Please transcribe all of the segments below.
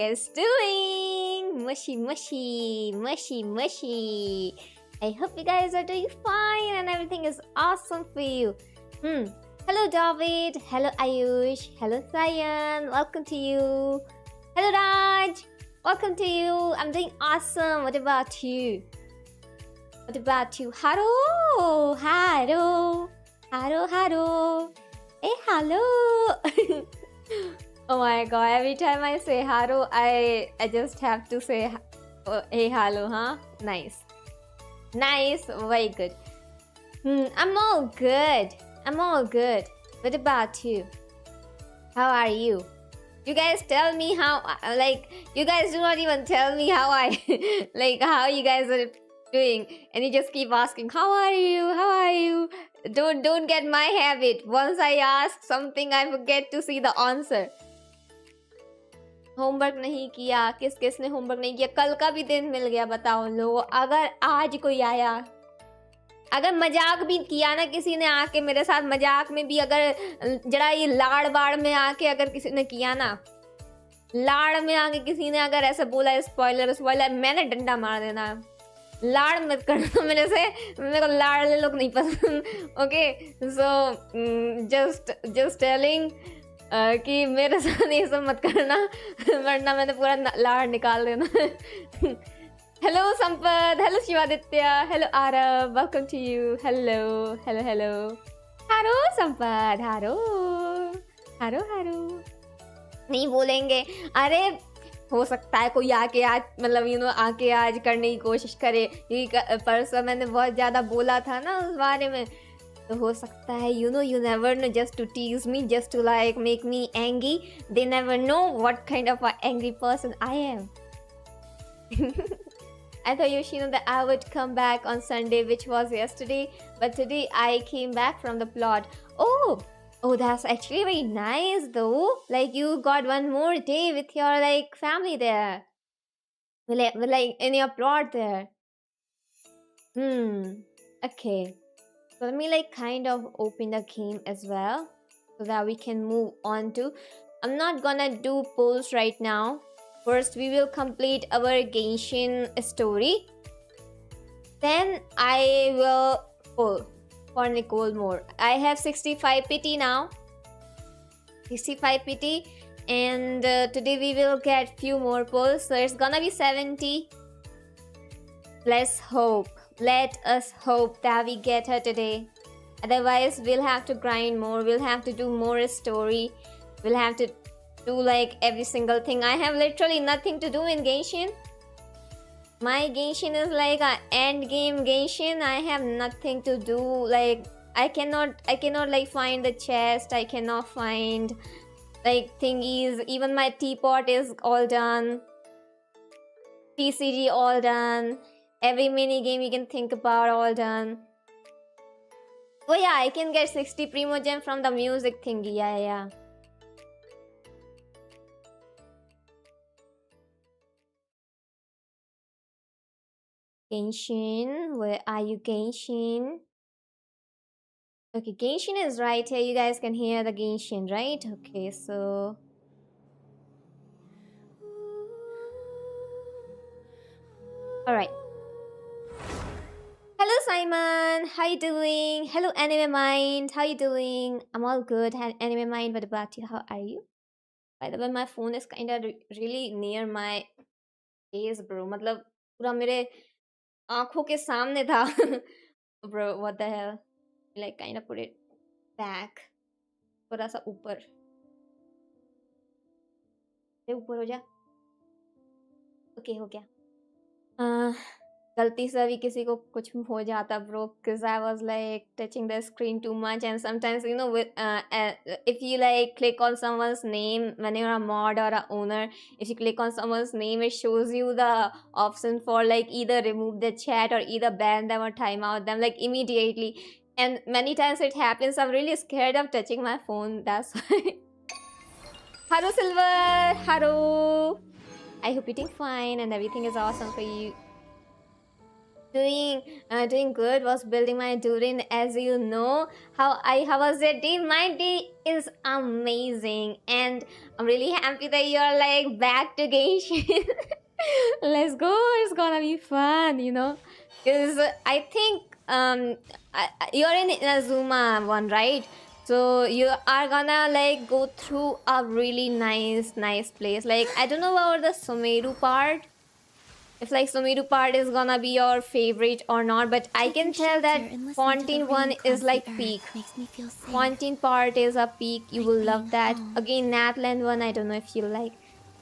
guys doing? Mushy, mushy, mushy, mushy. I hope you guys are doing fine and everything is awesome for you. Hello David, hello Ayush, hello Sayan, welcome to you. Hello Raj, welcome to you. I'm doing awesome. What about you? What about you? Haro, haro, haro, haro. Hey, hello. Oh my god, every time I say haro, I just have to say hey, hello, huh? Nice. Nice, very good. I'm all good. I'm all good. What about you? How are you? You guys tell me how, like, you guys do not even tell me how I, like, how you guys are doing. And you just keep asking, how are you? How are you? Don't get my habit. Once I ask something, I forget to see the answer. Homework नहीं किया, किस किस ने homework नहीं किया, कल का भी दिन मिल गया, बताओ लोगों. अगर आज कोई आया, अगर मजाक भी किया ना किसी ने आके मेरे साथ, मजाक में भी अगर जरा ये लाड़ बाड़ में आके अगर किसी ने किया ना, लाड़ में आके किसी ने अगर ऐसे बोला स्पॉइलर स्पॉइलर, मैंने डंडा मार देना. लाड़ मत करना मेरे से, मेरे को लाड़ले लोग नहीं पसंद. ओके, सो जस्ट टेलिंग कि मेरे साथ ये सब मत करना, वरना मैंने पूरा लाड़ निकाल देना. Hello Sampad, hello Shivaditya, hello Aarav, welcome to you. Hello hello hello. हारो संपद, हारो हारो हारो. नहीं बोलेंगे, अरे हो सकता है कोई आके आज, मतलब आके आज करने की कोशिश करे. परसों मैंने बहुत ज़्यादा बोला था ना उस बारे में, तो हो सकता है you never know, just to tease me, just to like make me angry. They never know what kind of an angry person I am. I thought Yoshino that I would come back on Sunday, which was yesterday, but today I came back from the plot. Oh, that's actually very nice though. Like you got one more day with your like family there, like in your plot there. Okay. So let me like kind of open the game as well so that we can move on to. I'm not gonna do polls right now. First we will complete our Genshin story. Then I will poll for Nicole more. I have 65 pity now. 65 pity, and today we will get few more polls. So it's gonna be 70. Let's hope. Let us hope that we get her today. Otherwise, we'll have to grind more. We'll have to do more story. We'll have to do like every single thing. I have literally nothing to do in Genshin. My Genshin is like an end game Genshin. I have nothing to do. Like I cannot like find the chest. I cannot find like thingies. Even my teapot is all done. TCG all done. Every mini game you can think about all done. Oh yeah, I can get 60 Primo Gem from the music thingy. Yeah. Genshin, where are you, Genshin? Okay, Genshin is right here. You guys can hear the Genshin, right? Okay, so alright. Hello Simon, how you doing? Hello Anime Mind, how you doing? I'm all good, Anime Mind. What about you? How are you? By the way, my phone is kind of really near my face, bro. मतलब पूरा मेरे आँखों के सामने था. Bro, what the hell? Like kind of put it back. थोड़ा सा ऊपर. ऊपर हो जा. Okay, हो गया. गलती से भी किसी को कुछ हो जाता, bro, because I was like touching the screen too much, and sometimes with if you like click on someone's name when you're a mod or a owner, if you click on someone's name, it shows you the option for like either remove the chat or either ban them or time out them like immediately, and many times it happens. I'm really scared of touching my phone, that's why. Hello Silver, hello. I hope you're doing fine and everything is awesome for you. Doing good. Was building my Durin, as you know. How was your day? My day is amazing, and I'm really happy that you're like back to Genshin. Let's go. It's gonna be fun, because I think you're in Inazuma one, right? So you are gonna like go through a really nice place. Like, I don't know about the Sumeru part, if like Sumeru part is gonna be your favorite or not, but I can tell that Fontaine one is like peak. Fontaine part is a peak. You will love that. Again, Natland one, I don't know if you like,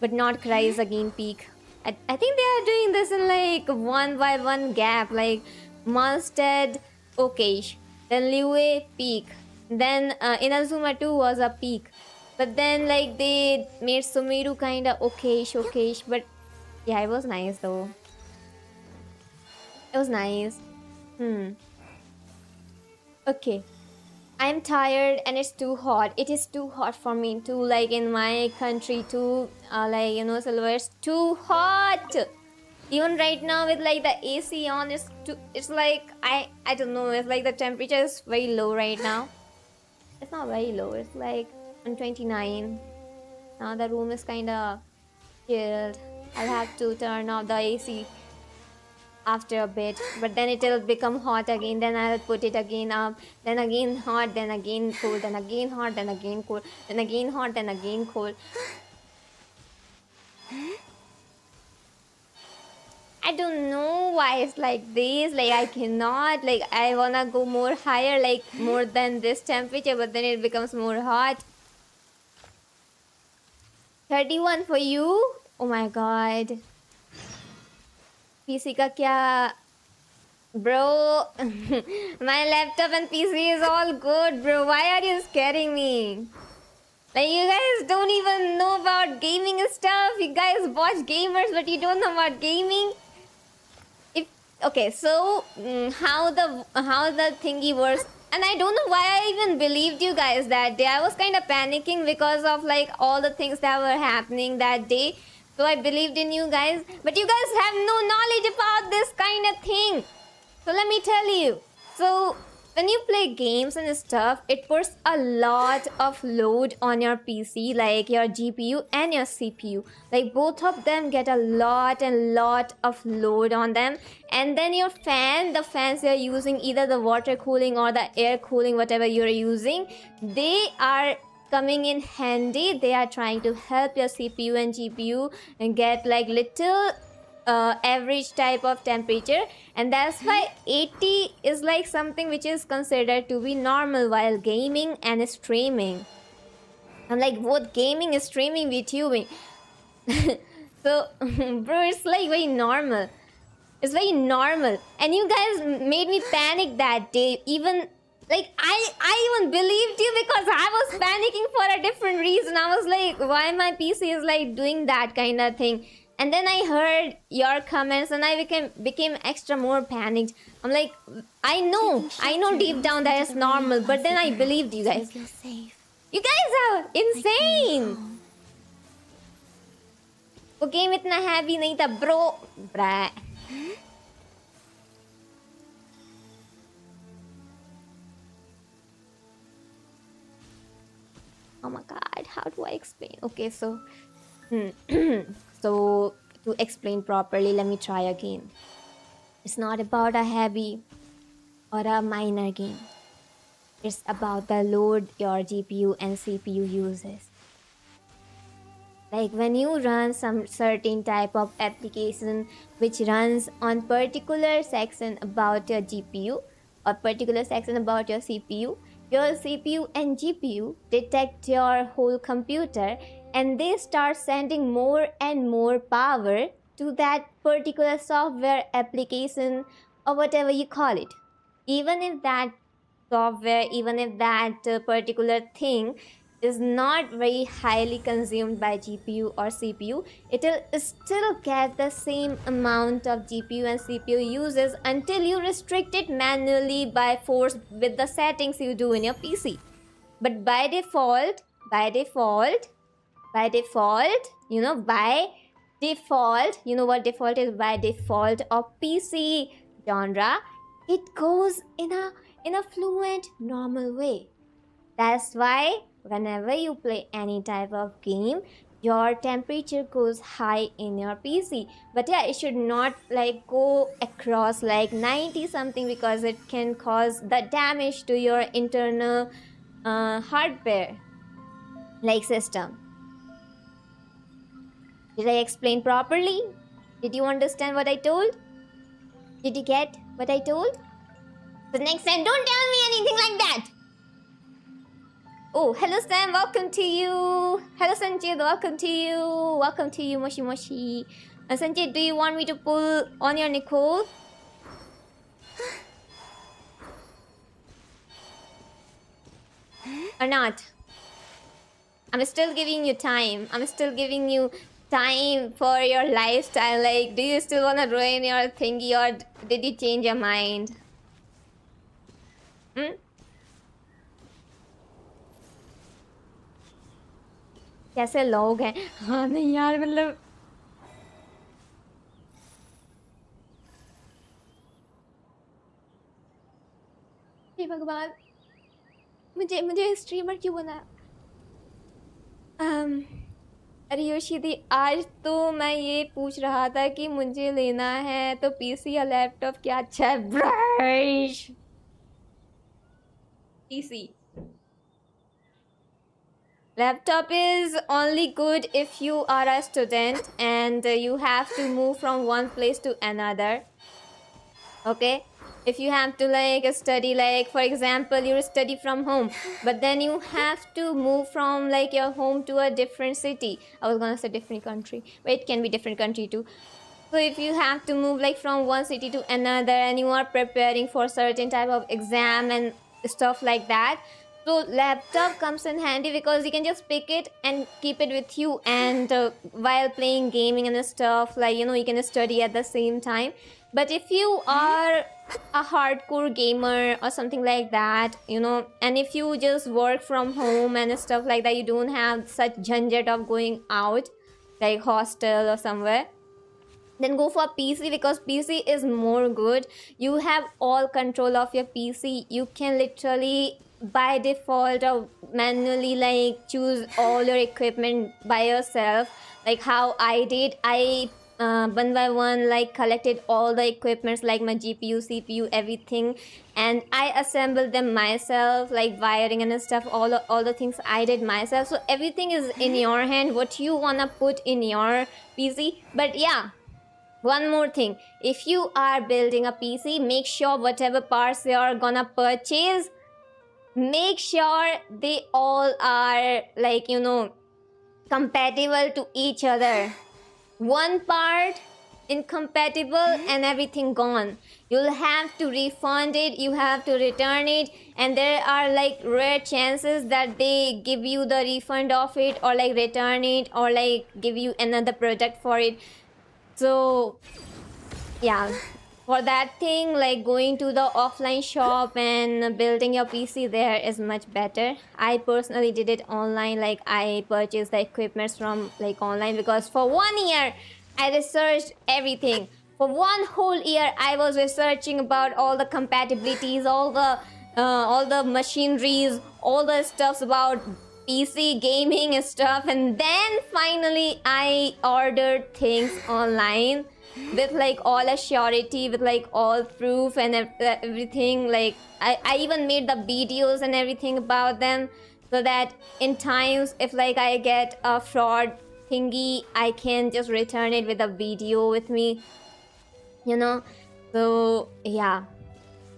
but not Cry is again peak. I think they are doing this in like 1 by 1 gap, like Malstead, okayish, then Liyue, peak, then Inazuma 2 was a peak, but then like they made Sumeru kinda okayish, but yeah, it was nice though. It was nice. Okay. I'm tired and it's too hot. It is too hot for me too, like in my country too. Silver, it's too hot. Even right now with like the AC on, it's like I don't know, it's like the temperature is very low right now. It's not very low, it's like 129. Now the room is kinda chilled. I'll have to turn off the AC after a bit, but then it'll become hot again. Then I'll put it again up, then again hot, then again cold, then again hot, then again cold, then again hot, then again cold. I don't know why it's like this. Like, I cannot, like, I wanna go more higher, like more than this temperature, but then it becomes more hot. 31 for you? Oh my god. PC ka kya? Bro, my laptop and PC is all good, bro. Why are you scaring me? Like, you guys don't even know about gaming stuff. You guys watch gamers, but you don't know about gaming. Okay, so how the thingy works, and I don't know why I even believed you guys that day. I was kind of panicking because of like all the things that were happening that day. So I believed in you guys, but you guys have no knowledge about this kind of thing. So let me tell you. So when you play games and stuff, it puts a lot of load on your PC, like your GPU and your CPU. Like, both of them get a lot of load on them. And then your the fans you're using, either the water cooling or the air cooling, whatever you're using, they are coming in handy. They are trying to help your CPU and GPU and get like little average type of temperature, and that's why 80 is like something which is considered to be normal while gaming and streaming. I'm like, both gaming and streaming, VTubing. So bro, it's like very normal. It's very normal, and you guys made me panic that day. Even like I even believed you because I was panicking for a different reason. I was like, why my PC is like doing that kind of thing. And then I heard your comments and I became extra more panicked. I'm like, I know deep down that it's normal, but then I believed you guys. You guys are insane. वो game इतना heavy नहीं था, bro. Bruh. Oh my god, how do I explain? Okay, so so to explain properly, let me try again. It's not about a heavy or a minor game. It's about the load your GPU and CPU uses. Like, when you run some certain type of application which runs on particular section about your GPU or particular section about your CPU and GPU detect your whole computer, and they start sending more and more power to that particular software application or whatever you call it. Even if that software, even if that particular thing is not very highly consumed by GPU or CPU, it will still get the same amount of GPU and CPU uses until you restrict it manually by force with the settings you do in your PC. But by default, you know what default is? By default of PC, genre, it goes in a fluent, normal way. That's why whenever you play any type of game, your temperature goes high in your PC. But yeah, it should not like go across like 90 something, because it can cause the damage to your internal hardware like system. Did I explain properly? Did you understand what I told? Did you get what I told? The next time, don't tell me anything like that. Oh, hello Sam, welcome to you. Hello Sanjay, welcome to you. Welcome to you, Moshi Moshi. Sanjay, do you want me to pull on your Nicole? Or not? I'm still giving you time. I'm still giving you time for your lifestyle. Like, do you still want to ruin your thingy, or did you change your mind? कैसे लोग हैं? हाँ नहीं यार, मतलब हे भगवान, मुझे streamer क्यों बना? अरे योशिदी, आज तो मैं ये पूछ रहा था कि मुझे लेना है तो पीसी या लैपटॉप क्या अच्छा है? ब्राइश PC. Laptop is only good if you are a student and you have to move from one place to another. Okay? If you have to like study, like for example, you study from home, but then you have to move from like your home to a different city. I was gonna say different country, but it can be different country too. So if you have to move like from one city to another and you are preparing for certain type of exam and stuff like that, so laptop comes in handy because you can just pick it and keep it with you, and while playing gaming and stuff, like you can study at the same time. But if you are a hardcore gamer or something like that, and if you just work from home and stuff like that, you don't have such jhanjat of going out like hostel or somewhere, then go for PC, because PC is more good. You have all control of your PC. You can literally by default or manually like choose all your equipment by yourself, like how I did. I one by one like collected all the equipments like my GPU, CPU, everything, and I assembled them myself, like wiring and stuff. All the things I did myself. So everything is in your hand, what you wanna put in your PC. But yeah, one more thing, if you are building a PC, make sure whatever parts you're gonna purchase, make sure they all are like compatible to each other. One part incompatible and everything gone, you'll have to refund it, you have to return it, and there are like rare chances that they give you the refund of it, or like return it, or like give you another product for it. So yeah, for that thing, like going to the offline shop and building your PC there is much better. I personally did it online, like I purchased the equipments from like online, because for 1 year I researched everything. For one whole year I was researching about all the compatibilities, all the machineries, all the stuffs about PC gaming and stuff, and then finally I ordered things online with like all assurity, with like all proof and everything. Like I even made the videos and everything about them, so that in times if like I get a fraud thingy, I can just return it with a video with me, so yeah.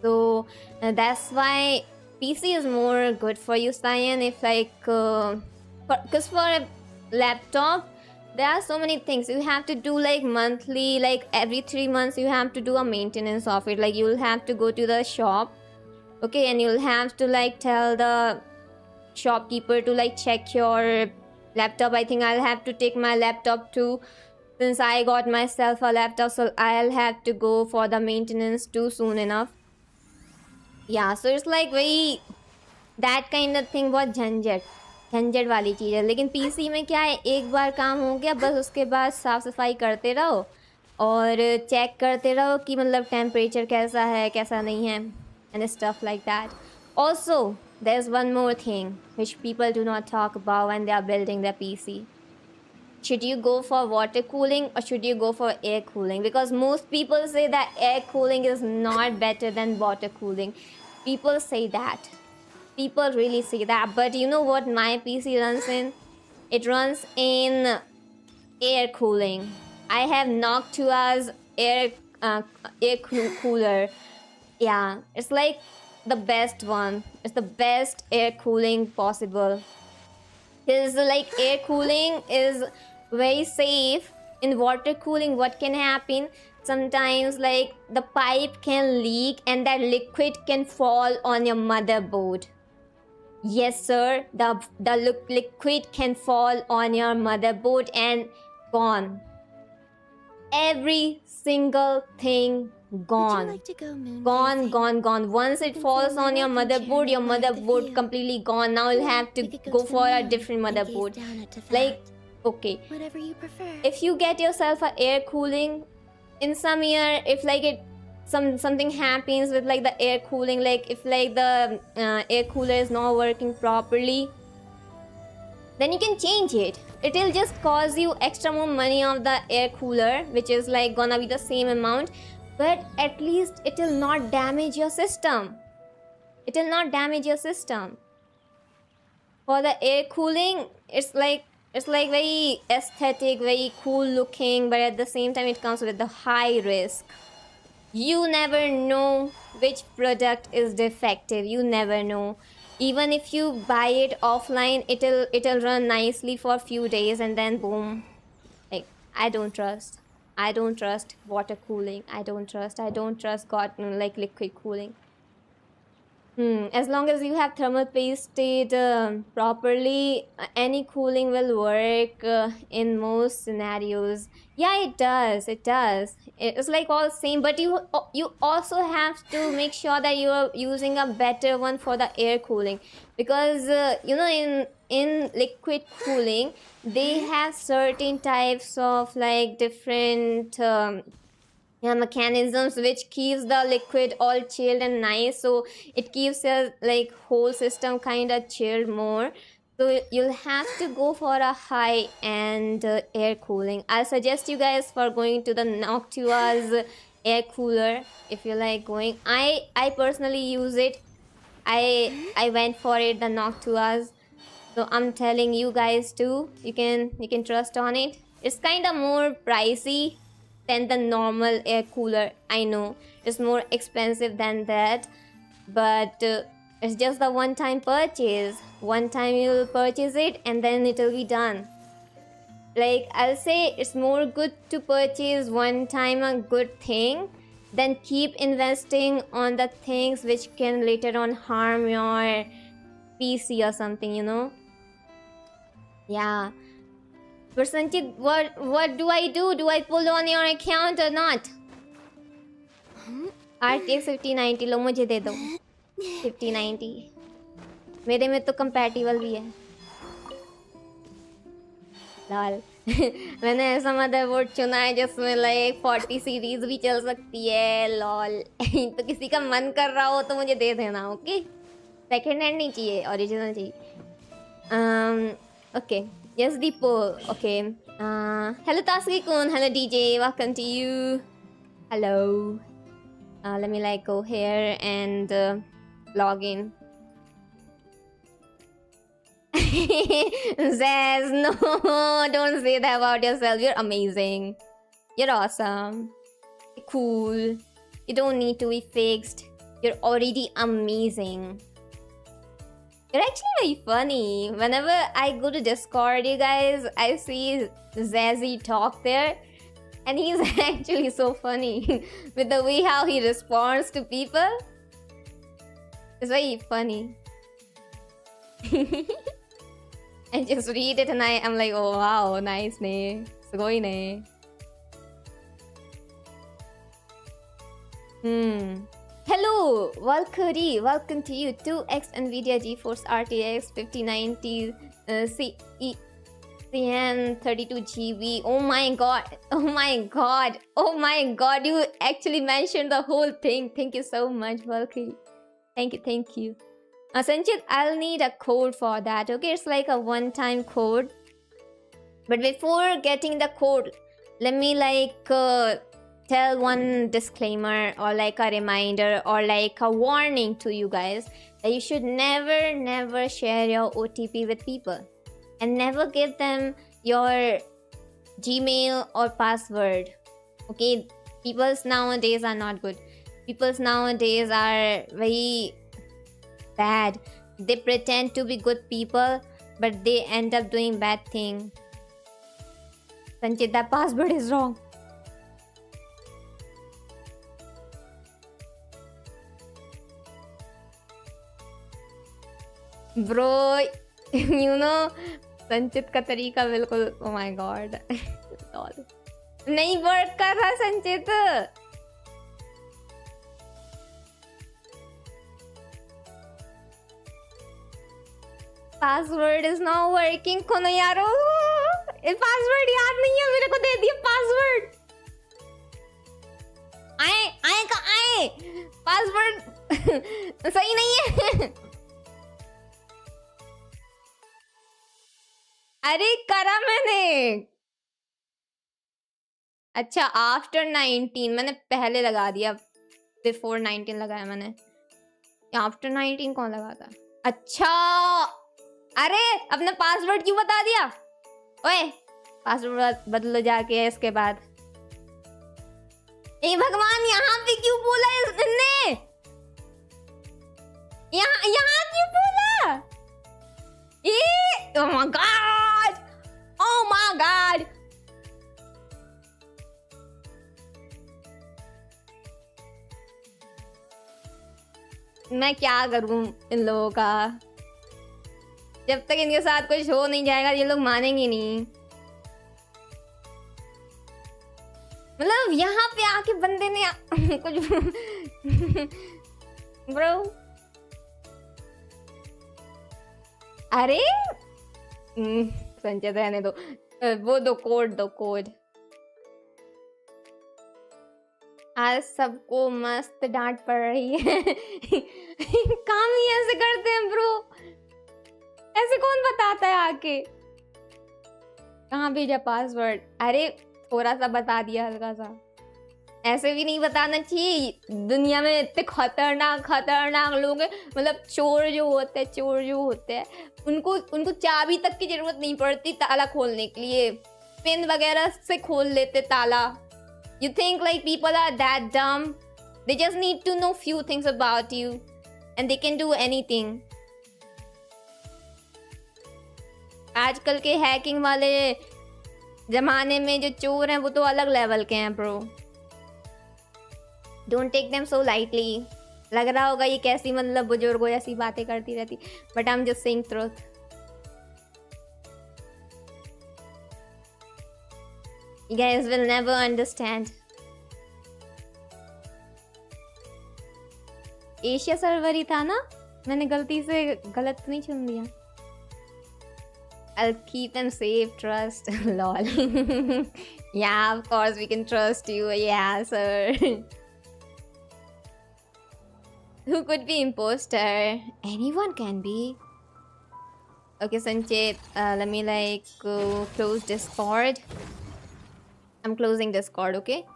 So that's why PC is more good for you, Cyan. If like because for a laptop there are so many things you have to do, like monthly, like every 3 months you have to do a maintenance of it. Like you will have to go to the shop, okay, and you'll have to like tell the shopkeeper to like check your laptop. I think I'll have to take my laptop too, since I got myself a laptop, so I'll have to go for the maintenance too soon enough. Yeah, so it's like very that kind of thing, बहुत झंझट वाली चीज़ है. लेकिन PC में क्या है, एक बार काम हो गया बस, उसके बाद साफ सफाई करते रहो और चेक करते रहो कि मतलब टेम्परेचर कैसा है कैसा नहीं है and stuff like that. Also, there's one more thing which people do not talk about when they are building their PC. Should you go for water cooling or should you go for air cooling? Because most people say that air cooling is not better than water cooling. People say that. People really say that. But you know what my PC runs in? It runs in air cooling. I have Noctua's air cooler. Yeah, it's like the best one. It's the best air cooling possible. Because like air cooling is very safe. In water cooling, what can happen? Sometimes like the pipe can leak and that liquid can fall on your motherboard. Yes, sir. The liquid can fall on your motherboard and gone. Every single thing gone. Like to go Gone. Once it falls on your motherboard completely gone. Now you'll have to go for a different motherboard. Like, okay. Whatever you prefer. If you get yourself a air cooling, in some year, if like something happens with like the air cooling, like if like the air cooler is not working properly, then you can change it. It'll just cost you extra more money of the air cooler, which is like gonna be the same amount, but at least it will not damage your system. It will not damage your system. For the air cooling, it's like very aesthetic, very cool looking, but at the same time it comes with the high risk. You never know which product is defective. You never know. Even if you buy it offline, it'll run nicely for a few days and then boom. Like, I don't trust water cooling. I don't trust like liquid cooling. As long as you have thermal pasted properly, any cooling will work in most scenarios. Yeah, it does. It's like all same, but you also have to make sure that you are using a better one for the air cooling, because you know, in liquid cooling they have certain types of like different mechanisms which keeps the liquid all chilled and nice, so it keeps your like whole system kind of chilled more. So you'll have to go for a high-end air cooling. I'll suggest you guys for going to the Noctua's air cooler if you like going. I personally use it. I went for it, the Noctua's. So I'm telling you guys too, you can trust on it. It's kind of more pricey than the normal air cooler. I know it's more expensive than that, but it's just the one-time purchase. One time you'll purchase it and then it'll be done. Like, I'll say it's more good to purchase one time a good thing than keep investing on the things which can later on harm your PC or something, you know. Yeah. But Sanchit, what do I do? Do I pull on your account or not? RTX 5090 लो, मुझे दे दो 5090. मेरे में तो compatible भी है. लाल. मैंने ऐसा motherboard चुना है जिसमें लाइक 40 सीरीज भी चल सकती है. लॉल. तो किसी का मन कर रहा हो तो मुझे दे देना, ओके? सेकेंड हैंड नहीं चाहिए, ओरिजिनल चाहिए. Okay. Yes, Deepo. Okay. Hello, Taski-kun. Hello, DJ. Welcome to you. Hello. Let me like go here and log in. Zaz, no, don't say that about yourself. You're amazing. You're awesome. You're cool. You don't need to be fixed. You're already amazing. You're actually very funny. Whenever I go to Discord, you guys, I see Zazzy talk there, and he's actually so funny with the way how he responds to people. It's very funny. I just read it and I'm like, oh wow, nice ne, sugoi ne. Hello, Valkyrie, welcome to you. 2x NVIDIA GeForce RTX 5090 32 GB. Oh my god. Oh my god. Oh my god. You actually mentioned the whole thing. Thank you so much, Valkyrie. Thank you. Thank you. Sanchit, I'll need a code for that. Okay, it's like a one-time code. But before getting the code, let me tell one disclaimer or like a reminder or like a warning to you guys that you should never share your OTP with people. And never give them your Gmail or password. Okay, people's nowadays are not good. People's nowadays are very bad. They pretend to be good people, but they end up doing bad thing. Sanchit, that password is wrong. Bro, you know, संचित का तरीका बिल्कुल oh my god नहीं work कर रहा संचित password is not working कोनो यारो पासवर्ड याद नहीं है मेरे को दे दिया पासवर्ड आए का आए पासवर्ड सही नहीं है अरे करा मैंने अच्छा आफ्टर 19 मैंने पहले लगा दिया बिफोर 19 लगाया मैंने आफ्टर 19 कौन लगाता अच्छा अरे अपना पासवर्ड क्यों बता दिया ओए पासवर्ड बदलो जाके इसके बाद ए भगवान यहाँ पे क्यों बोला इसने यहाँ क्यों बोला oh my god oh my god मैं क्या करूं इन लोगों का जब तक इनके साथ कुछ हो नहीं जाएगा ये लोग मानेंगे नहीं मतलब यहाँ पे आके बंदे ने कुछ ब्रो अरे संचय रहने दो वो दो कोड आज सबको मस्त डांट पड़ रही है काम ही ऐसे करते हैं ब्रो ऐसे कौन बताता है आके कहाँ भेजा पासवर्ड अरे थोड़ा सा बता दिया हल्का सा ऐसे भी नहीं बताना चाहिए दुनिया में इतने खतरनाक लोग हैं मतलब चोर जो होते हैं उनको चाबी तक की जरूरत नहीं पड़ती ताला खोलने के लिए पिन वगैरह से खोल लेते ताला You think like people are that dumb? They just need to know few things about you and they can do anything. आजकल के हैकिंग वाले जमाने में जो चोर हैं वो तो अलग लेवल के हैं bro. Don't take them so lightly. लग रहा होगा ये कैसी मतलब बुजुर्गों जैसी बातें करती रहती. But I'm just saying truth. You guys will never understand. Asia server ही था ना मैंने गलती से गलत नहीं चुन दिया I'll keep them safe trust lol yeah of course we can trust you yeah sir who could be imposter anyone can be okay Sanchit let me go close Discord I'm closing Discord, okay?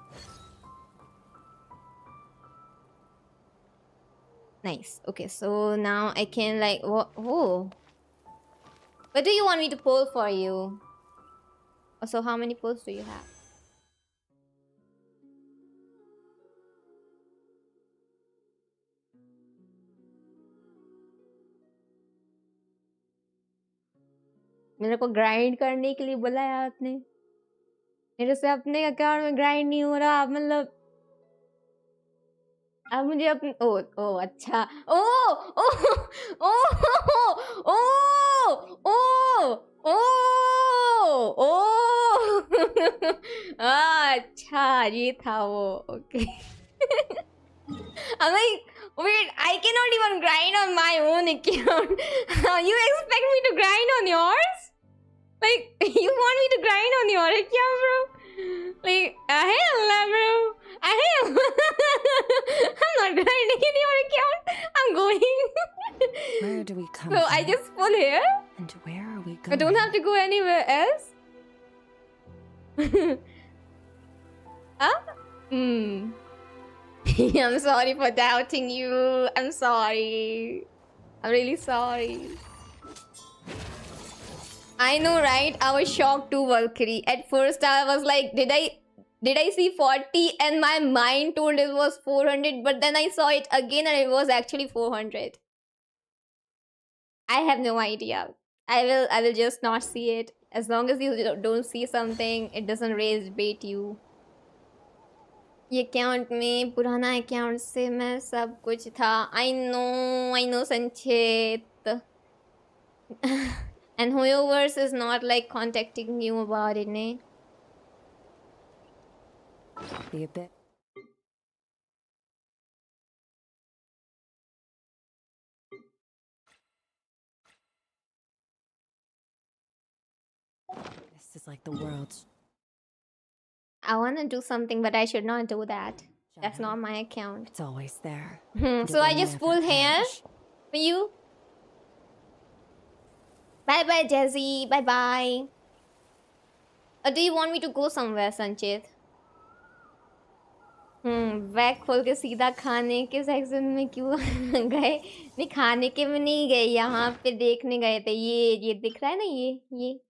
Nice. Okay, so now I can oh. What do you want me to pull for you? So how many pulls do you have? मेरे को grind करने के लिए बुलाया आपने मेरे से अपने अकाउंट में ग्राइंड नहीं हो रहा मतलब अब मुझे अपने ओ अच्छा ओ ओ ओ ओ ओ ओ ओ अच्छा ये था वो okay I'm like wait I cannot even grind on my own account you expect me to grind on yours Like, you want me to grind on your account, bro? Like, hell, bro. I'm not grinding in your account. I'm going. Where do we come So from? I just pull here. And where are we going? I don't have to go anywhere else. Huh? I'm sorry for doubting you. I'm sorry. I'm really sorry. I know, right? I was shocked too, Valkyrie. At first I was like, did I see 40 and my mind told it was 400, but then I saw it again and it was actually 400. I have no idea. I will just not see it. As long as you don't see something, it doesn't rage bait you. ये account में पुराना account से मैं सब कुछ था. I know संचित. And HoYoverse is not like contacting you about it, ne? Be a bit. This is like the world's. I want to do something, but I should not do that. That's not my account. It's always there. So I just pull hair for you. Bye bye, Jazzy. Bye bye. Or do you want me to go somewhere, Sanchit? Bag खोल के सीधा खाने के section में क्यों गए? नहीं, खाने के में नहीं गए, यहाँ पे देखने गए थे. ये दिख रहा है ना, ये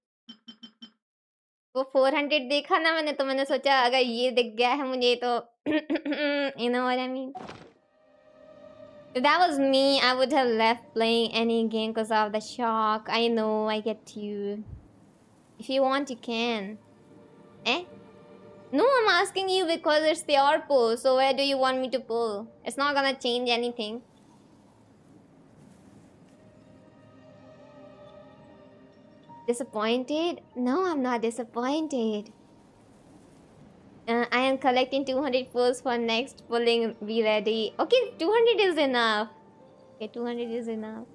वो 400 देखा ना मैंने, तो मैंने सोचा अगर ये दिख गया है मुझे तो you know what I mean? If that was me, I would have left playing any game because of the shock. I know, I get you. If you want, you can. Eh? No, I'm asking you because it's your pull. So where do you want me to pull? It's not gonna change anything. Disappointed? No, I'm not disappointed. I am collecting 200 pulls for next pulling. Be ready. Okay, 200 is enough. Okay, 200 is enough.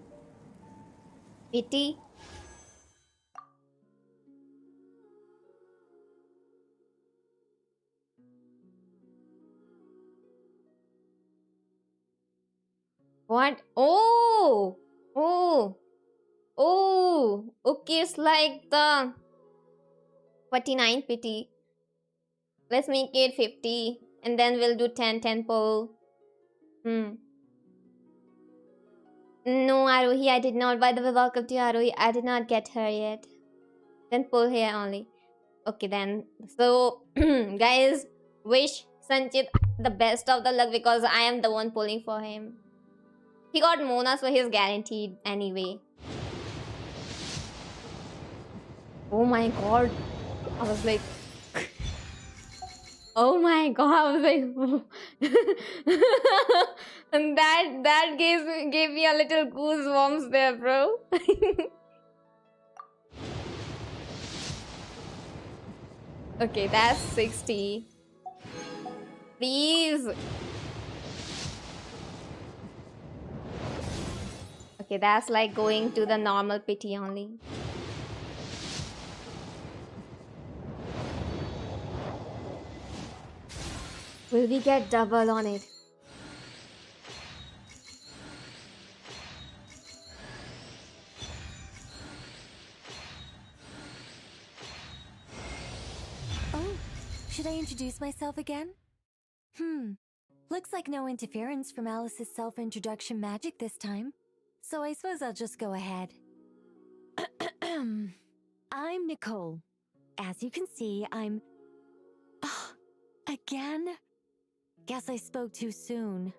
Pity. What? Oh! Okay, it's like the 49 pity. Let's make it 50. And then we'll do 10 pull. No, Arohi, I did not. By the way, welcome to Arohi. I did not get her yet. Then pull here only. Okay, then. So, guys, wish Sanchit the best of the luck because I am the one pulling for him. He got Mona, so he's guaranteed anyway. Oh my god. I was like... oh my god, I was like... and that gave me a little goosebumps there, bro. Okay, that's 60. Please. Okay, that's like going to the normal pity only. Will we get double on it? Oh, should I introduce myself again? Looks like no interference from Alice's self-introduction magic this time. So I suppose I'll just go ahead. I'm Nicole. As you can see, I'm... again? Guess I spoke too soon.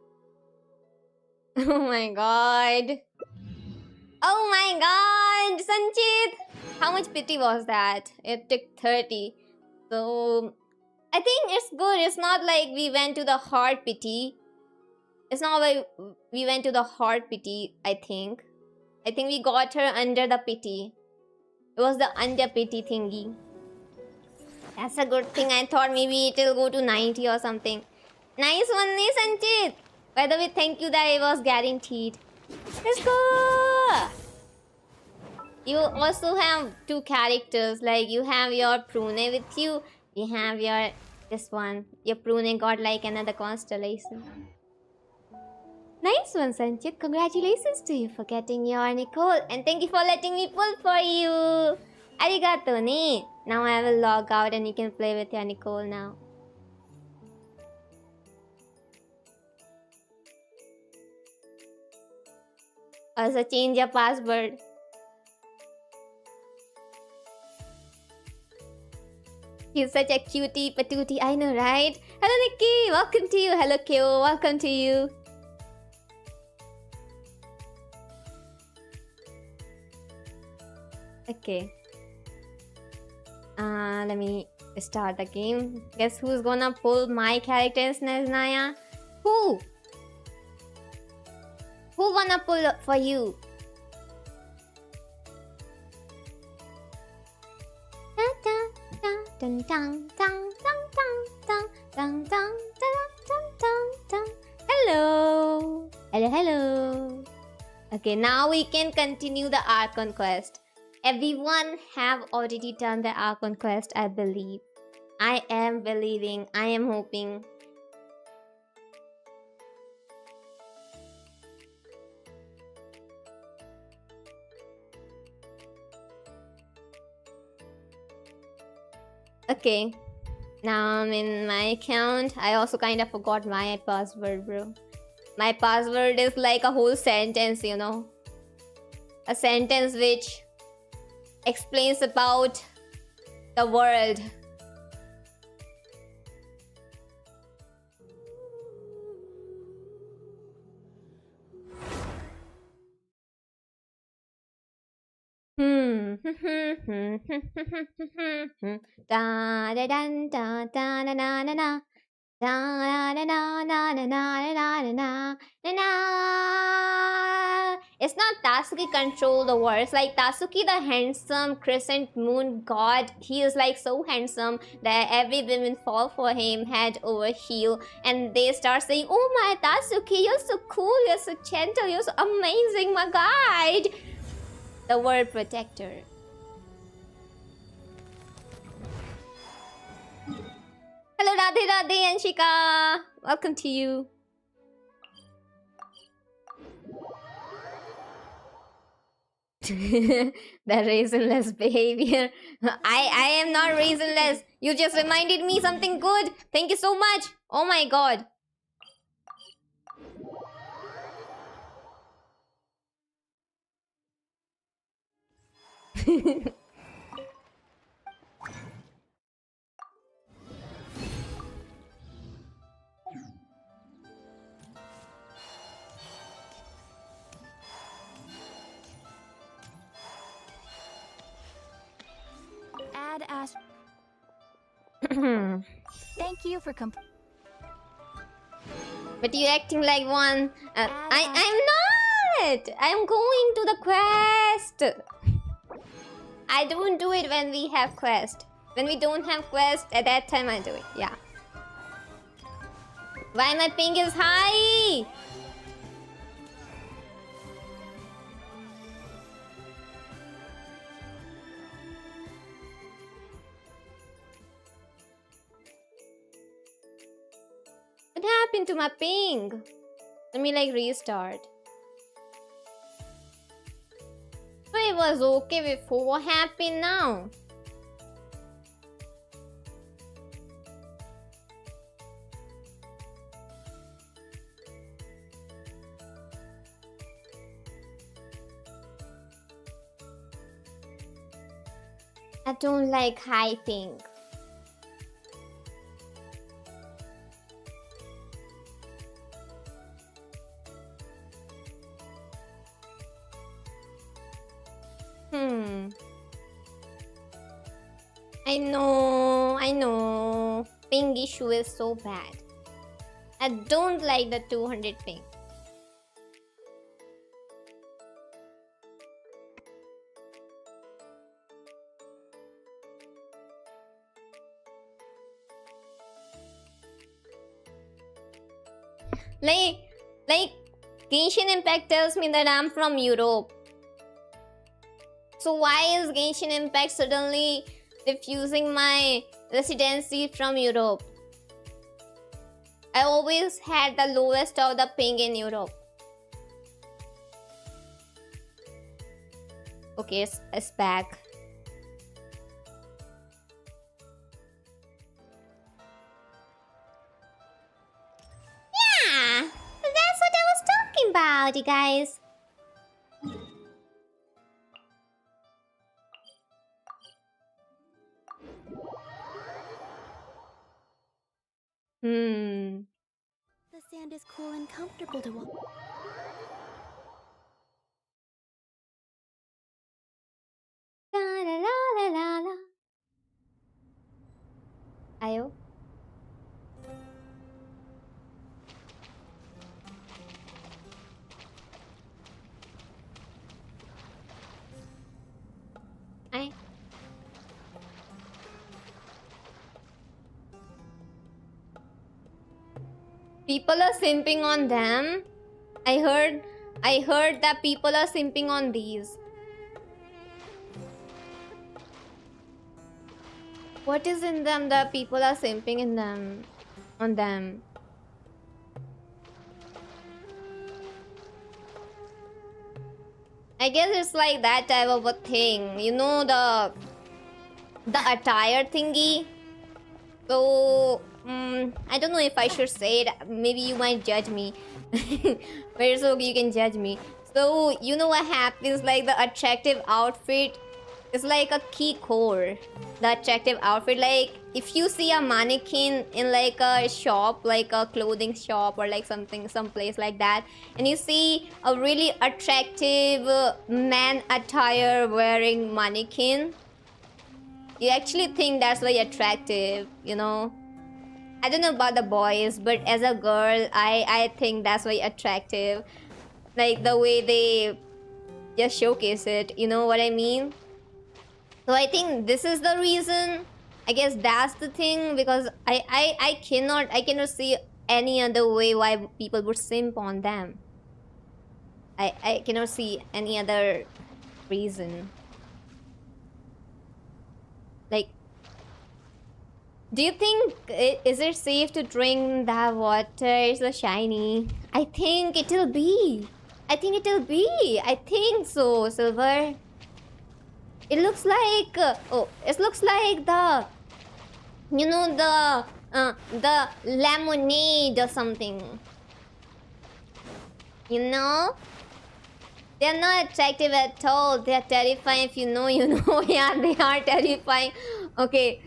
Oh my god. Oh my god, Sanchit! How much pity was that? It took 30. So, I think it's good. It's not like we went to the hard pity. It's not like we went to the hard pity, I think. I think we got her under the pity. It was the under pity thingy. That's a good thing. I thought maybe it'll go to 90 or something. Nice one, Sanchit. By the way, thank you that it was guaranteed. Let's go! You also have two characters. Like you have your Prune with you. You have your this one. Your Prune got like another constellation. Nice one, Sanchit. Congratulations to you for getting your Nicole. And thank you for letting me pull for you. Arigato ne. Now I will log out and you can play with your Nicole now. Also change your password. He's such a cutie patootie, I know, right? Hello Nikki, welcome to you. Hello Kyo, welcome to you. Okay. Let me start the game. Guess who's gonna pull my characters, Naya? Who? Who wanna pull up for you? Hello. Hello, hello. Okay, now we can continue the Archon quest. Everyone have already done the Archon quest, I believe. I am believing. I am hoping. Okay. Now I'm in my account. I also kind of forgot my password, bro. My password is like a whole sentence, you know. A sentence which explains about the world. Da da dan da da na na na na. Da da na na na na na na na na. It's not Tatsuki control the world. It's like Tatsuki, the handsome crescent moon god. He is like so handsome that every woman fall for him head over heel, and they start saying, "Oh my Tatsuki, you're so cool, you're so gentle, you're so amazing, my guide." The word protector. Hello Radhe Radhe Anshika. Welcome to you. The reasonless behavior. I am not reasonless. You just reminded me something good. Thank you so much. Oh my god. Add Ash. Thank you for But you're acting like one. I'm not. I'm going to the quest. I don't do it when we have quest. When we don't have quest, at that time I do it. Yeah. Why my ping is high? What happened to my ping? Let me like restart. So it was okay before. What happened now? I don't like high ping. I know. Ping issue is so bad. I don't like the 200 ping. Like Genshin Impact tells me that I'm from Europe. So why is Genshin Impact suddenly refusing my residency from Europe? I always had the lowest of the ping in Europe. Okay, it's back. Yeah, that's what I was talking about, you guys. The sand is cool and comfortable to walk. La la la la la la. Ayo. Ay. People are simping on them. I heard that people are simping on these. What is in them that people are simping in them on them? I guess it's like that type of a thing. You know, the attire thingy. So I don't know if I should say it. Maybe you might judge me. But it's okay, you can judge me. So you know what happens, like the attractive outfit is like a key core. The attractive outfit, like if you see a mannequin in like a shop, like a clothing shop or like something, someplace like that, and you see a really attractive man attire wearing mannequin, you actually think that's very attractive, you know. I don't know about the boys, but as a girl, I think that's very attractive. Like the way they just showcase it, you know what I mean? So I think this is the reason. I guess that's the thing, because I cannot see any other way why people would simp on them. I cannot see any other reason. Like, do you think is it safe to drink that water? It's so shiny. I think it'll be. I think so, Silver. It looks like it looks like the, you know, the lemonade or something. You know? They're not attractive at all. They're terrifying. If you know, you know. Yeah, they are terrifying. Okay,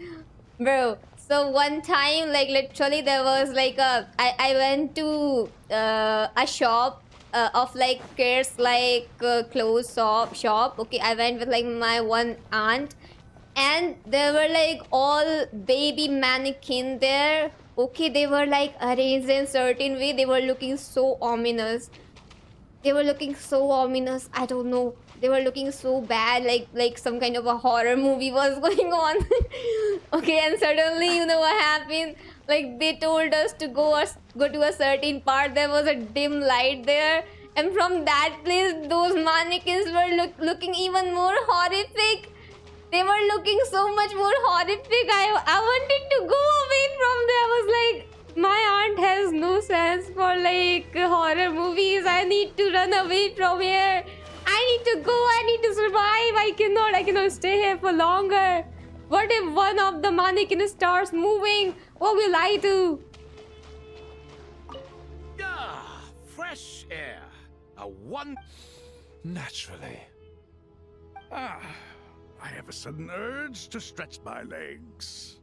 bro. So one time, like literally, there was like I went to a shop of like kids, like clothes shop. Okay, I went with like my one aunt, and there were like all baby mannequin there. Okay, they were like arranged in certain way. They were looking so ominous. They were looking so ominous. I don't know. They were looking so bad, like some kind of a horror movie was going on. Okay, and suddenly, you know what happened? Like they told us to go to a certain part. There was a dim light there, and from that place, those mannequins were looking even more horrific. They were looking so much more horrific. I wanted to go away from there. I was like, my aunt has no sense for like horror movies. I need to run away from here. I need to go. I need to survive. I cannot stay here for longer. What if one of the mannequin starts moving? What will I do? Ah, fresh air. Naturally. I have a sudden urge to stretch my legs.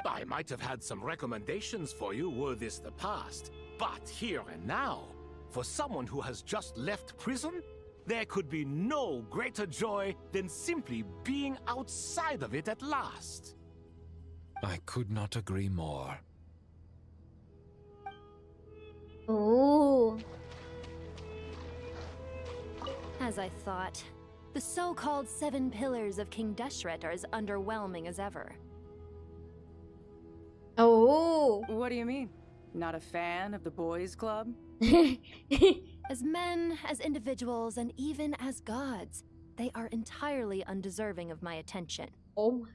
I might have had some recommendations for you were this the past, but here and now, for someone who has just left prison, there could be no greater joy than simply being outside of it at last. I could not agree more. Oh. As I thought, the so-called 7 pillars of King Deshret are as underwhelming as ever. Oh. What do you mean? Not a fan of the boys' club? As men, as individuals, and even as gods, they are entirely undeserving of my attention. Oh my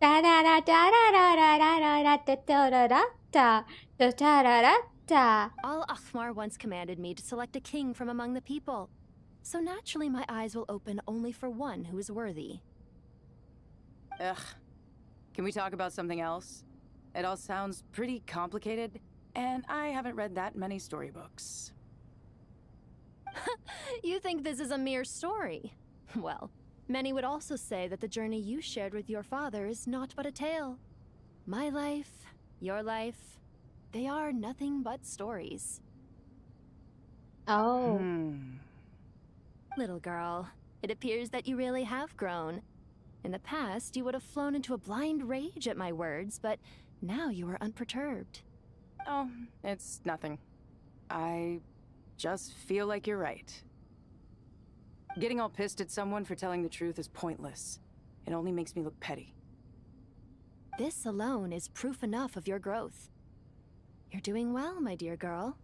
god. Da-da-da-da-da-da-da-da-da-da-da-da-da-da-da-da. Al Akhmar once commanded me to select a king from among the people. So naturally my eyes will open only for one who is worthy. Ugh. Can we talk about something else? It all sounds pretty complicated, and I haven't read that many storybooks. You think this is a mere story? Well, many would also say that the journey you shared with your father is not but a tale. My life, your life, they are nothing but stories. Oh. Little girl, it appears that you really have grown. In the past, you would have flown into a blind rage at my words, but now you are unperturbed. Oh, it's nothing. I just feel like you're right. Getting all pissed at someone for telling the truth is pointless. It only makes me look petty. This alone is proof enough of your growth. You're doing well, my dear girl.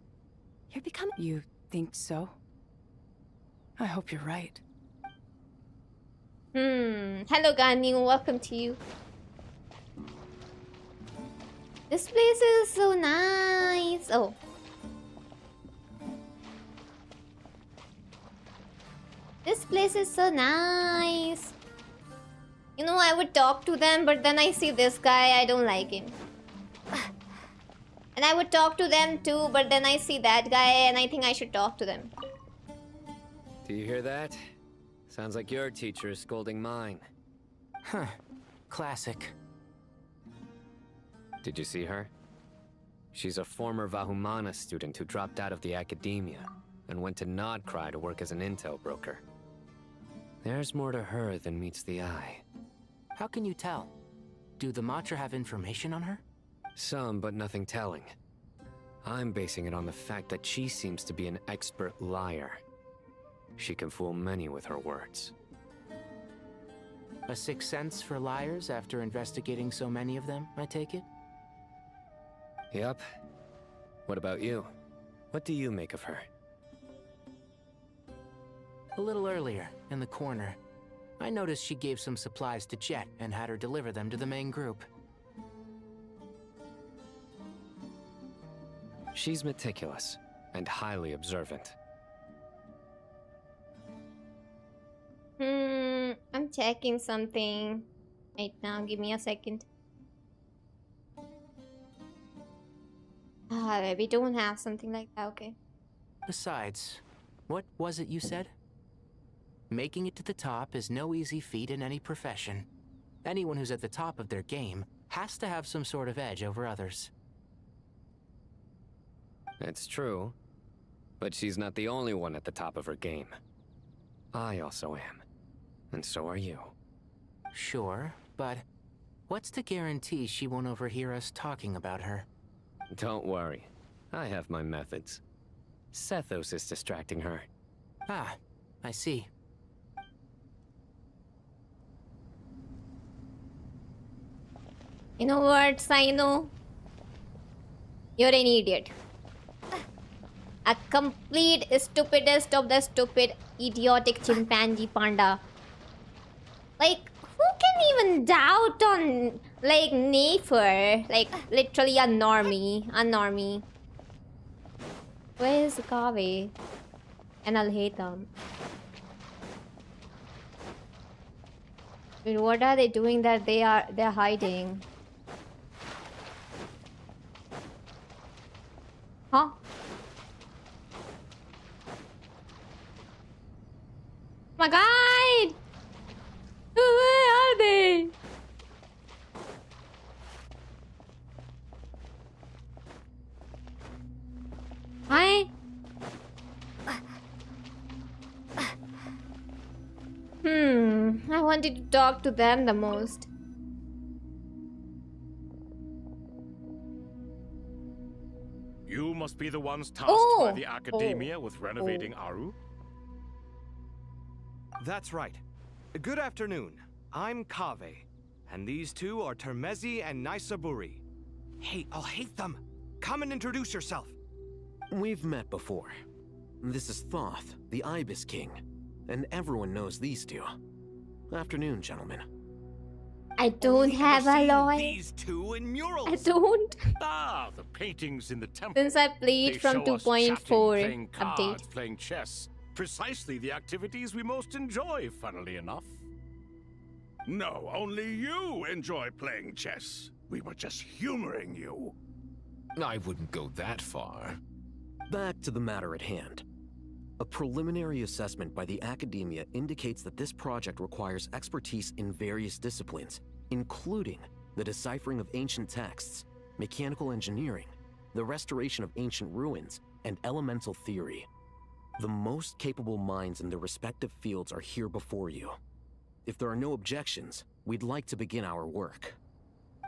You're becoming— You think so? I hope you're right. Hello, Ganyu. Welcome to you. This place is so nice. Oh. This place is so nice. You know, I would talk to them, but then I see this guy. I don't like him. And I would talk to them too, but then I see that guy and I think I should talk to them. Do you hear that? Sounds like your teacher is scolding mine. Huh. Classic. Did you see her? She's a former Vahumana student who dropped out of the academia and went to Nodcry to work as an intel broker. There's more to her than meets the eye. How can you tell? Do the Matra have information on her? Some, but nothing telling. I'm basing it on the fact that she seems to be an expert liar. She can fool many with her words. A sixth sense for liars after investigating so many of them, I take it? Yup. What about you? What do you make of her? A little earlier, in the corner, I noticed she gave some supplies to Jet and had her deliver them to the main group. She's meticulous and highly observant. I'm checking something right now. Give me a second. We don't have something like that. Okay. Besides, what was it you said? Making it to the top is no easy feat in any profession. Anyone who's at the top of their game has to have some sort of edge over others. It's true, but she's not the only one at the top of her game. I also am, and so are you. Sure, but what's to guarantee she won't overhear us talking about her? Don't worry, I have my methods. Sethos is distracting her. Ah, I see. You know what, Saino? You're an idiot. A complete stupidest of the stupid, idiotic chimpanzee panda. Like, who can even doubt on, like, Nafer? Like, literally a normie. Where is Kave? And I'll hate them. Wait, what are they doing that they're hiding? Huh? My God! Where are they? Hi. I wanted to talk to them the most. You must be the ones tasked by the academia with renovating Aru? That's right. Good afternoon. I'm Kave, and these two are Termezi and Naisaburi. Hey, I'll hate them. Come and introduce yourself. We've met before. This is Thoth, the Ibis King, and everyone knows these two. Afternoon, gentlemen. I don't have a lawyer. These two in murals. I don't. Ah, the paintings in the temple. Since I played They from show us chatting, 2.4 playing cards, update. playing chess. Precisely the activities we most enjoy, funnily enough. No, only you enjoy playing chess. We were just humoring you. I wouldn't go that far. Back to the matter at hand. A preliminary assessment by the academia indicates that this project requires expertise in various disciplines, including the deciphering of ancient texts, mechanical engineering, the restoration of ancient ruins, and elemental theory. The most capable minds in their respective fields are here before you. If there are no objections, we'd like to begin our work.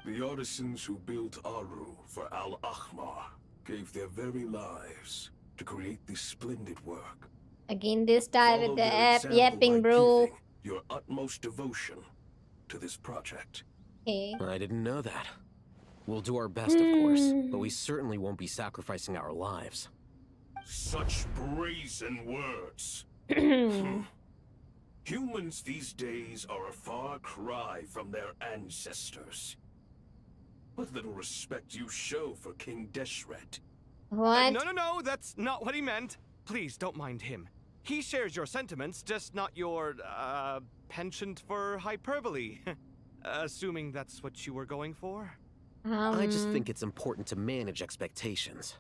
The artisans who built Aru for Al-Ahmar gave their very lives to create this splendid work. Again, this time Follow with the their app example yapping, by bro. giving your utmost devotion to this project. Okay. I didn't know that. We'll do our best, of course, but we certainly won't be sacrificing our lives. Such brazen words. Humans these days are a far cry from their ancestors. What little respect you show for King Deshret. What? No, that's not what he meant. Please don't mind him. He shares your sentiments, just not your, penchant for hyperbole. Assuming that's what you were going for? I just think it's important to manage expectations.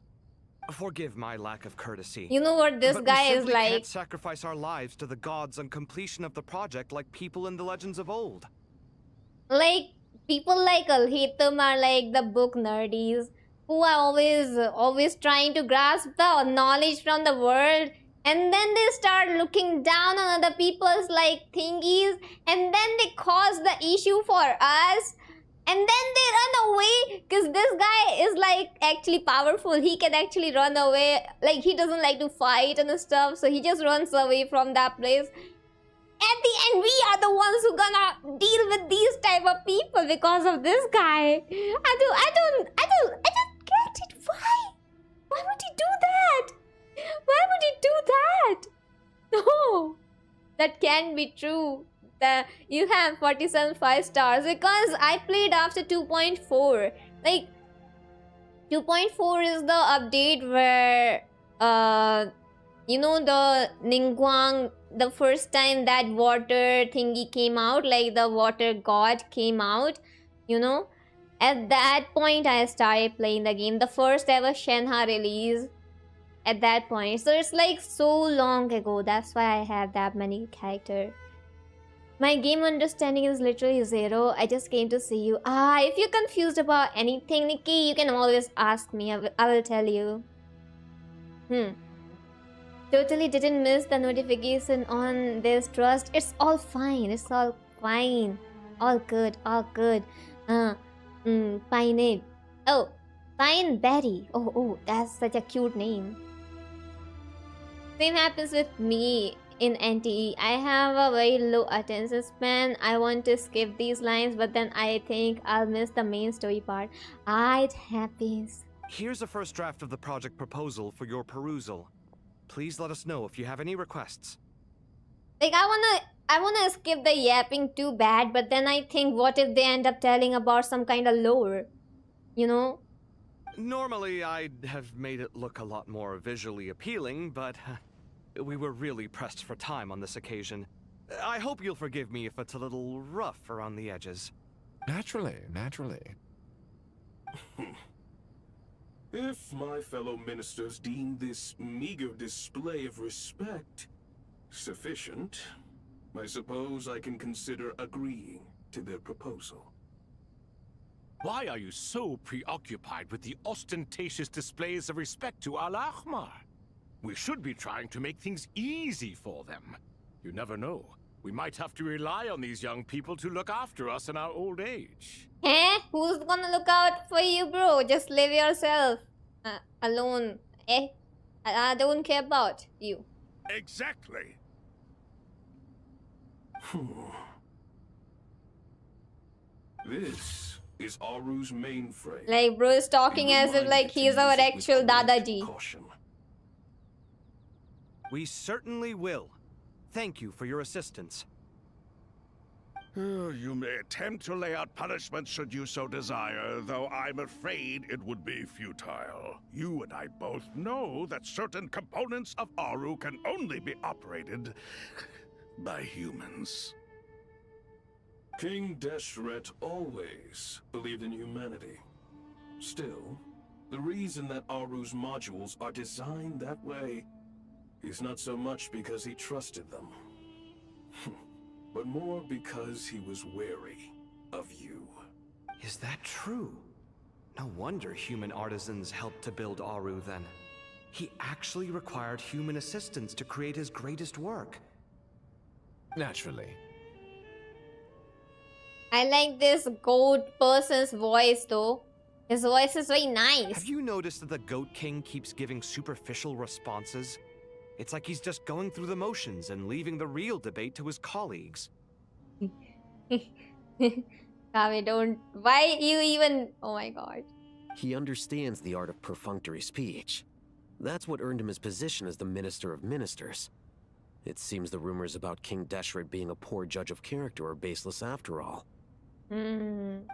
Forgive my lack of courtesy. You know what this but guy we is simply like? can't sacrifice our lives to the gods on completion of the project like people in the legends of old. Like, people like Alhitam are like the book nerdies who are always trying to grasp the knowledge from the world, and then they start looking down on other people's like thingies, and then they cause the issue for us, and then they run away because this guy is like actually powerful. He can actually run away. Like, he doesn't like to fight and stuff, so he just runs away from that place. At the end, we are the ones who gonna deal with these type of people because of this guy. I don't get it. Why? Why would he do that? Why would he do that? No, that can't be true. That you have 47 5-stars because I played after 2.4. Like, 2.4 is the update where you know, the Ningguang, the first time that water thingy came out, like the water god came out, you know, at that point I started playing the game, the first ever Shenhe release at that point. So it's like so long ago, that's why I have that many characters. My game understanding is literally 0. I just came to see you. If you're confused about anything, Nikki, you can always ask me. I will tell you. Totally didn't miss the notification on this trust. It's all fine. It's all fine. All good. All good. Fine name. Oh, Fine Betty. Oh, that's such a cute name. Same happens with me in NTE. I have a very low attention span. I want to skip these lines, but then I think I'll miss the main story part. It happens. Here's a first draft of the project proposal for your perusal. Please let us know if you have any requests. Like, I wanna skip the yapping too bad, but then I think, what if they end up telling about some kind of lore? You know? Normally, I'd have made it look a lot more visually appealing, but we were really pressed for time on this occasion. I hope you'll forgive me if it's a little rough around the edges. Naturally. If my fellow ministers deem this meager display of respect sufficient, I suppose I can consider agreeing to their proposal. Why are you so preoccupied with the ostentatious displays of respect to Al-Ahmar? We should be trying to make things easy for them. You never know. We might have to rely on these young people to look after us in our old age. Who's gonna look out for you, bro? Just live yourself alone. I don't care about you. Exactly. This is Aru's mainframe. Like, bro is talking as if like he's our actual Dadaji. Caution. We certainly will. Thank you for your assistance. You may attempt to lay out punishment should you so desire, though I'm afraid it would be futile. You and I both know that certain components of Aru can only be operated by humans. King Deshret always believed in humanity. Still, the reason that Aru's modules are designed that way is not so much because he trusted them, but more because he was wary of you. Is that true? No wonder human artisans helped to build Aru then. He actually required human assistance to create his greatest work. Naturally. I like this goat person's voice though. His voice is very nice. Have you noticed that the Goat King keeps giving superficial responses? It's like he's just going through the motions and leaving the real debate to his colleagues. Kaveh, don't. Why you even. Oh my god. He understands the art of perfunctory speech. That's what earned him his position as the Minister of Ministers. It seems the rumors about King Deshret being a poor judge of character are baseless after all.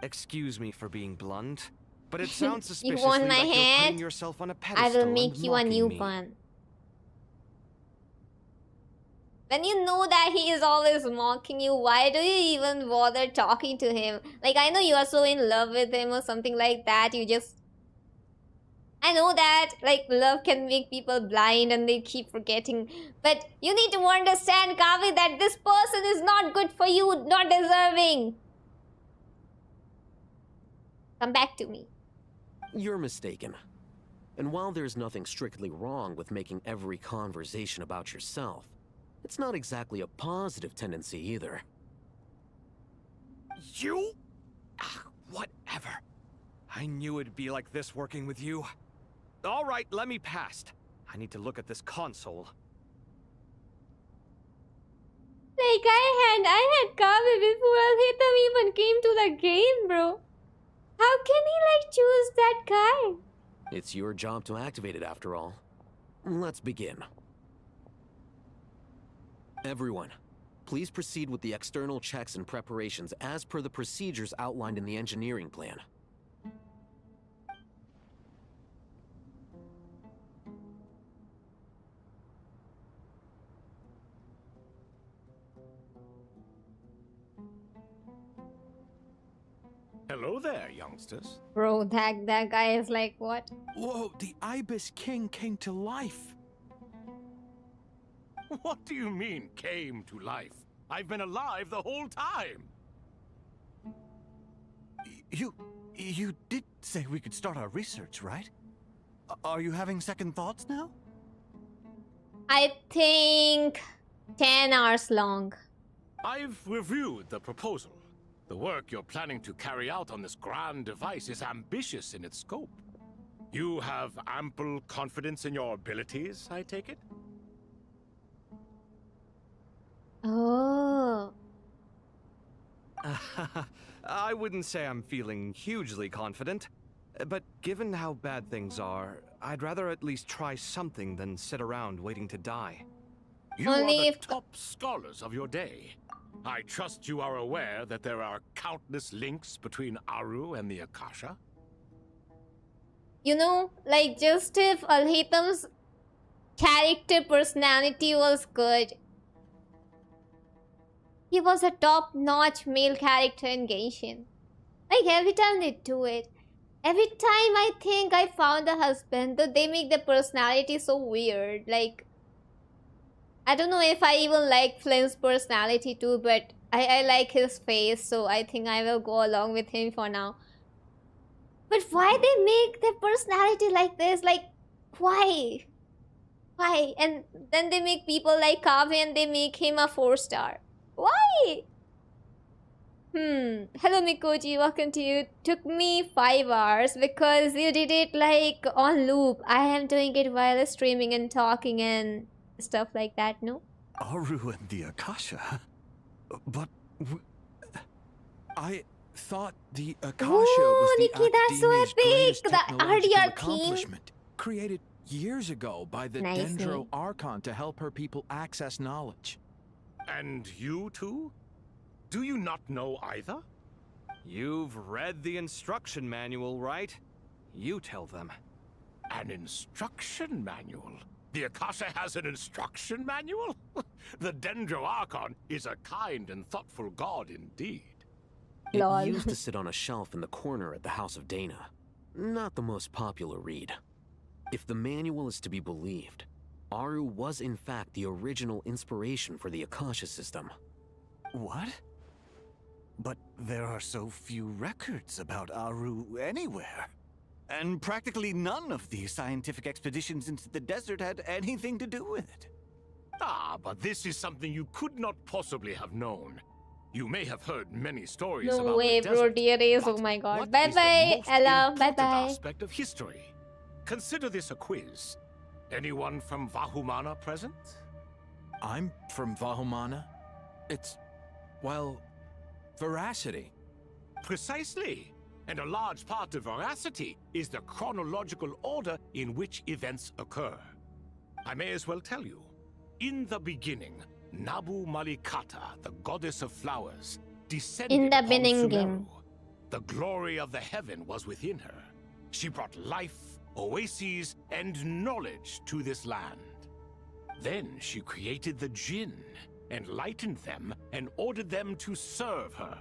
Excuse me for being blunt, but it sounds suspiciously You want my like you're hand? putting yourself on a I pedestal will make and you a new mocking me. one. When you know that he is always mocking you, why do you even bother talking to him? Like, I know you are so in love with him or something like that, you just... I know that, like, love can make people blind and they keep forgetting. But you need to understand, Kaveh, that this person is not good for you, not deserving. Come back to me. You're mistaken. And while there's nothing strictly wrong with making every conversation about yourself, it's not exactly a positive tendency either. You? Whatever. I knew it'd be like this working with you. All right, let me past. I need to look at this console. Like, I had Kaveh before Alhitam even came to the game, bro. How can he, like, choose that guy? It's your job to activate it after all. Let's begin. Everyone, please proceed with the external checks and preparations as per the procedures outlined in the engineering plan. Hello there, youngsters. Bro, that guy is like, what? Whoa, the Ibis King came to life. What do you mean, came to life? I've been alive the whole time. You did say we could start our research, right? Are you having second thoughts now? I think 10 hours long. I've reviewed the proposal. The work you're planning to carry out on this grand device is ambitious in its scope. You have ample confidence in your abilities, I take it? Oh. I wouldn't say I'm feeling hugely confident, but given how bad things are, I'd rather at least try something than sit around waiting to die. You Only are the if- top scholars of your day. I trust you are aware that there are countless links between Aru and the Akasha? You know, like, just if Alhitam's character personality was good. He was a top-notch male character in Genshin. Like, every time they do it, every time I think I found a husband, though they make the personality so weird. Like, I don't know if I even like Flynn's personality too, but I like his face, so I think I will go along with him for now. But why they make their personality like this? Like, why? Why? And then they make people like Kaveh and they make him a 4-star. Why? Hello Mikoji, welcome to you. Took me 5 hours because you did it like on loop. I am doing it while streaming and talking and stuff like that, no? Aru and the Akasha? But I thought the Akasha was the Nikki, that's so Academia's epic! greatest The technological RDR theme. accomplishment, created years ago by the Nice Dendro name. Archon to help her people access knowledge. And you too? Do you not know either? You've read the instruction manual, right? You tell them. An instruction manual? The Akasha has an instruction manual? The Dendro Archon is a kind and thoughtful god indeed. It Lol. used to sit on a shelf in the corner at the House of Dana. Not the most popular read. If the manual is to be believed, Aru was in fact the original inspiration for the Akasha system. What? But there are so few records about Aru anywhere. And practically none of the scientific expeditions into the desert had anything to do with it. Ah, but this is something you could not possibly have known. You may have heard many stories No about way, the bro, desert, dear is. but Oh my god. what Bye is the bye, most Ella. Bye important bye. aspect of history? Consider this a quiz. Anyone from Vahumana present? I'm from Vahumana. It's, well, veracity. Precisely. And a large part of veracity is the chronological order in which events occur. I may as well tell you. In the beginning, Nabu Malikata, the goddess of flowers, descended In the upon beginning. Sumeru. The glory of the heaven was within her. She brought life, oases, and knowledge to this land. Then she created the Jinn, enlightened them, and ordered them to serve her.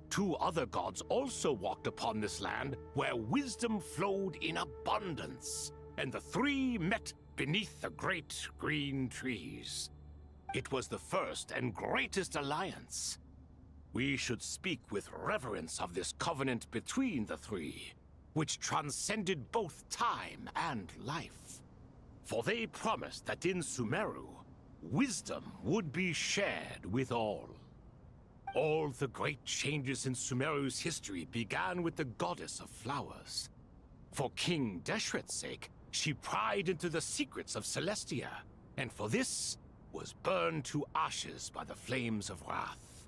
Two other gods also walked upon this land where wisdom flowed in abundance, and the three met beneath the great green trees. It was the first and greatest alliance. We should speak with reverence of this covenant between the three, which transcended both time and life. For they promised that in Sumeru, wisdom would be shared with all. All the great changes in Sumeru's history began with the goddess of flowers. For King Deshret's sake, she pried into the secrets of Celestia, and for this was burned to ashes by the flames of wrath.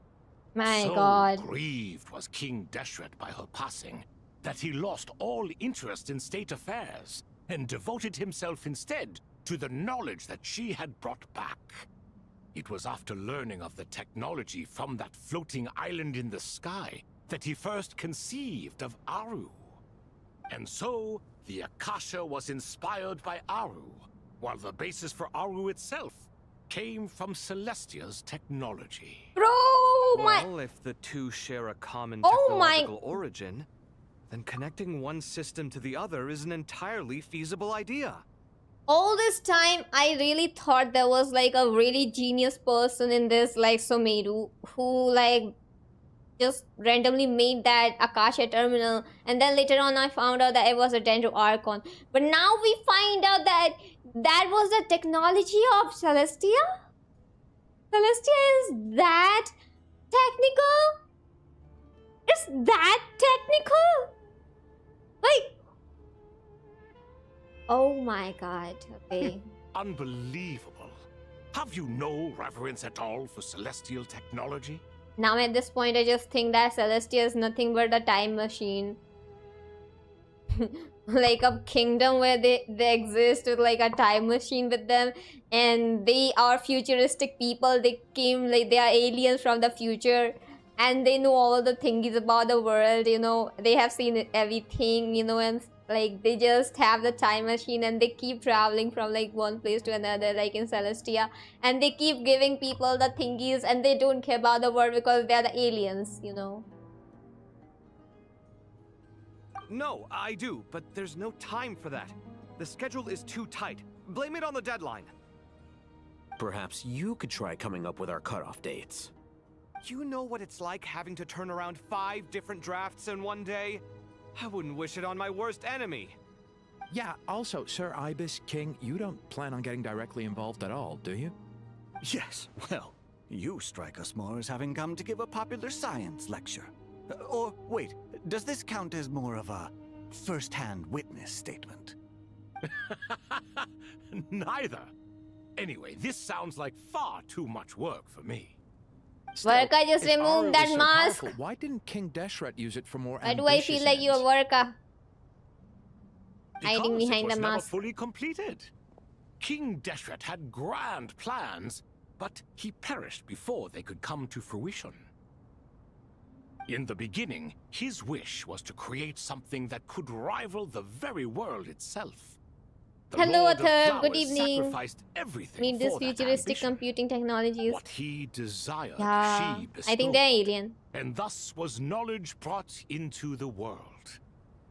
My so god. grieved was King Deshret by her passing that he lost all interest in state affairs and devoted himself instead to the knowledge that she had brought back. It was after learning of the technology from that floating island in the sky that he first conceived of Aru. And so, the Akasha was inspired by Aru, while the basis for Aru itself came from Celestia's technology. Bro, my. Well, if the two share a common Oh my- technological origin, then connecting one system to the other is an entirely feasible idea. All this time, I really thought there was like a really genius person in this, like Sumeru, who like just randomly made that Akasha terminal, and then later on I found out that it was a Dendro Archon. But now we find out that that was the technology of Celestia? Celestia is that technical? It's that technical? Like, oh my god, okay. Unbelievable. Have you no reverence at all for celestial technology? Now at this point, I just think that Celestia is nothing but a time machine. Like a kingdom where they exist with like a time machine with them, and they are futuristic people. They came, like they are aliens from the future, and they know all the thingies about the world, you know. They have seen everything, you know, and like they just have the time machine and they keep traveling from like one place to another, like in Celestia, and they keep giving people the thingies, and they don't care about the world because they are the aliens, you know. No, I do, but there's no time for that. The schedule is too tight. Blame it on the deadline. Perhaps you could try coming up with our cutoff dates. You know what it's like having to turn around 5 different drafts in one day? I wouldn't wish it on my worst enemy. Yeah, also, Sir Ibis, King, you don't plan on getting directly involved at all, do you? Yes, well, you strike us more as having come to give a popular science lecture. Or, wait, does this count as more of a first-hand witness statement? Neither. Anyway, this sounds like far too much work for me. Worka, just if Aru remove that is so mask. powerful, why didn't King Deshret use it for more Why do I feel like you're ends? Worka? hiding because behind it was the never mask. fully completed. King Deshret had grand plans, but he perished before they could come to fruition. In the beginning, his wish was to create something that could rival the very world itself. The Hello, Lord of Athar. Good Flowers evening. sacrificed everything Need this for that futuristic ambition. computing technologies. What he desired, Yeah, she I think they're bestowed. alien. And thus was knowledge brought into the world.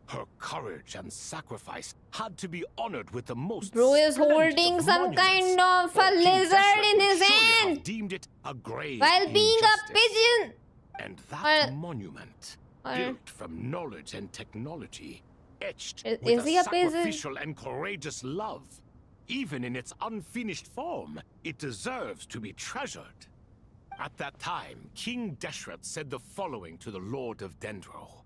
Her courage and sacrifice had to be honored with the most Bro is splendid holding of some kind monuments, of a or King lizard Deshret in would his surely have hand deemed it a grave while being a injustice. pigeon. And that Or- monument, or- built from knowledge and technology, etched Is with he a a pigeon? sacrificial and courageous love, even in its unfinished form, it deserves to be treasured. At that time, King Deshret said the following to the Lord of Dendro.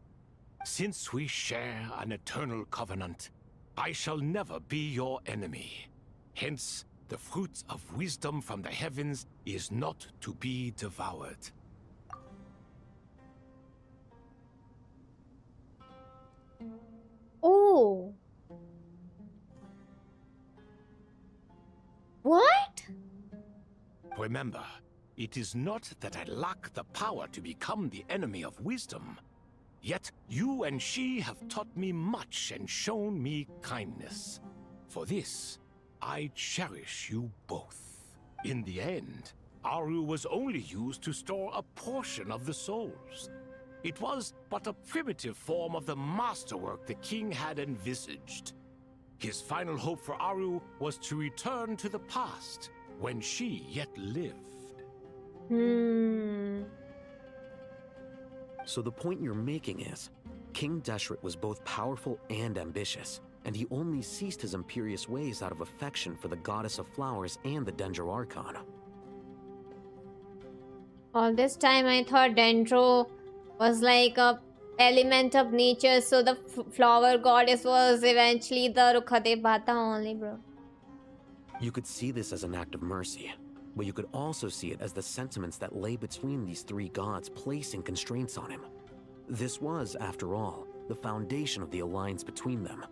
Since we share an eternal covenant, I shall never be your enemy. Hence, the fruit of wisdom from the heavens is not to be devoured. Oh. What? Remember, it is not that I lack the power to become the enemy of wisdom. Yet you and she have taught me much and shown me kindness. For this, I cherish you both. In the end, Aru was only used to store a portion of the souls. It was but a primitive form of the masterwork the king had envisaged. His final hope for Aru was to return to the past, when she yet lived. So the point you're making is, King Deshret was both powerful and ambitious, and he only ceased his imperious ways out of affection for the goddess of flowers and the Dendro Archon. All this time I thought Dendro was like a element of nature, so the flower goddess was eventually the Rukhade Bata only, bro. You could see this as an act of mercy, but you could also see it as the sentiments that lay between these three gods placing constraints on him. This was, after all, the foundation of the alliance between them.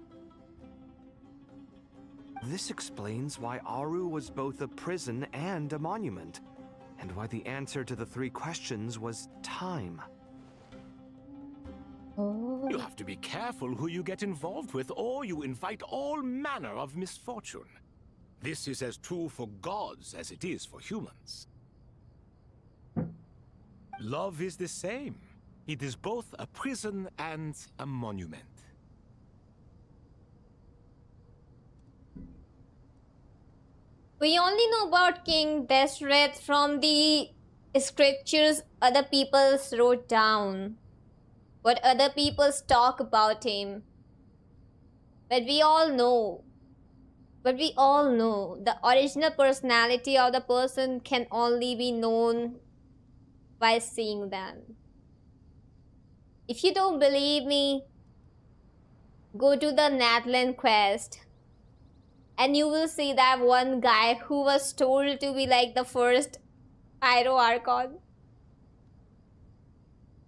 This explains why Aru was both a prison and a monument, and why the answer to the three questions was time. Oh. You have to be careful who you get involved with, or you invite all manner of misfortune. This is as true for gods as it is for humans. Love is the same. It is both a prison and a monument. We only know about King Deshret from the scriptures other people wrote down. What other people talk about him. But we all know. The original personality of the person can only be known by seeing them. If you don't believe me, go to the Natlan quest. And you will see that one guy who was told to be like the first Pyro Archon.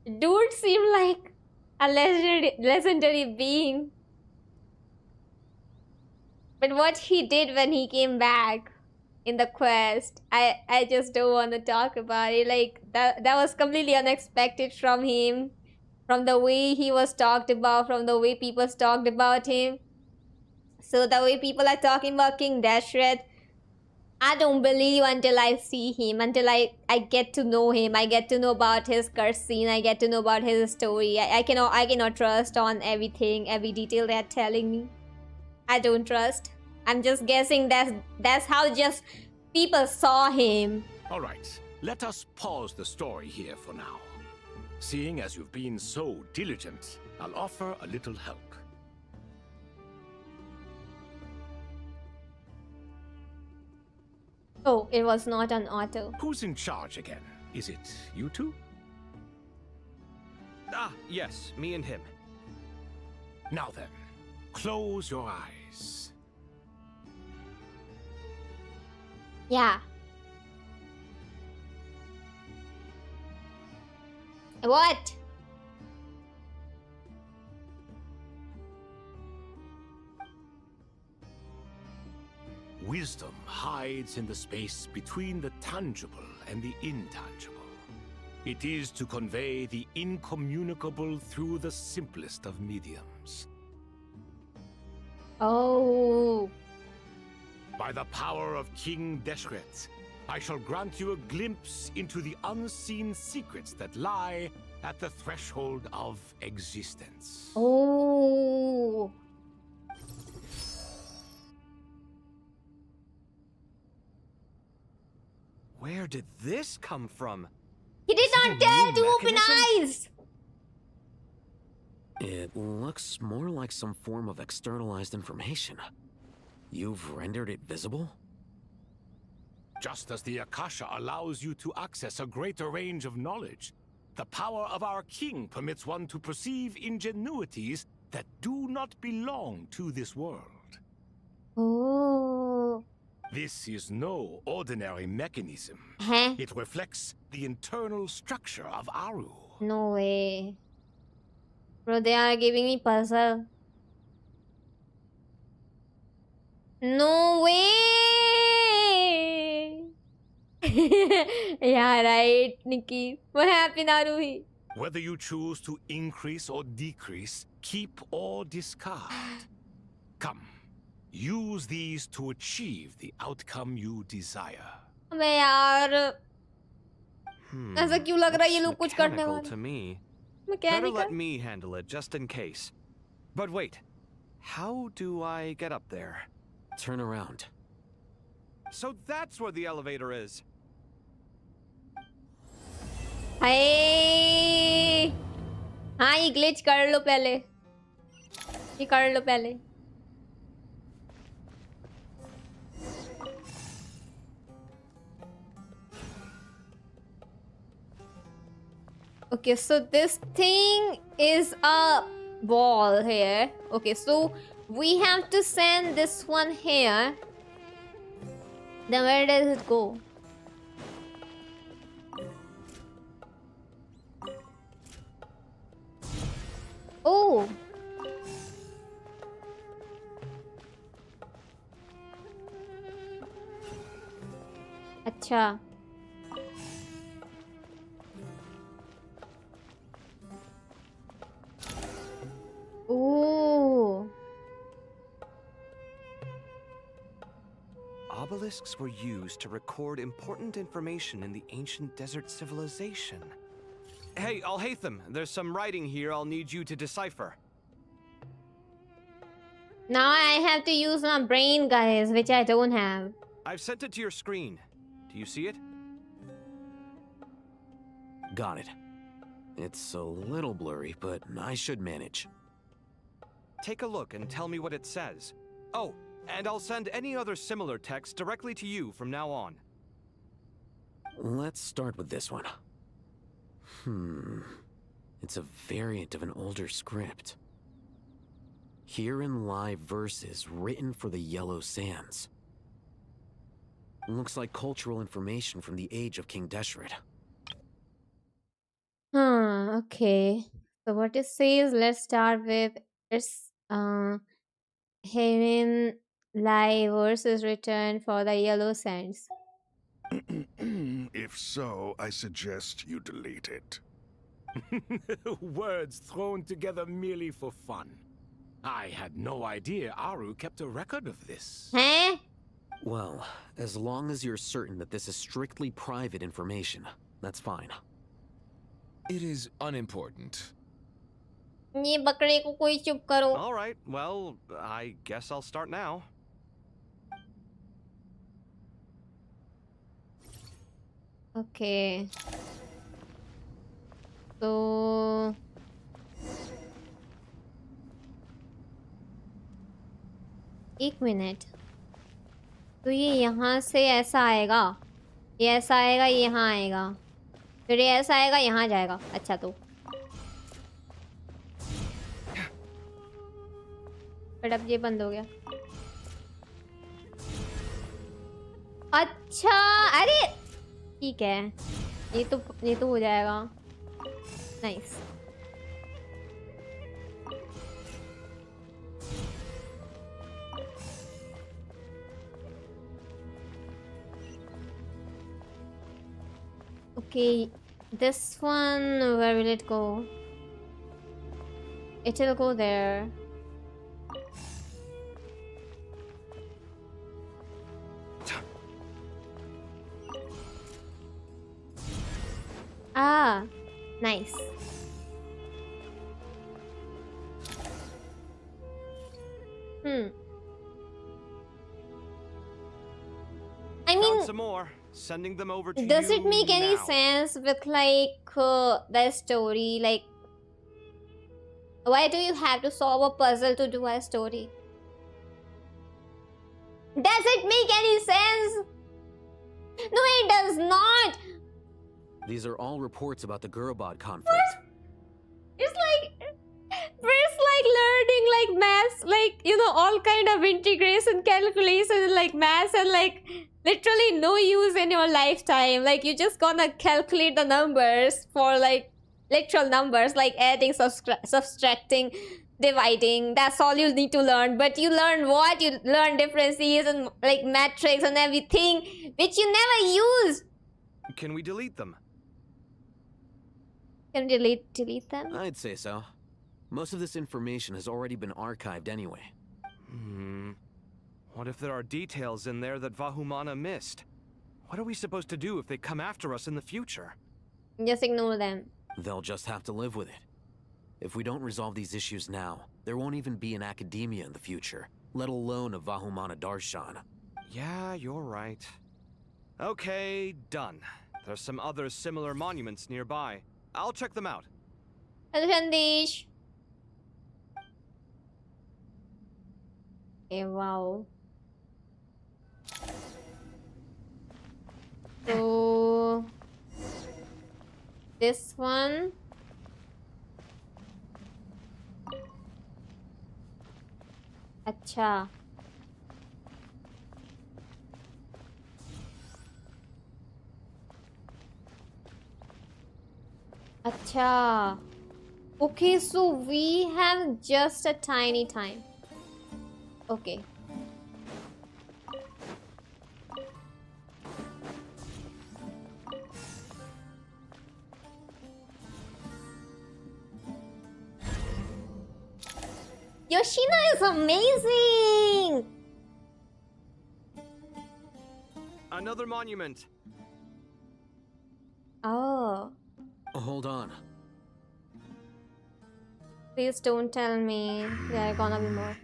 Dude seemed like a legendary being. But what he did when he came back in the quest, I just don't want to talk about it. Like, that was completely unexpected from him. From the way he was talked about, from the way people talked about him. So the way people are talking about King Deshret, I don't believe until I see him, until I get to know him. I get to know about his cutscene. I get to know about his story. I cannot trust on everything, every detail they're telling me. I don't trust. I'm just guessing that's how just people saw him. All right, let us pause the story here for now. Seeing as you've been so diligent, I'll offer a little help. Oh, it was not an auto. Who's in charge again? Is it you two? Ah, yes, me and him. Now then, close your eyes. Yeah. What? Wisdom hides in the space between the tangible and the intangible. It is to convey the incommunicable through the simplest of mediums. Oh. By the power of King Deshret, I shall grant you a glimpse into the unseen secrets that lie at the threshold of existence. Oh. Where did this come from? He did not dare to open eyes! It looks more like some form of externalized information. You've rendered it visible? Just as the Akasha allows you to access a greater range of knowledge, the power of our king permits one to perceive ingenuities that do not belong to this world. Oh. This is no ordinary mechanism. Huh? It reflects the internal structure of Aru. No way. Bro, they are giving me puzzle. No way! Yeah, right, Nikki. What happened, Aruhi? Whether you choose to increase or decrease, keep or discard. Come, use these to achieve the outcome you desire. अबे यार ऐसा क्यों लग रहा है ये लोग कुछ करने Mechanical वाले to me. Better mechanical let me handle it just in case. But wait, how do I get up there? Turn around. So that's where the elevator is. हाय हाँ ये ग्लिच कर लो पहले ये कर लो पहले Okay, so this thing is a ball here. Okay, so we have to send this one here. Then where does it go? Oh. अच्छा Ooh. Obelisks were used to record important information in the ancient desert civilization. Hey, Alhaitham, there's some writing here I'll need you to decipher. Now I have to use my brain, guys, which I don't have. I've sent it to your screen. Do you see it? Got it. It's a little blurry, but I should manage. Take a look and tell me what it says. Oh, and I'll send any other similar text directly to you from now on. Let's start with this one. It's a variant of an older script. Herein lie verses written for the Yellow Sands. Looks like cultural information from the age of King Deshret. Okay. So what it says, let's start with this herein lie verses written for the Yellow Sands. If so, I suggest you delete it. Words thrown together merely for fun. I had no idea Aru kept a record of this. Huh? Well, as long as you're certain that this is strictly private information, that's fine. It is unimportant. ये बकरे को कोई चुप करो. All right, well, I guess I'll start now. Okay. So एक minute तो ये यहाँ से ऐसा आएगा ये ऐसा आएगा ये यहाँ आएगा फिर ये ऐसा आएगा यहाँ जाएगा अच्छा तो बट अब ये बंद हो गया अच्छा अरे ठीक है ये तो हो जाएगा nice Okay, this one, where will it go? It will go there. Ah, nice. I Found mean, some more. Sending them over to does you it make any now. sense with like the story? Like, why do you have to solve a puzzle to do a story? Does it make any sense? No, it does not. These are all reports about the Gurubad conflict. What? It's like learning like maths, like, you know, all kind of integration, calculation, like maths, and like literally no use in your lifetime. Like, you just gonna calculate the numbers for like literal numbers, like adding, subtracting, dividing. That's all you need to learn. But you learn what? You learn differences and like matrix and everything, which you never use. Can we delete them? Can you delete them? I'd say so. Most of this information has already been archived anyway. What if there are details in there that Vahumana missed? What are we supposed to do if they come after us in the future? Just ignore them. They'll just have to live with it. If we don't resolve these issues now, there won't even be an academia in the future, let alone a Vahumana Darshan. Yeah, you're right. Okay, done. There's some other similar monuments nearby. I'll check them out. Hello, Sandesh. Okay, wow. So this one. Acha. Acha. Okay, so we have just a tiny time. Okay. Yoshina is amazing! Another monument. Oh. Hold on. Please don't tell me there are gonna be more.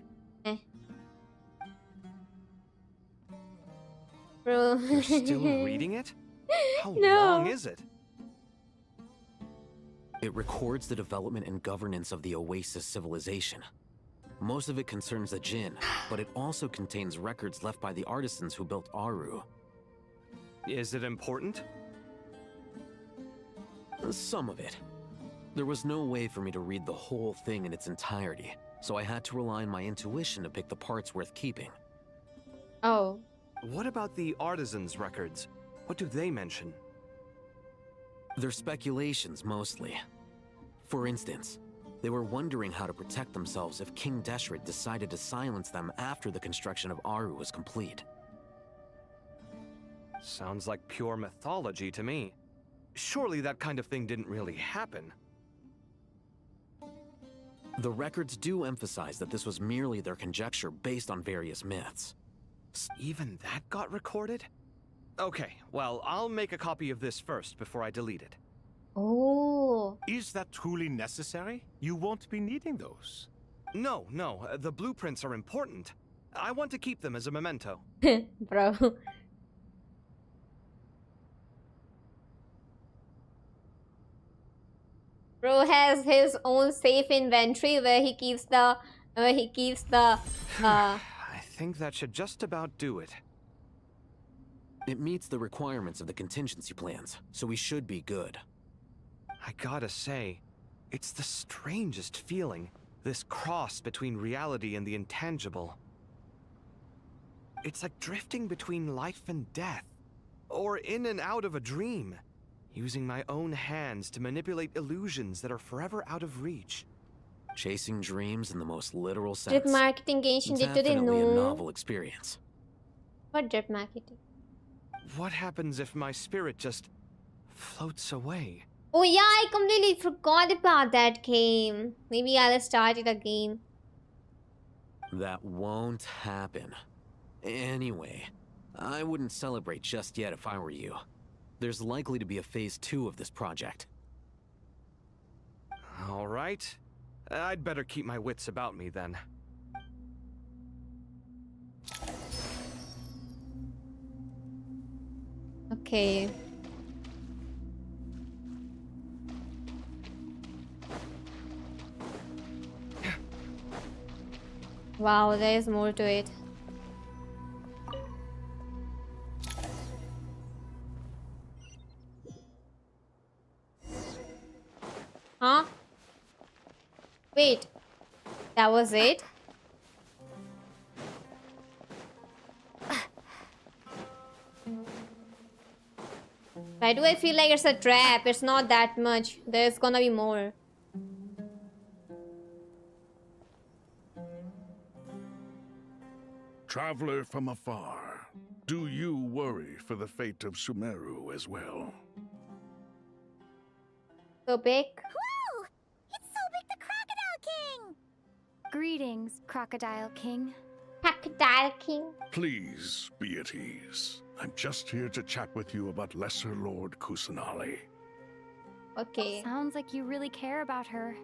Bro. You're still reading it? How No. long is it? It records the development and governance of the Oasis civilization. Most of it concerns the Jinn, but it also contains records left by the artisans who built Aru. Is it important? Some of it. There was no way for me to read the whole thing in its entirety, so I had to rely on my intuition to pick the parts worth keeping. Oh. What about the artisans' records? What do they mention? They're speculations, mostly. For instance, they were wondering how to protect themselves if King Deshret decided to silence them after the construction of Aru was complete. Sounds like pure mythology to me. Surely that kind of thing didn't really happen. The records do emphasize that this was merely their conjecture based on various myths. Even that got recorded? Okay, well, I'll make a copy of this first before I delete it. Oh. Is that truly necessary? You won't be needing those. No, the blueprints are important. I want to keep them as a memento. Bro. Bro has his own safe inventory where he keeps the I think that should just about do it. It meets the requirements of the contingency plans, so we should be good. I gotta say, it's the strangest feeling, this cross between reality and the intangible. It's like drifting between life and death, or in and out of a dream, using my own hands to manipulate illusions that are forever out of reach. Chasing dreams in the most literal sense. Drip marketing Genshin did today. Definitely a No. novel experience. What drip marketing? What happens if my spirit just floats away. Oh yeah, I completely forgot about that game. Maybe I'll start it again. That won't happen. Anyway, I wouldn't celebrate just yet if I were you. There's likely to be a phase 2 of this project. All right. I'd better keep my wits about me then. Okay. Wow, there is more to it. Huh? Wait. That was it? Why do I feel like it's a trap? It's not that much. There's gonna be more. Traveler from afar, do you worry for the fate of Sumeru as well? So big. Whoa! It's Sobek the Crocodile King! Greetings, Crocodile King. Crocodile King. Please be at ease. I'm just here to chat with you about Lesser Lord Kusanali. Okay. Sounds like you really care about her.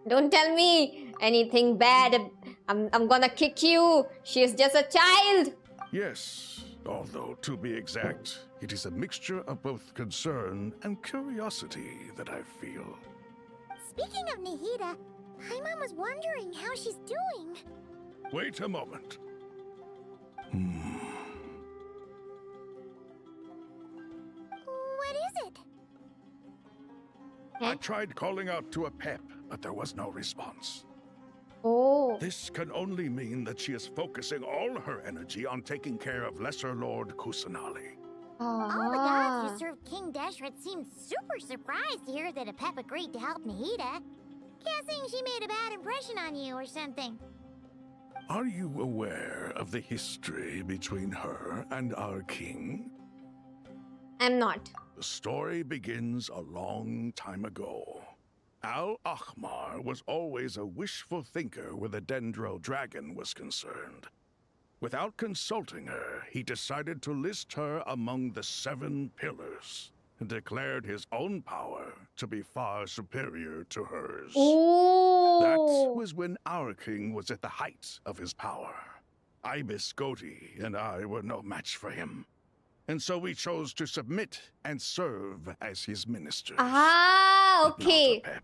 Don't tell me anything bad. I'm gonna kick you. She's just a child. Yes, although to be exact, it is a mixture of both concern and curiosity that I feel. Speaking of Nihida, Paimon was wondering how she's doing. Wait a moment. What is it? I tried calling out to a pep, but there was no response. Oh. This can only mean that she is focusing all her energy on taking care of Lesser Lord Kusanali. All the gods who served King Deshret seemed super surprised to hear that Apep agreed to help Nihida. Guessing she made a bad impression on you or something. Are you aware of the history between her and our king? I'm not. The story begins a long time ago. Al-Ahmar was always a wishful thinker where the Dendro dragon was concerned. Without consulting her, he decided to list her among the 7 pillars and declared his own power to be far superior to hers. Ooh. That was when our king was at the height of his power. Ibis Goti and I were no match for him. And so we chose to submit and serve as his ministers. Ah, okay. But not Apep.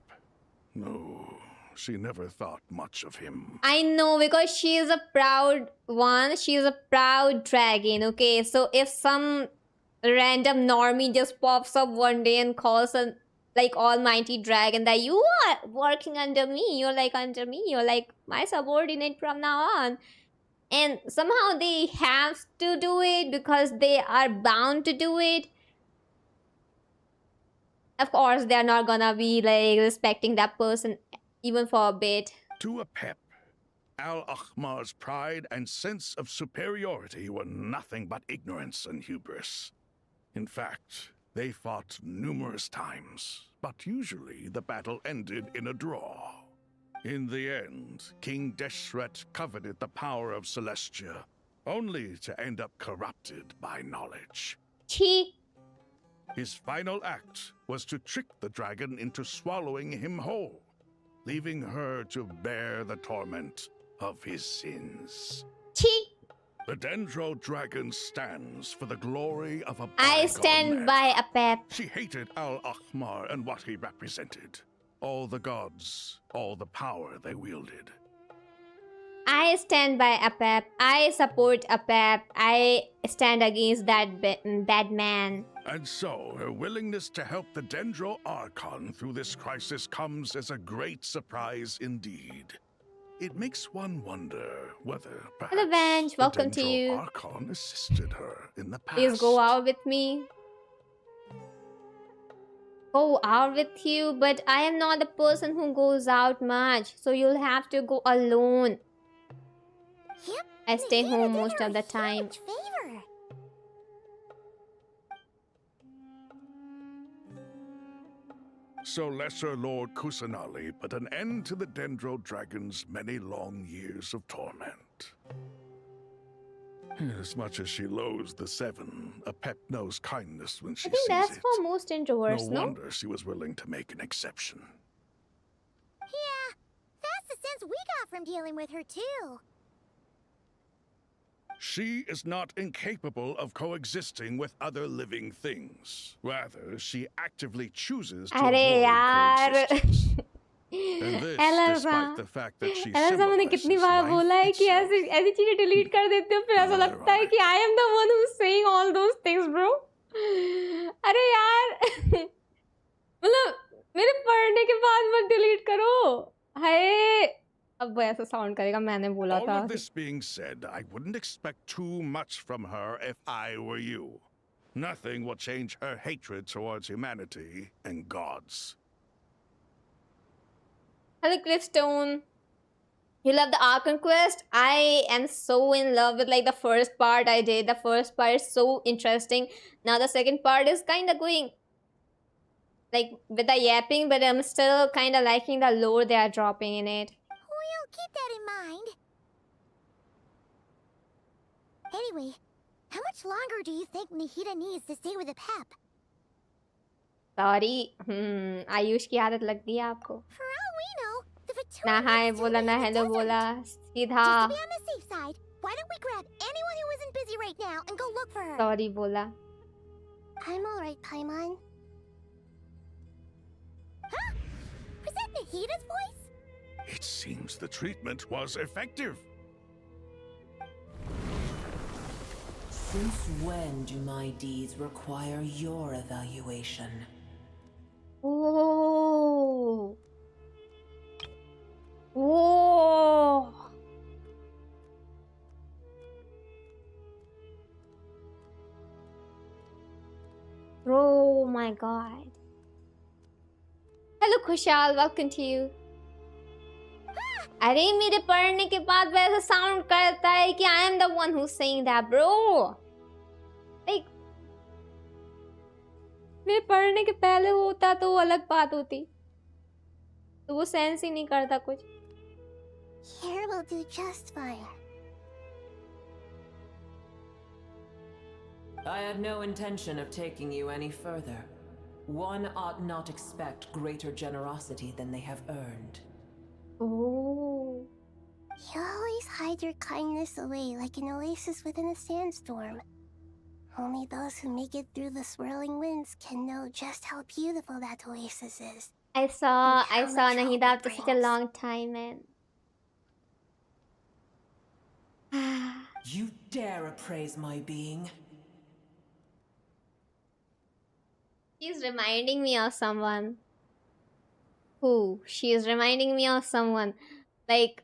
No, she never thought much of him. I know, because she is a proud one. She is a proud dragon, okay? So if some random normie just pops up one day and calls a like almighty dragon that you are working under me, you're like under me, you're like my subordinate from now on. And somehow they have to do it because they are bound to do it. Of course, they're not gonna be like respecting that person even for a bit. To Apep, Al-Ahmar's pride and sense of superiority were nothing but ignorance and hubris. In fact, they fought numerous times, but usually the battle ended in a draw. In the end, King Deshret coveted the power of Celestia, only to end up corrupted by knowledge. His final act was to trick the dragon into swallowing him whole, leaving her to bear the torment of his sins. The Dendro dragon stands for the glory of a I stand by Apep. She hated Al-Ahmar and what he represented. All the gods, all the power they wielded. I stand by Apep. I support Apep. I stand against that bad man. And so, her willingness to help the Dendro Archon through this crisis comes as a great surprise indeed. It makes one wonder whether perhaps Hello, Benj. Welcome the to Dendro you. Archon assisted her in the past. Please go out with me. Go out with you, but I am not the person who goes out much, so you'll have to go alone. Yep. I stay Nihida home did most her of the a time. huge favor. So Lesser Lord Kusanali put an end to the Dendro Dragon's many long years of torment. As much as she loathes the Seven, Apep knows kindness when she I think sees that's it. for most introverts, No no? wonder she was willing to make an exception. Yeah, that's the sense we got from dealing with her, too. She is not incapable of coexisting with other living things. Rather, she actively chooses to अरे avoid यार coexistence. And this despite the fact that she एलसा मैंने कितनी बार symbolizes बोला है life कि ऐसी ऐसी चीजें डिलीट कर देते हो फिर ऐसा लगता है कि I am the one who's saying all those things bro. अरे यार मतलब मेरे पढ़ने के बाद मत डिलीट करो हाय अब वो ऐसा साउंड करेगा मैंने बोला All था of this being said, I wouldn't expect too much from her if I were you. Nothing will change her hatred towards humanity and gods. Hello Cliffstone. You love the Archon quest? I am so in love with like the first part I did. The first part is so interesting. Now the second part is kind of going like with the yapping, but I'm still kind of liking the lore they are dropping in it. We'll keep that in mind. Anyway, how much longer do you think Nahida needs to stay with the Pep? Sorry. Ayush की आदत लग गई है आपको For all we know, the Vtuber ना हाय might still बोला be ना in the hello desert. बोला सीधा Just to be on the safe side, why don't we grab anyone who isn't busy right now and go look for her? Sorry बोला I'm alright, Paimon. Huh? Was that Nahida's voice? It seems the treatment was effective. Since when do my deeds require your evaluation? Oh. Oh. Oh my god. Hello Kushal, welcome to you. अरे मेरे पढ़ने के बाद वैसा sound करता है कि I am the one who's saying that bro. Like मेरे पढ़ने के पहले होता तो वो अलग बात होती तो वो सेंस ही नहीं करता कुछ Here will do just fine. I had no intention of taking you any further. One ought not expect greater generosity than they have earned. Oh. You always hide your kindness away like an oasis within a sandstorm. Only those who make it through the swirling winds can know just how beautiful that oasis is. I saw Nahida after such a long time, man. You dare appraise my being? She's reminding me of someone. Who? She is reminding me of someone. Like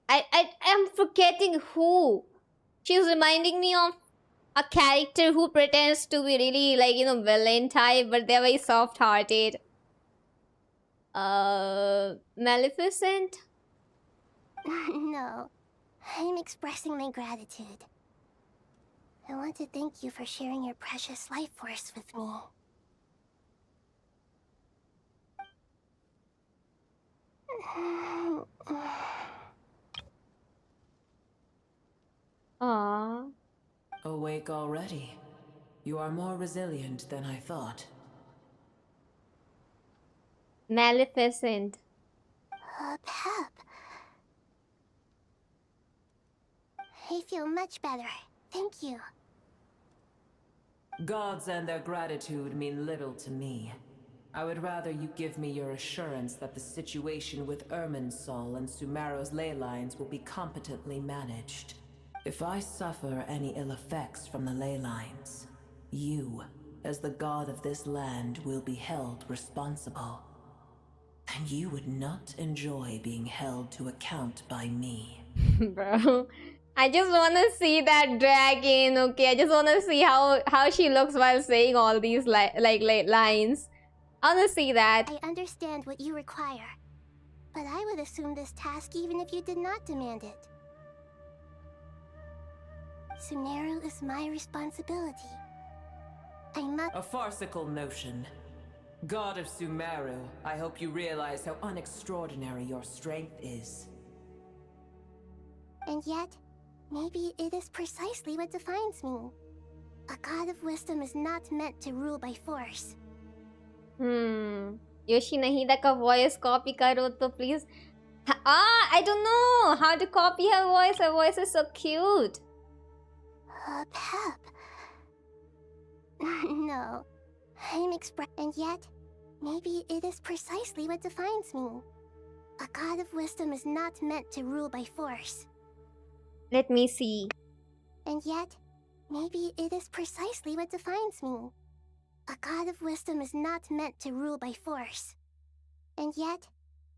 I'm forgetting who. She's reminding me of a character who pretends to be really like, you know, villain type, but they're very soft-hearted. Maleficent? No, I'm expressing my gratitude. I want to thank you for sharing your precious life force with me. Aww. Awake already. You are more resilient than I thought. Maleficent. Pep. I feel much better. Thank you. Gods and their gratitude mean little to me. I would rather you give me your assurance that the situation with Irminsul and Sumero's ley lines will be competently managed. If I suffer any ill effects from the ley lines, you, as the god of this land, will be held responsible. And you would not enjoy being held to account by me. Bro, I just want to see that dragon, okay? I just want to see how she looks while saying all these lines. I want to see that. I understand what you require, but I would assume this task even if you did not demand it. Sumeru is my responsibility. I must— A farcical notion. God of Sumeru, I hope you realize how unextraordinary your strength is. And yet, maybe it is precisely what defines me. A god of wisdom is not meant to rule by force. Yoshinahida ka voice copy karo to please. I don't know how to copy her voice. Her voice is so cute. Pep. No. And yet, maybe it is precisely what defines me. A god of wisdom is not meant to rule by force. Let me see. And yet, maybe it is precisely what defines me. A god of wisdom is not meant to rule by force. And yet,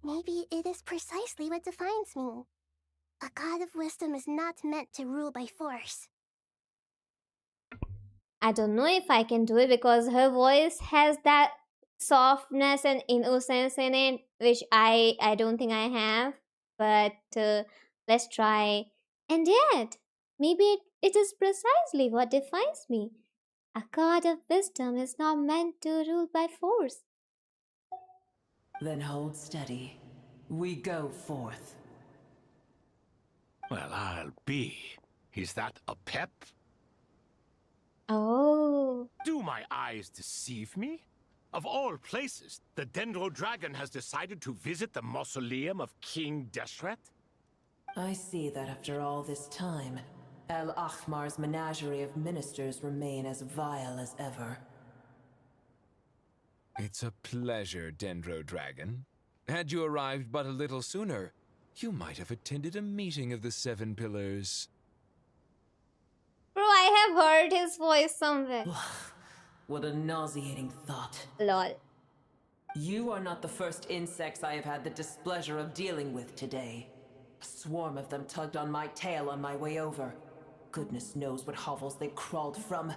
maybe it is precisely what defines me. A god of wisdom is not meant to rule by force. I don't know if I can do it because her voice has that softness and innocence in it, which I don't think I have. But let's try. And yet, maybe it is precisely what defines me. A god of wisdom is not meant to rule by force. Then hold steady. We go forth. Well, I'll be. Is that a pep? Oh. Do my eyes deceive me? Of all places, the Dendro Dragon has decided to visit the mausoleum of King Deshret? I see that after all this time, El Ahmar's menagerie of ministers remain as vile as ever. It's a pleasure, Dendro Dragon. Had you arrived but a little sooner, you might have attended a meeting of the Seven Pillars. Bro, I have heard his voice somewhere. What a nauseating thought. Lol. You are not the first insects I have had the displeasure of dealing with today. A swarm of them tugged on my tail on my way over. Goodness knows what hovels they crawled from.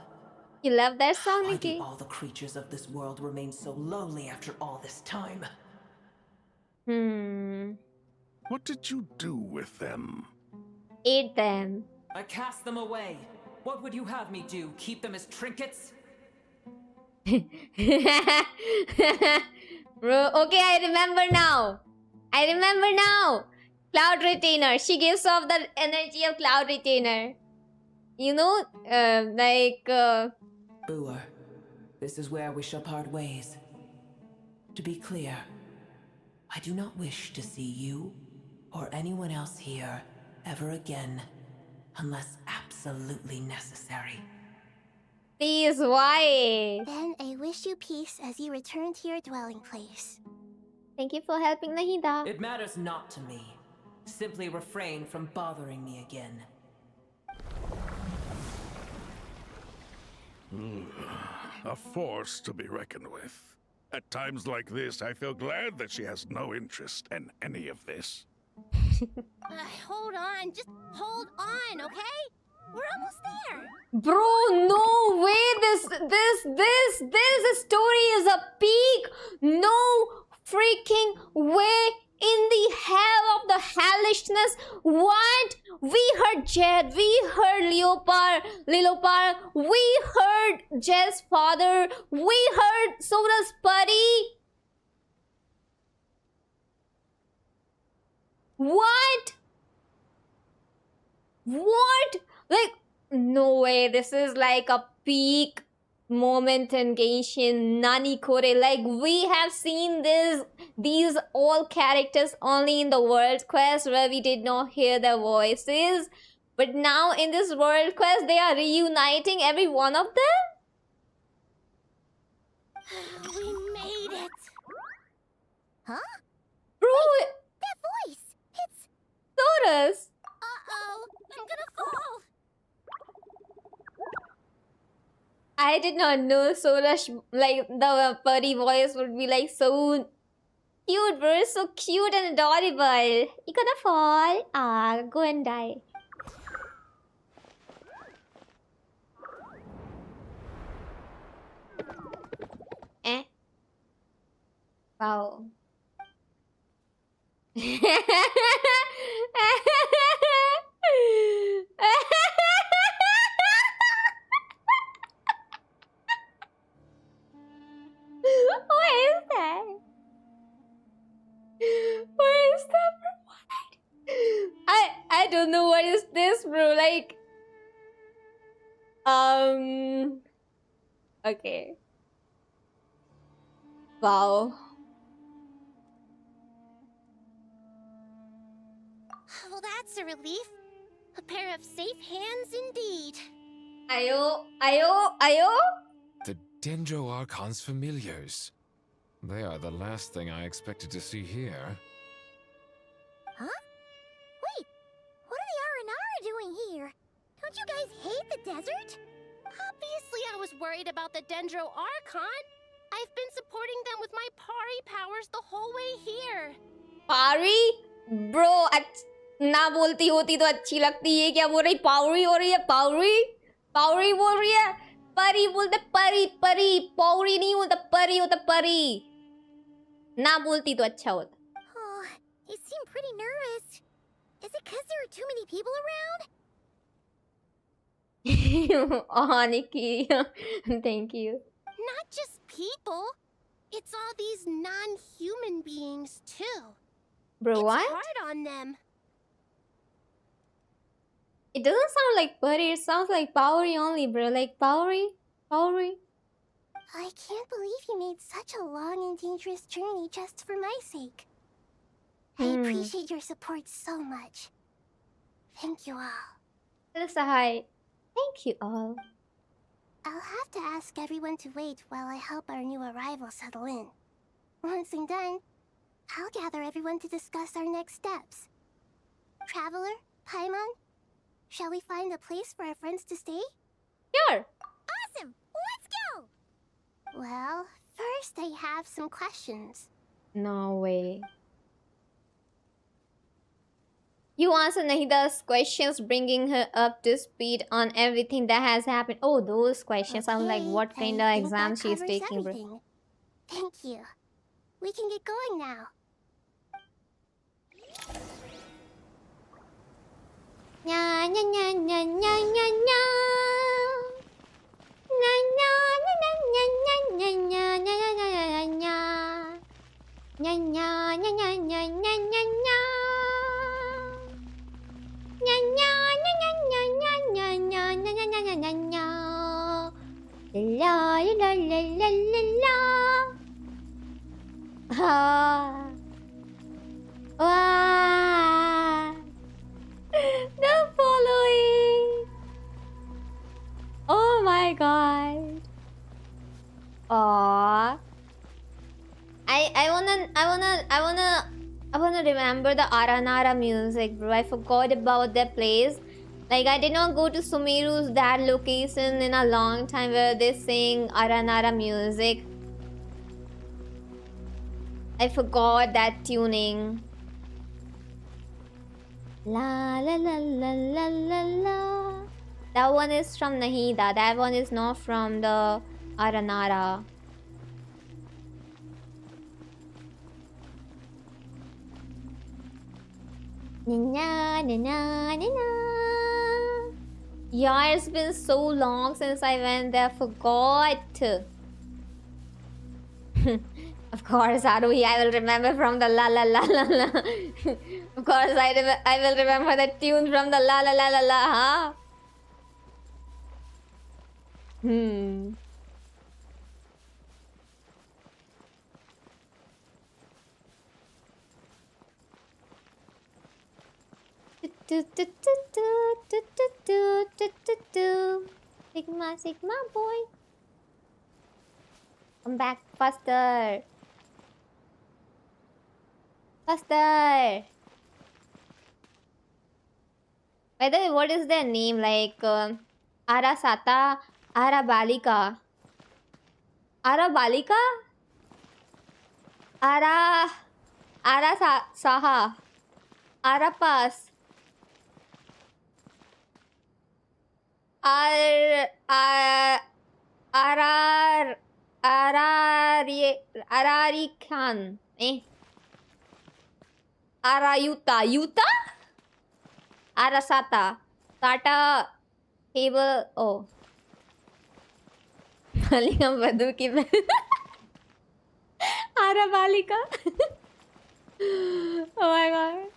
You love that song, Why Nikki? do all the creatures of this world remain so lowly after all this time? What did you do with them? Eat them. I cast them away. What would you have me do? Keep them as trinkets? Bro, okay, I remember now. Cloud Retainer. She gives off the energy of Cloud Retainer. You know, Booer, this is where we shall part ways. To be clear, I do not wish to see you or anyone else here ever again, unless absolutely necessary. Please, why? Then I wish you peace as you return to your dwelling place. Thank you for helping Nahida. It matters not to me. Simply refrain from bothering me again. A force to be reckoned with. At times like this, I feel glad that she has no interest in any of this. Hold on, just hold on, okay? We're almost there. Bro, no way. This story is a peak. No freaking way in the hell of the hellishness. What? We heard Jed, we heard Lilopar, we heard Jed's father, we heard Sora's buddy. What? Like, no way. This is like a peak moment in Genshin. Nani Kore. Like, we have seen these all characters only in the world quest where we did not hear their voices. But now in this world quest, they are reuniting every one of them? We made it. Huh? Bro, wait, that voice. It's Sora's. Uh-oh, I'm gonna fall. I did not know Sora's, like, the purry voice would be like so cute, bro. So cute and adorable. You gonna fall? Ah, go and die. Wow. Why don't know what is this, bro. Like, okay. Wow. Well, that's a relief. A pair of safe hands indeed. Ayo. The Dendro Archon's familiars. They are the last thing I expected to see here. Huh? Wait, what are the Aranara doing here? Don't you guys hate the desert? Obviously I was worried about the Dendro Archon. I've been supporting them with my Pari powers the whole way here. Pari? Bro, ना बोलती होती तो अच्छी लगती है. क्या बोल रही? पावरी हो रही है? पावरी बोल रही है? परी बोलते परी. पावरी नहीं होता, परी होता परी. ना बोलती तो अच्छा होता. Oh, you seem pretty nervous. Is it because there are too many people around? Oh, Nikki. Thank you. Not just people. It's all these non-human beings, too. Bro, what? It's hard on them. It doesn't sound like Puri, it sounds like Powery only, bro. Like Powery. I can't believe you made such a long and dangerous journey just for my sake. I appreciate your support so much. Thank you all. Sahai. Thank you all. I'll have to ask everyone to wait while I help our new arrival settle in. Once I'm done, I'll gather everyone to discuss our next steps. Traveler, Paimon, shall we find a place for our friends to stay? Sure. Awesome! Let's go! Well, first I have some questions. No way. You answer Nahida's questions, bringing her up to speed on everything that has happened. Oh, those questions sound like what kind of exam she's taking, bro. Everything. Thank you. We can get going now. Nya nya nya nya nya nya nya. Nya nya nya nya nya nya nya nya nya nya nya. Nya nya nya nya nya nya nya nya. Nya nya nya nya nya nya nya nya nya nya nya nya nya. La la la la la la. Ah. Wow. The following. Oh my god. Aww. I wanna remember the Aranara music, bro. I forgot about that place. Like, I did not go to Sumeru's that location in a long time where they sing Aranara music. I forgot that tuning. La la la la la la la. That one is from Nahida. That one is not from the Aranara. Na na na na na. Yeah, it's been so long since I went there. Forgot. Of course, Haruhi, I will remember from the la la la la la. Of course, I will remember the tune from the la la la la la, huh? Sigma boy. Come back faster. Faster. By the way, what is their name? Like Arasata, Arabalika. Arabalika? Saha. Arapas. Ararikan. Arayuta. Yuta? Arasata. Tata. Table. Oh. Balika Badu ki Arabalika. Oh my god.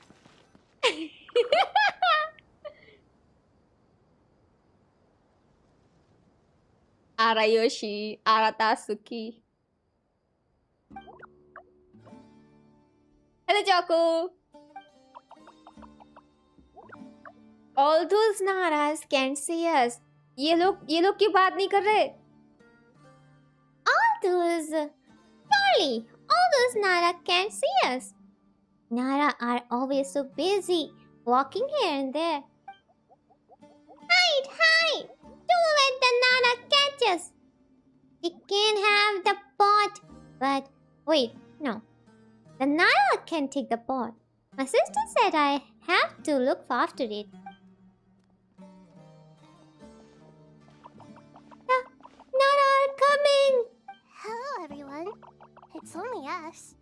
Arayoshi, Aratasuki. Hello, Joko. All those Naras can't see us. ये लोग क्यों बात नहीं कर रहे? Surely, all those Nara can't see us. Nara are always so busy, walking here and there. Hide! Don't let the Nara catch us. We can have the pot, but wait, no. The Nara can take the pot. My sister said I have to look after it. The Nara are coming. Hello, everyone. It's only us.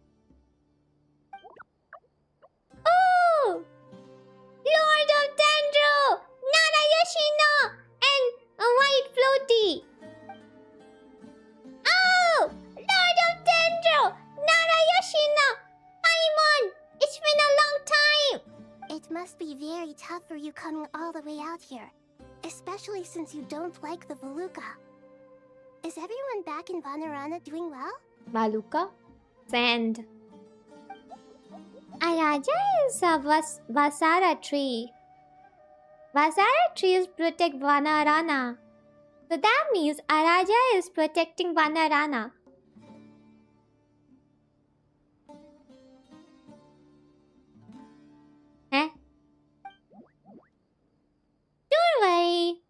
Oh! Lord of Dendro! Nara Yoshino! And a white floaty! Oh! Lord of Dendro! Nara Yoshino! Paimon! It's been a long time! It must be very tough for you coming all the way out here. Especially since you don't like the Voluka. Is everyone back in Vanarana doing well? Maluka? Sand. Araja is a Vasara tree. Vasara trees protect Vanarana. So that means Araja is protecting Vanarana. Huh? Don't worry.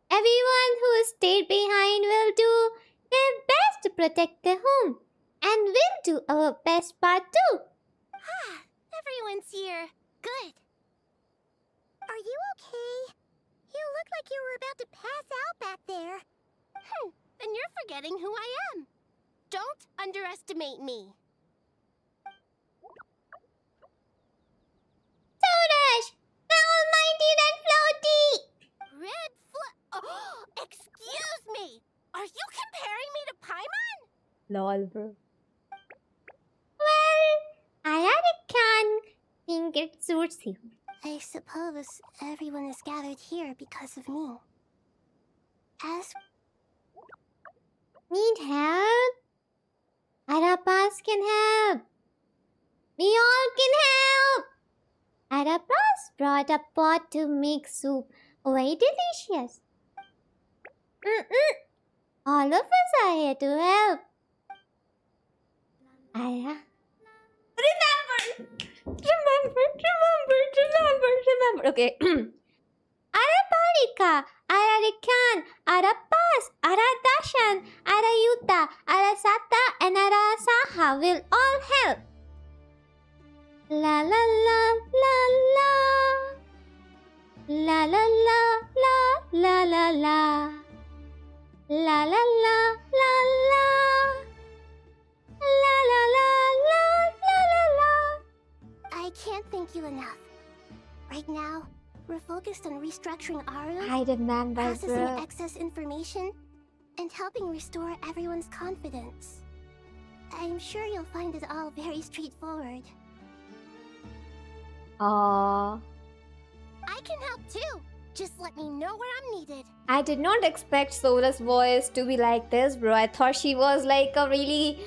Everyone who stayed behind will do their best to protect their home. And we'll do our best part too. Everyone's here. Good. Are you okay? You look like you were about to pass out back there. Then you're forgetting who I am. Don't underestimate me. Sodash! The almighty red floaty! Red Oh, excuse me! Are you comparing me to Paimon? Lol, bro. Well, I can think it suits you. I suppose everyone is gathered here because of me. As Need help? Arapas can help. We all can help. Arapas brought a pot to make soup. Very delicious. All of us are here to help. Ara. Remember. Okay. Araparika, Ararikan, Arapas, Aradashan, Arayuta, Arasata, and Arasaha will all help. La la la la la. La la la la la la la. La la la la la. La la la la la la la. I can't thank you enough. Right now, we're focused on restructuring Aru, I remember, processing bro. excess information, and helping restore everyone's confidence. I'm sure you'll find it all very straightforward. Aww. I can help too. Just let me know where I'm needed. I did not expect Sora's voice to be like this, bro. I thought she was like a really,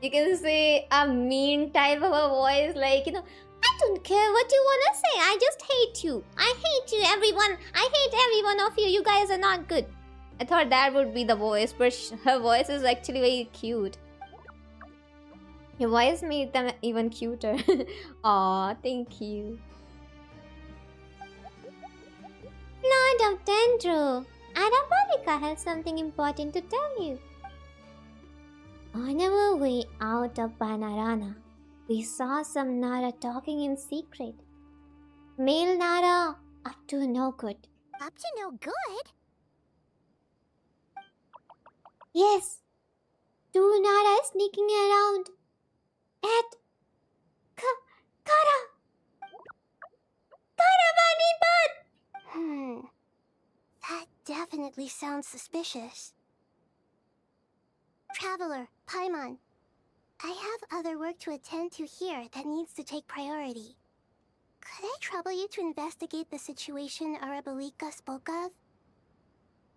you can say a mean type of a voice. Like, I don't care what you want to say. I just hate you. I hate you, everyone. I hate every one of you. You guys are not good. I thought that would be the voice, but her voice is actually very cute. Your voice made them even cuter. Aw, thank you. Lord of Dendro, Arabalika has something important to tell you. On our way out of Banarana, we saw some Nara talking in secret. Male Nara up to no good. Up to no good? Yes, 2 Nara sneaking around at Karavanipad! That definitely sounds suspicious. Traveler, Paimon, I have other work to attend to here that needs to take priority. Could I trouble you to investigate the situation Arabalika spoke of?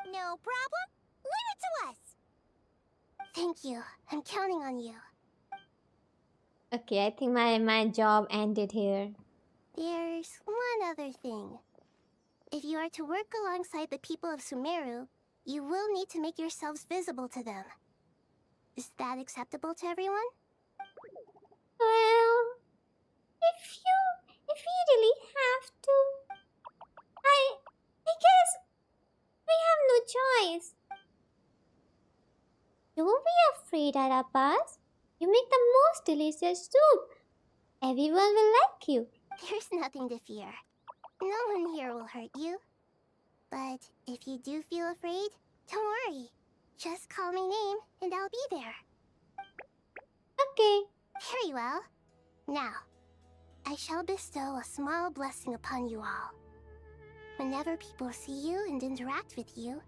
No problem. Leave it to us. Thank you. I'm counting on you. Okay, I think my job ended here. There's one other thing. If you are to work alongside the people of Sumeru, you will need to make yourselves visible to them. Is that acceptable to everyone? Well, if you really have to, I guess we have no choice. Don't be afraid, Arapas. You make the most delicious soup. Everyone will like you. There's nothing to fear. No one here will hurt you. But if you do feel afraid, don't worry. Just call my name and I'll be there. Okay. Very well. Now, I shall bestow a small blessing upon you all. Whenever people see you and interact with you,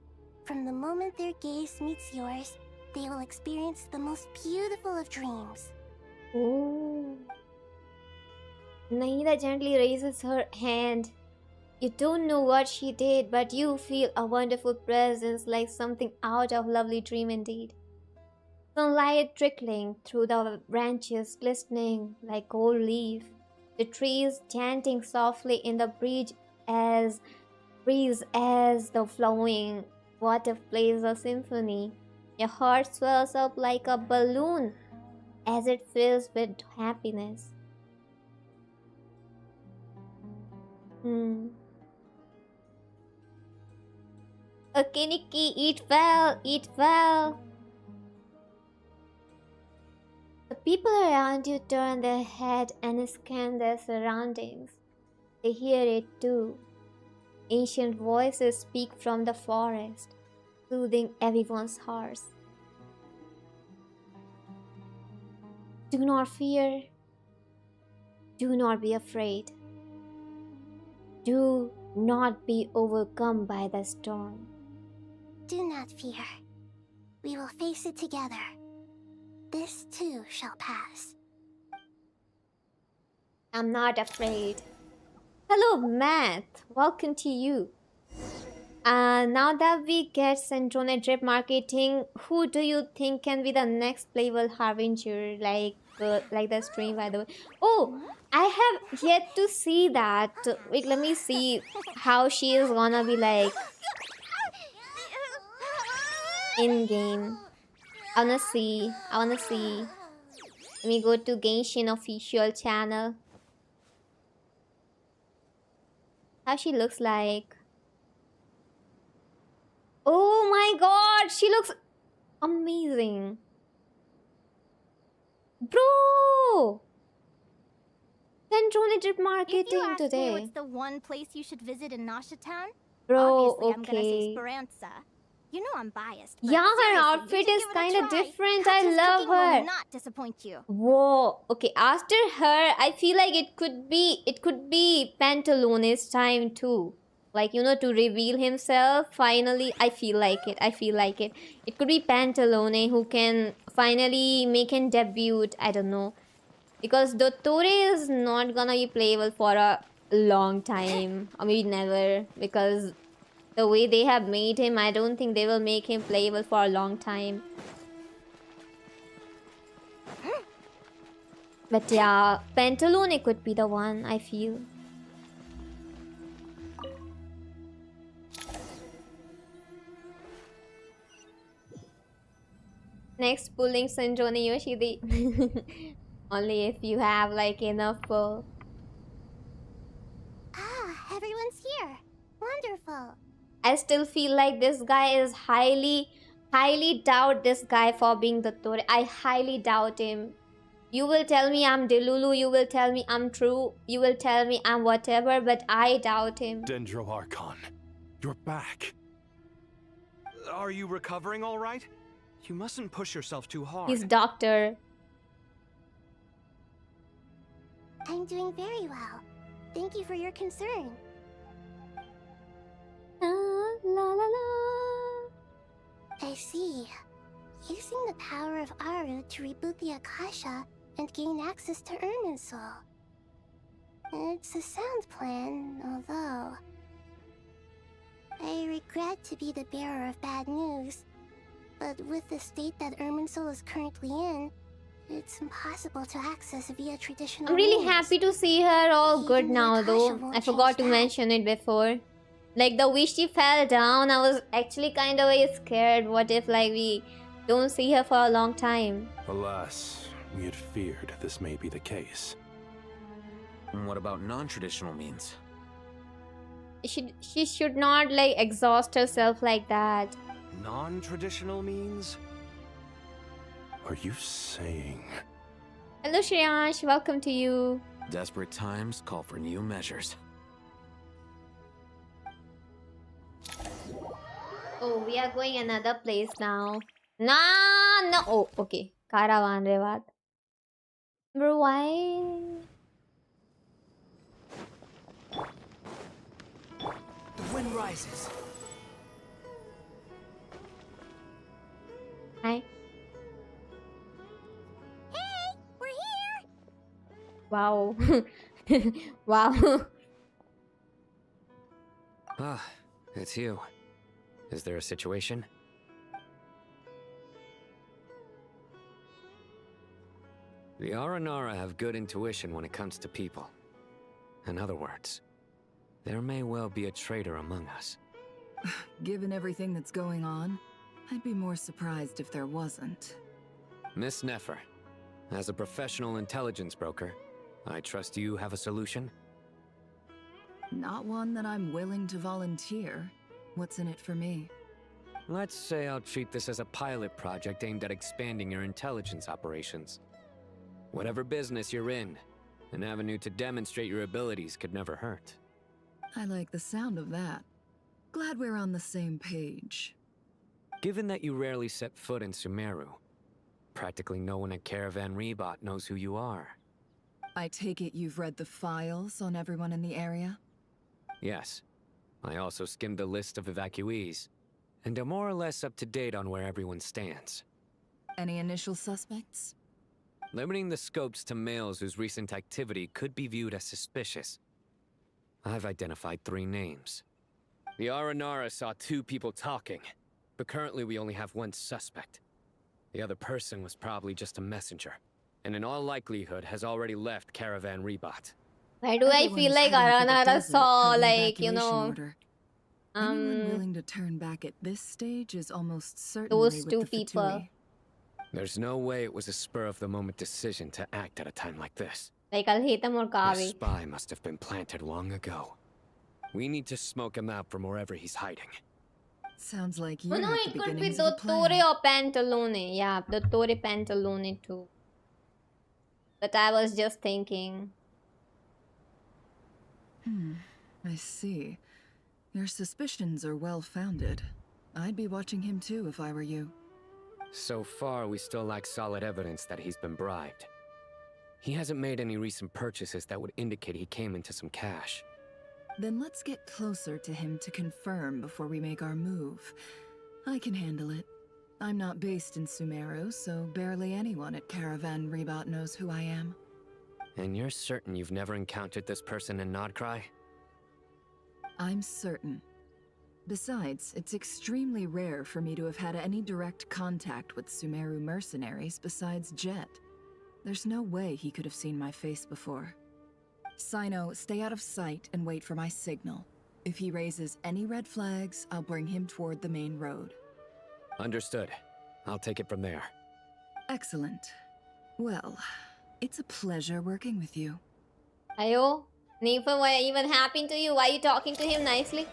from the moment their gaze meets yours, they will experience the most beautiful of dreams. Ooh. Nahida gently raises her hand. You don't know what she did, but you feel a wonderful presence, like something out of lovely dream indeed. Sunlight trickling through the branches, glistening like gold leaf. The trees chanting softly in the breeze as the flowing water plays a symphony. Your heart swells up like a balloon as it fills with happiness. Okay, Nikki, eat well, eat well. The people around you turn their head and scan their surroundings. They hear it too. Ancient voices speak from the forest, soothing everyone's hearts. Do not fear. Do not be afraid. Do not be overcome by the storm. Do not fear. We will face it together. This too shall pass. I'm not afraid. Hello, Matt. Welcome to you. Now that we get Centrone drip marketing, who do you think can be the next playable harbinger? Like the stream, by the way. Oh, I have yet to see that. Wait, let me see how she is gonna be like in game. I wanna see. Let me go to Genshin official channel. How she looks like. Oh my god, she looks amazing. Bro! Centrone drip marketing if you ask today. Me what's the one place you should visit in Nasha Town? Bro, Obviously, I'm gonna say okay. Speranza. You know I'm biased. But Yeah, her seriously, outfit you is should give it a kind of try. different. Katja's I love cooking will her. not disappoint you. Whoa. Okay, after her, I feel like it could be Pantalone's time too. Like, you know, to reveal himself finally. I feel like it. It could be Pantalone who can finally make him debut. I don't know. Because Dottore is not gonna be playable for a long time. Or maybe never. Because the way they have made him, I don't think they will make him playable for a long time. But yeah, Pantalone could be the one, I feel. Next, pulling Sanjone Yoshide. Only if you have like enough pull. Ah, everyone's here. Wonderful. I still feel like this guy is highly doubt this guy for being Dottore. I highly doubt him. You will tell me I'm Delulu, you will tell me I'm true, you will tell me I'm whatever, but I doubt him. Dendro Archon, you're back. Are you recovering all right? You mustn't push yourself too hard. He's doctor. I'm doing very well. Thank you for your concern. La la la. I see. Using the power of Aru to reboot the Akasha and gain access to Ermin's soul. It's a sound plan, although I regret to be the bearer of bad news, but with the state that Irminsul is currently in, it's impossible to access via traditional I'm really means. happy to see her all good Even now, Latasha though. won't I forgot change to that. mention it before. Like, the way she fell down, I was actually kind of scared. What if, like, we don't see her for a long time? Alas, we had feared this may be the case. And what about non-traditional means? She should not, like, exhaust herself like that. Non-traditional means? Are you saying... Hello, Shreyansh. Welcome to you. Desperate times call for new measures. Oh, we are going another place now. Nah, no. Oh, okay. Caravan Revat. Bro, why? The wind rises. Hi. Hey, we're here! Wow. Wow. Ah, it's you. Is there a situation? The Aranara have good intuition when it comes to people. In other words, there may well be a traitor among us. Given everything that's going on, I'd be more surprised if there wasn't. Miss Nefer, as a professional intelligence broker, I trust you have a solution? Not one that I'm willing to volunteer. What's in it for me? Let's say I'll treat this as a pilot project aimed at expanding your intelligence operations. Whatever business you're in, an avenue to demonstrate your abilities could never hurt. I like the sound of that. Glad we're on the same page. Given that you rarely set foot in Sumeru, practically no one at Caravan Rebot knows who you are. I take it you've read the files on everyone in the area? Yes. I also skimmed the list of evacuees, and am more or less up to date on where everyone stands. Any initial suspects? Limiting the scopes to males whose recent activity could be viewed as suspicious. I've identified 3 names. The Aranara saw 2 people talking, but currently we only have 1 suspect. The other person was probably just a messenger, and in all likelihood has already left Caravan Rebot. Why do I feel like Aranara saw, like, you know... Anyone willing to turn back at this stage is almost certainly those with 2 the people. Fatui. There's no way it was a spur-of-the-moment decision to act at a time like this. Like, Alhaitham or Your Kavi. spy must have been planted long ago. We need to smoke him out from wherever he's hiding. Sounds like you Oh no, have it the could be beginnings of a plan. Dottore or Pantalone. Yeah, Dottore Pantalone too. But I was just thinking. I see. Your suspicions are well-founded. I'd be watching him too if I were you. So far, we still lack solid evidence that he's been bribed. He hasn't made any recent purchases that would indicate he came into some cash. Then let's get closer to him to confirm before we make our move. I can handle it. I'm not based in Sumeru, so barely anyone at Caravan Rebot knows who I am. And you're certain you've never encountered this person in Nodcry? I'm certain. Besides, it's extremely rare for me to have had any direct contact with Sumeru mercenaries besides Jet. There's no way he could have seen my face before. Sino, stay out of sight and wait for my signal. If he raises any red flags, I'll bring him toward the main road. Understood. I'll take it from there. Excellent. Well, it's a pleasure working with you. Heyo, Nefa, what even happened to you? Why are you talking to him nicely?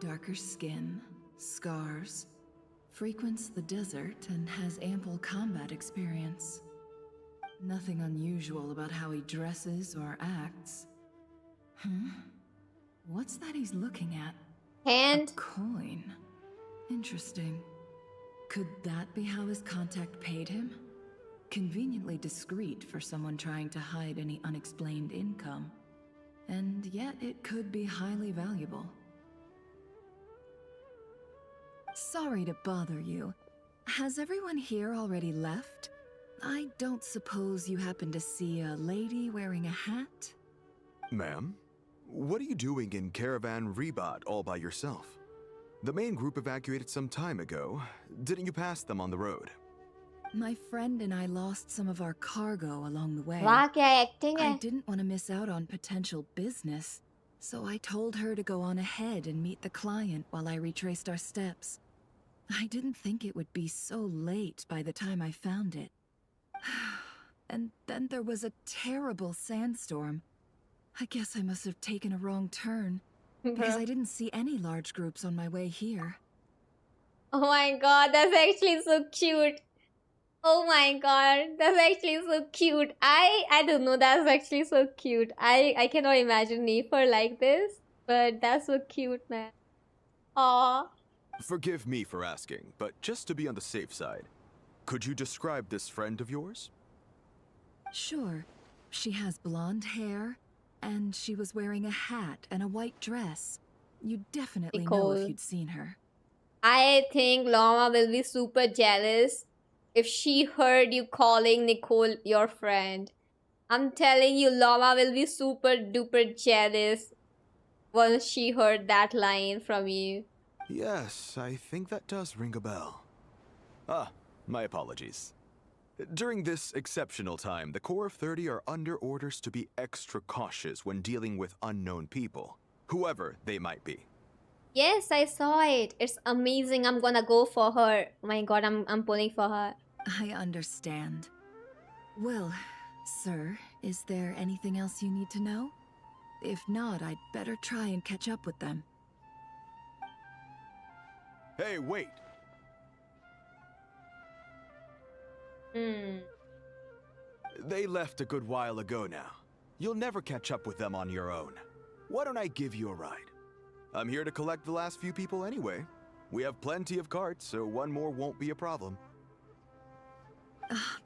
Darker skin, scars, frequents the desert and has ample combat experience. Nothing unusual about how he dresses or acts. What's that he's looking at? Hand? A coin. Interesting. Could that be how his contact paid him? Conveniently discreet for someone trying to hide any unexplained income. And yet it could be highly valuable. Sorry to bother you. Has everyone here already left? I don't suppose you happen to see a lady wearing a hat? Ma'am, what are you doing in Caravan Rebat all by yourself? The main group evacuated some time ago. Didn't you pass them on the road? My friend and I lost some of our cargo along the way. वाह क्या acting I है. didn't want to miss out on potential business, so I told her to go on ahead and meet the client while I retraced our steps. I didn't think it would be so late by the time I found it. And then there was a terrible sandstorm. I guess I must have taken a wrong turn, because I didn't see any large groups on my way here. Oh my god, that's actually so cute. Oh my god, that's actually so cute. I don't know, that's actually so cute. I cannot imagine Nefer like this, but that's so cute, man. Aww. Forgive me for asking, but just to be on the safe side, could you describe this friend of yours? Sure. She has blonde hair, and she was wearing a hat and a white dress. You'd definitely know if Nicole. you'd seen her. I think Lama will be super jealous if she heard you calling Nicole your friend. I'm telling you, Lama will be super duper jealous once she heard that line from you. Yes, I think that does ring a bell. Ah, my apologies. During this exceptional time, the Core of 30 are under orders to be extra cautious when dealing with unknown people, whoever they might be. Yes, I saw it. It's amazing. I'm gonna go for her. Oh my god, I'm pulling for her. I understand. Well, sir, is there anything else you need to know? If not, I'd better try and catch up with them. Hey, wait! They left a good while ago now. You'll never catch up with them on your own. Why don't I give you a ride? I'm here to collect the last few people anyway. We have plenty of carts, so one more won't be a problem.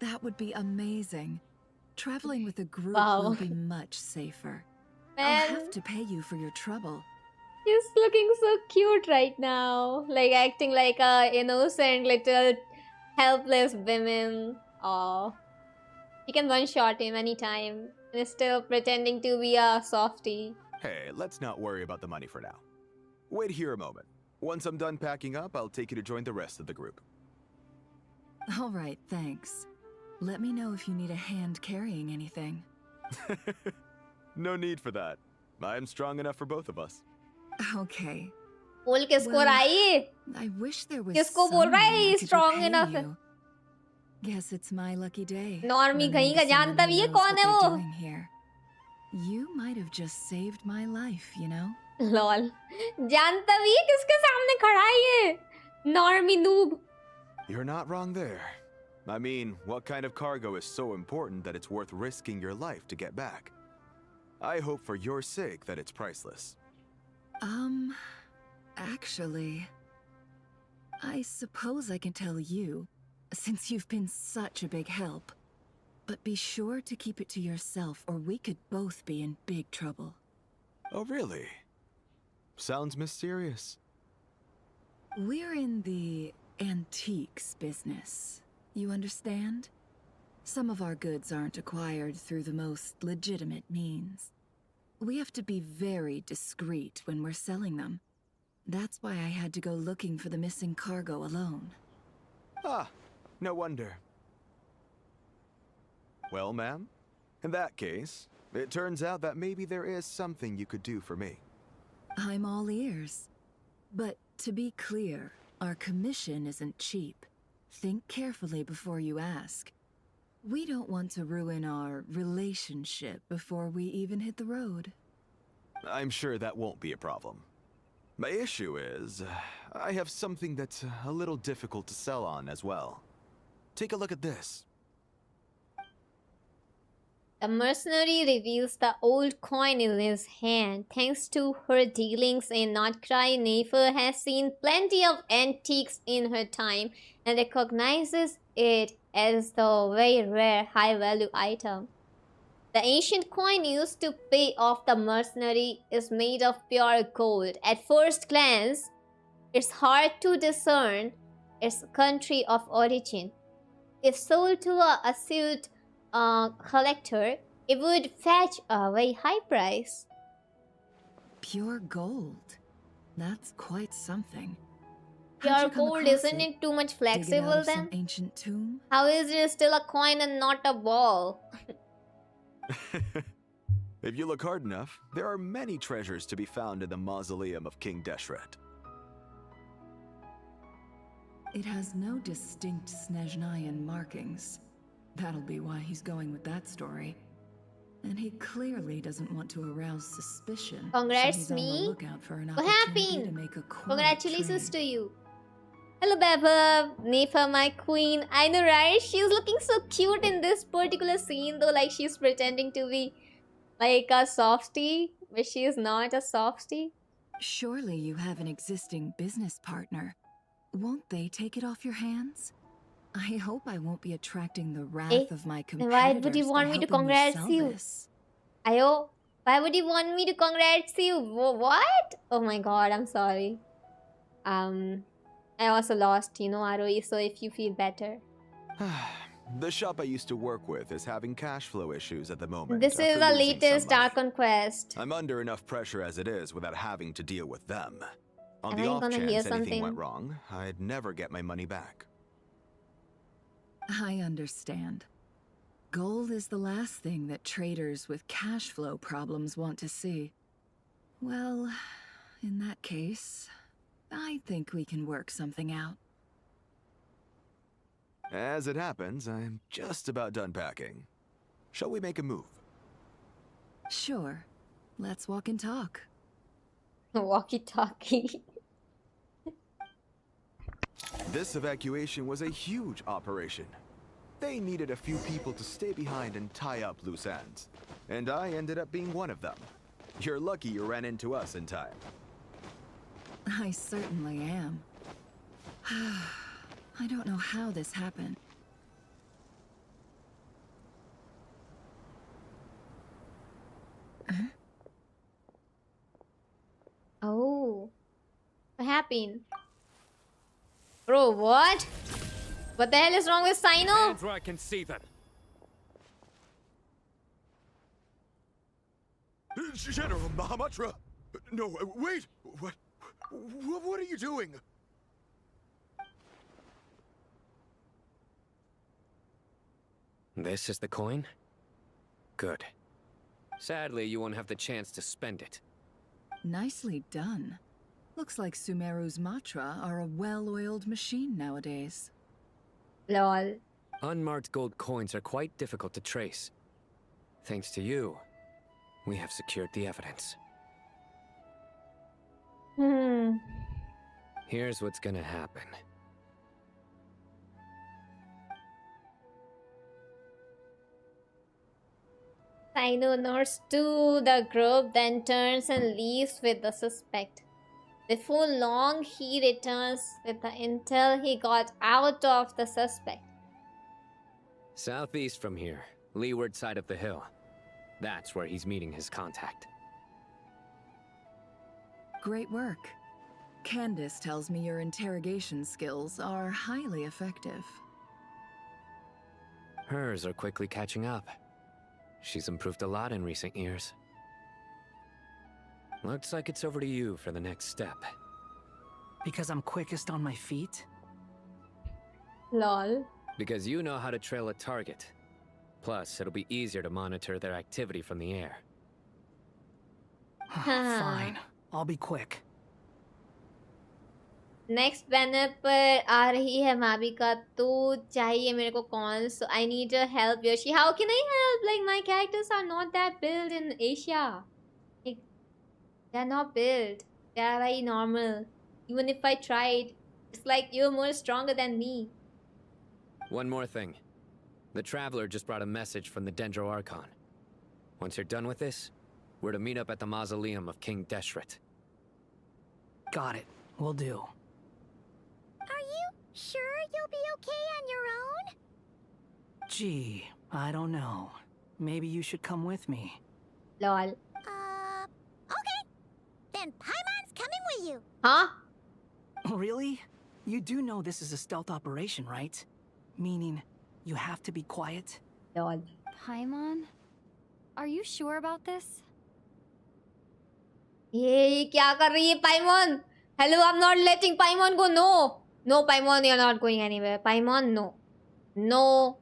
That would be amazing. Traveling with a group Wow. will be much safer. I'll Man. have to pay you for your trouble. He's looking so cute right now. Like acting like a innocent little helpless woman. Aw. You can one-shot him anytime. And is still pretending to be a softie. Hey, let's not worry about the money for now. Wait here a moment. Once I'm done packing up, I'll take you to join the rest of the group. All right, thanks. Let me know if you need a hand carrying anything. No need for that. I'm strong enough for both of us. Okay. बोल किसको Well, रहा है? I wish there was किसको बोल रहा है? someone I He's could strong repay enough. you. Guess it's my lucky day. Normie running कहीं into का someone जानता who भी है knows कौन what है they're वो? doing here. You might have just saved my life, you know? Lol जानता भी है किसके सामने खड़ा है ये? Normie noob. You're not wrong there. I mean, what kind of cargo is so important that it's worth risking your life to get back? I hope for your sake that it's priceless. Actually, I suppose I can tell you, since you've been such a big help. But be sure to keep it to yourself, or we could both be in big trouble. Oh, really? Sounds mysterious. We're in the antiques business. You understand? Some of our goods aren't acquired through the most legitimate means. We have to be very discreet when we're selling them. That's why I had to go looking for the missing cargo alone. Ah, no wonder. Well, ma'am, in that case, it turns out that maybe there is something you could do for me. I'm all ears. But to be clear, our commission isn't cheap. Think carefully before you ask. We don't want to ruin our relationship before we even hit the road. I'm sure that won't be a problem. My issue is, I have something that's a little difficult to sell on as well. Take a look at this. The mercenary reveals the old coin in his hand. Thanks to her dealings in Notcry, Nefer has seen plenty of antiques in her time and recognizes it as the very rare high-value item. The ancient coin used to pay off the mercenary is made of pure gold. At first glance, it's hard to discern its country of origin. If sold to a astute collector, it would fetch a very high price. Pure gold. That's quite something. Pure gold, isn't it too much flexible then? Ancient tomb? How is it still a coin and not a ball? If you look hard enough, there are many treasures to be found in the mausoleum of King Deshret. It has no distinct Snezhnayan markings. That'll be why he's going with that story. And he clearly doesn't want to arouse suspicion. Congrats, so he's on the me. lookout for an What opportunity happened? to make a quiet Congratulations trade. to you. Hello, Beba. Nifa, my queen. I know, right? She's looking so cute in this particular scene, though, like she's pretending to be like a softie, but she is not a softie. Surely you have an existing business partner. Won't they take it off your hands? I hope I won't be attracting the wrath of my Then competitors. why would you want by me to helping congrats sell you? this. Ayo, why would you want me to congrats you? What? Oh my god, I'm sorry. I also lost, you know, ROE, so if you feel better. The shop I used to work with is having cash flow issues at the moment. This is after the losing latest some money. Archon quest. I'm under enough pressure as it is without having to deal with them. On Am the I off gonna hear chance anything something? went wrong, I'd never get my money back. I understand. Gold is the last thing that traders with cash flow problems want to see. Well, in that case, I think we can work something out. As it happens, I'm just about done packing. Shall we make a move? Sure. Let's walk and talk. Walkie-talkie. This evacuation was a huge operation. They needed a few people to stay behind and tie up loose ends. And I ended up being one of them. You're lucky you ran into us in time. I certainly am. I don't know how this happened. Oh. What happened? Bro, what? What the hell is wrong with Sino? Hands where I can see them. General Mahamatra! No, wait! What are you doing? This is the coin? Good. Sadly, you won't have the chance to spend it. Nicely done. Looks like Sumeru's Matra are a well-oiled machine nowadays. Lol. Unmarked gold coins are quite difficult to trace. Thanks to you, we have secured the evidence. Here's what's gonna happen. Sino nods to the group, then turns and leaves with the suspect. Before long, he returns with the intel he got out of the suspect. Southeast from here, leeward side of the hill. That's where he's meeting his contact. Great work. Candace tells me your interrogation skills are highly effective. Hers are quickly catching up. She's improved a lot in recent years. Looks like it's over to you for the next step. Because I'm quickest on my feet? Lol. Because you know how to trail a target. Plus, it'll be easier to monitor their activity from the air. Fine. I'll be quick. Next banner पर आ रही है माबिका तो चाहिए मेरे को call so I need your help Yoshi how can I help like my characters are not that build in Asia they are not build they are very normal even if I tried it's like you are more stronger than me One more thing. The Traveler just brought a message from the Dendro Archon. Once you're done with this, we're to meet up at the mausoleum of King Deshret. Got it. Will do. Are you sure you'll be okay on your own? Gee, I don't know. Maybe you should come with me. lol Okay. Then Paimon's coming with you. huh Really? You do know this is a stealth operation, right? Meaning, you have to be quiet? Lol. Paimon? Are you sure about this? ये क्या कर रही है Paimon? Hello, I'm not letting Paimon go. No. No, Paimon, you're not going anywhere. Paimon, no. No.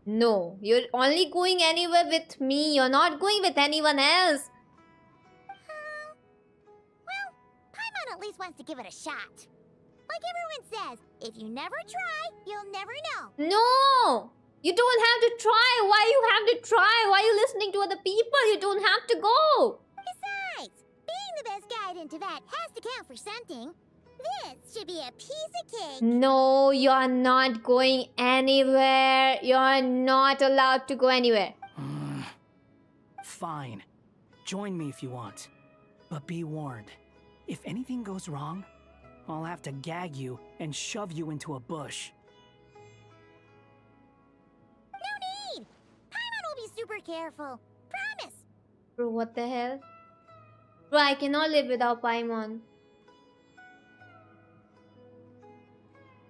No. You're only going anywhere with me. You're not going with anyone else. Well, Paimon at least wants to give it a shot. Like everyone says, if you never try, you'll never know. No. You don't have to try. Why you have to try? Why are you listening to other people? You don't have to go. Besides, being the best guide in Teyvat has to count for something. This should be a piece of cake. No, you're not going anywhere. You're not allowed to go anywhere. Fine. Join me if you want. But be warned. If anything goes wrong, I'll have to gag you and shove you into a bush. No need! Paimon will be super careful. Promise! Bro, what the hell? Bro, I cannot live without Paimon.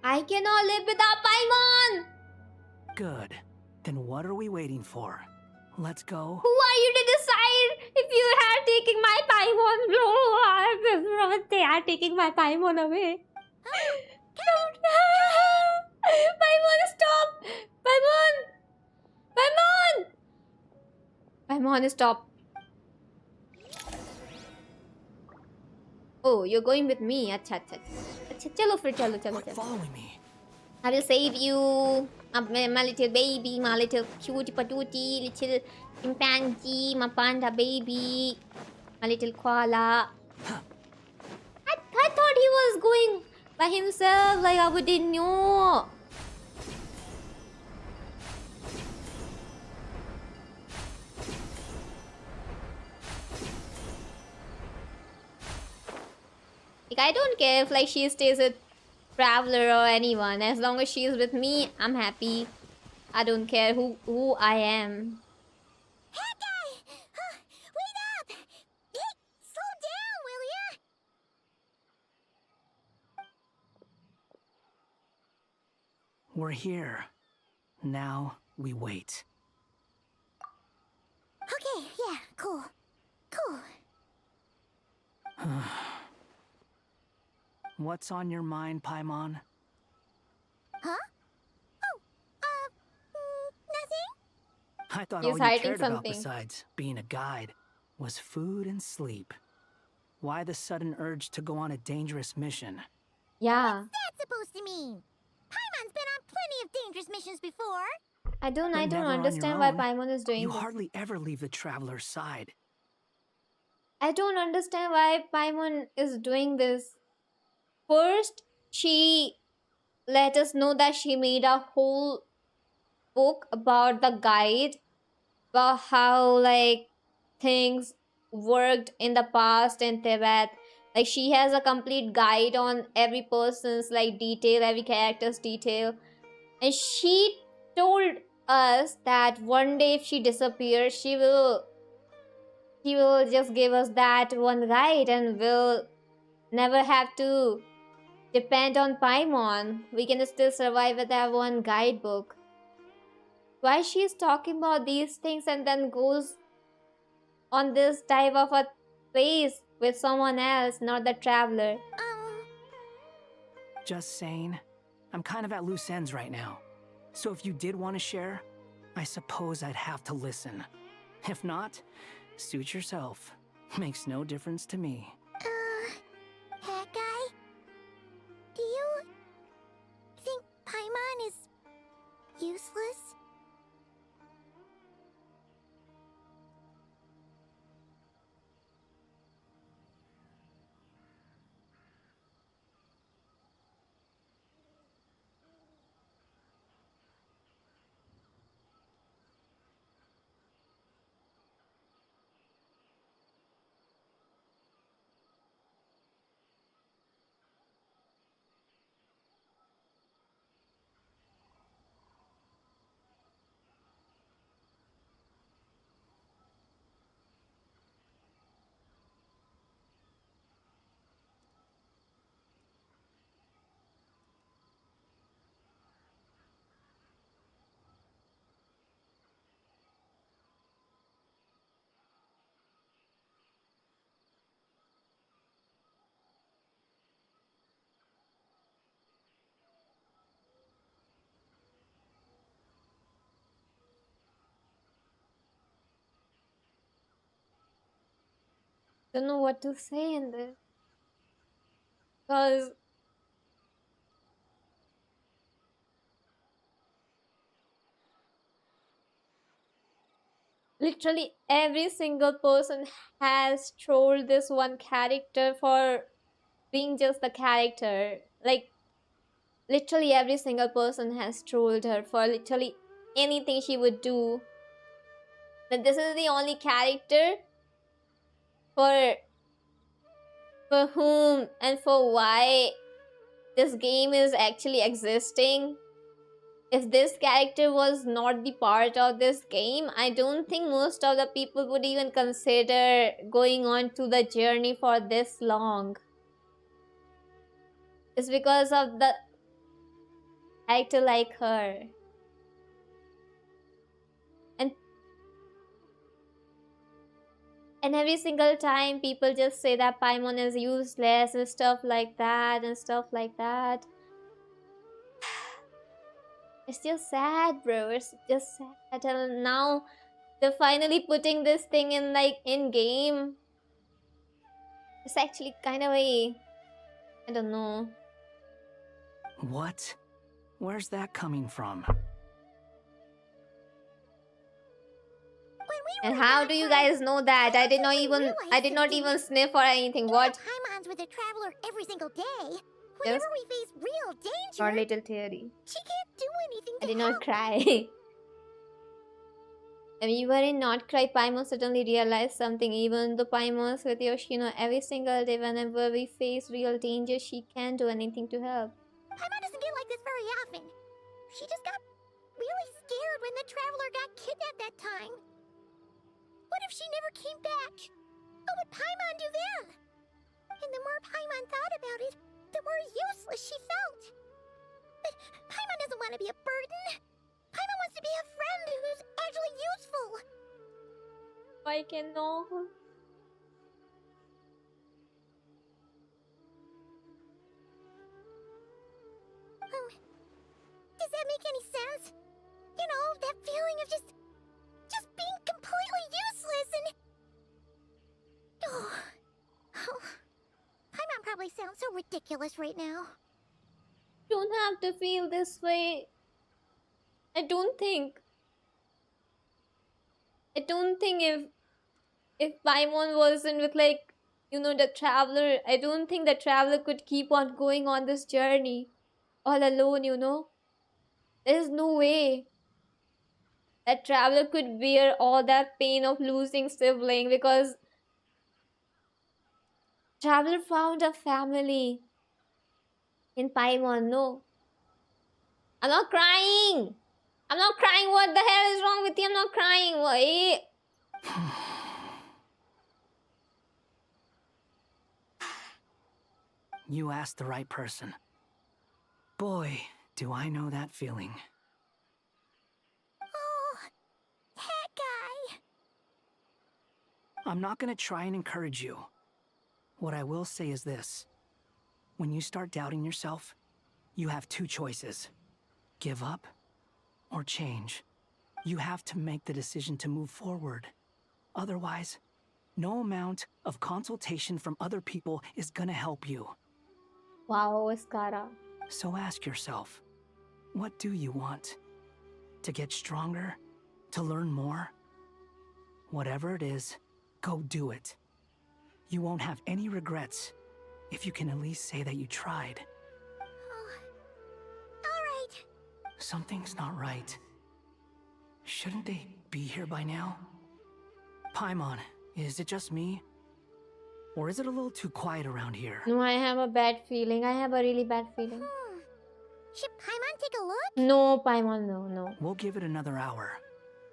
I cannot live without Paimon! Good. Then what are we waiting for? Let's go. Who are you to decide if you are taking my Paimon? Bro, they are taking my Paimon away. Don't. Paimon, stop! Paimon! Paimon! Paimon, stop. Oh, you're going with me. Acha, acha. Acha, chalo fir, chalo, chalo, chalo. Following me. I will save you. My little baby, my little cutie patootie, little chimpanzee, my panda baby, my little koala. I thought he was going by himself, like I wouldn't know. Like, I don't care if like she stays with Traveler or anyone. As long as she is with me, I'm happy. I don't care who I am. Wait up! Hey, slow down, will ya? We're here. Now we wait. Okay, yeah, cool. Cool. What's on your mind, Paimon? Huh? Nothing? I thought He's all you hiding cared about something. besides being a guide was food and sleep. Why the sudden urge to go on a dangerous mission? Yeah. What's that supposed to mean? Paimon's been on plenty of dangerous missions before. I don't But never on understand your why own. Paimon is doing You this. hardly ever leave the traveler's side. I don't understand why Paimon is doing this. First, she let us know that she made a whole book about the guide, about how like things worked in the past in Teyvat. Like she has a complete guide on every person's like detail, every character's detail. And she told us that one day if she disappears, she will just give us that one guide and we'll never have to depend on Paimon. We can still survive with that one guidebook. Why she's talking about these things and then goes on this type of a place with someone else, not the traveler. Just saying, I'm kind of at loose ends right now. So if you did want to share, I suppose I'd have to listen. If not, suit yourself. Makes no difference to me. That guy? Do you think Paimon is useless? Don't know what to say in this. Because literally every single person has trolled this one character for being just the character. Like, literally every single person has trolled her for literally anything she would do. That this is the only character for whom and for why this game is actually existing. If this character was not the part of this game, I don't think most of the people would even consider going on to the journey for this long. It's because of the actor like her. And every single time people just say that Paimon is useless and stuff like that and stuff like that. It's just sad, bro. It's just sad. And now they're finally putting this thing in, like, in game. It's actually kind of I don't know. What? Where's that coming from? And how do you guys know that? I did not even sniff or anything. What? Paimon's with a traveler every single day. Whenever we face real danger, Our little theory. she can't do anything to I did help. not cry. When you were in Not Cry, Paimon suddenly realized something. Even though Paimon's with Yoshino every single day, whenever we face real danger, she can't do anything to help. Paimon doesn't get like this very often. She just got really scared when the traveler got kidnapped that time. What if she never came back? What would Paimon do then? And the more Paimon thought about it, the more useless she felt. But Paimon doesn't want to be a burden. Paimon wants to be a friend who's actually useful. I cannot. Does that make any sense? You know, that feeling of just being completely useless and... Oh. Paimon probably sounds so ridiculous right now. Don't have to feel this way. I don't think if Paimon wasn't with, like, you know, the traveler, I don't think the traveler could keep on going on this journey all alone, you know. There's no way that traveler could bear all that pain of losing sibling, because traveler found a family in Paimon. No, I'm not crying. I'm not crying. What the hell is wrong with you? I'm not crying. Wait. You asked the right person. Boy, do I know that feeling. Oh, that guy. I'm not gonna try and encourage you. What I will say is this. When you start doubting yourself, you have two choices. Give up or change. You have to make the decision to move forward. Otherwise, no amount of consultation from other people is gonna help you. Wow, Escara. So ask yourself, what do you want? To get stronger? To learn more? Whatever it is, go do it. You won't have any regrets if you can at least say that you tried. Alright. Something's not right. Shouldn't they be here by now? Paimon, is it just me? Or is it a little too quiet around here? No, I have a bad feeling. I have a really bad feeling. Should Paimon take a look? No, Paimon, no. We'll give it another hour.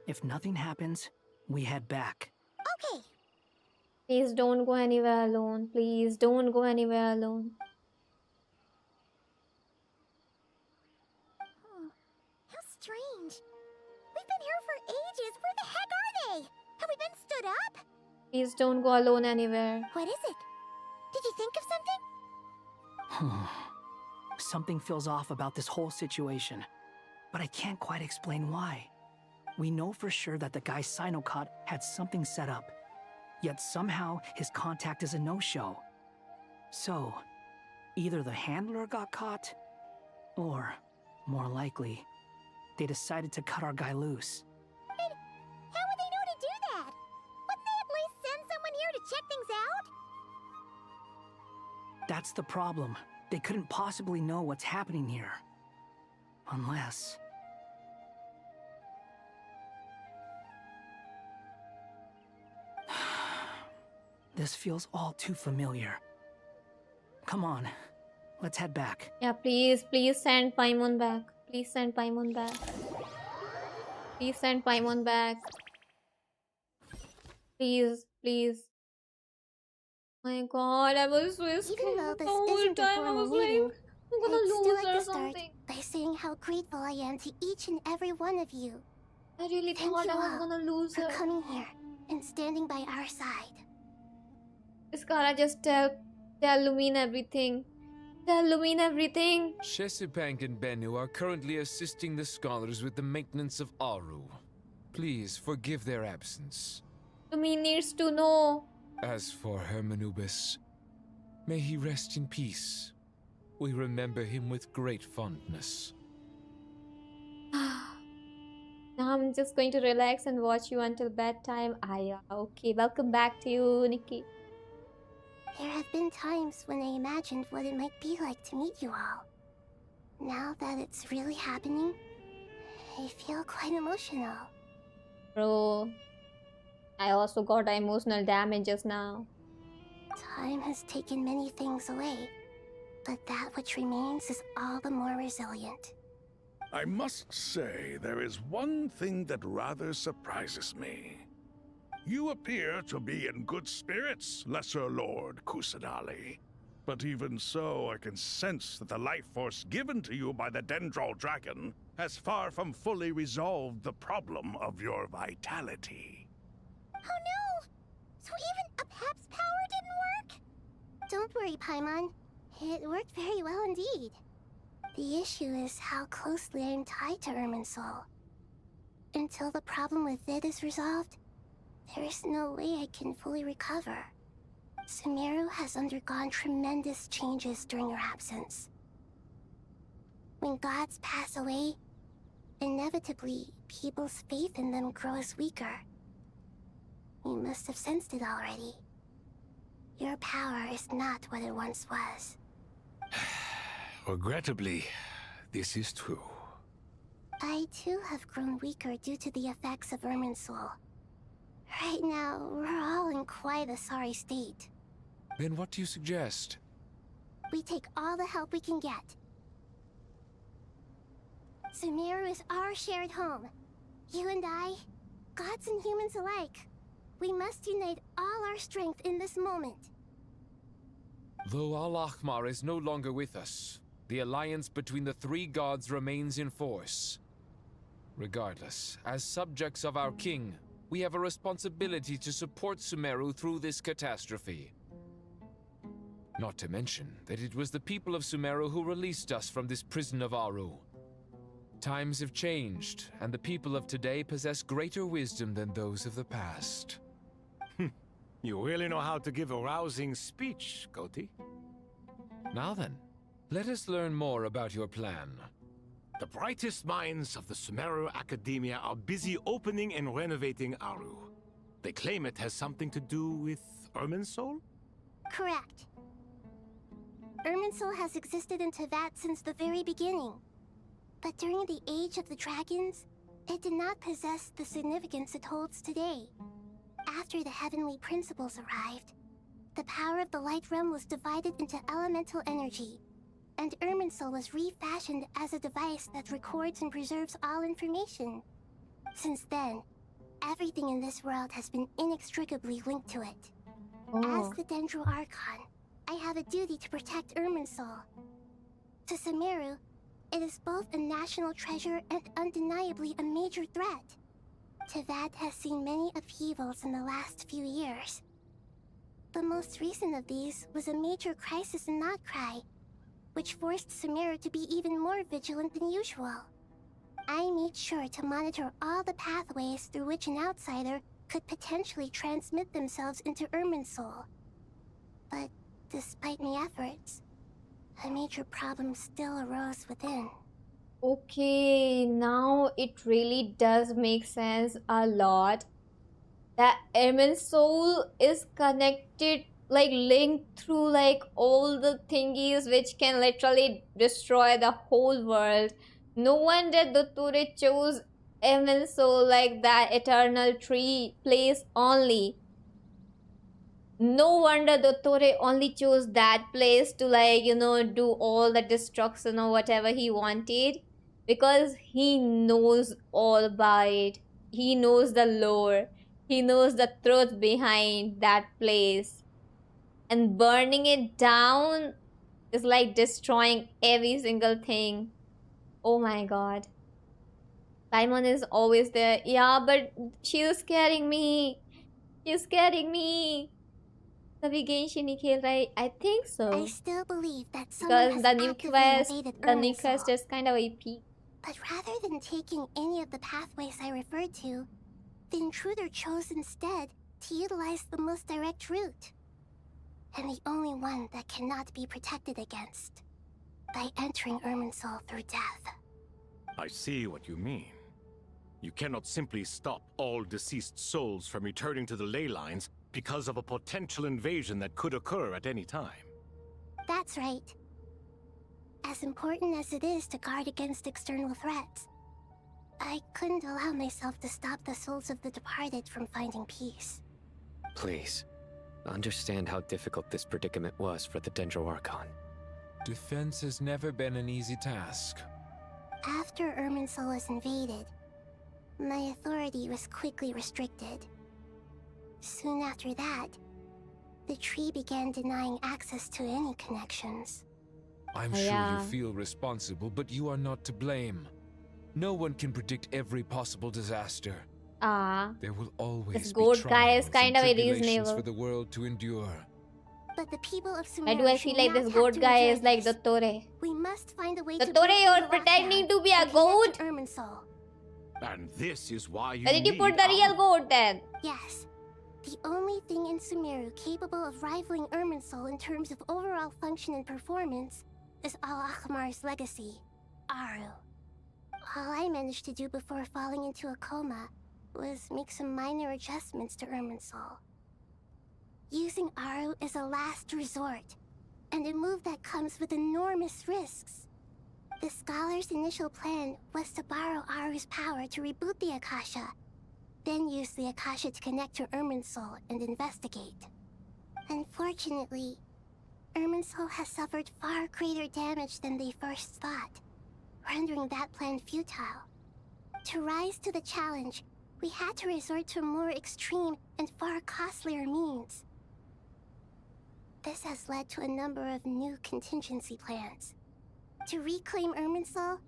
If nothing happens, we head back. Okay. Please don't go anywhere alone. Please don't go anywhere alone. How strange. We've been here for ages. Where the heck are they? Have we been stood up? Please don't go alone anywhere. What is it? Did you think of something? Something feels off about this whole situation, but I can't quite explain why. We know for sure that the guy Sinocott had something set up. yet somehow his contact is a no-show. So, either the handler got caught, or, more likely, they decided to cut our guy loose. How would they know to do that? Wouldn't they at least send someone here to check things out? That's the problem. They couldn't possibly know what's happening here. Unless... This feels all too familiar. Come on, let's head back. Yeah, please send Paimon back. Please send Paimon back. Please send Paimon back. Please. My god, I was so scared. Even though the this whole isn't a time I formal was meeting, like, I'm gonna I'd still lose like or to start something. by saying how grateful I am to each and every one of you. I really Thank thought you I was all gonna lose for her. coming here and standing by our side. Iskara, just tell Lumina everything. Tell Lumina everything. Shesipank and Bennu are currently assisting the scholars with the maintenance of Aru. Please forgive their absence. Lumina needs to know. As for Hermanubis, may he rest in peace. We remember him with great fondness. Now I'm just going to relax and watch you until bedtime. Aya, okay. Welcome back to you, Nikki. There have been times when I imagined what it might be like to meet you all. Now that it's really happening, I feel quite emotional. Bro, I also got emotional damage just now. Time has taken many things away, but that which remains is all the more resilient. I must say, there is one thing that rather surprises me. You appear to be in good spirits, Lesser Lord Kusanali. But even so, I can sense that the life force given to you by the Dendral Dragon has far from fully resolved the problem of your vitality. Oh no! So even a Pep's power didn't work? Don't worry, Paimon. It worked very well indeed. The issue is how closely I am tied to Irminsul. Until the problem with VII is resolved, there is no way I can fully recover. Sumeru has undergone tremendous changes during your absence. When gods pass away, inevitably, people's faith in them grows weaker. You must have sensed it already. Your power is not what it once was. Regrettably, this is true. I too have grown weaker due to the effects of Irminsul. Right now, we're all in quite a sorry state. Then what do you suggest? We take all the help we can get. Sumeru is our shared home. You and I, gods and humans alike. We must unite all our strength in this moment. Though Al-Ahmar is no longer with us, the alliance between the three gods remains in force. Regardless, as subjects of our king, we have a responsibility to support Sumeru through this catastrophe. Not to mention that it was the people of Sumeru who released us from this prison of Aru. Times have changed, and the people of today possess greater wisdom than those of the past. You really know how to give a rousing speech, Koti. Now then, let us learn more about your plan. The brightest minds of the Sumeru Academia are busy opening and renovating Aru. They claim it has something to do with Irminsul? Correct. Irminsul has existed in Teyvat since the very beginning. But during the Age of the Dragons, it did not possess the significance it holds today. After the heavenly principles arrived, the power of the Light Realm was divided into elemental energy, and Irminsul was refashioned as a device that records and preserves all information. Since then, everything in this world has been inextricably linked to it. As the Dendral Archon, I have a duty to protect Irminsul. To Sumeru, it is both a national treasure and undeniably a major threat. Teyvat has seen many upheavals in the last few years. The most recent of these was a major crisis in Notcry, which forced Sumeru to be even more vigilant than usual. I made sure to monitor all the pathways through which an outsider could potentially transmit themselves into Irminsul. But despite my efforts, a major problem still arose within. Okay, now it really does make sense a lot. That Irminsul is connected, like linked through like all the thingies which can literally destroy the whole world. No wonder Dottore chose Irminsul, like that eternal tree place only. No wonder Dottore only chose that place to, like, you know, do all the destruction or whatever he wanted, because he knows all about it. He knows the lore. He knows the truth behind that place. And burning it down is like destroying every single thing. Oh my god. Paimon is always there. Yeah, but she's scaring me. She's scaring me. तभी Genshin नहीं खेल रहा है. I think so. I still believe that someone Because has the new actively invaded quest Irminsul. is kind of OP. But rather than taking any of the pathways I referred to, the intruder chose instead to utilize the most direct route. And the only one that cannot be protected against. By entering Irminsul through death. I see what you mean. You cannot simply stop all deceased souls from returning to the ley lines because of a potential invasion that could occur at any time. That's right. As important as it is to guard against external threats, I couldn't allow myself to stop the souls of the departed from finding peace. Please, understand how difficult this predicament was for the Dendro Archon. Defense has never been an easy task. After Irminsul was invaded, my authority was quickly restricted. Soon after that, the tree began denying access to any connections. I'm sure you feel responsible, but you are not to blame. No one can predict every possible disaster. There will always this be goat guy trials is kind and of tribulations reasonable. for the world to endure. But the people of Why Sumeru do I should feel like not this have goat to guy endure is like this. Dottore? We must find a way to Dottore, break you're the pretending lockdown to be a and connect goat? to Irminsul. And this is why you Where did you need put the real goat then? Yes. The only thing in Sumeru capable of rivaling Irminsul in terms of overall function and performance is Al-Akhmar's legacy, Aru. All I managed to do before falling into a coma was make some minor adjustments to Irminsul. Using Aru is a last resort, and a move that comes with enormous risks. The scholar's initial plan was to borrow Aru's power to reboot the Akasha, then use the Akasha to connect to Irminsul and investigate. Unfortunately, Irminsul has suffered far greater damage than they first thought, rendering that plan futile. To rise to the challenge, we had to resort to more extreme and far costlier means. This has led to a number of new contingency plans. To reclaim Irminsul,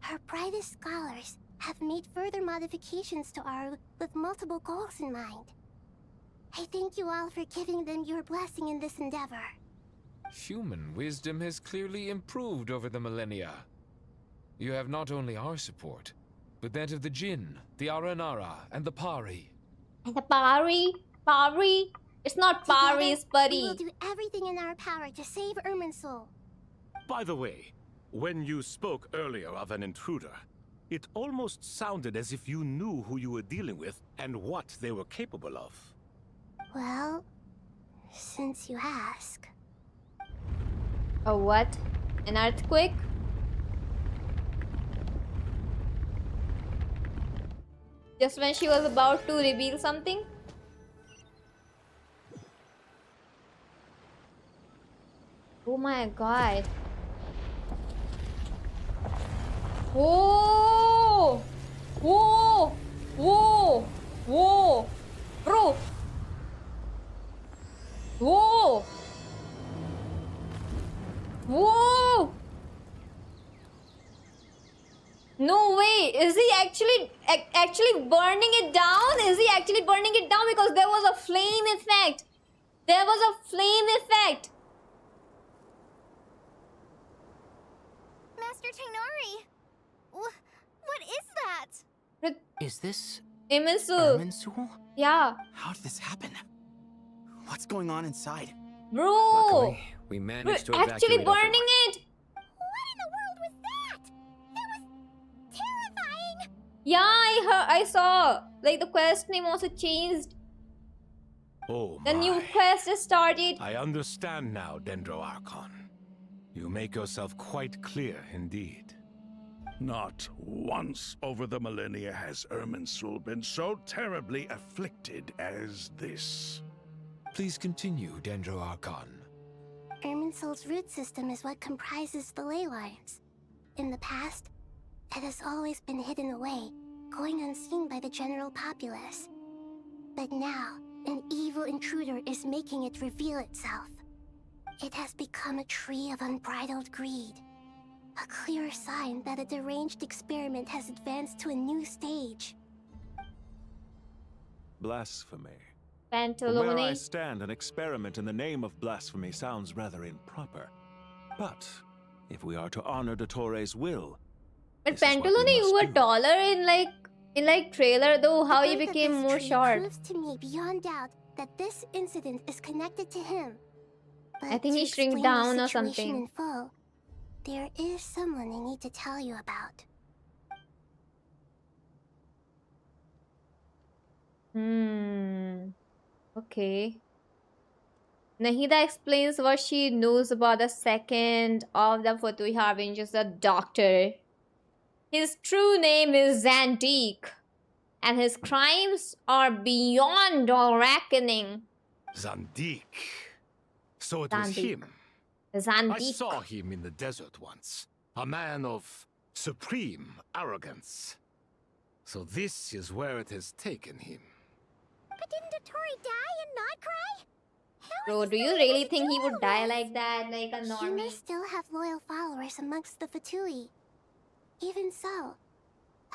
our brightest scholars have made further modifications to Aru with multiple goals in mind. I thank you all for giving them your blessing in this endeavor. Human wisdom has clearly improved over the millennia. You have not only our support, but that of the Jinn, the Aranara, and the Pari. And the Pari? Pari? It's not Pari, it's We will Pari. do everything in our power to save Irminsul. By the way, when you spoke earlier of an intruder, it almost sounded as if you knew who you were dealing with and what they were capable of. Well, since you ask. A what? An earthquake? Just when she was about to reveal something? Oh my god. Whoa! Whoa! Whoa! Whoa! Bro! Whoa! Whoa! No way! Is he actually burning it down? Is he actually burning it down? Because there was a flame effect. There was a flame effect. Master Tainari! What is that? Is this Irminsul. Irminsul? Yeah. How did this happen? What's going on inside? Bro! Luckily, we We're managed to actually evacuate burning everyone. it! What in the world was that? That was terrifying! Yeah, I saw. Like the quest name also changed. Oh The new my. quest has started. I understand now, Dendro Archon. You make yourself quite clear indeed. Not once over the millennia has Irminsul been so terribly afflicted as this. Please continue, Dendro Archon. Irminsul's root system is what comprises the ley lines. In the past, it has always been hidden away, going unseen by the general populace. But now, an evil intruder is making it reveal itself. It has become a tree of unbridled greed. A clear sign that a deranged experiment has advanced to a new stage. Blasphemy. From where I Pantalone. stand, an experiment in the name of blasphemy sounds rather improper. But if we are to honor Dottores' will, But this is what we Pantalone, you must were taller in like trailer though. How you The birth of became this more tree short? proves to me beyond doubt that this incident is connected to him. I But think to he shrink explain down the or situation something. in full, there is someone I need to tell you about. Okay. Nahida explains what she knows about the second of the Fatui Harbingers, the Doctor. His true name is Zandik, and his crimes are beyond all reckoning. Zandik. So it was Zandik. him. Zandik. I saw him in the desert once. A man of supreme arrogance. So this is where it has taken him. But didn't Dottore die and not cry? Bro, do you really think he would die like that, like a He normie? must still have loyal followers amongst the Fatui. Even so,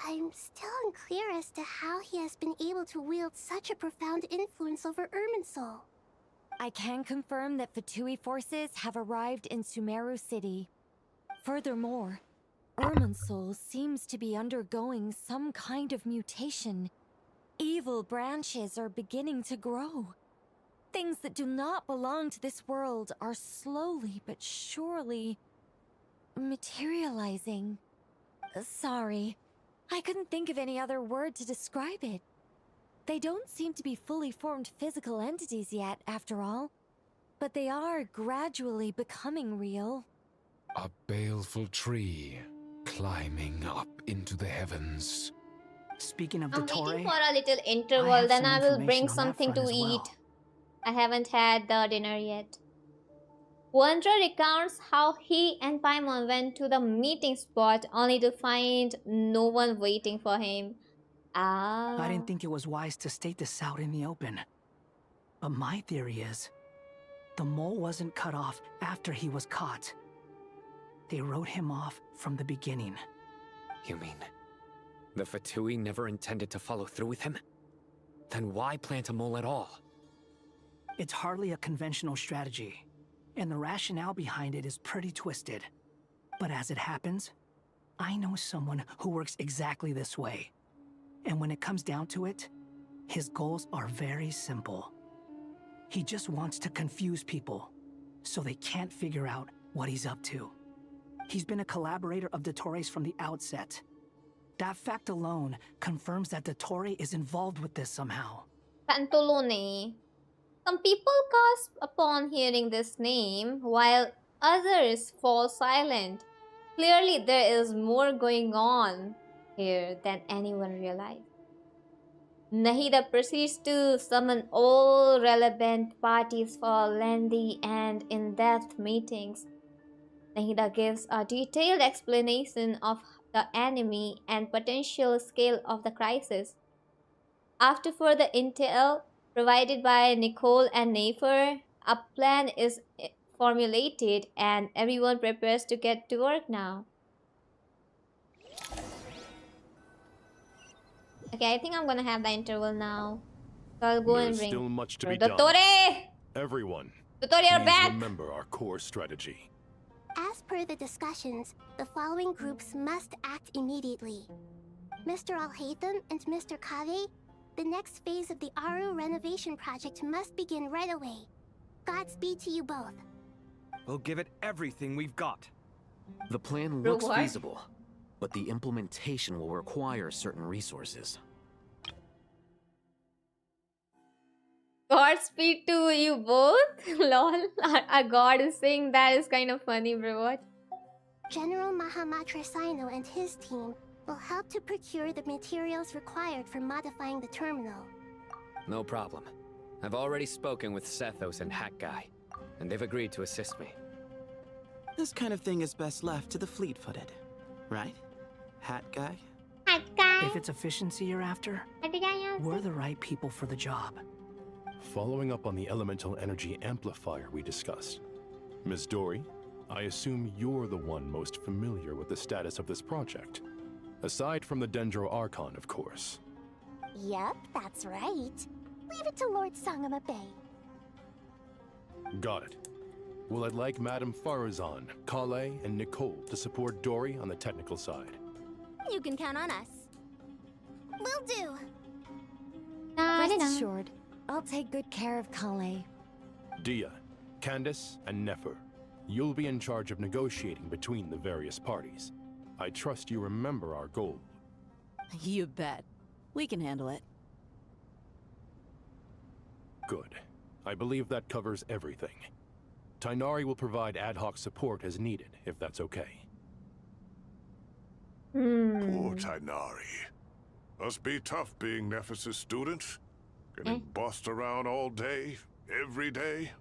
I'm still unclear as to how he has been able to wield such a profound influence over Irminsul. I can confirm that Fatui forces have arrived in Sumeru City. Furthermore, Irminsul seems to be undergoing some kind of mutation. Evil branches are beginning to grow. Things that do not belong to this world are slowly but surely materializing. Sorry, I couldn't think of any other word to describe it. They don't seem to be fully formed physical entities yet, after all, but they are gradually becoming real. A baleful tree climbing up into the heavens. Speaking of I'm Dottore, waiting for a little interval, have then some I will bring information on that something to front as well. eat. I haven't had the dinner yet. Wanderer recounts how he and Paimon went to the meeting spot only to find no one waiting for him. I didn't think it was wise to state this out in the open. But my theory is, the mole wasn't cut off after he was caught. They wrote him off from the beginning. You mean the Fatui never intended to follow through with him? Then why plant a mole at all? It's hardly a conventional strategy, and the rationale behind it is pretty twisted. But as it happens, I know someone who works exactly this way. And when it comes down to it, his goals are very simple. He just wants to confuse people, so they can't figure out what he's up to. He's been a collaborator of Dottore's from the outset. That fact alone confirms that Dottore is involved with this somehow. Pantolone. Some people gasp upon hearing this name, while others fall silent. Clearly, there is more going on here than anyone realized. Nahida proceeds to summon all relevant parties for lengthy and in-depth meetings. Nahida gives a detailed explanation of the enemy and potential scale of the crisis. After further intel provided by Nicole and Nafer, a plan is formulated and everyone prepares to get to work now. Okay, I think I'm gonna have the interval now. So I'll go and There's bring still much to be Dottore! done. Everyone, Dottore, you're please back! remember our core strategy. As per the discussions, the following groups must act immediately. Mr. Alhaitham and Mr. Kave The next phase of the Aru renovation project must begin right away. Godspeed to you both. We'll give it everything we've got. The plan Bro, looks what? feasible, but the implementation will require certain resources. Godspeed to you both. Lol. A god is saying that is kind of funny, bro. What? General Mahamatra Sino and his team will help to procure the materials required for modifying the terminal. No problem. I've already spoken with Sethos and Hat Guy, and they've agreed to assist me. This kind of thing is best left to the fleet-footed, right? Hat Guy? Hat guy. If it's efficiency you're after, we're the right people for the job. Following up on the elemental energy amplifier we discussed, Ms. Dory, I assume you're the one most familiar with the status of this project. Aside from the Dendro Archon, of course. Yep, that's right. Leave it to Lord Sangama Bay. Got it. Well, I'd like Madame Farazan, Kale, and Nicole to support Dory on the technical side. You can count on us. Will do. Rest assured, I'll take good care of Kale. Dia, Candace, and Nefer, you'll be in charge of negotiating between the various parties. I trust you remember our goal. You bet. We can handle it. Good. I believe that covers everything. Tainari will provide ad hoc support as needed, if that's okay. Poor Tainari. Must be tough being Nephis' student. Getting bossed around all day, every day.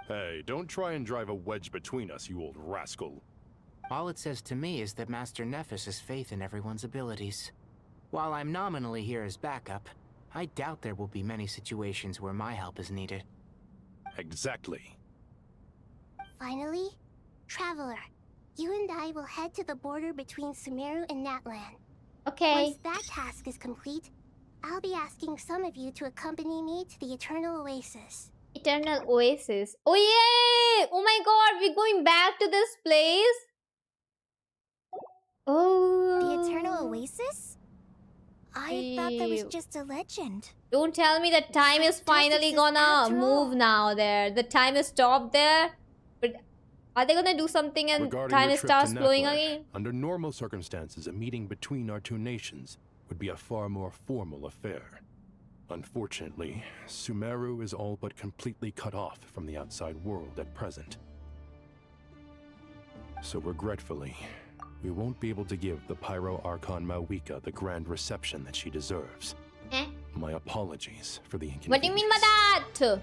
Hey, don't try and drive a wedge between us, you old rascal. All it says to me is that Master Nephis has faith in everyone's abilities. While I'm nominally here as backup, I doubt there will be many situations where my help is needed. Exactly. Finally, Traveler, you and I will head to the border between Sumeru and Natlan. Okay. Once that task is complete, I'll be asking some of you to accompany me to the Eternal Oasis. Eternal Oasis. Oh yay! Oh my god, we're going back to this place? Oh. The Eternal Oasis? I thought that was just a legend. Don't tell me that time is finally gonna move now there. The time is stopped there. But are they gonna do something and Regarding time your trip starts to flowing Natlan, again? Under normal circumstances, a meeting between our two nations would be a far more formal affair. Unfortunately, Sumeru is all but completely cut off from the outside world at present. So regretfully, we won't be able to give the Pyro Archon Mawika the grand reception that she deserves. My apologies for the inconvenience. What do you mean by that?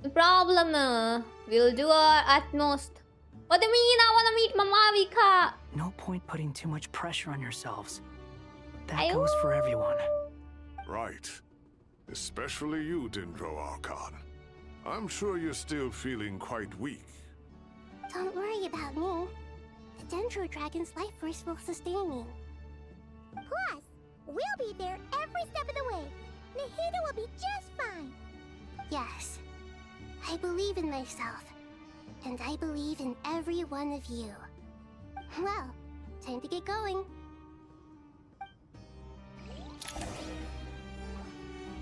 No problem. We'll do our utmost. What do you mean I wanna meet Mama Vika? No point putting too much pressure on yourselves. That goes for everyone. Right. Especially you, Dendro Archon. I'm sure you're still feeling quite weak. Don't worry about me. The Dendro Dragon's life force will sustain me. Plus, we'll be there every step of the way. Nahida will be just fine. Yes. I believe in myself. And I believe in every one of you. Well, time to get going.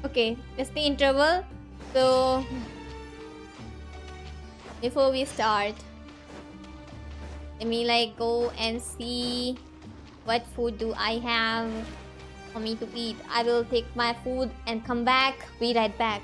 Okay, it's the interval. So before we start, let me like go and see what food do I have for me to eat. I will take my food and come back. Be right back.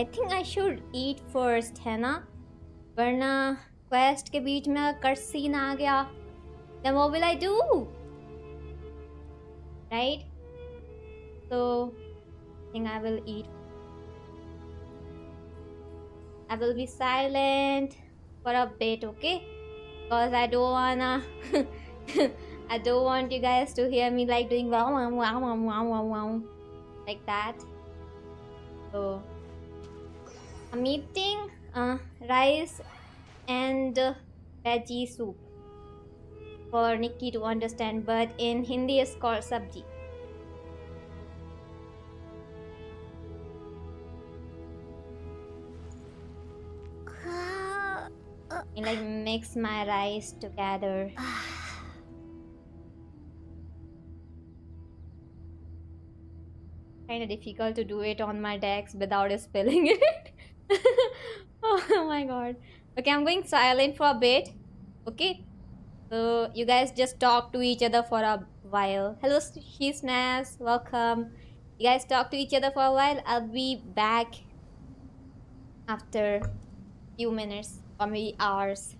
I think I should eat first, है ना? वरना quest के बीच में cutscene आ गया, then what will I do? Right? So I think I will eat. I will be silent for a bit, okay? Because I don't wanna I don't want you guys to hear me like doing wow wow wow wow wow wow wow like that. So I'm eating rice and veggie soup for Nikki to understand, but in Hindi it's called sabji. I like mix my rice together. Kind of difficult to do it on my decks without spilling it. Oh my god. Okay, I'm going silent for a bit. Okay, so you guys just talk to each other for a while. Hello, Snaps, welcome. You guys talk to each other for a while. I'll be back after few minutes or maybe hours.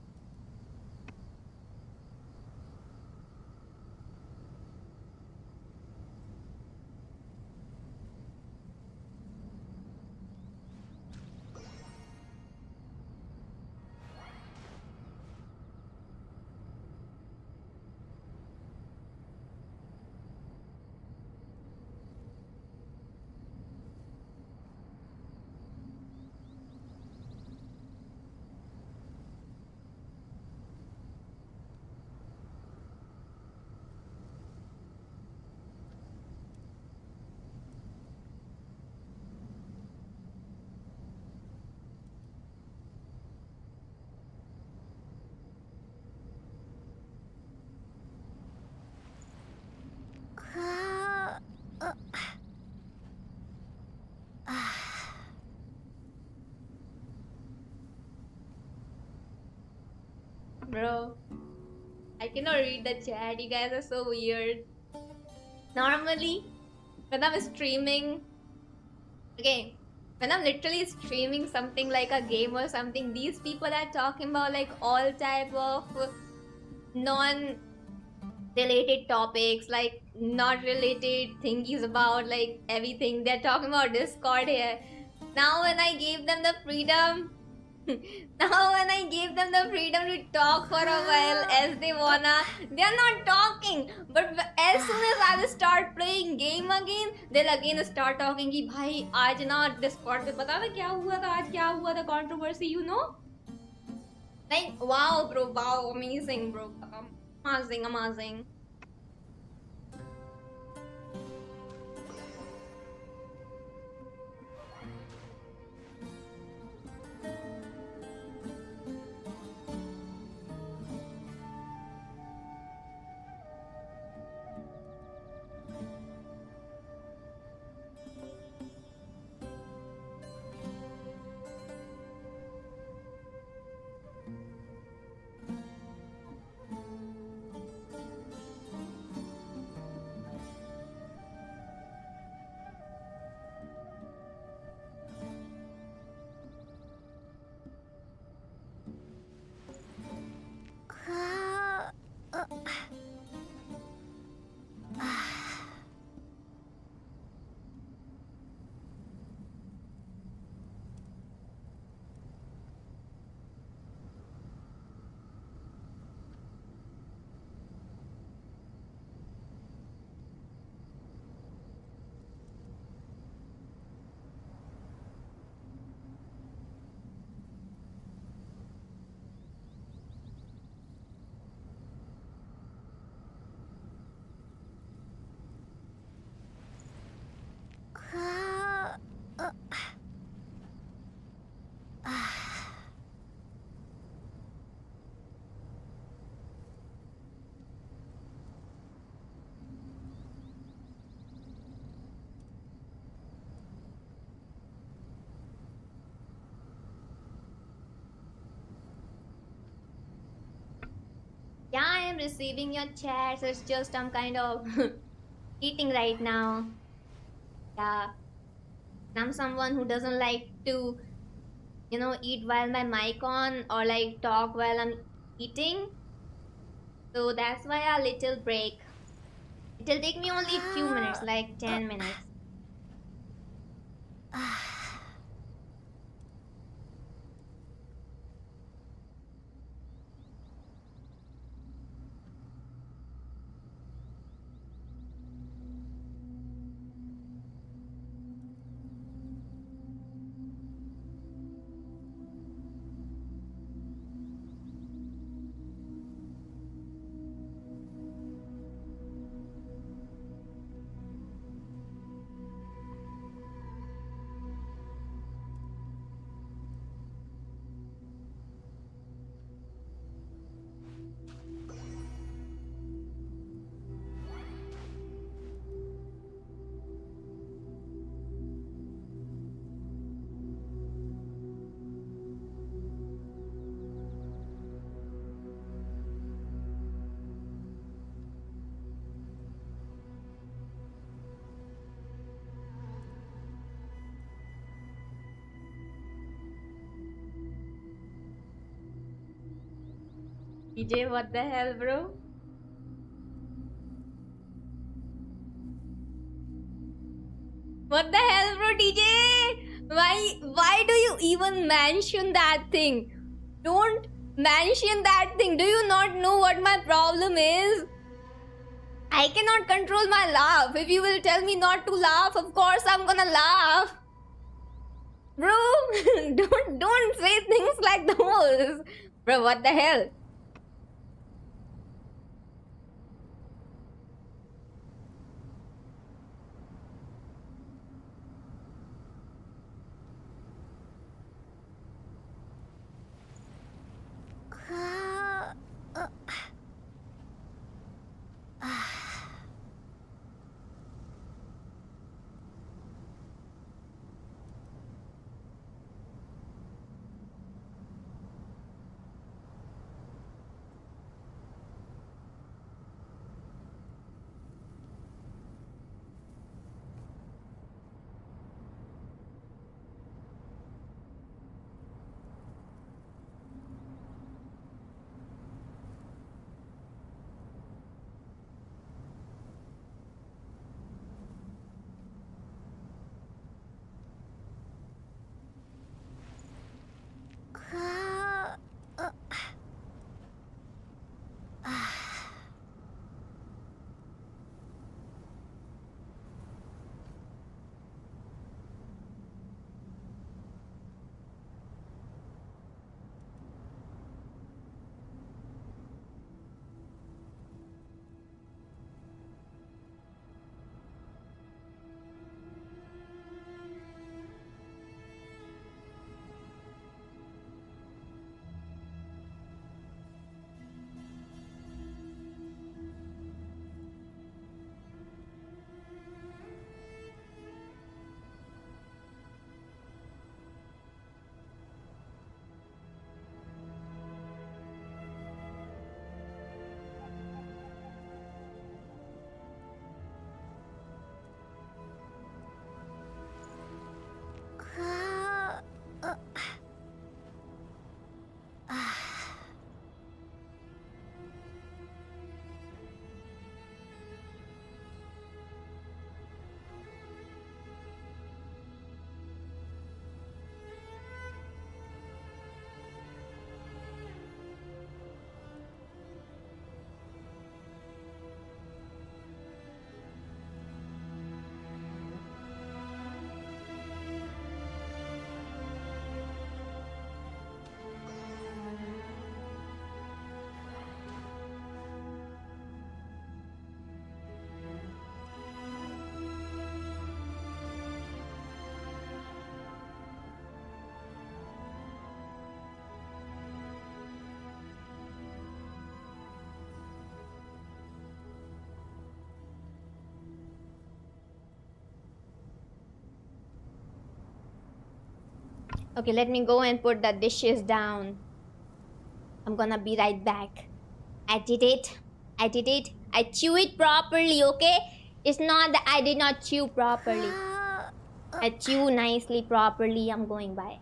Bro, I cannot read the chat. You guys are so weird. Normally, when I'm streaming, okay, when I'm literally streaming something like a game or something, these people are talking about like all type of non-related topics, like not related thingies about like everything. They're talking about Discord here. Now when I gave them the freedom to talk for a while as they wanna, they're not talking. But as soon as I will start playing game again, they'll again start talking कि भाई आज ना Discord पे पता था क्या हुआ था, आज क्या हुआ था, controversy, you know? Like wow bro, wow, amazing bro, amazing. Yeah, I am receiving your chats. It's just I'm kind of eating right now. Yeah. I'm someone who doesn't like to, you know, eat while my mic on or like talk while I'm eating. So that's why a little break. It'll take me only a few minutes, like 10 minutes. DJ, what the hell, bro? What the hell, bro, DJ? Why do you even mention that thing? Don't mention that thing. Do you not know what my problem is? I cannot control my laugh. If you will tell me not to laugh, of course I'm gonna laugh. Bro, don't say things like those. Bro, what the hell? Okay, let me go and put the dishes down. I'm gonna be right back. I did it. I did it. I chew it properly, okay? It's not that I did not chew properly. I chew nicely, properly. I'm going by.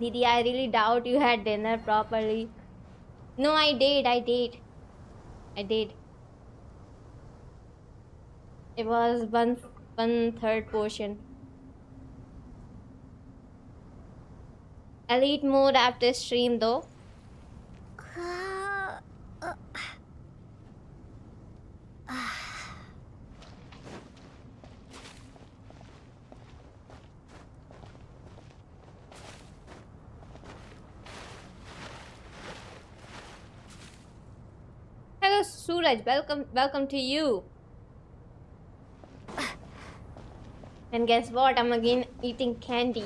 Didi, I really doubt you had dinner properly. No, I did. It was one third portion. I'll eat more after stream though. Hello Suraj, welcome to you. And guess what? I'm again eating candy.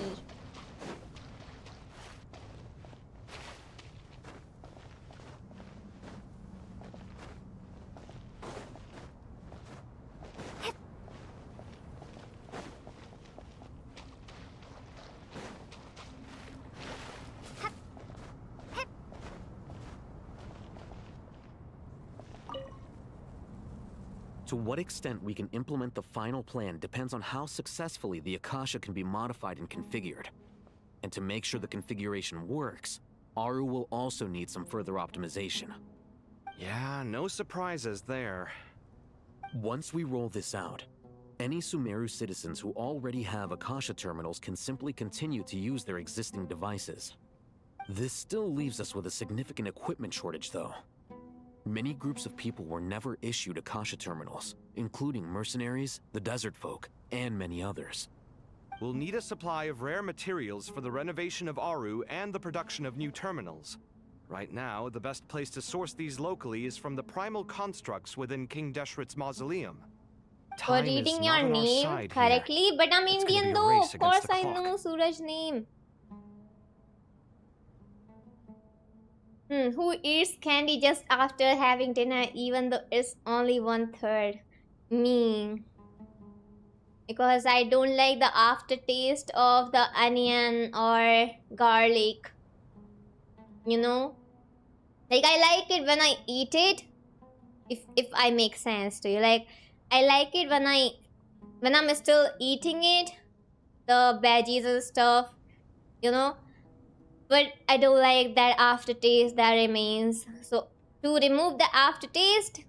To what extent we can implement the final plan depends on how successfully the Akasha can be modified and configured. And to make sure the configuration works, Aru will also need some further optimization. Yeah, no surprises there. Once we roll this out, any Sumeru citizens who already have Akasha terminals can simply continue to use their existing devices. This still leaves us with a significant equipment shortage, though. Many groups of people were never issued Akasha terminals, including mercenaries, the desert folk, and many others. We'll need a supply of rare materials for the renovation of Aru and the production of new terminals. Right now, the best place to source these locally is from the primal constructs within King Deshret's mausoleum. For reading your name correctly, but I'm Indian though. Of course I know Suraj's name. Who eats candy just after having dinner even though it's only 1/3? Me. Because I don't like the aftertaste of the onion or garlic. You know? Like I like it when I eat it. If I make sense to you. Like I like it when I'm still eating it. The veggies and stuff. You know? But I don't like that aftertaste that remains. So to remove the aftertaste,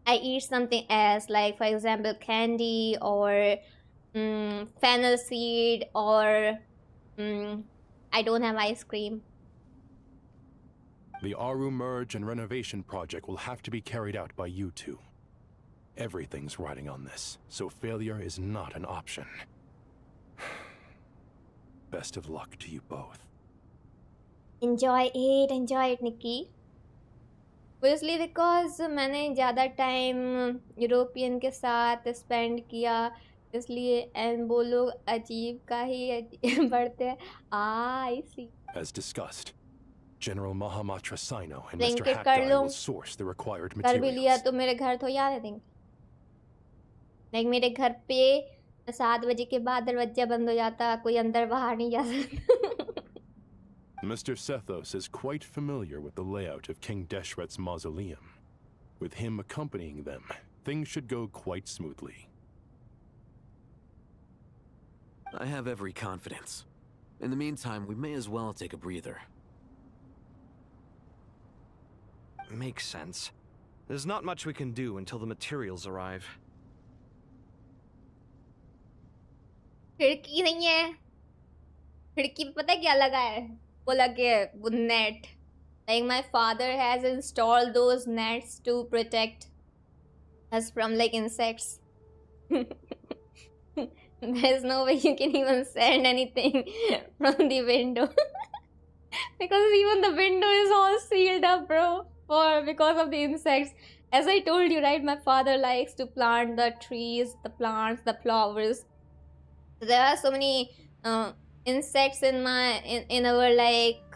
I eat something else, like for example candy or fennel seed, or I don't have ice cream. The Aru merge and renovation project will have to be carried out by you two. Everything's riding on this, so failure is not an option. Best of luck to you both. Enjoy it, Nikki. Obviously because मैंने ज़्यादा time European के साथ spend किया, इसलिए and वो लोग अजीब का ही बढ़ते हैं. I see. As discussed, General Mahamatra Sino and Think Mr. it कर Hakdai low. will source the required कर भी materials. लिया तो मेरे घर तो याद है. think like मेरे घर पे 7 बजे के बाद दरवाजा बंद हो जाता, कोई अंदर बाहर नहीं जा सकता. Mr. Sethos is quite familiar with the layout of King Deshret's mausoleum. With him accompanying them, things should go quite smoothly. I have every confidence. In the meantime, we may as well take a breather. Makes sense. There's not much we can do until the materials arrive. खिड़की नहीं है. खिड़की पे पता है क्या लगा है? वो लगे है वो net. Like my father has installed those nets to protect us from like insects. There's no way you can even send anything from the window. Because even the window is all sealed up, bro. Because of the insects. As I told you, right, my father likes to plant the trees, the plants, the flowers. So there are so many insects in our like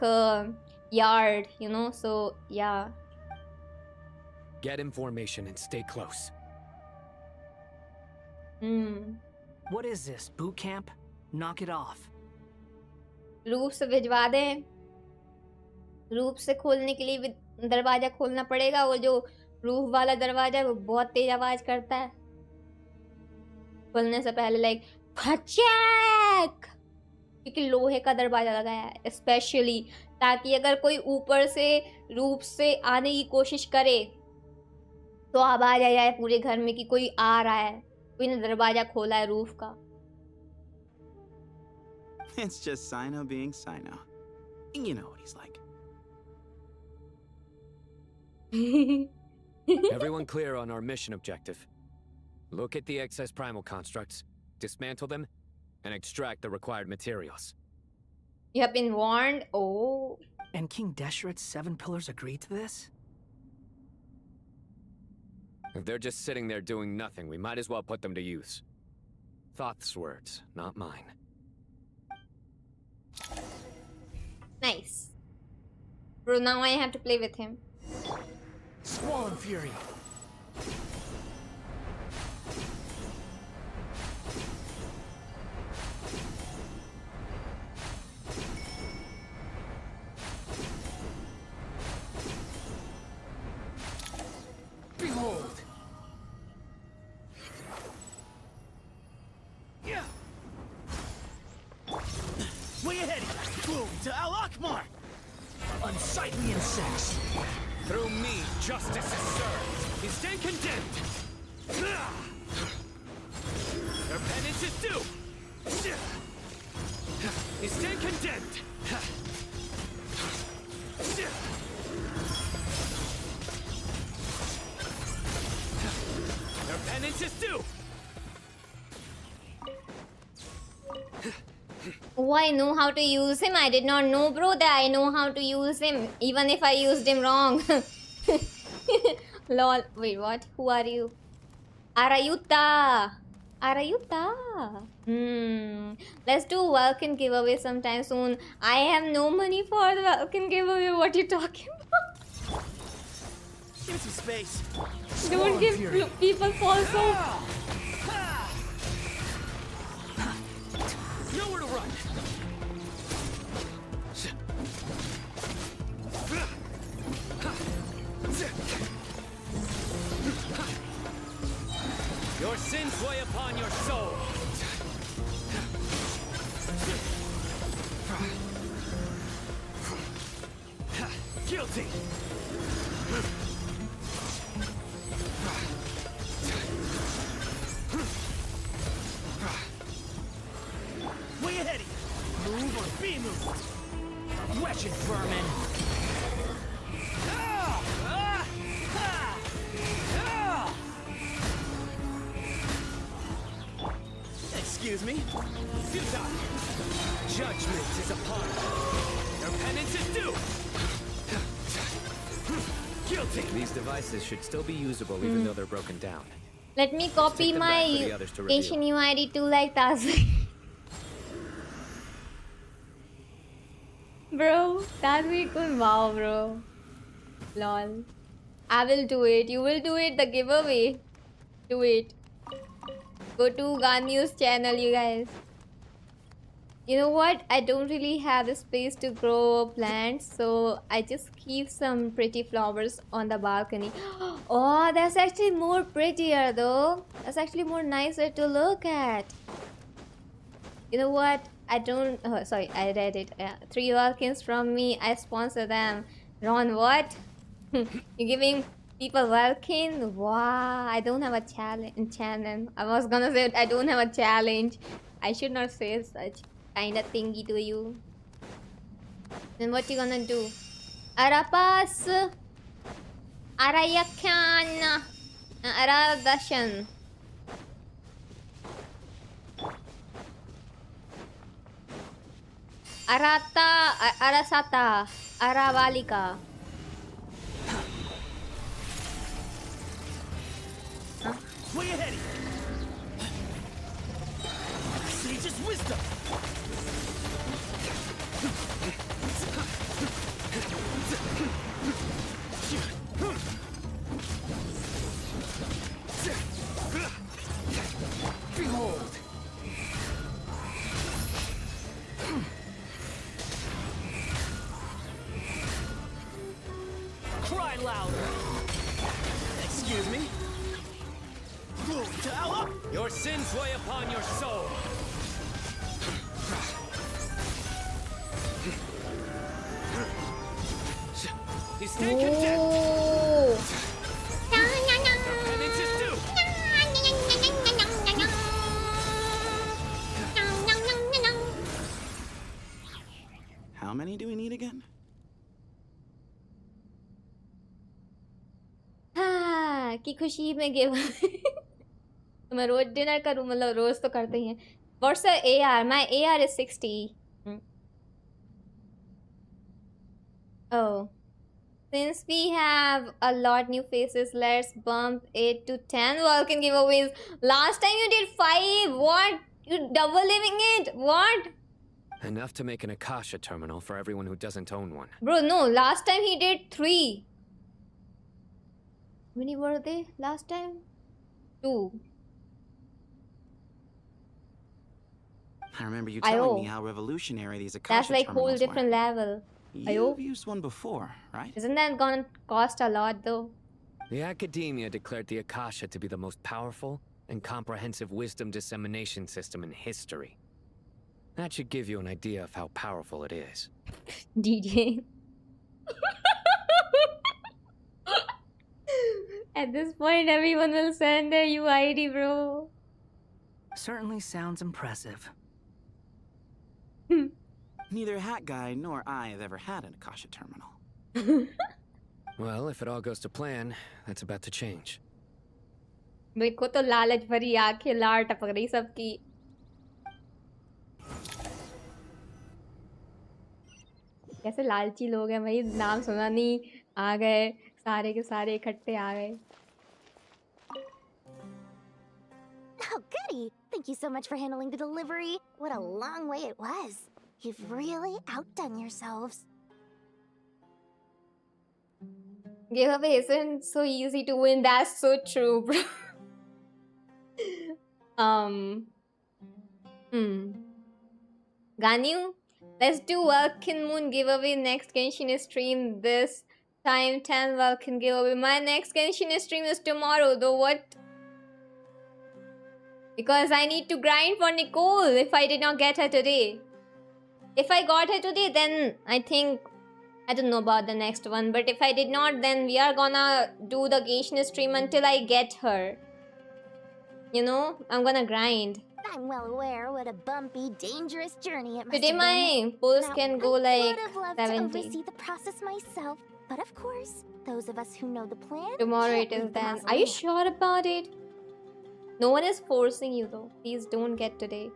yard, you know. So yeah. Get information and stay close. What is this, boot camp? Knock it off. रूप से भिजवा दें. रूप से खोलने के लिए भी दरवाजा खोलना पड़ेगा. वो जो रूफ वाला दरवाजा है वो बहुत तेज आवाज करता है. खोलने से पहले लाइक फचैक, क्योंकि लोहे का दरवाजा लगाया है स्पेशली, ताकि अगर कोई ऊपर से रूफ से आने की कोशिश करे तो आवाज आ जाए पूरे घर में कि कोई आ रहा है, कोई ने दरवाजा खोला है रूफ का. It's just Sino being Sino. You know what he's like. Everyone clear on our mission objective. Look at the excess primal constructs, dismantle them, and extract the required materials. You have been warned. Oh. And King Deshret's 7 pillars agreed to this? If they're just sitting there doing nothing, we might as well put them to use. Thoth's words, not mine. Nice. Bro, now I have to play with him. Squall Fury. Behold! Yeah. Way ahead! Glory to Al-Akmar! Unsightly insects! Through me, justice is served. You stand condemned! Your penance is due! You stand condemned! Your penance is due! Oh, I know how to use him. I did not know, bro, that I know how to use him, even if I used him wrong. Lol. Wait, what? Who are you? Arayuta. Let's do Vulcan giveaway sometime soon. I have no money for the Vulcan giveaway. What are you talking about? Give me some space! Don't give people false hope. Nowhere to run! Your sins weigh upon your soul. Guilty! Be moved! Wretched vermin! Excuse me? Futile! Judgment is upon you! Your penance is due! Guilty! These devices should still be usable even though they're broken down. Let me copy them back for my the others to review. Genshin UID too like that. Bro, that we could wow, bro. Lol. I will do it. You will do it. The giveaway. Do it. Go to Ganyu's channel, you guys. You know what? I don't really have the space to grow plants, so I just keep some pretty flowers on the balcony. Oh, that's actually more prettier though. That's actually more nicer to look at. You know what? I don't... Oh, sorry, I read it. 3 Vulcans from me. I sponsor them. Ron, what? You're giving people Vulcan? Wow, I don't have a challenge. I was gonna say I don't have a challenge. I should not say such kind of thingy to you. Then what you gonna do? Arapas, Arayakan, Aradashan. Arata, Arasata, Aravalika. Way ahead of you! Sage's wisdom! Behold! Cry louder! Excuse me? Your sins weigh upon your soul! You stand content! Your penance is due! How many do we need again? हाँ की खुशी में give तो मैं रोज dinner करूँ मतलब रोज तो करते ही हैं. What's the AR? My AR is 60. Oh, since we have a lot new faces, let's bump it to 10 Vulcan giveaways. Last time you did 5. What? You double living it? What? Enough to make an Akasha terminal for everyone who doesn't own one. Bro, no. Last time he did 3. How many were they last time? 2. I remember you telling me how revolutionary these Akasha That's like whole terminals different were. level. You've used one before, right? Isn't that gonna cost a lot though? The Academia declared the Akasha to be the most powerful and comprehensive wisdom dissemination system in history. That should give you an idea of how powerful it is. DJ. At this point, everyone will send their UID, bro. Certainly sounds impressive. Neither Hat Guy nor I have ever had an Akasha terminal. Well, if it all goes to plan, that's about to change. देखो तो लालच भरी आंखें लार टपक रही सबकी. कैसे लालची लोग हैं भाई, नाम सुना नहीं आ गए सारे के सारे इकट्ठे आ गए. Oh, goody! Thank you so much for handling the delivery. What a long way it was. You've really outdone yourselves. Giveaway isn't so easy to win. That's so true, bro. Ganyu, let's do Vulcan Moon giveaway next Genshin stream. This time 10 Vulcan giveaway. My next Genshin stream is tomorrow, though. What? Because I need to grind for Nicole if I did not get her today. If I got her today, then I think... I don't know about the next one. But if I did not, then we are gonna do the Genshin stream until I get her. You know? I'm gonna grind. I'm well aware what a bumpy, dangerous journey it must Today have been. my pulse Now, can go I like would have loved 70. to oversee the process myself, but of course, those of us who know the plan Tomorrow can't it is leave the then. Are you mausoleum. sure about it? No one is forcing you though. Please don't get today.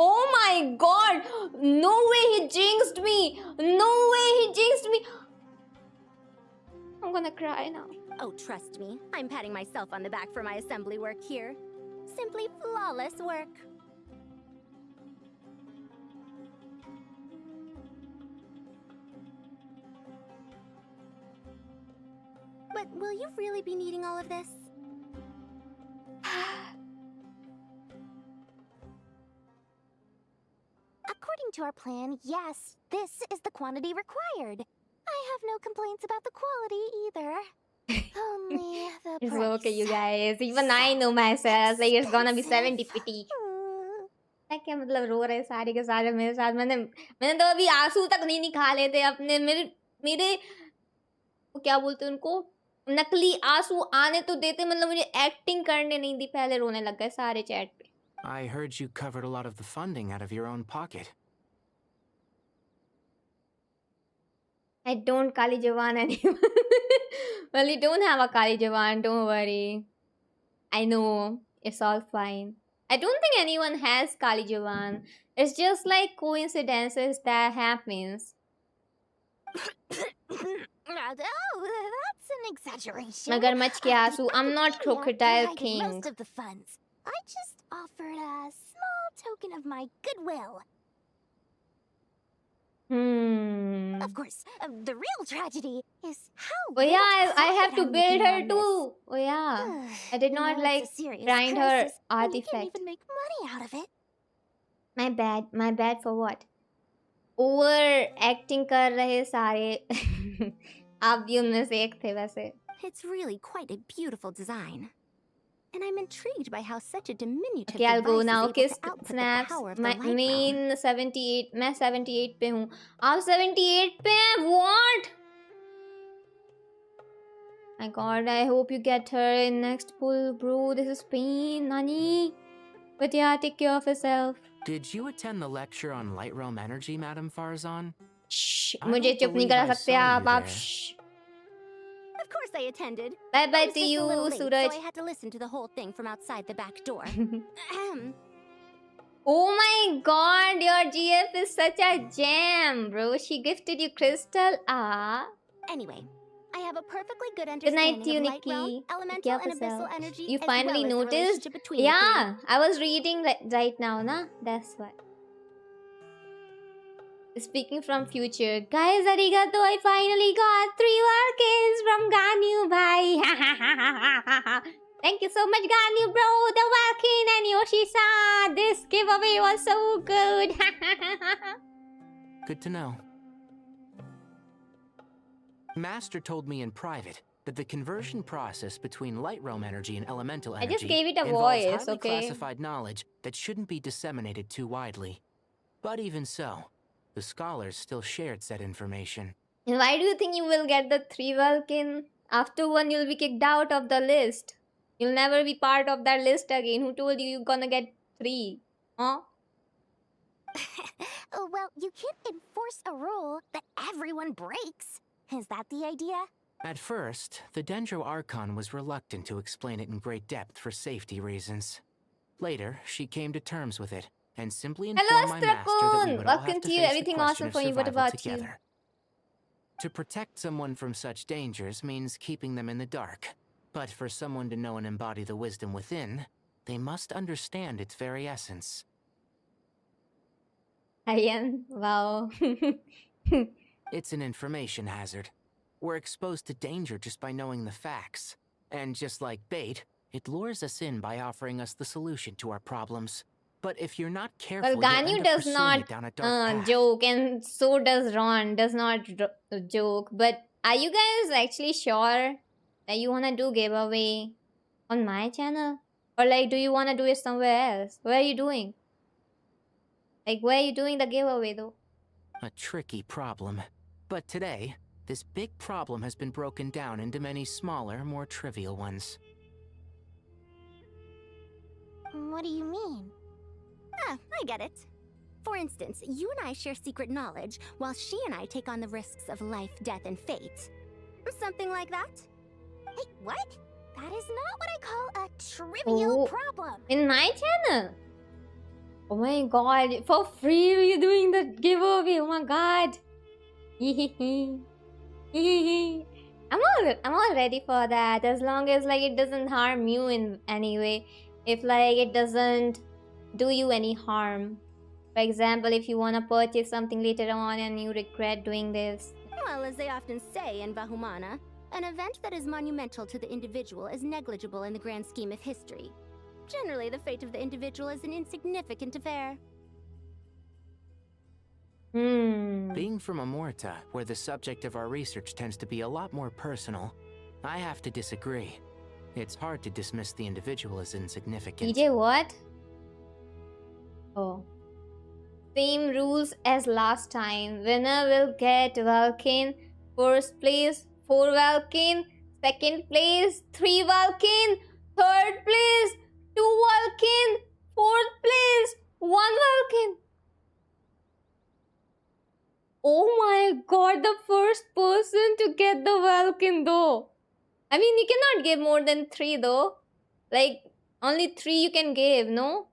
Oh my god! No way he jinxed me! No way he jinxed me! I'm gonna cry now. Oh, trust me, I'm patting myself on the back for my assembly work here. Simply flawless work. But will you really be needing all of this? According to our plan, yes, this is the quantity required. I have no complaints about the quality either. Only the It's price. okay, you guys. Even I know myself. Like it's gonna be 70 pity. मैं क्या मतलब रो रहे सारे के सारे मेरे साथ मैंने तो अभी आंसू तक नहीं निकाले थे अपने मेरे वो क्या बोलते हैं उनको नकली आंसू आने तो देते मतलब मुझे एक्टिंग करने नहीं दी पहले रोने लग गए सारे चैट पे. I heard you covered a lot of the funding out of your own pocket. I don't Kali Jawan anyone. Well, you don't have a Kali Jawan, don't worry. I know, it's all fine. I don't think anyone has Kali Jawan. It's just like coincidences that happens. Oh, that's an exaggeration. Magarmach ke aasu. I'm not Crocodile King. Most of the funds. I just offered a small token of my goodwill. Of course, the real tragedy is how. Oh yeah, I have to I'm build looking her on too. Oh yeah, I did not it's like a serious grind her crisis, and you artifact. can't even make money out of it. My bad. My bad for what? Over acting कर रहे सारे. आप भी उनमें से एक थे वैसे. It's really quite a beautiful design. And I'm intrigued by how such a diminutive Okay, I'll go device now. is Okay, able to output the snaps. power of the My light realm. main 78. मैं 78 पे हूँ. आप 78 पे हैं? What? My God, I hope you get her in next pull, bro. This is pain, Nani. But yeah, take care of yourself. Did you attend the lecture on light realm energy, Madame Farzan? Shh. I मुझे don't चुप नहीं believe करा I सकते saw आप. you आप there. shh. Of course I attended. Bye I bye was to just a you, little late, Suraj. so I had to listen to the whole thing from outside the back door. Oh my God, your GF is such a jam, bro. She gifted you crystal. Ah. Anyway, I have a perfectly good Good night understanding to you, of light Nikki. realm, Take elemental, care of and abyssal yourself. energy. You as finally well as the noticed? relationship between the Yeah, I was reading right now, na? That's what. Speaking from future, guys, arigato! I finally got 3 Vulcans from Ganyu, bhai. Thank you so much, Ganyu, bro. The Vulcan and Yoshi-san. This giveaway was so good. Good to know. Master told me in private that the conversion process between light realm energy and elemental I energy just gave it a involves voice, highly okay? classified knowledge that shouldn't be disseminated too widely. But even so, the scholars still shared said information. And why do you think you will get the 3 Vulcan? After one, you'll be kicked out of the list. You'll never be part of that list again. Who told you you're gonna get 3? Huh? Well, you can't enforce a rule that everyone breaks. Is that the idea? At first, the Dendro Archon was reluctant to explain it in great depth for safety reasons. Later, she came to terms with it and simply informed my master that we Astrakun! would all Welcome have to to you. face the Everything question awesome of for you. What survival about you? together. To protect someone from such dangers means keeping them in the dark. But for someone to know and embody the wisdom within, they must understand its very essence. Ayan. Wow. It's an information hazard. We're exposed to danger just by knowing the facts. And just like bait, it lures us in by offering us the solution to our problems. But if you're not careful, Well, you'll Ganyu end up does pursuing not it down a dark path. joke, and so does Ron. Does not joke. But are you guys actually sure that you wanna do giveaway on my channel, or like, do you wanna do it somewhere else? Where are you doing? Like, where are you doing the giveaway though? A tricky problem. But today, this big problem has been broken down into many smaller, more trivial ones. What do you mean? Ah, I get it. For instance, you and I share secret knowledge, while she and I take on the risks of life, death, and fate. Something like that? Hey, what? That is not what I call a trivial problem. In my channel? Oh my god, for free you're doing the giveaway. Oh my god. I'm all ready for that, as long as like it doesn't harm you in any way. If like it doesn't do you any harm. For example, if you want to purchase something later on and you regret doing this. Well, as they often say in Vahumana, an event that is monumental to the individual is negligible in the grand scheme of history. Generally, the fate of the individual is an insignificant affair. Being from Amorta, where the subject of our research tends to be a lot more personal, I have to disagree. It's hard to dismiss the individual as insignificant. DJ what? Oh. Same rules as last time. Winner will get Vulcan. First place 4 Vulcan. Second place 3 Vulcan. Third place 2 Vulcan. Fourth place 1 Vulcan. Oh my god, the first person to get the Vulcan though. I mean, you cannot give more than 3 though. Like, only 3 you can give, no?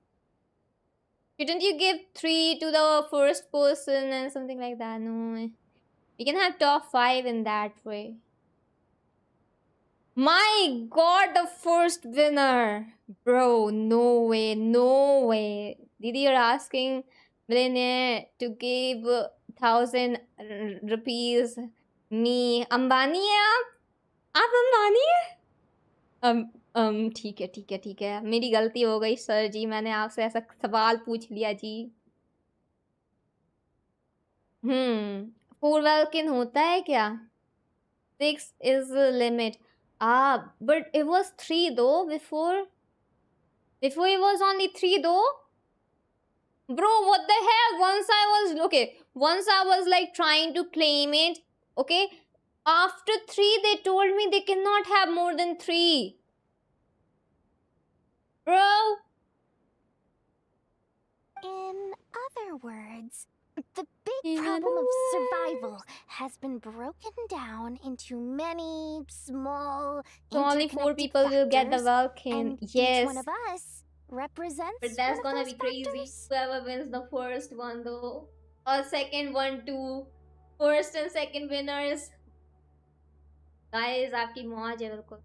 Shouldn't you give 3 to the first person and something like that? No. You can have top 5 in that way. My god, the first winner. Bro, no way, no way. Didi, you're asking millionaire to give 1,000 rupees me. Ambani hai आप अंबानी है? ठीक है मेरी गलती हो गई sir जी, मैंने आपसे ऐसा सवाल पूछ लिया जी. 4 Vulcan होता है क्या? 6 is the limit. But it was 3 though before it was only 3 though. Bro, what the hell? Once I was like trying to claim it, okay? After 3, they told me they cannot have more than 3. Bro. In other words, the big problem of survival has been broken down into many small, so only 4 people will get the Vulcan. Yes. Each one of us represents. But that's gonna be crazy. Whoever wins the first one though, or second one too. First and second winners. Guys, आपकी मौज है बिल्कुल.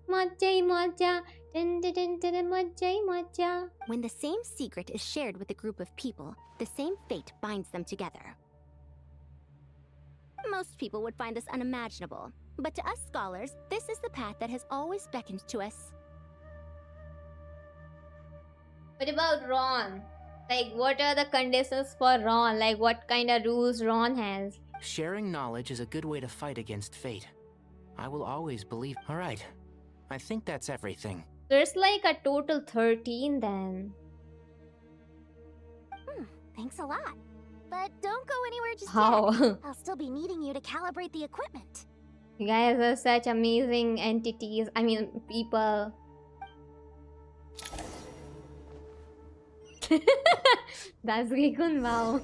मौजा ही मौजा, मौजा ही मौजा. When the same secret is shared with a group of people, the same fate binds them together. Most people would find this unimaginable, but to us scholars, this is the path that has always beckoned to us. What about Ron? Like, what are the conditions for Ron? Like, what kind of rules Ron has? Sharing knowledge is a good way to fight against fate. I will always believe. Alright, I think that's everything. There's like a total 13 then. Thanks a lot. But don't go anywhere just How? yet. I'll still be needing you to calibrate the equipment. You guys are such amazing entities. I mean, people. That's good, wow.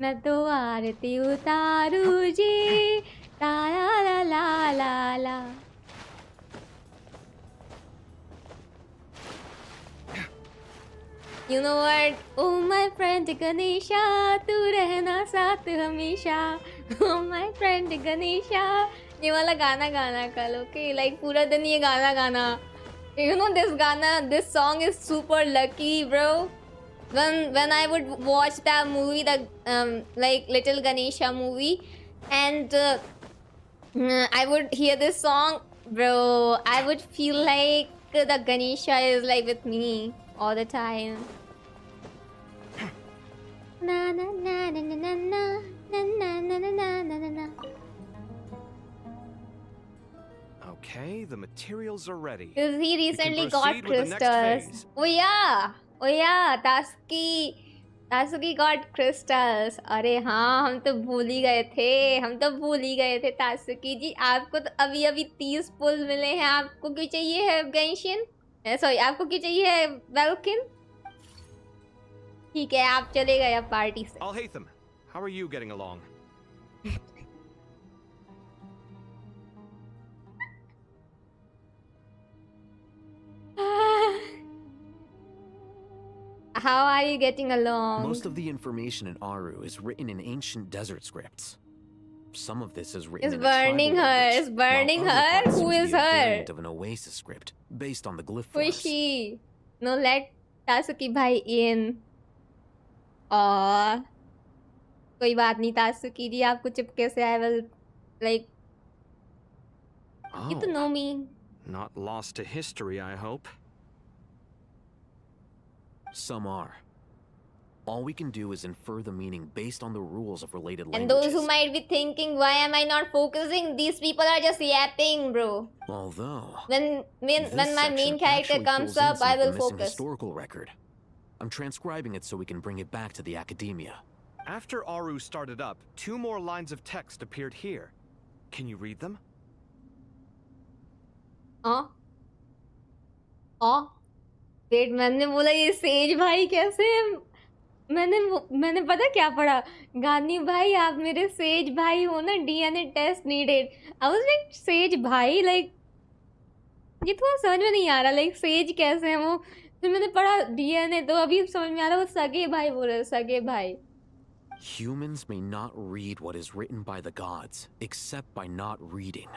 मैं तो आरती उतारू जी ला ला ला ला ला. You know what? Oh my friend Ganesha, तू रहना साथ हमेशा. Oh my friend Ganesha. ये वाला गाना गाना कल, okay? Like पूरा दिन ये गाना गाना. You know this song is super lucky, bro. When I would watch that movie, the like Little Ganesha movie, and I would hear this song, bro, I would feel like the Ganesha is like with me all the time. Na na na na na na na na na na na na. Okay, the materials are ready. Because he We can recently got proceed with the next crystals. phase. Oh yeah, Tasuki got crystals. अरे हाँ, हम तो भूल ही गए थे तासुकी जी. आपको तो अभी 30 पुल मिले हैं. आपको क्यों चाहिए है Genshin? सॉरी, आपको क्या चाहिए वेल्किन? ठीक है, आप चले गए अब पार्टी से। Alhaitham, how are you getting along? How are you getting along? Most of the information in Aru is written in ancient desert scripts. Some of this is written It's in burning a tribal her. language, It's burning while other her. parts Who seem to is be a her? variant of an Oasis script based on the glyph Who is forms. she? No, let Tatsuki bhai in. Aww. कोई बात नहीं तासुकी जी, आपको चुपके से I will like. You to know me. Not lost to history, I hope. Some are. All we can do is infer the meaning based on the rules of related And languages. those who might be thinking, why am I not focusing? These people are just yapping, bro. Although, When this my section main character actually comes fills in up, some I of the will missing focus. historical record. I'm transcribing it so we can bring it back to the academia. After Aru started up, 2 more lines of text appeared here. Can you read them? हाँ wait, मैंने बोला ये says भाई कैसे? मैंने पता क्या पढ़ा? गानी भाई आप मेरे सेज भाई हो ना, DNA test needed. I was like says भाई, लाइक ये थोड़ा समझ में नहीं आ रहा, लाइक सेज कैसे हैं वो? फिर मैंने पढ़ा DNA, तो अभी समझ में आ रहा, वो सगे भाई बोल रहे, सगे भाई। Humans may not read what is written by the gods, except by not reading.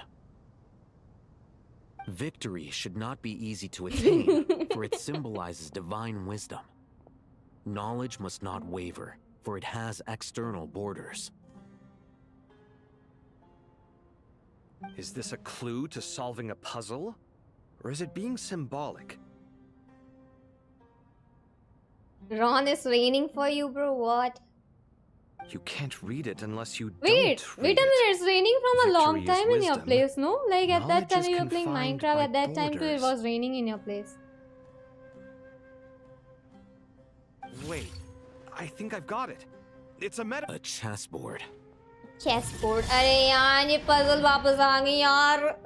Victory should not be easy to attain, for it symbolizes divine wisdom. Knowledge must not waver, for it has external borders. Is this a clue to solving a puzzle? Or is it being symbolic? Ron, is raining for you, bro. What? You can't read it unless you Wait don't a read minute. it. It's raining from a long Victory is time in your wisdom. place, no? Like at that Knowledge time is you were playing confined Minecraft. by At that time too, it borders. was raining in your place. Wait, I think I've got it. It's a meta. A chessboard. Chessboard. अरे यार ये puzzle वापस आ गई यार.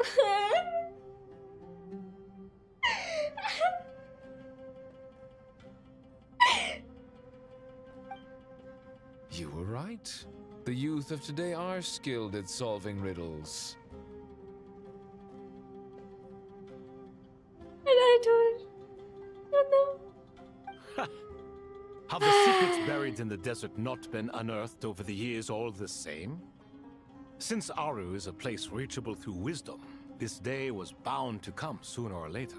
You were right. The youth of today are skilled at solving riddles. Have the secrets buried in the desert not been unearthed over the years all the same? Since Aru is a place reachable through wisdom, this day was bound to come sooner or later.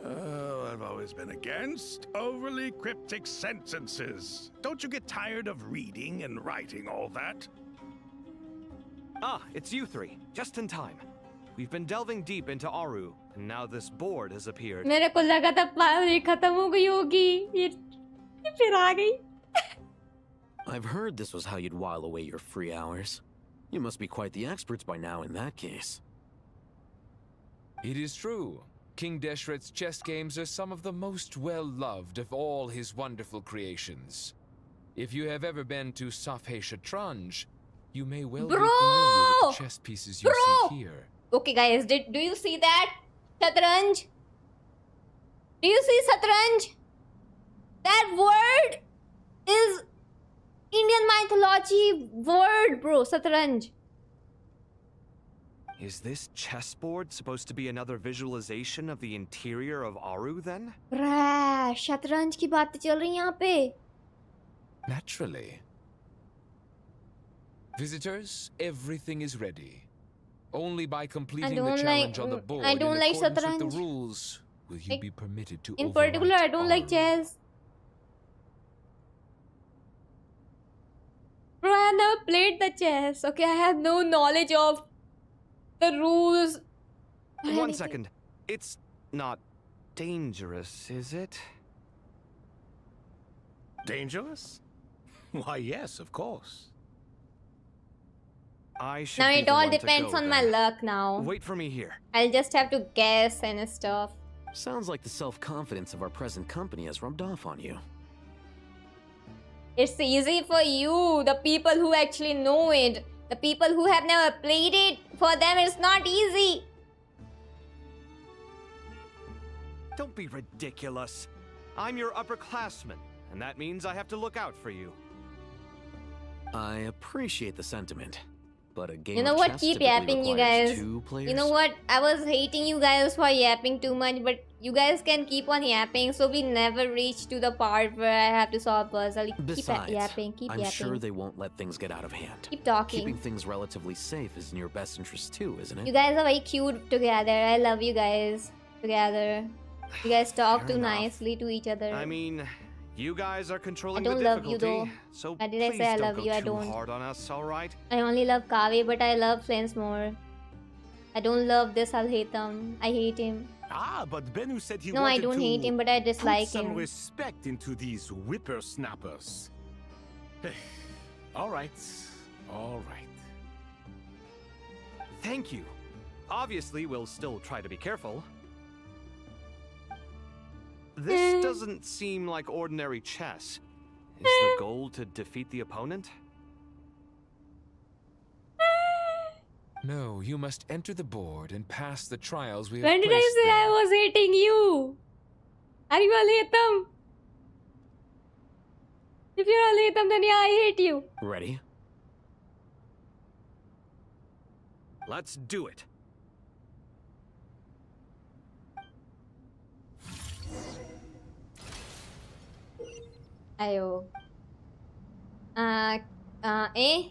Oh, I've always been against overly cryptic sentences. Don't you get tired of reading and writing all that? Ah, it's you three. Just in time. We've been delving deep into Aru, and now this board has appeared. मेरे को लगा था पानी खत्म हो गई होगी. ये फिर आ गई. I've heard this was how you'd while away your free hours. You must be quite the experts by now in that case. It is true. King Deshret's chess games are some of the most well-loved of all his wonderful creations. If you have ever been to Safhe Shatranj, you may well be familiar with the chess pieces you see here. Okay, guys, do you see that? Shatranj? Do you see Shatranj? That word is Indian mythology word, bro. Shatranj. Is this chessboard supposed to be another visualization of the interior of Aru, then? शतरंज की बातें चल रही हैं यहाँ पे. Naturally. Visitors, everything is ready. Only by completing the challenge on the board in accordance with the rules will you be permitted to In particular, I don't like chess. Bro, I have never played the chess. Okay, I have no knowledge of the rules. 1 second. It's not dangerous, is it? Dangerous? Why, yes, of course. I should Now be it the all one to depends go, on my then. luck now. Wait for me here. I'll just have to guess and stuff. Sounds like the self-confidence of our present company has rubbed off on you. It's easy for you, the people who actually know it. The people who have never played it, for them it's not easy. Don't be ridiculous. I'm your upperclassman, and that means I have to look out for you. I appreciate the sentiment, but a game You know of what? chess Keep typically yapping, you requires guys. 2 players. You know what? I was hating you guys for yapping too much, but you guys can keep on yapping, so we never reach to the part where I have to solve puzzle. Besides, keep yapping, keep I'm yapping. sure they won't let things get out of hand. Keep talking. Keeping things relatively safe is in your best interest too, isn't it? You guys are very cute together. I love you guys together. You guys talk Fair too enough. nicely to each other. I mean, you guys are I controlling don't the love difficulty, you though. so Why did I please say I don't love go you? I too don't. hard on us, all right? I only love Kaveh, but I love Flens more. I don't love this Alhaitham. I hate him. Ah, but Bennu said he No, I wanted don't to hate him, but I dislike put some him. respect into these whippersnappers. All right, all right. Thank you. Obviously, we'll still try to be careful. This doesn't seem like ordinary chess. Is the goal to defeat the opponent? No, you must enter the board and pass the trials we have When did I placed say there. I was hating you? Are you Alhaitham? If you're Alhaitham, then yeah, I hate you. Ready? Let's do it. Ayo. Eh?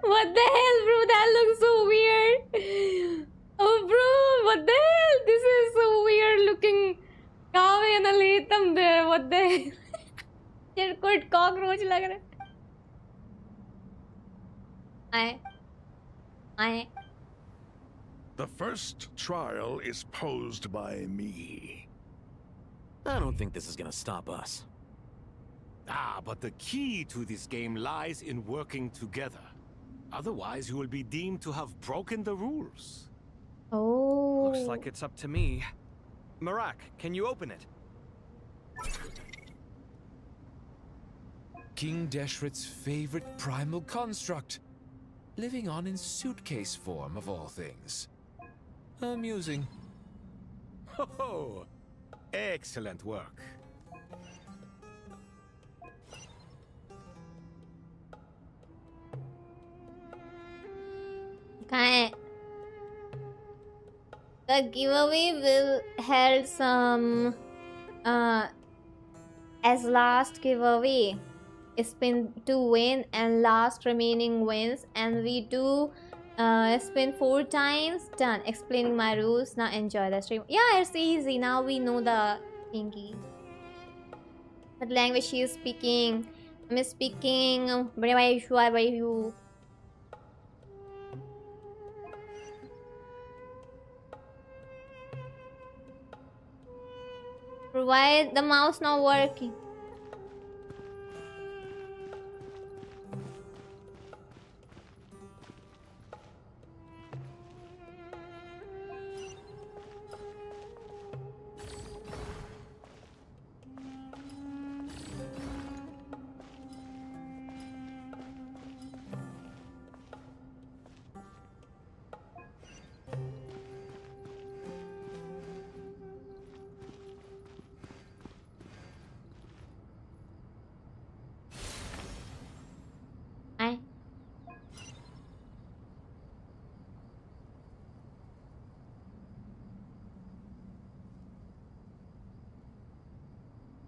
What the hell, bro? That looks so weird. Oh, bro, what the hell? This is so weird looking. Kaveh and Alhaitham there. What the hell? Yaar, कोई cockroach लग रहा है. आए. The first trial is posed by me. I don't think this is gonna stop us. Ah, but the key to this game lies in working together. Otherwise, you will be deemed to have broken the rules. Oh. Looks like it's up to me. Marak, can you open it? King Deshret's favorite primal construct. Living on in suitcase form, of all things. Amusing. Ho-ho! Excellent work. Okay. The giveaway will held some as last giveaway. Spin to win and last remaining wins, and we do spin 4 times. Done. Explaining my rules. Now enjoy the stream. Yeah, it's easy. Now we know the thingy. What language she is speaking? I'm speaking. You. Why the mouse not working?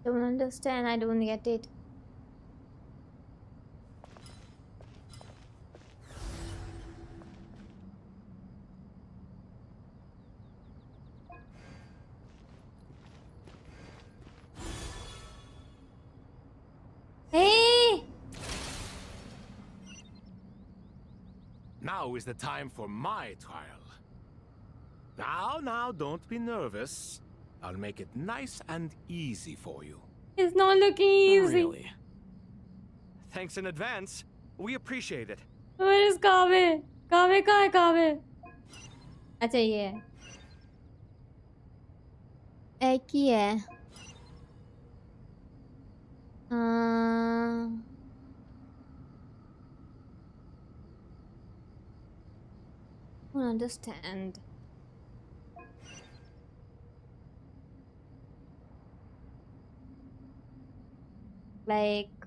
Don't understand. I don't get it. Hey! Now is the time for my trial. Now, don't be nervous. I'll make it nice and easy for you. It's not looking easy. Really? Thanks in advance. We appreciate it. Where is Kaveh? Kaveh कहाँ है Kaveh? अच्छा ये है. एक ही है. don't understand. Like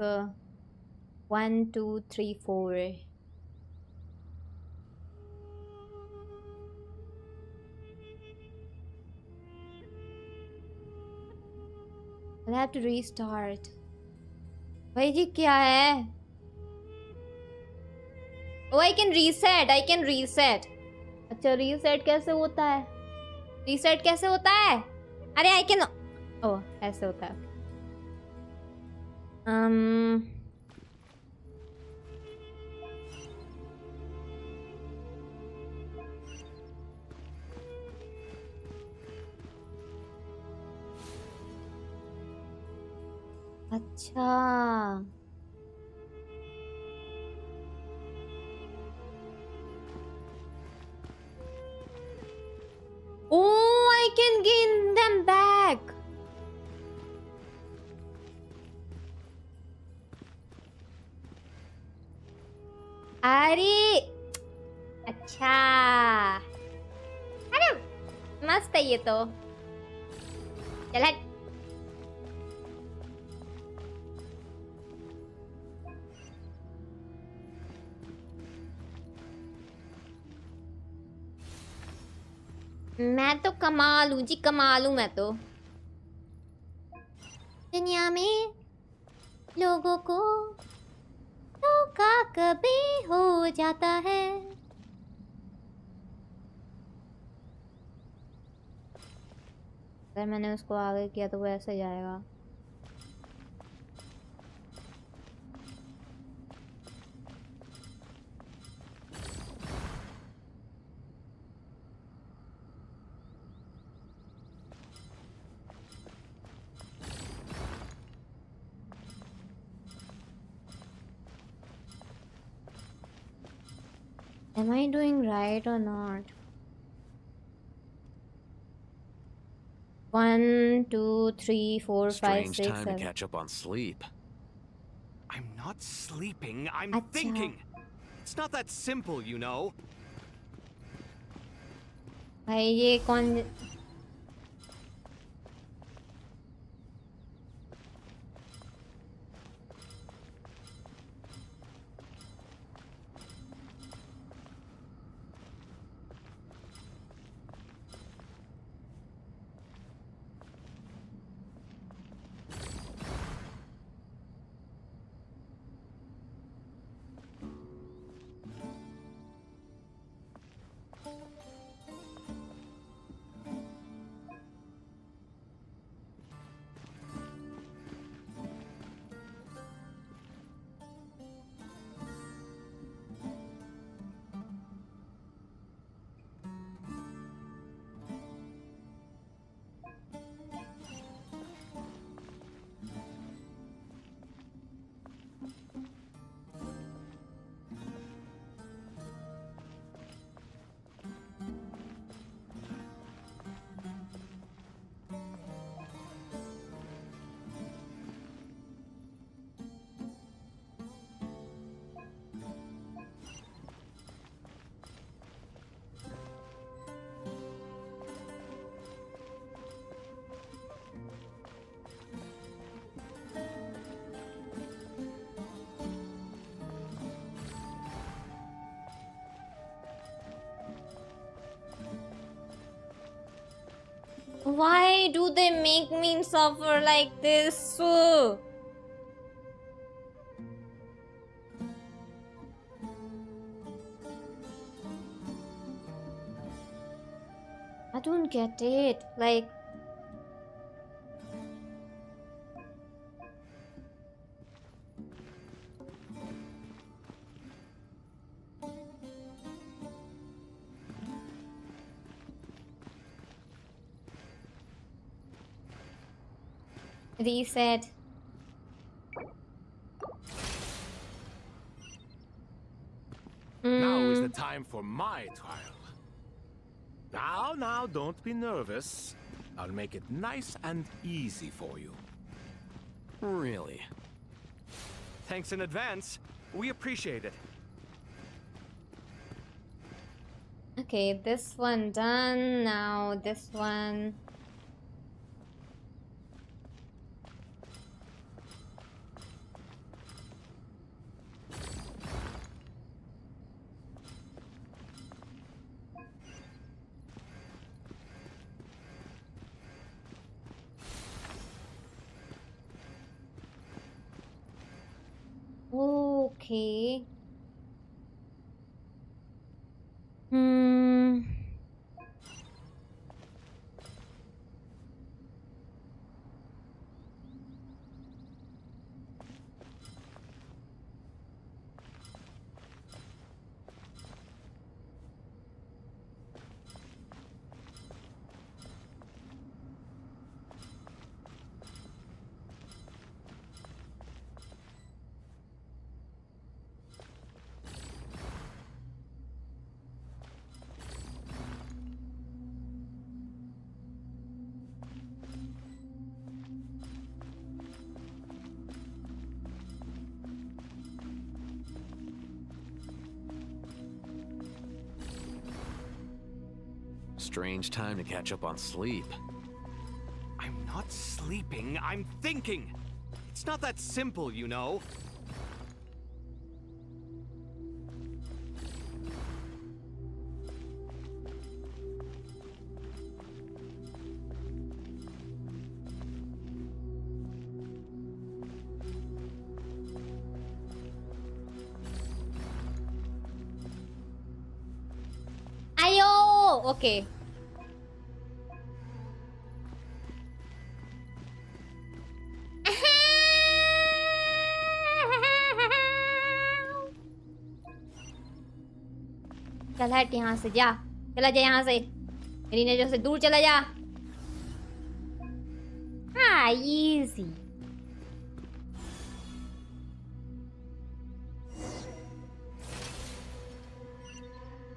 1, 2, 3, 4. I'll have to restart. भाई जी क्या है? Oh, I can reset. I can reset. अच्छा reset कैसे होता है? Reset कैसे होता है? अरे I can. Oh, ऐसे होता है. अच्छा. Oh, I can gain them back. अरे अच्छा. अरे मस्त है ये तो. चल हट. मैं तो कमाल हूँ जी, कमाल हूँ मैं तो. दुनिया में लोगों को धोखा कभी हो जाता है. अगर मैंने उसको आगे किया तो वो ऐसे जाएगा. Am I doing right or not? 1, 2, 3, 4, 5, Strange 6, time 7. to catch up on sleep. I'm not sleeping, I'm Acha. thinking. It's not that simple, you know. भाई ये कौन? Why do they make me suffer like this? I don't get it. Like, reset. Now is the time for my trial. Now, don't be nervous. I'll make it nice and easy for you. Really? Thanks in advance. We appreciate it. Okay, this one done. Now this one. Okay. Strange time to catch up on sleep. I'm not sleeping, I'm thinking. It's not that simple, you know. Ayo! Okay. चल हट यहाँ से जा, चला जा यहाँ से, मेरी नजर से दूर चला जा। हाँ, easy.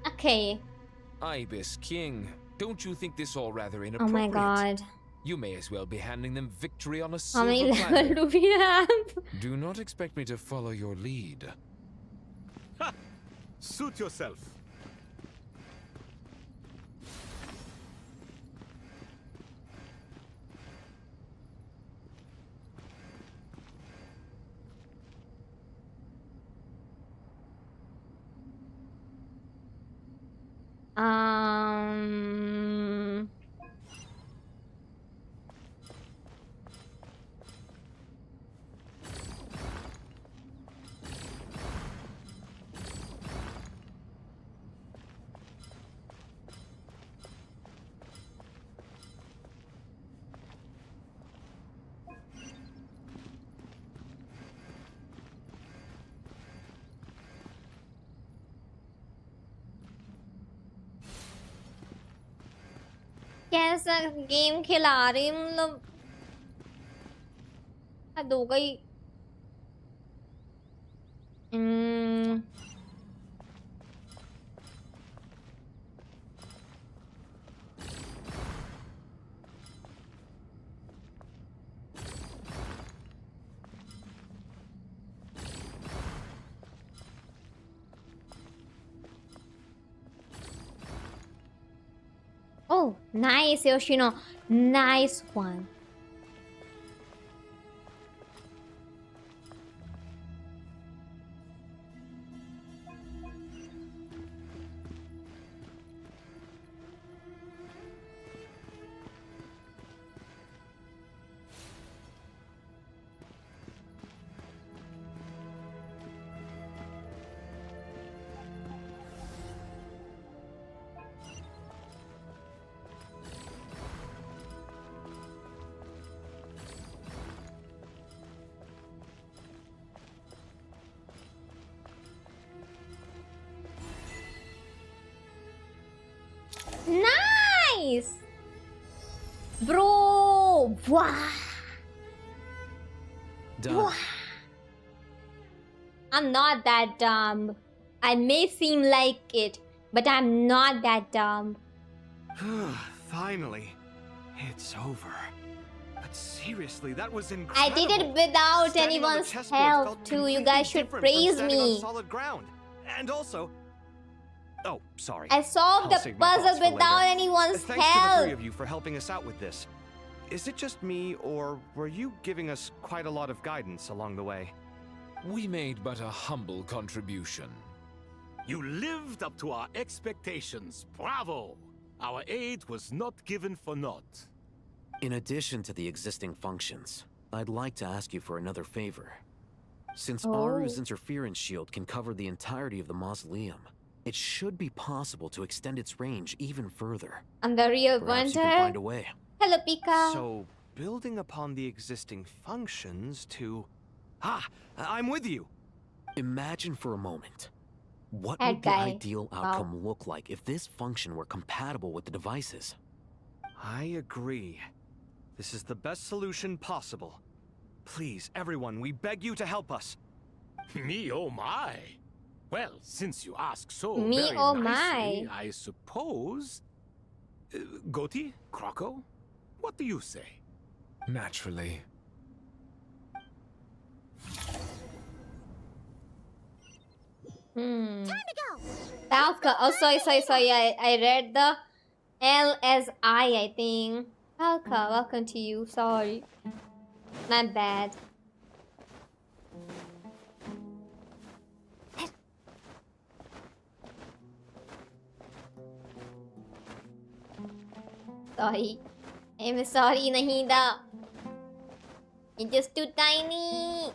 Okay. Ibis King, don't you think this all rather Oh inappropriate? my god. You may as well be handing them victory on a How silver many level platter. do we have? Do not expect me to follow your lead. Ha! Suit yourself. कैसा game खिला रही मतलब हद हो गई। Oh, nice, Yoshino. Nice one. Nice! Bro! Wow! Done. I'm not that dumb. I may seem like it, but I'm not that dumb. Finally, it's over. But seriously, that was I incredible. did it without Standing on the anyone's chessboard help felt too. You completely guys should different from praise standing on me. solid ground. And also, Oh, sorry. I solved I'll the save my thoughts puzzle for without later. anyone's Thanks to the help. three of you for helping us out with this. Is it just me, or were you giving us quite a lot of guidance along the way? We made but a humble contribution. You lived up to our expectations. Bravo! Our aid was not given for naught. In addition to the existing functions, I'd like to ask you for another favor. Since Aru's interference shield can cover the entirety of the mausoleum, it should be possible to extend its range even further. I'm the real Perhaps you wonder. can find a way. Hello, Pika. So, building upon the existing functions to... I'm with you! Imagine for a moment. What That would the guy. ideal outcome look like if this function were compatible with the devices? I agree. This is the best solution possible. Please, everyone, we beg you to help us. Me, oh my. Well, since you ask so Me, very oh nicely, my. I suppose... Goti? Croco? What do you say? Naturally. Hmm. Time to go. Falca. Oh, sorry. I read the L as I think. Falca, welcome to you. Sorry. My bad. Sorry. I'm sorry, Nahida. You're just too tiny.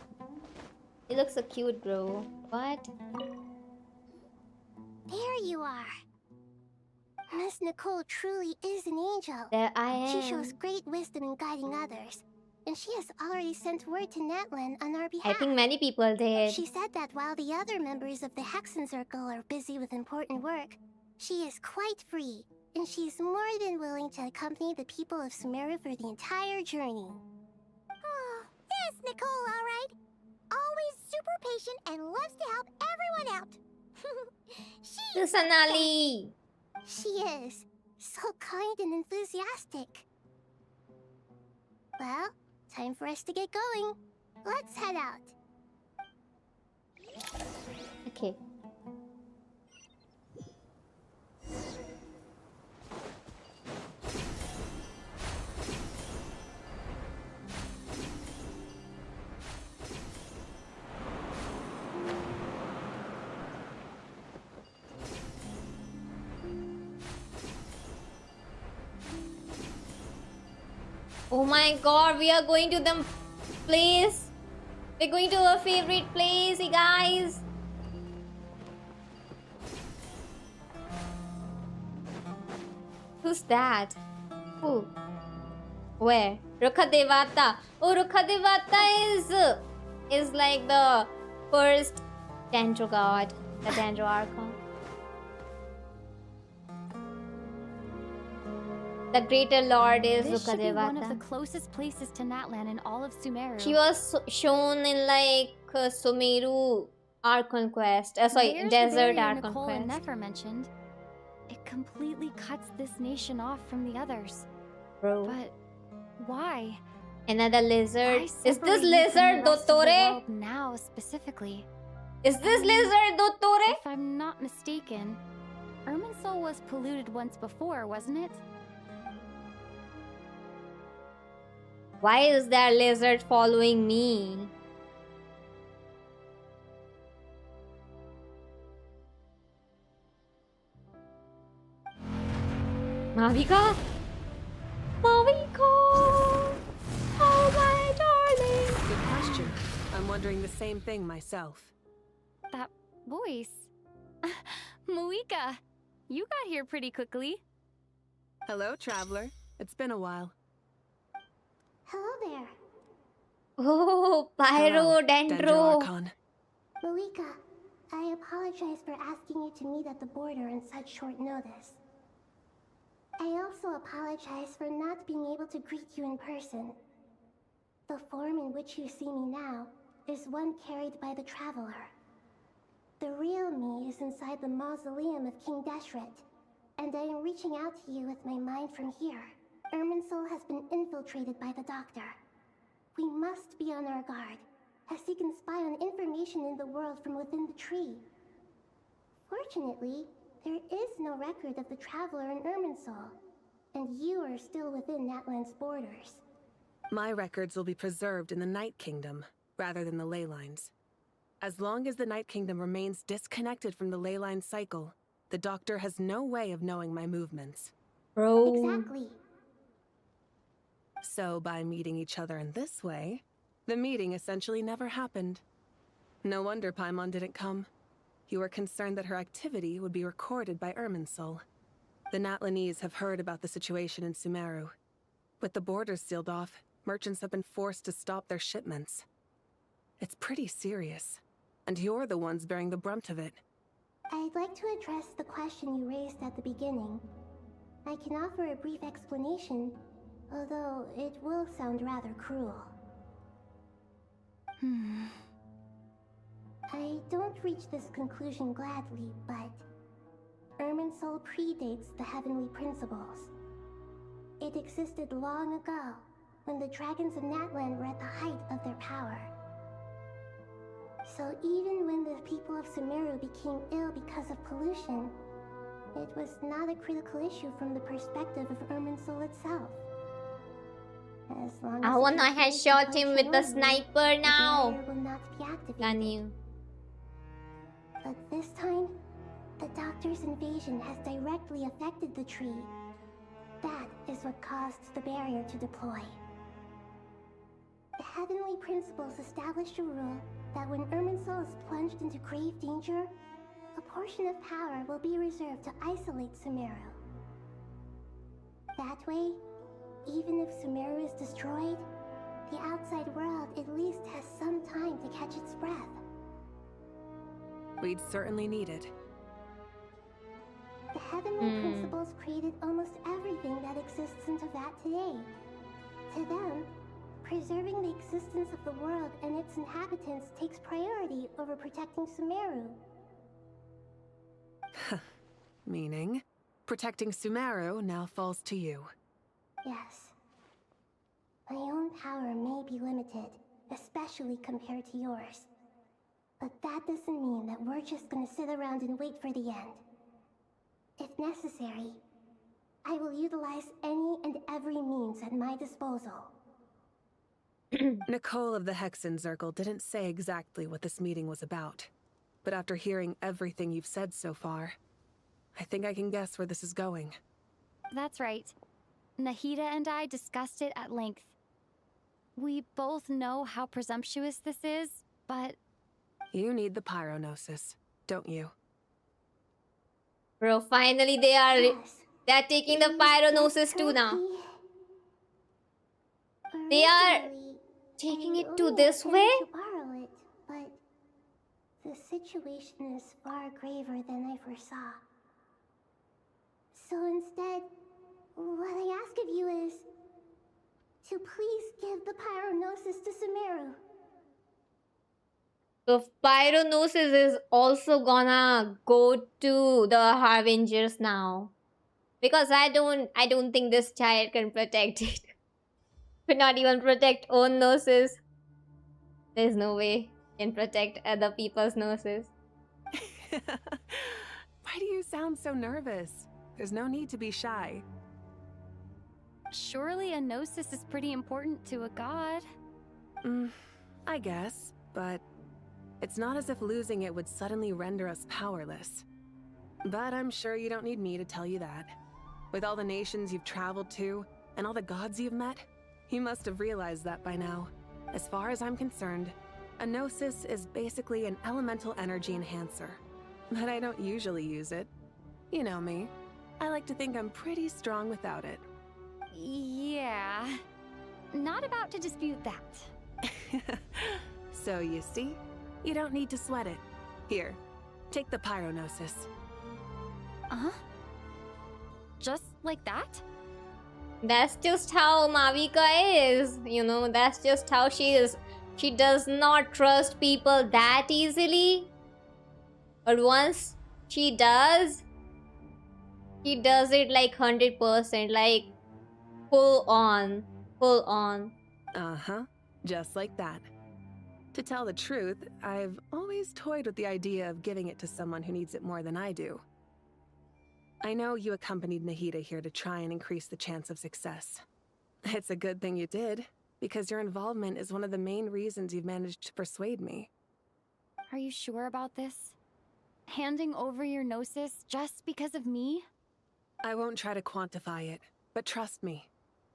You look so cute, bro. What? There you are. Miss Nicole truly is an angel. There I am. She shows great wisdom in guiding others. And she has already sent word to Netland on our behalf. I think many people did. She said that while the other members of the Hexen Circle are busy with important work, she is quite free. And she's more than willing to accompany the people of Sumeru for the entire journey. Oh, there's Nicole, all right. Always super patient and loves to help everyone out. Susanali. She is. So kind and enthusiastic. Well, time for us to get going. Let's head out. Okay. Oh my god, we are going to the place. We're going to our favorite place, you guys. Who's that? Who? Where? Rukhadevata. Oh, Rukhadevata is like the first Dendro god, the Dendro Archon. The greater lord is This should be one of the Rukhadevata. closest places to Natlan in all of Sumeru. She was shown in like Sumeru Archon quest. Sorry, There's the Desert barrier Archon Nicole and quest. Nefer mentioned. It completely cuts this nation off from the others. Bro. But why? Another lizard. Why Is this separate you from lizard the rest of the Dottore? world now specifically? Is this lizard Dottore? If I'm not mistaken, Irminsul was polluted once before, wasn't it? Why is that lizard following me? Mavika? Mavika! Oh my darling! Good question. I'm wondering the same thing myself. That voice. Muika, you got here pretty quickly. Hello, traveler. It's been a while. Hello there. Oh, Hello, Pyrodendro. Archon. Malika, I apologize for asking you to meet at the border on such short notice. I also apologize for not being able to greet you in person. The form in which you see me now is one carried by the Traveler. The real me is inside the mausoleum of King Deshret, and I am reaching out to you with my mind from here. Irminsul has been infiltrated by the Doctor. We must be on our guard, as he can spy on information in the world from within the tree. Fortunately, there is no record of the Traveler in Irminsul, and you are still within Natlan's borders. My records will be preserved in the Night Kingdom, rather than the ley lines. As long as the Night Kingdom remains disconnected from the ley line cycle, the Doctor has no way of knowing my movements. Bro. Exactly. So by meeting each other in this way, the meeting essentially never happened. No wonder Paimon didn't come. You were concerned that her activity would be recorded by Irminsul. The Natlanese have heard about the situation in Sumeru. With the borders sealed off, merchants have been forced to stop their shipments. It's pretty serious, and you're the ones bearing the brunt of it. I'd like to address the question you raised at the beginning. I can offer a brief explanation, although it will sound rather cruel. I don't reach this conclusion gladly, but Irminsul predates the heavenly principles. It existed long ago, when the dragons of Natlan were at the height of their power. So even when the people of Sumeru became ill because of pollution, it was not a critical issue from the perspective of Irminsul itself. As long as I wanna headshot him with the sniper now. the barrier will not be activated. Can you? But this time, the Doctor's invasion has directly affected the tree. That is what caused the barrier to deploy. The heavenly principles established a rule that when Irminsul is plunged into grave danger, a portion of power will be reserved to isolate Sumeru. That way, even if Sumeru is destroyed, the outside world at least has some time to catch its breath. We'd certainly need it. The heavenly principles created almost everything that exists in Teyvat today. To them, preserving the existence of the world and its inhabitants takes priority over protecting Sumeru. Meaning, protecting Sumeru now falls to you. Yes. My own power may be limited, especially compared to yours. But that doesn't mean that we're just gonna sit around and wait for the end. If necessary, I will utilize any and every means at my disposal. Nicole of the Hexen Circle didn't say exactly what this meeting was about. But after hearing everything you've said so far, I think I can guess where this is going. That's right. Nahida and I discussed it at length. We both know how presumptuous this is, but... You need the pyronosis, don't you? Bro, finally they are taking the pyronosis too now. They are taking it to this way? To borrow it, but the situation is far graver than I foresaw. So instead, what I ask of you is to please give the pyronosis to Sumeru. So pyronosis is also gonna go to the Harbingers now. Because I don't think this child can protect it. Could not even protect own noses. There's no way can protect other people's noses. Why do you sound so nervous? There's no need to be shy. Surely a gnosis is pretty important to a god. I guess, but it's not as if losing it would suddenly render us powerless. But I'm sure you don't need me to tell you that. With all the nations you've traveled to, and all the gods you've met, you must have realized that by now. As far as I'm concerned, a gnosis is basically an elemental energy enhancer. But I don't usually use it. You know me. I like to think I'm pretty strong without it. Yeah. Not about to dispute that. So you see, you don't need to sweat it. Here, take the pyronosis. Just like that? That's just how Mavika is. You know, that's just how she is. She does not trust people that easily. But once she does it like 100%, like full on. Just like that. To tell the truth, I've always toyed with the idea of giving it to someone who needs it more than I do. I know you accompanied Nahida here to try and increase the chance of success. It's a good thing you did, because your involvement is one of the main reasons you've managed to persuade me. Are you sure about this? Handing over your Gnosis just because of me? I won't try to quantify it, but trust me.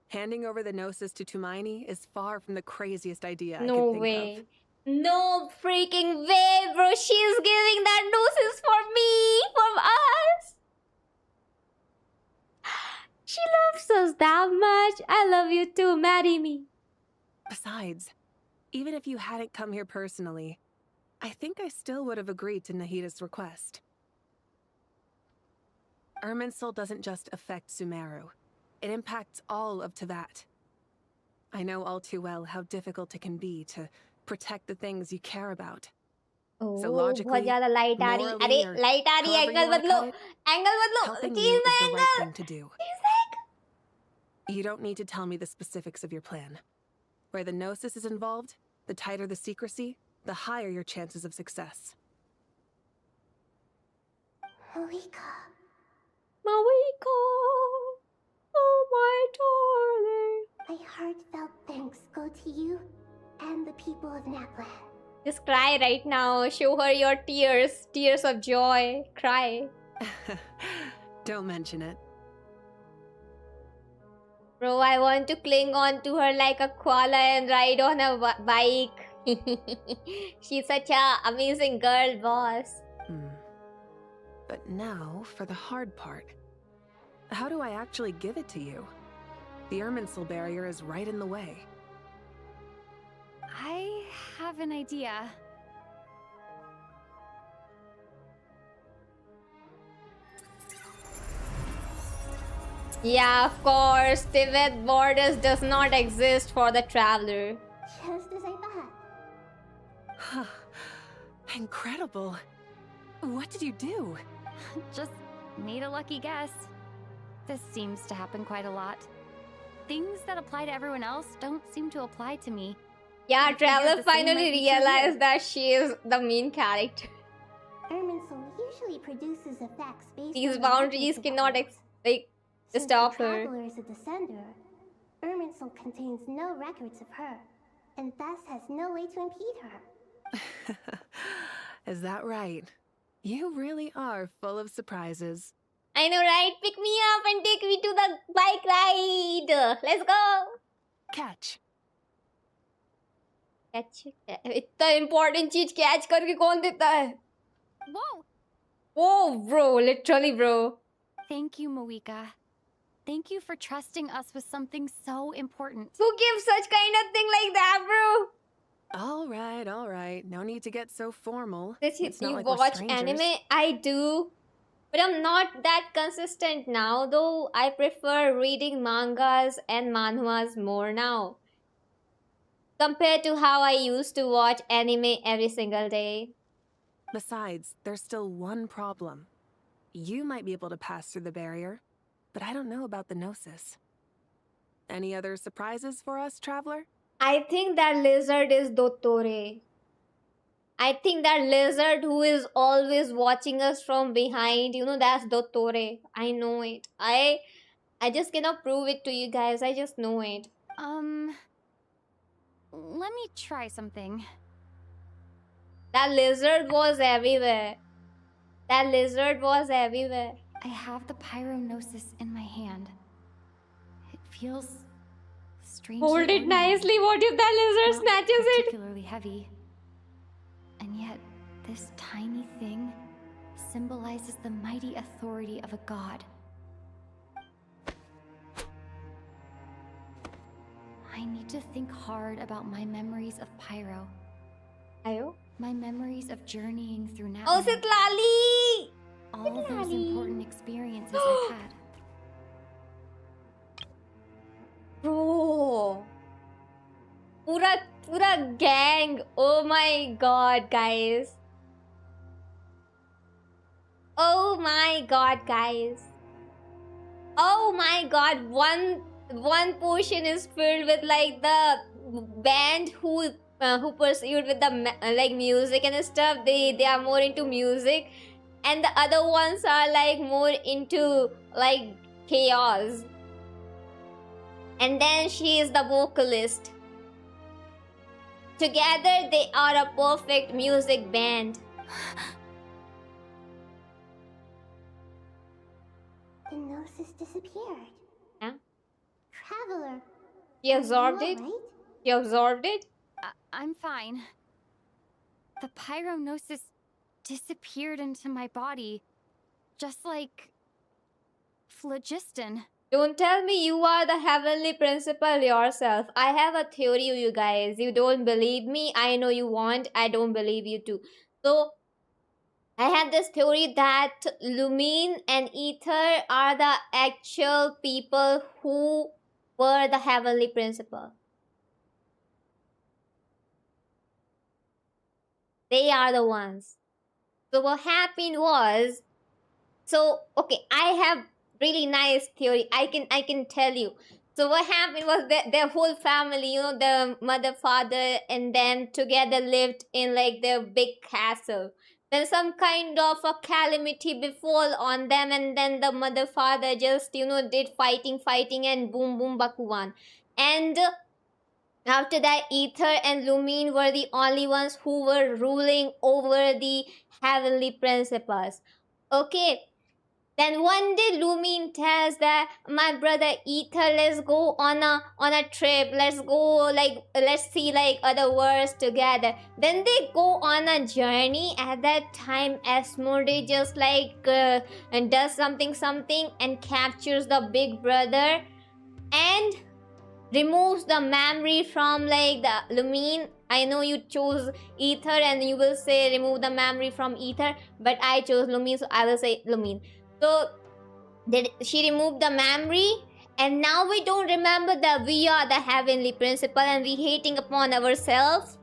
Handing over the Gnosis to Tumaini is far from the craziest idea I No could think way. of. No freaking way, bro. She's giving that Gnosis for me, from us. She loves us that much. I love you too. Marry me. Besides, even if you hadn't come here personally, I think I still would have agreed to Nahida's request. Irminsul doesn't just affect Sumeru. It impacts all of Teyvat. I know all too well how difficult it can be to protect the things you care about. So logically, बहुत ज़्यादा light आ रही. morally, अरे or light आ रही है. however you Angle wanna बदलो. cut it, Angle बदलो. helping Change you the is the right angle. thing to do. You don't need to tell me the specifics of your plan. Where the Gnosis is involved, the tighter the secrecy, the higher your chances of success. Mawika. Mawika. Oh, my darling. My heartfelt thanks go to you and the people of Napland. Just cry right now. Show her your tears. Tears of joy. Cry. Don't mention it. Bro, I want to cling on to her like a koala and ride on a bike. She's such an amazing girl, boss. But now, for the hard part. How do I actually give it to you? The Irminsul barrier is right in the way. I have an idea. Yeah, of course. Teyvat borders does not exist for the traveler. Just as I thought. Incredible. What did you do? Just made a lucky guess. This seems to happen quite a lot. Things that apply to everyone else don't seem to apply to me. Yeah, I figured traveler the same finally might be true realized here. that she is the main character. Irminsul usually produces effects based These on the boundaries methods of cannot others. Since stop the her. traveler is a descender, Irminsul contains no records of her, and thus has no way to impede her. Is that right? You really are full of surprises. I know, right? Pick me up and take me to the bike ride. Let's go. Catch. Catch. इतना important चीज catch करके कौन देता है? Whoa! Whoa, bro. Literally, bro. Thank you, Mawika. Thank you for trusting us with something so important. Who gives such kind of thing like that, bro? All right. No need to get so formal. Did It's not you like we're watch strangers. anime? I do. But I'm not that consistent now, though. I prefer reading mangas and manhwas more now, compared to how I used to watch anime every single day. Besides, there's still one problem. You might be able to pass through the barrier, but I don't know about the Gnosis. Any other surprises for us, traveler? I think that lizard is Dottore. I think that lizard who is always watching us from behind, that's Dottore. I know it. I just cannot prove it to you guys. I just know it. Let me try something. That lizard was everywhere. That lizard was everywhere. I have the Pyrognosis in my hand. It feels strangely Hold it ordinary, nicely. What if that lizard not snatches it? particularly heavy. And yet, this tiny thing symbolizes the mighty authority of a god. I need to think hard about my memories of Pyro. Ayo? My memories of journeying through Napland. Oh, Sitlali! All those Sitlali. important experiences I've had. Bro. Pura gang. Oh my god, guys. Oh my god, guys. Oh my god, one portion is filled with like the band who pursued with the music and stuff. They are more into music, and the other ones are like more into like chaos. And then she is the vocalist. Together they are a perfect music band. The gnosis disappeared. Huh? Traveler. She absorbed it? Right? She absorbed it? I'm fine. The pyrognosis disappeared into my body, just like phlogiston. Don't tell me you are the heavenly principal yourself. I have a theory, you guys. You don't believe me. I know you want. I don't believe you too. So, I have this theory that Lumine and Ether are the actual people who were the heavenly principal. They are the ones. So what happened was, okay, I have really nice theory. I can tell you. So what happened was that their whole family, the mother, father, and them together lived in like their big castle. Then some kind of a calamity befall on them, and then the mother, father just did fighting, and boom, bakuwan. And after that, Ether and Lumine were the only ones who were ruling over the heavenly principles. Okay. Then one day Lumine tells that my brother Ether, let's go on a trip. Let's go let's see like other worlds together. Then they go on a journey. At that time, Asmodee just and does something and captures the big brother and removes the memory from the Lumine. I know you chose Ether and you will say remove the memory from Ether, but I chose Lumine, so I will say Lumine. So she removed the memory, and now we don't remember that we are the heavenly principal and we hating upon ourselves.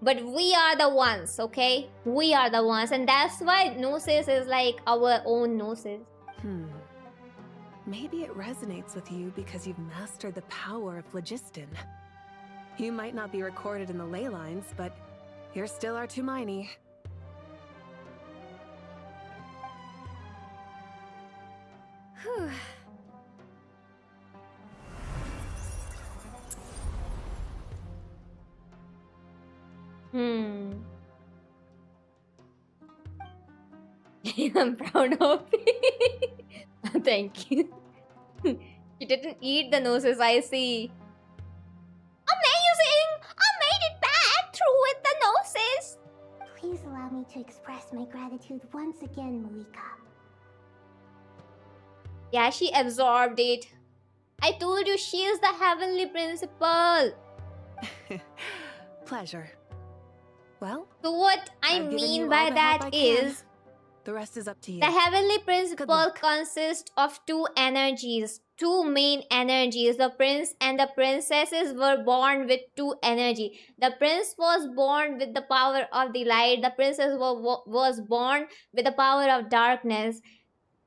But we are the ones, okay? We are the ones, and that's why Gnosis is like our own Gnosis. Maybe it resonates with you because you've mastered the power of phlogiston. You might not be recorded in the ley lines, but you're still our Tumaini. Whew. I'm proud of it. Thank you. She didn't eat the Gnosis, I see. Amazing! I made it back through with the Gnosis! Please allow me to express my gratitude once again, Malika. Yeah, she absorbed it. I told you she is the heavenly principal. Pleasure. Well, so what I mean by that is, the rest is up to you. The heavenly principle consists of two energies, two main energies. The prince and the princesses were born with two energy. The prince was born with the power of the light. The princess was born with the power of darkness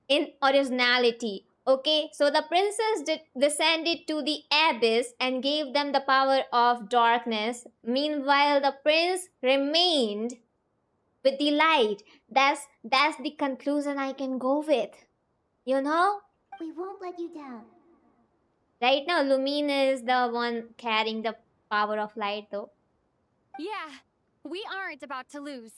in originality. Okay, so the princess descended to the abyss and gave them the power of darkness. Meanwhile, the prince remained with the light. That's the conclusion I can go with. You know? We won't let you down. Right now, Lumine is the one carrying the power of light, though. Yeah, we aren't about to lose.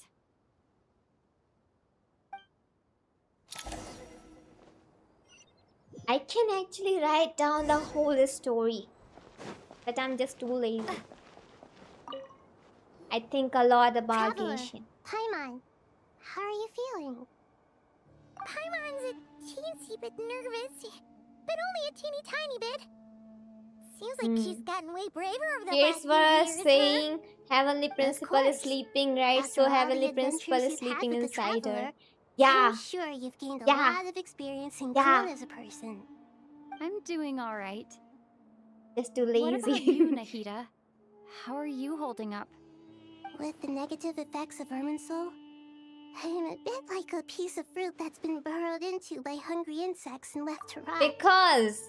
I can actually write down the whole story, but I'm just too lazy. I think a lot about Genshin. Paimon, how are you feeling? Paimon's a teensy bit nervous, but only a teeny tiny bit. Seems like she's gotten way braver over the Here's last what I was few years, saying. Heavenly Principal is sleeping, right? After So all the Heavenly adventures Principal is you've had sleeping with the inside Traveler, her. Yeah. I'm sure you've gained a Yeah. lot of experience and Yeah. grown as a person. I'm doing all right. Just too What lazy. about you, Nahida? How are you holding up? With the negative effects of Irminsul, I'm a bit like a piece of fruit that's been burrowed into by hungry insects and left to rot. Because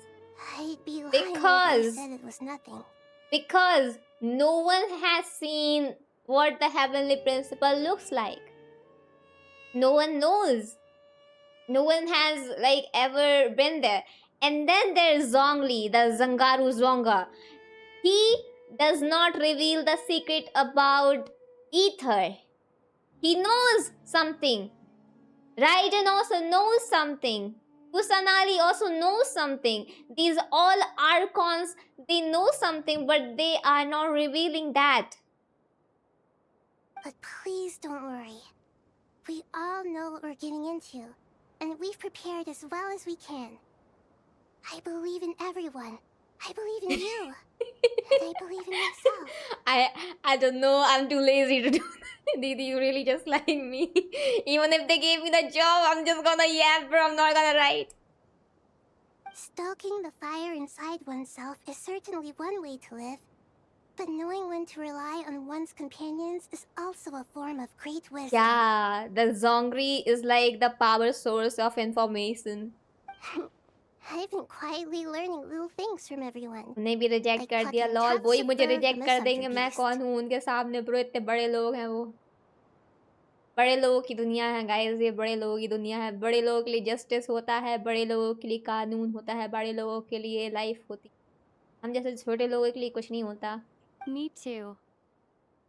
I'd be lying if I said it was nothing. Because no one has seen what the Heavenly Principal looks like. No one knows. No one has like ever been there. And then there's Zhongli, the Zangaru Zonga. He does not reveal the secret about Ether. He knows something. Raiden also knows something. Kusanagi also knows something. These all Archons, they know something, but they are not revealing that. But please don't worry. We all know what we're getting into, and we've prepared as well as we can. I believe in everyone. I believe in you. And I believe in myself. I don't know. I'm too lazy to do that. Didi, you really just like me. Even if they gave me the job, I'm just gonna yap, bro. I'm not gonna write. Stoking the fire inside oneself is certainly one way to live. But knowing when to rely on one's companions is also a form of great wisdom. Yeah, the Zongri is like the power source of information. I've been quietly learning little things from everyone. उन्हें भी reject कर दिया lol वही मुझे reject कर देंगे मैं कौन हूँ उनके सामने ब्रो इतने बड़े लोग हैं वो बड़े लोगों की दुनिया है गाइस ये बड़े लोगों की दुनिया है बड़े लोगों के लिए जस्टिस होता है बड़े लोगों के लिए कानून होता है बड़े लोगों के लिए लाइफ होती हम जैसे छोटे लोगों के लिए कुछ नहीं होता Me too.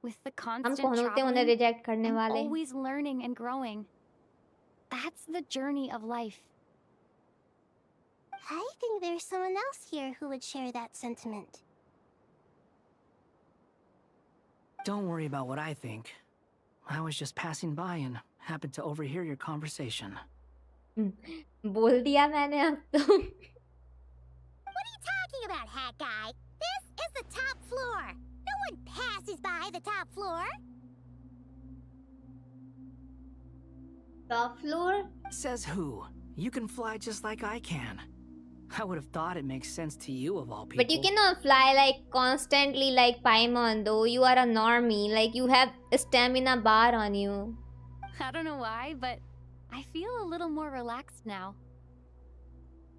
With the हम constant कौन होते हैं उन्हें traveling, रिजेक्ट करने I'm वाले always learning and growing. That's the journey of life. I think there's someone else here who would share that sentiment. Don't worry about what I think. I was just passing by and happened to overhear your conversation. बोल दिया मैंने अब तो What are you talking about, hat guy? This is the top floor. No one passes by the top floor. Top floor? Says who? You can fly just like I can. I would have thought it makes sense to you of all people. But you cannot fly like constantly like Paimon though. You are a normie. Like you have a stamina bar on you. I don't know why, but I feel a little more relaxed now.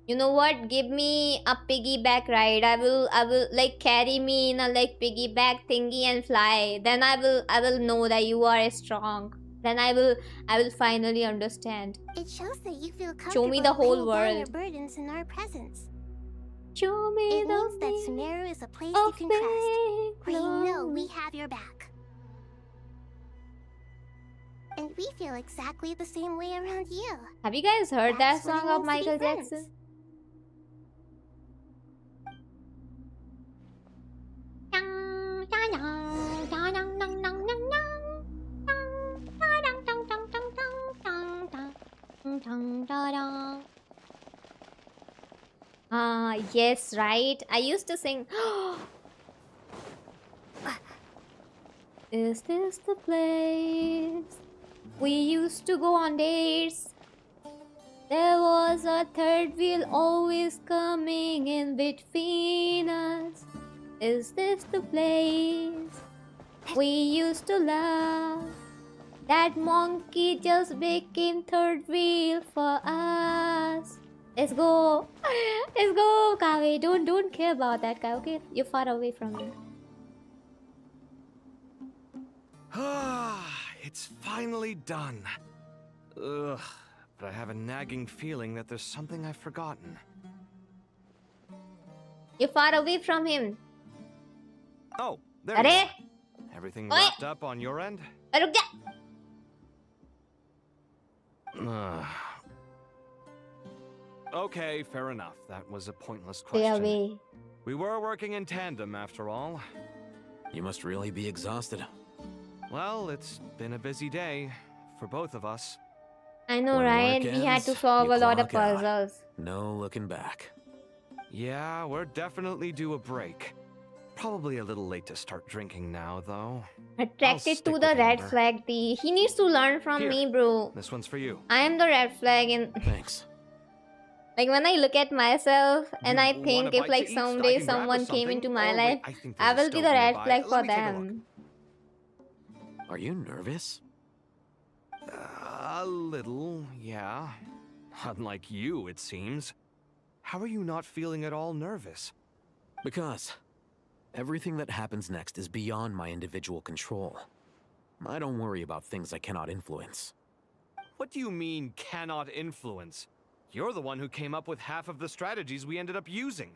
You know what? Give me a piggyback ride. I will like carry me in a like piggyback thingy and fly. Then I will know that you are strong. Then I will finally understand. It shows that you feel comfortable Show me the whole laying down your world. burdens in our presence. Show me It the means that Sumeru is a place you can trust, where you know we have your back. And we feel exactly the same way around you. Have you guys heard That's that what it song of means to be Michael friends. Jackson? Yes, right. I used to sing. Is this the place we used to go on dates? There was a third wheel always coming in between us. Is this the place we used to love? That monkey just became third wheel for us. Let's go. Let's go, Kawe. Don't care about that guy, okay? You're far away from me. It's finally done. Ugh, but I have a nagging feeling that there's something I've forgotten. You're far away from him. Oh, there you Arre! are. Everything Oi! wrapped up on your end? रुक जा. Okay, fair enough. That was a pointless Stay question. away. We were working in tandem, after all. You must really be exhausted. Well, it's been a busy day for both of us. I know, When right? work We had to ends, solve you a lot of clock out. puzzles. No looking back. Yeah, we're definitely due a break. Probably a little late to start drinking now, though. Attracted to the red flag. He needs to learn from Here, me, bro. This one's for you. I am the red flag, and Thanks. like when I look at myself and I want think a if bite like to eat? I someday can grab us someone came something. into my Oh, wait, life, I think I there's a will be the stove red nearby. flag Let for me take a look. them. Are you nervous? A little, yeah. Unlike you, it seems. How are you not feeling at all nervous? Because everything that happens next is beyond my individual control. I don't worry about things I cannot influence. What do you mean, cannot influence? You're the one who came up with half of the strategies we ended up using.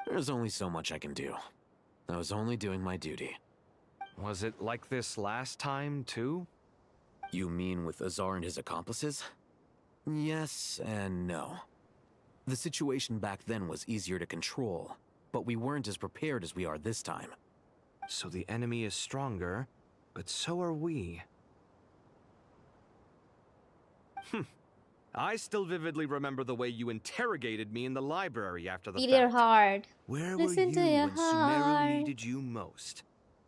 There's only so much I can do. I was only doing my duty. Was it like this last time, too? You mean with Azar and his accomplices? Yes and no. The situation back then was easier to control, but we weren't as prepared as we are this time. So the enemy is stronger, but so are we. I still vividly remember the way you interrogated me in the library after the Feel your fact. heart. Where Listen were to you your when Sumeru heart. needed you most?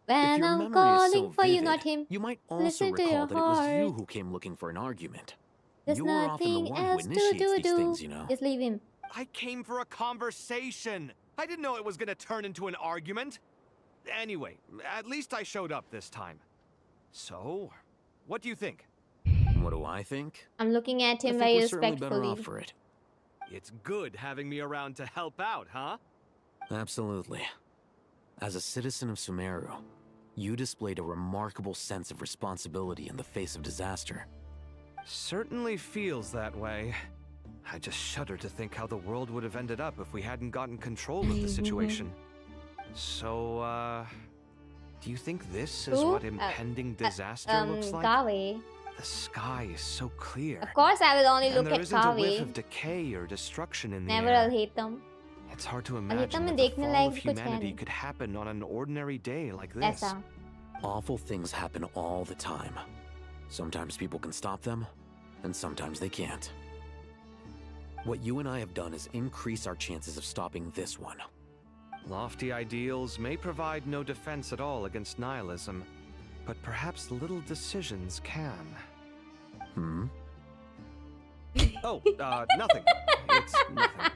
When If your I'm memory is calling so for you, vivid, not him. you might also Listen to your recall that it was you heart. who came looking for an argument. There's You're often the nothing one who else to initiates these do. things, you know. Just leave him. I came for a conversation. I didn't know it was gonna turn into an argument. Anyway, at least I showed up this time. So, what do you think? What do I think? I'm looking at I him think very we're certainly better respectfully. off for it. It's good having me around to help out, huh? Absolutely. As a citizen of Sumeru, you displayed a remarkable sense of responsibility in the face of disaster. Certainly feels that way. I just shudder to think how the world would have ended up if we hadn't gotten control of the situation. So, do you think this is what impending disaster looks like? Kawi. The sky is so clear. Of course, I will only And look there at isn't a whiff Kawi. of decay or destruction in the Never air. I'll hate them. It's hard to hate imagine them that and the देखने fall like of भी कुछ है humanity नहीं. could happen on an ordinary day like this. ऐसा. Awful things happen all the time. Sometimes people can stop them, and sometimes they can't. What you and I have done is increase our chances of stopping this one. Lofty ideals may provide no defense at all against nihilism, but perhaps little decisions can. Hmm? Oh, nothing. It's nothing.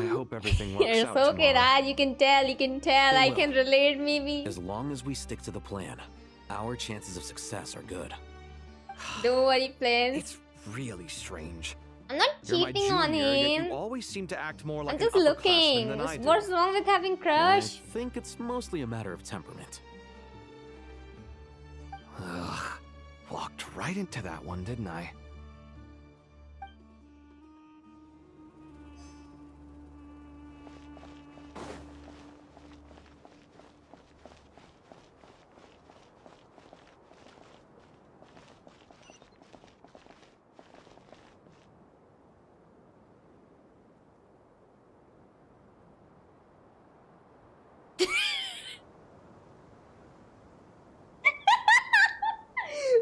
I hope everything works It's out okay, tomorrow. Raj. You can tell. It I will. can relate, maybe. As long as we stick to the plan, our chances of success are good. Don't worry, plans. It's really strange. I'm not You're my cheating on junior, yet him. you always seem to act more like I'm just an upperclassman looking. than I do. What's wrong with having I crush? think it's mostly a matter of temperament. Ugh. Walked right into that one, didn't I?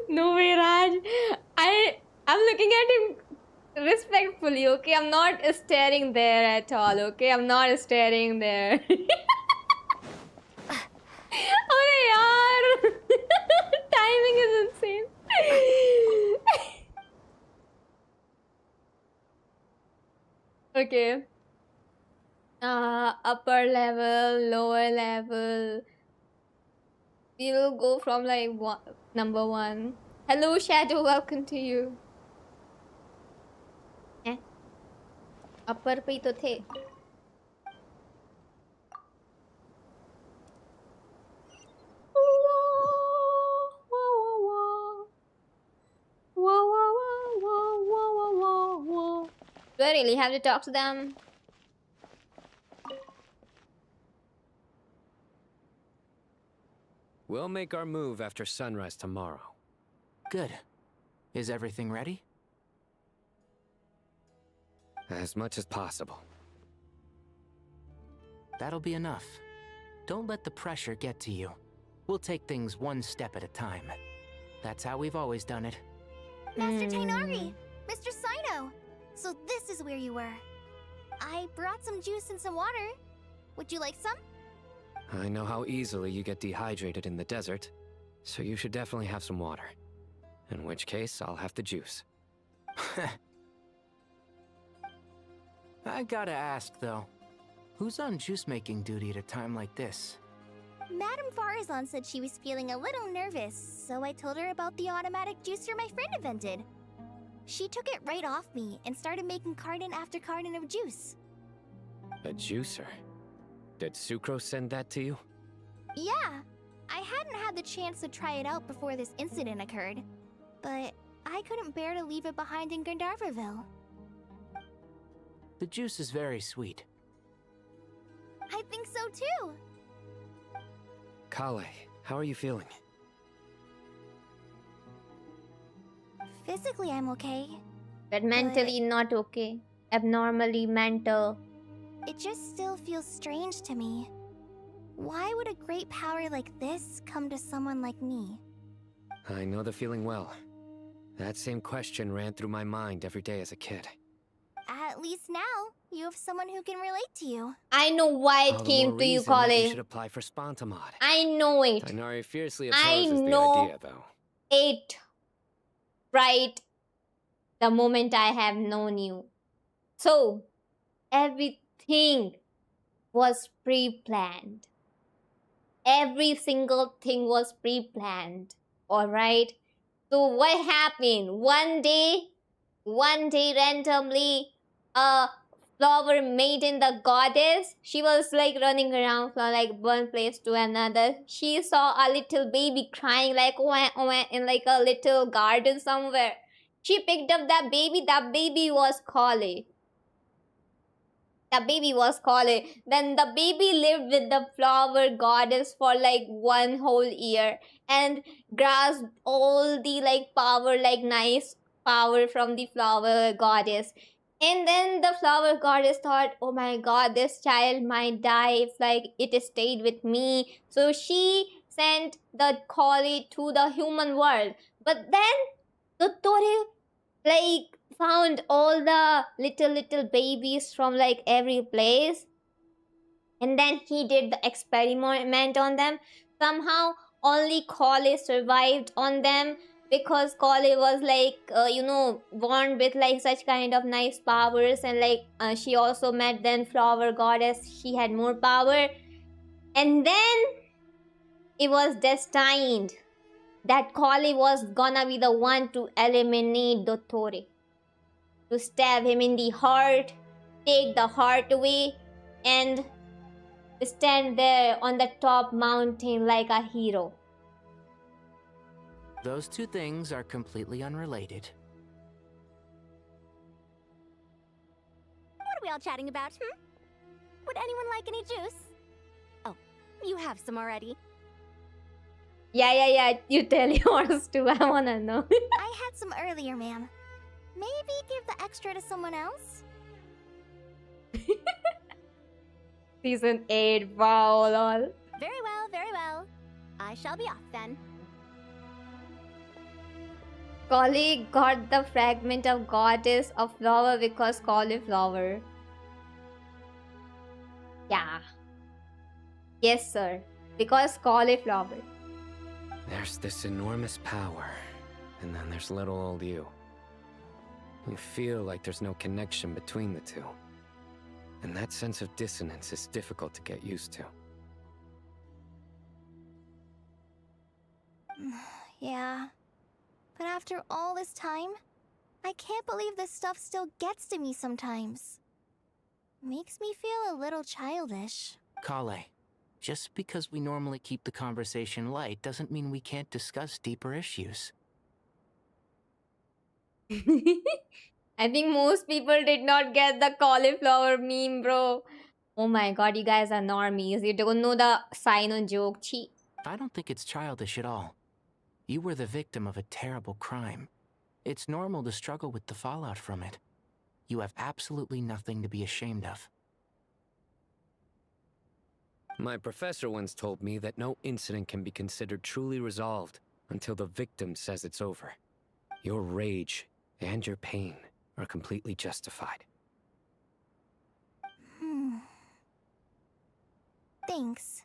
No way, Raj. I'm looking at him respectfully, okay? I'm not staring there at all, okay? I'm not staring there. Arey yaar. Timing is insane. Okay. Upper level, lower level. We will go from like number 1. Hello, Shadow. Welcome to you. Upper पे ही तो थे. Do I really have to talk to them? We'll make our move after sunrise tomorrow. Good. Is everything ready? As much as possible. That'll be enough. Don't let the pressure get to you. We'll take things one step at a time. That's how we've always done it. Master Tainari! Mr. Sino! So this is where you were. I brought some juice and some water. Would you like some? I know how easily you get dehydrated in the desert, so you should definitely have some water. In which case, I'll have the juice. I gotta ask, though. Who's on juice-making duty at a time like this? Madame Farazan said she was feeling a little nervous, so I told her about the automatic juicer my friend invented. She took it right off me and started making carton after carton of juice. A juicer? Did Sucrose send that to you? Yeah, I hadn't had the chance to try it out before this incident occurred, but I couldn't bear to leave it behind in Gandharvaville. The juice is very sweet. I think so too. Kale, how are you feeling? Physically, I'm okay. But mentally not okay. Abnormally mental. It just still feels strange to me. Why would a great power like this come to someone like me? I know the feeling well. That same question ran through my mind every day as a kid. At least now, you have someone who can relate to you. I know why it came to you, Kale. You should apply for Spontamod. I know it. Tighnari fiercely I opposes the know idea, though. it. Right. The moment I have known you. So, everything was pre-planned. Every single thing was pre-planned. Alright? So what happened? One day randomly, a flower maiden, the goddess, she was like running around from like one place to another. She saw a little baby crying like wah, wah, in like a little garden somewhere. She picked up that baby. That baby was Kale. Then the baby lived with the flower goddess for like 1 whole year and grasped all the like power, like nice power from the flower goddess. And then the flower goddess thought, oh my god, this child might die if like it stayed with me. So she sent the Kale to the human world. But then Dottore like found all the little babies from like every place, and then he did the experiment on them. Somehow only Kale survived on them because Kale was like born with like such kind of nice powers, and like she also met then flower goddess. She had more power, and then it was destined that Kale was gonna be the one to eliminate Dottore, to stab him in the heart, take the heart away, and stand there on the top mountain like a hero. Those two things are completely unrelated. What are we all chatting about, Would anyone like any juice? Oh, you have some already. Yeah, you tell yours too, I wanna know. I had some earlier, ma'am. Maybe give the extra to someone else? Season 8, wow, lol. Very well, very well. I shall be off then. Kale got the fragment of goddess of flower because cauliflower. Yeah. Yes, sir. Because cauliflower. There's this enormous power, and then there's little old you. You feel like there's no connection between the two. And that sense of dissonance is difficult to get used to. Yeah. But after all this time, I can't believe this stuff still gets to me sometimes. Makes me feel a little childish. Kale, just because we normally keep the conversation light doesn't mean we can't discuss deeper issues. I think most people did not get the cauliflower meme, bro. Oh my god, you guys are normies. You don't know the sign on joke. Chi. I don't think it's childish at all. You were the victim of a terrible crime. It's normal to struggle with the fallout from it. You have absolutely nothing to be ashamed of. My professor once told me that no incident can be considered truly resolved until the victim says it's over. Your rage and your pain are completely justified. Thanks.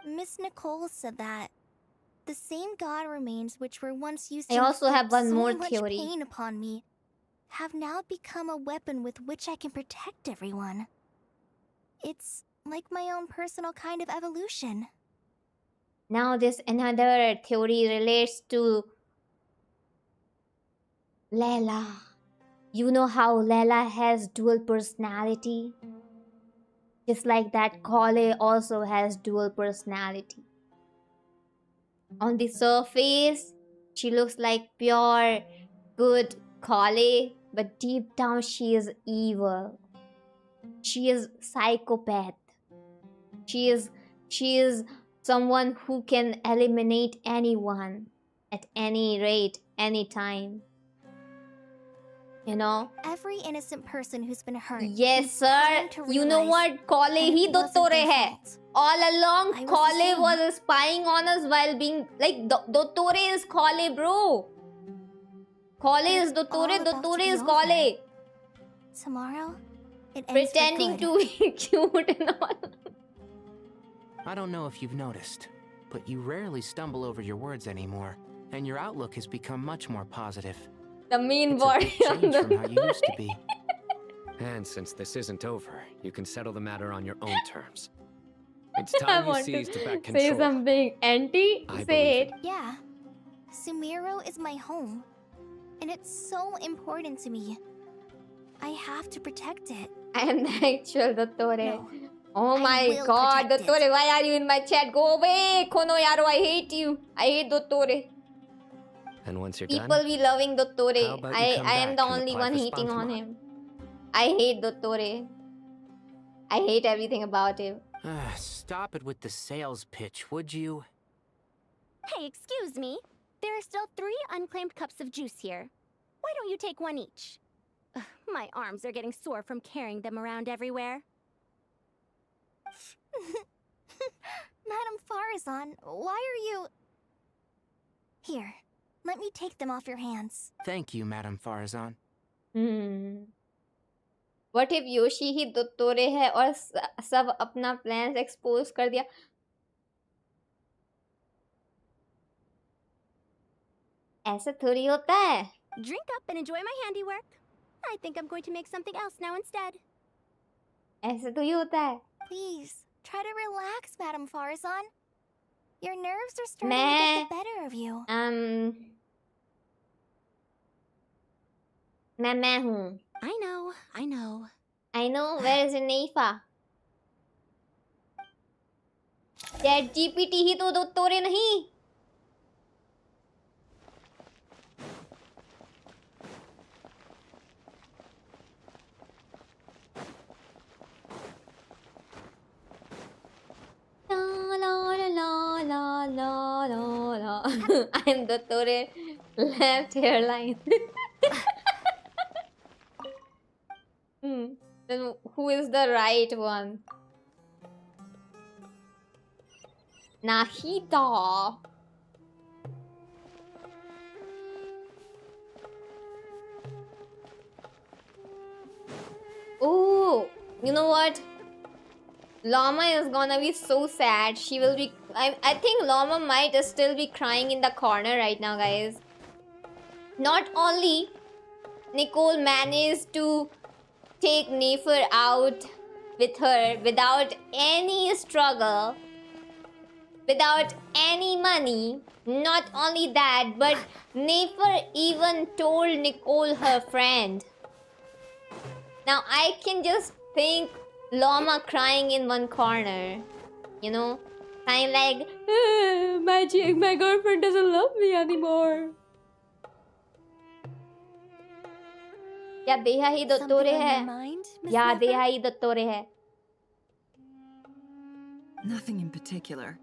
Miss Nicole said that the same god remains which were once used to I also have one so more much theory. pain upon me have now become a weapon with which I can protect everyone. It's like my own personal kind of evolution. Now this another theory relates to Layla. You know how Layla has dual personality? Just like that, Kale also has dual personality. On the surface, She looks like pure, good Kale, but deep down she is evil. She is psychopath. She is someone who can eliminate anyone at any rate, any time. You know? Every innocent person who's been hurt. Yes, sir. You know what? Kale hi dottore hai. All along, Kale was spying on us while being like dottore is Kale, bro. Kale is dottore, dottore is Kale. Tomorrow, it ends Pretending to be cute and all. I don't know if you've noticed, but you rarely stumble over your words anymore, and your outlook has become much more positive. The mean body on Change the from how you used to be. And since this isn't over, you can settle the matter on your own terms. It's I time you want to seized back say control. something. Auntie, I say it. Yeah. Sumeru is my home. And it's so important to me. I have to protect it. I am the actual Dottore. No, Oh I my will god, protect it. Dottore, why are you in my chat? Go away, Kono Yaro, I hate you. I hate Dottore. And once you're People done, be loving How Dottore. about you I come am back the and only apply one for hating on Spantamon? him. I hate Dottore. I hate everything about him. Stop it with the sales pitch, would you? Hey, excuse me. There are still 3 unclaimed cups of juice here. Why don't you take one each? Ugh, my arms are getting sore from carrying them around everywhere. Madame Farazan, why are you... Here, let me take them off your hands. Thank you, Madame Farazan. What if Yoshi ही दोत्तोरे है और सब अपना plans expose कर दिया? ऐसा थोड़ी होता है. Drink up and enjoy my handiwork. I think I'm going to make something else now instead. ऐसा थोड़ी होता है. Please, try to relax, Madame Farazan. Your nerves are starting to get the better of you. मैं हूँ. I know. I know. Where is Neifa? Chat GPT ही तो दोत्तोरे नहीं. La. I'm Dottore. Left hairline. Then who is the right one? Nahida. Oh, you know what? Llama is gonna be so sad. She will be... I think Llama might still be crying in the corner right now, guys. Not only Nicole managed to take Nefer out with her without any struggle, without any money. Not only that, but Nefer even told Nicole her friend. Now I can just think Llama crying in one corner, you know, kind of like, my girlfriend doesn't love me anymore. क्या देहा ही दोत्तोरे है? या देहा ही दोत्तोरे है? Nothing in particular.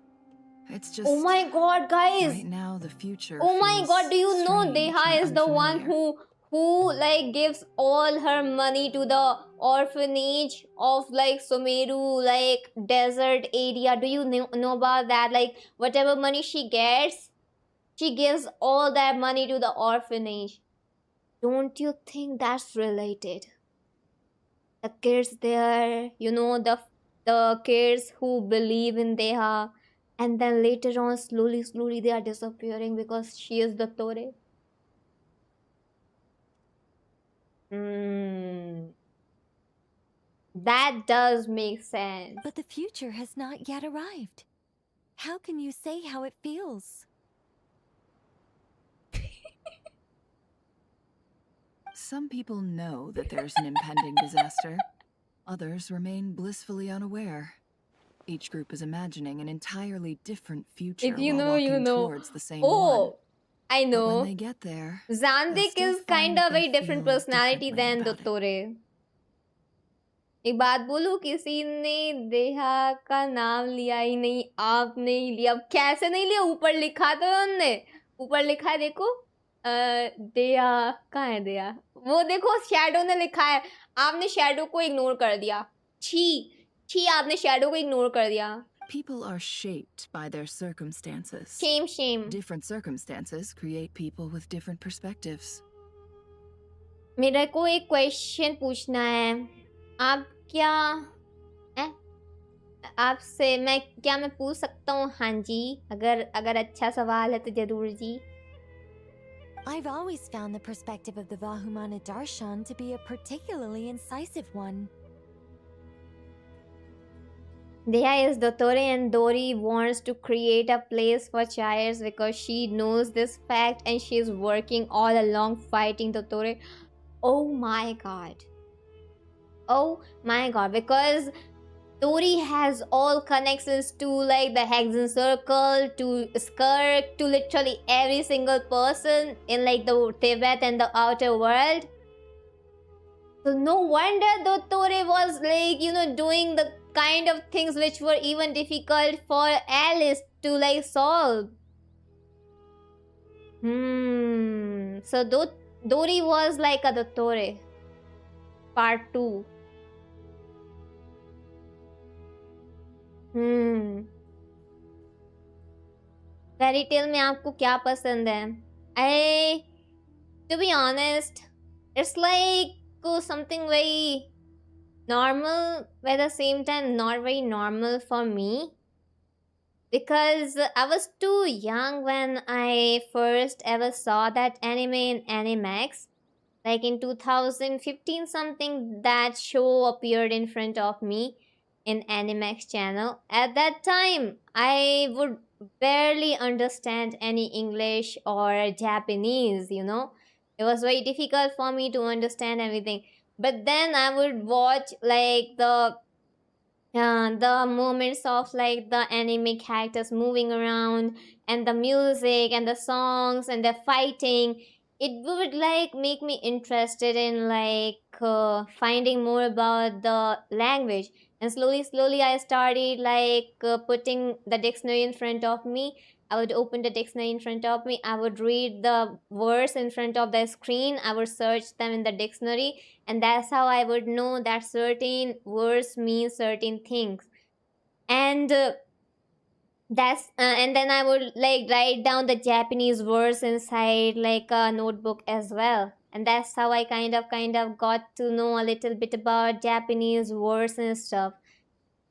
It's just... Oh my god, guys! Right now, the future. Oh my god, do you know Deha is the one who like gives all her money to the orphanage of like Sumeru, like desert area? Do you know about that? Like whatever money she gets, she gives all that money to the orphanage. Don't you think that's related? The kids there, you know, the kids who believe in Deha, and then later on slowly they are disappearing because she is the Tore. That does make sense. But the future has not yet arrived. How can you say how it feels? Some people know that there's an impending disaster. Others remain blissfully unaware. Each group is imagining an entirely different future If you while know, walking you know. towards the same one. I But when know. they get there, Zandik still is kind find of they a different feel personality than differently about Dottore. एक बात बोलूं, किसी ने देहा का नाम लिया ही नहीं, आपने ही लिया. अब कैसे नहीं लिया? ऊपर लिखा था उन्होंने, ऊपर लिखा है देखो. दया कहाँ है दया? वो देखो शैडो ने लिखा है. आपने शैडो को इग्नोर कर दिया. छी छी, आपने शैडो को इग्नोर कर दिया. People are shaped by their circumstances. Shame. Different circumstances create people with different perspectives. मेरे को एक क्वेश्चन पूछना है. आप क्या आपसे मैं पूछ सकता हूँ? हाँ जी, अगर अच्छा सवाल है तो जरूर जी. I've always found the perspective of the Vahumana Darshan to be a particularly incisive one. Deha is Dottore and Dori wants to create a place for Chires because she knows this fact and she is working all along fighting Dottore. Oh my god. Oh my god, because Dori has all connections to like the Hexen Circle, to Skirk, to literally every single person in like the Teyvat and the outer world. So no wonder Dottore was like, doing the kind of things which were even difficult for Alice to like solve. So Dori was like a Dottore. Part 2. Fairy tale में आपको क्या पसंद है? To be honest, it's like something very normal, but at the same time not very normal for me. Because I was too young when I first ever saw that anime in Animax. Like in 2015 something, that show appeared in front of me in Animax channel. At that time, I would barely understand any English or Japanese, It was very difficult for me to understand everything. But then I would watch like the moments of like the anime characters moving around and the music and the songs and the fighting. It would like make me interested in like finding more about the language. And slowly I started like putting the dictionary in front of me. I would open the dictionary in front of me. I would read the words in front of the screen. I would search them in the dictionary. And that's how I would know that certain words mean certain things. And and then I would like write down the Japanese words inside like a notebook as well. And that's how I kind of got to know a little bit about Japanese words and stuff.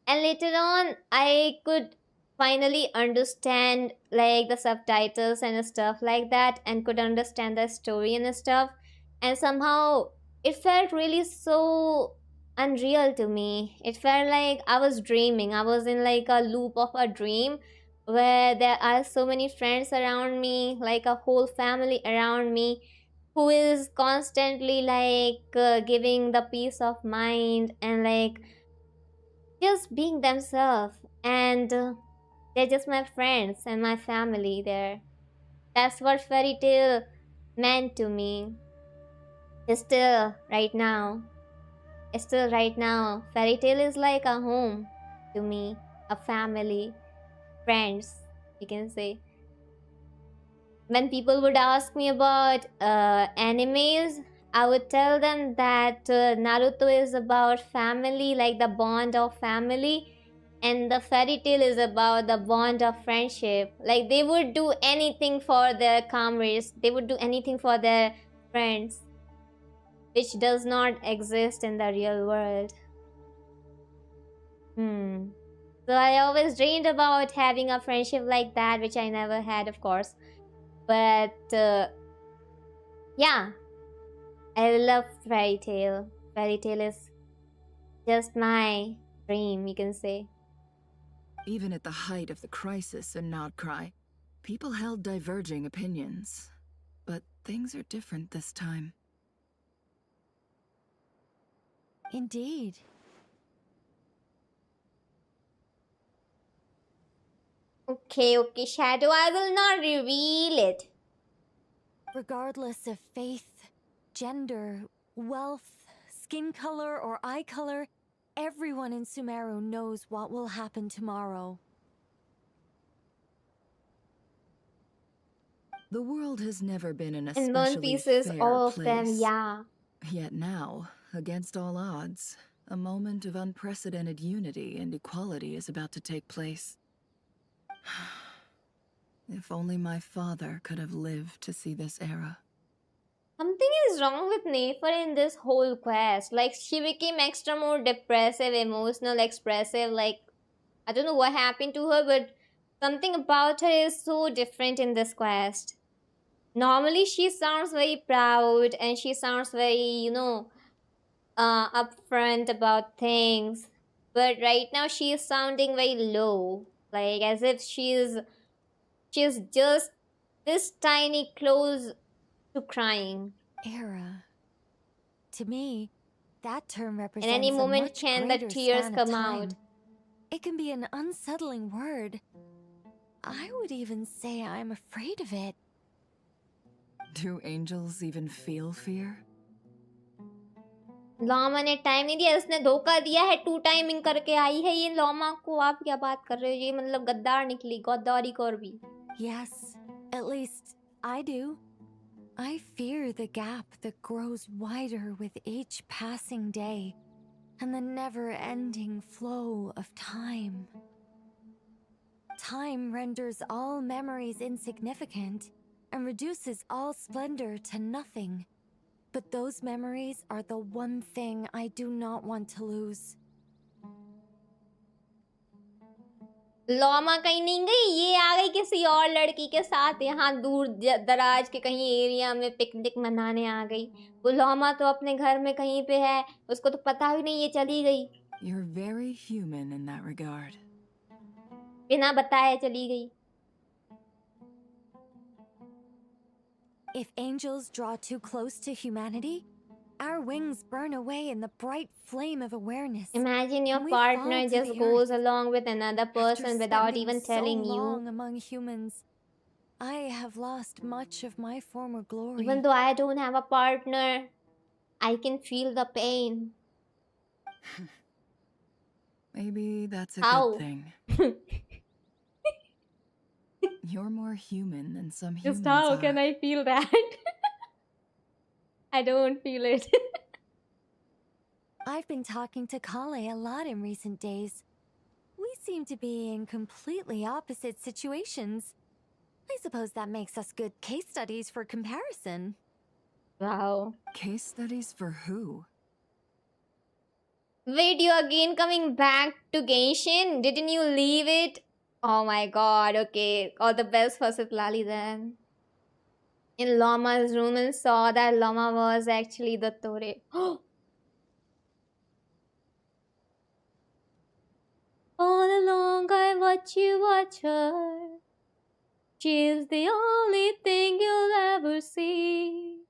And later on, I could finally understand like the subtitles and stuff like that, and could understand the story and stuff. And somehow it felt really so unreal to me. It felt like I was dreaming. I was in like a loop of a dream where there are so many friends around me, like a whole family around me, who is constantly like giving the peace of mind and like just being themselves. And they're just my friends and my family there. That's what fairy tale meant to me. Still right now, fairy tale is like a home to me, a family, friends, you can say. When people would ask me about animes, I would tell them that Naruto is about family, like the bond of family, and the fairy tale is about the bond of friendship. Like they would do anything for their comrades, they would do anything for their friends, which does not exist in the real world. So I always dreamed about having a friendship like that, which I never had, of course. But yeah, I love fairy tale. Fairy tale is just my dream, you can say. Even at the height of the crisis in Nodcry, people held diverging opinions. But things are different this time. Indeed. Okay, Shadow, I will not reveal it. Regardless of faith, gender, wealth, skin color, or eye color, everyone in Sumeru knows what will happen tomorrow. The world has never been an In one especially pieces, fair all of place. them, yeah. Yet now, against all odds, a moment of unprecedented unity and equality is about to take place. If only my father could have lived to see this era. Something is wrong with Nefer in this whole quest. Like, she became extra more depressive, emotional, expressive. Like, I don't know what happened to her, but something about her is so different in this quest. Normally, she sounds very proud and she sounds very, upfront about things. But right now, she is sounding very low. Like, as if she's just this tiny close to crying. Era. To me, that term In represents any a moment much can the greater tears span of come time. out. It can be an unsettling word. I would even say I'm afraid of it. Do angels even feel fear? लॉमा ने time नहीं दिया, उसने धोखा दिया है, 2 timing करके आई है ये लॉमा को। आप क्या बात कर रहे हो? ये मतलब गद्दार निकली, गद्दारी कर भी। Yes, at least I do. I fear the gap that grows wider with each passing day and the never-ending flow of time. Time renders all memories insignificant and reduces all splendor to nothing. But those memories are the one thing I do not want to lose. लॉमा कहीं नहीं गई, ये आ गई किसी और लड़की के साथ यहाँ दूर दराज के कहीं एरिया में पिकनिक मनाने आ गई। वो लॉमा तो अपने घर में कहीं पे है, उसको तो पता भी नहीं ये चली गई। You're very human in that regard. बिना बताए चली गई। If angels draw too close to humanity, our wings burn away in the bright flame of awareness. Imagine your and we partner fall to just the goes earth. along with another person After without spending even so telling long you. among humans, I have lost much of my former glory. Even though I don't have a partner, I can feel the pain. Maybe that's a How? good thing. You're more human than some humans Just how are. can I feel that? I don't feel it. I've been talking to Kale a lot in recent days. We seem to be in completely opposite situations. I suppose that makes us good case studies for comparison. Wow. Case studies for who? Wait, you again coming back to Genshin? Didn't you leave it? Oh my god, okay. All the best for Sitlali then. In Lama's room and saw that Lama was actually the Tore. All along I watch you watch her. She's the only thing you'll ever see.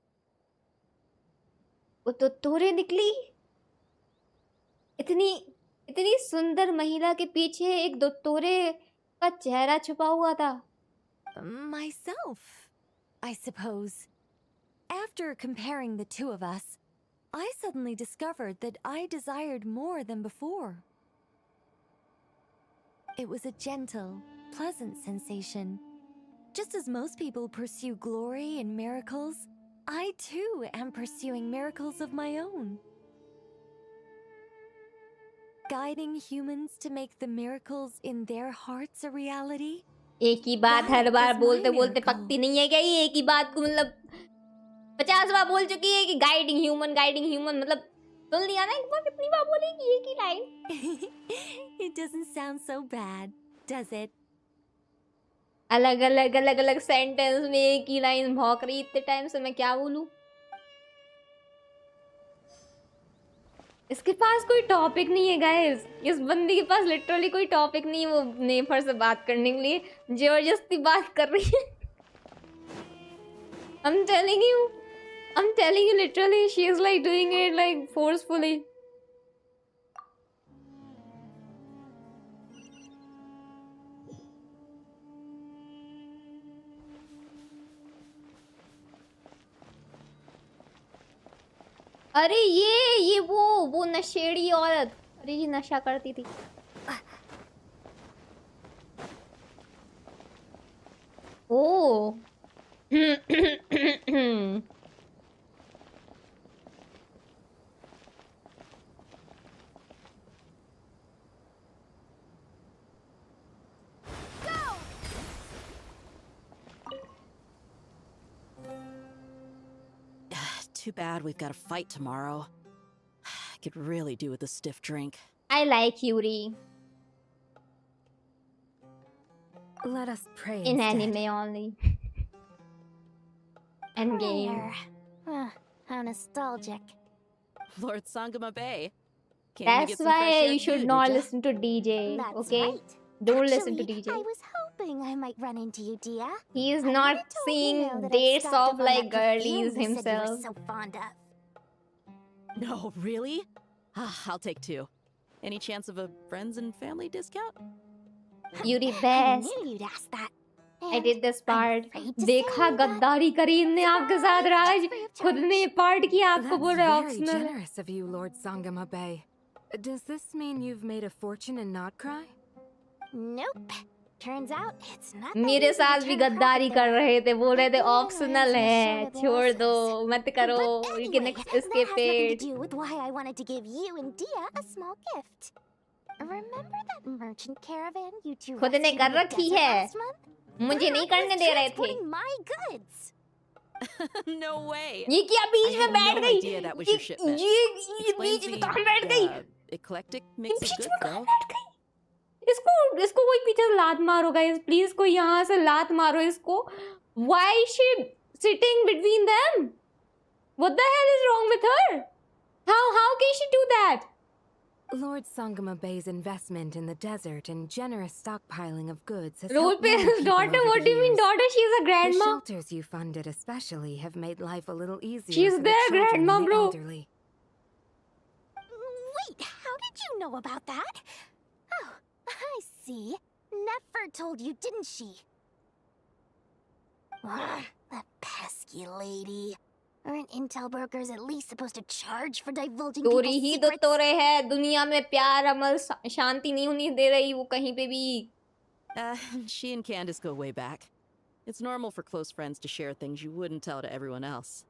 वो तो तोरे निकली। इतनी सुंदर महिला के पीछे एक दो तोरे का चेहरा छुपा हुआ था। Myself, I suppose. After comparing the two of us, I suddenly discovered that I desired more than before. It was a gentle, pleasant sensation. Just as most people pursue glory and miracles, I too am pursuing miracles of my own. Guiding humans to make the miracles in their hearts a reality. एक ही बात हर बार बोलते बोलते पकती नहीं है क्या? ये एक ही बात को मतलब 50 बार बोल चुकी है कि गाइडिंग ह्यूमन मतलब सुन लिया ना एक बार, कितनी बार बोलेगी एक ही line? It doesn't sound so bad, does it? अलग अलग सेंटेंस में एक ही लाइन भौंक रही इतने टाइम से, मैं क्या बोलूं? इसके पास कोई टॉपिक नहीं है गाइस। इस बंदी के पास लिटरली कोई टॉपिक नहीं है। वो नेफर से बात करने के लिए जबरदस्ती बात कर रही है। I'm telling you literally she is like doing it like forcefully. अरे ये वो नशेड़ी औरत, अरे ये नशा करती थी। ओ Too bad we've got a fight tomorrow. I could really do with a stiff drink. I like Yuri. Let us pray In instead. anime only. And game. How nostalgic. Lord Sangama Bay. Can't you That's get some fresh why air you should too, not did ya? listen to DJ. That's Okay? right. Don't listen to Actually, DJ. I was hoping I might run into you, Dia. He is I not would've told seeing you that I'd dates stocked of up on like that perfume girlies you said you himself. were so fond of. No, really? I'll take 2. Any chance of a friends and family discount? Yuri I best. knew you'd ask that. I did this part. afraid to देखा गद्दारी करी इनने आपके साथ राज, खुद ने ये part किया, आपको That's बोल रहे very optional है। generous of you, Lord Sangama Bay. Does this mean you've made a fortune in Notcry? Nope. Turns out it's not that मेरे easy to साथ भी turn a गद्दारी profit कर there. रहे थे, बोल रहे थे Everyone optional runs है, in a show with छोड़ दो, losses. मत करो, you can Anyway, escape that has nothing it. to do with why I wanted to give you and Dia a small gift. Remember that merchant caravan you two खुद ने rescued कर in the रखी desert है, last month? मुझे नहीं करने दे रहे थे। Transporting my goods. No way. ये क्या बीच I में had बैठ no गई? idea that was your shipment. ये Explains बीच में the, कहाँ बैठ गई? eclectic mix of beach goods, में कहाँ though. बैठ गई? इसको कोई पीछे से लात मारो गाइस, प्लीज कोई यहाँ से लात मारो इसको। Why is she sitting between them? What the hell is wrong with her? How can she do that? Lord Sangama Bay's investment in the desert and generous stockpiling of goods has Role helped play many his people daughter. over What the do you mean years. daughter? She's a The grandma. shelters you funded especially have made life a little easier She's for the their children grandma, and the bro. elderly. Wait, how did you know about that? Oh, I see. Nefer told you, didn't she? That pesky lady. Aren't intel brokers at least supposed to charge for divulging चोरी people's ही तो secrets? तोरे है, दुनिया में प्यार अमल शांति नहीं होने दे रही वो कहीं पे भी। She and Candace go way back. It's normal for close friends to share things you wouldn't tell to everyone else.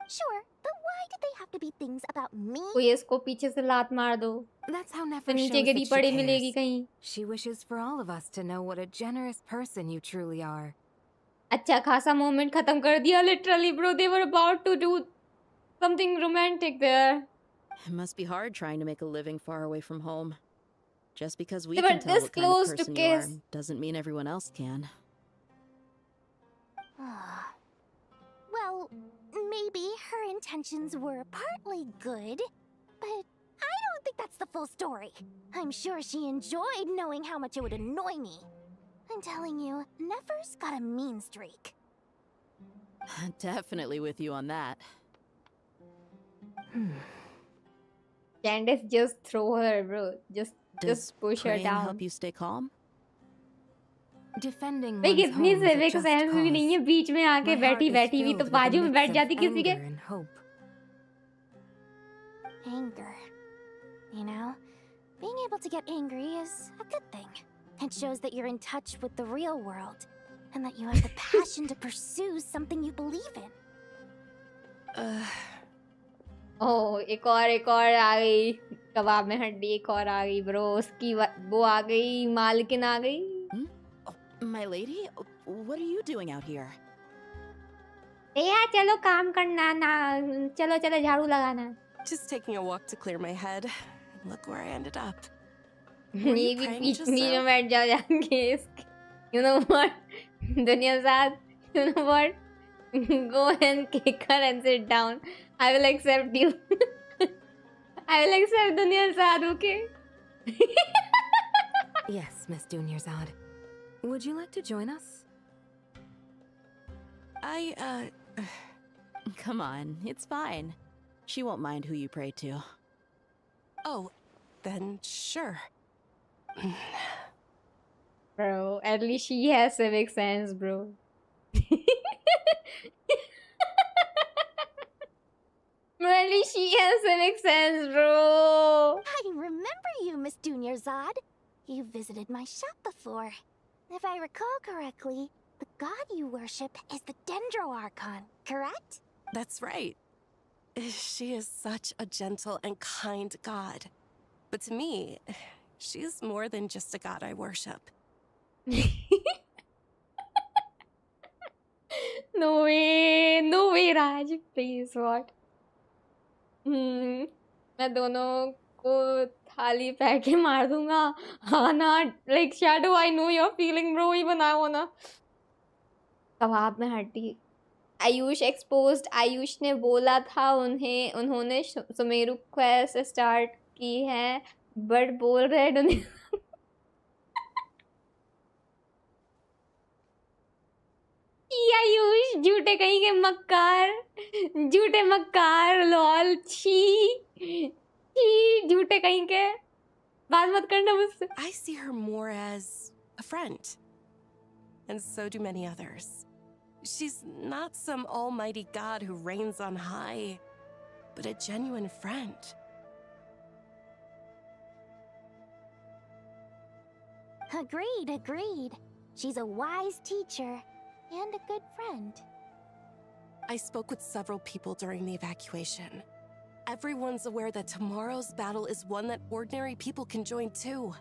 Sure, but why did they have to be things about me? कोई इसको पीछे से लात मार दो, That's how फिर Nefer नीचे shows Giri that पड़ी she मिलेगी cares. कहीं। She wishes for all of us to know what a generous person you truly are. अच्छा खासा मोमेंट खत्म कर दिया literally bro, they were about to do something romantic there. It must be hard trying to make a living far away from home. Just because we They were can tell this what kind of close to person you are kiss. doesn't mean everyone else can. Well, maybe her intentions were partly good, but I don't think that's the full story. I'm sure she enjoyed knowing how much it would annoy me. I'm telling you, Nefer's got a mean streak. Definitely with you on that. Candace just throw her bro, Does just push her praying down. help you stay calm? Defending भाई one's कितनी home is a civic just sense भी नहीं है, cause. बीच में आके My बैठी heart is बैठी हुई filled तो with a बाजू में mix बैठ of जाती किसी के। anger and hope. Anger. You know, being able to get angry is a good thing. It shows that you're in touch with the real world, and that you have the passion to pursue something you believe in. ओह एक और आ गई, कबाब में हड्डी एक और आ गई bro, उसकी वो आ गई, मालकिन आ गई। My lady, what are you doing out here? यार चलो काम करना ना, चलो चलो झाड़ू लगाना। Just taking a walk to clear my head. Look where I ended up. Were ये you भी praying बीच just में now? बैठ जाओ जाके इसके। You know what? दुनिया साथ, you know what? Go and kick her and sit down. I will accept you. I will accept दुनिया साथ, okay? Yes, Miss Dunyarzad. Would you like to join us? Come on, it's fine. She won't mind who you pray to. Oh, then sure. Bro, at least she has civic sense, bro. Really, she has civic sense, bro. I remember you, Miss Dunyarzad. You visited my shop before. If I recall correctly, the god you worship is the Dendro Archon, correct? That's right. She is such a gentle and kind god. But to me, she's more than just a god I worship. No way, Raj. Please, what? मैं दोनों को थाली फेंक के मार दूंगा. हाँ ना, like Shadow, I know your feeling, bro. ही बनाया हो ना. कबाब में हड्डी. आयुष एक्सपोज्ड. आयुष ने बोला था उन्होंने सुमेरु क्वेस्ट स्टार्ट की है, बट बोल रहे हैं आयुष झूठे कहीं के मक्कार, झूठे मक्कार, लॉल, छी झूठे कहीं के. बात मत करना मुझसे. I see her more as a friend. And so do many others. She's not some almighty god who reigns on high, but a genuine friend. Agreed. She's a wise teacher and a good friend. I spoke with several people during the evacuation. Everyone's aware that tomorrow's battle is one that ordinary people can join too.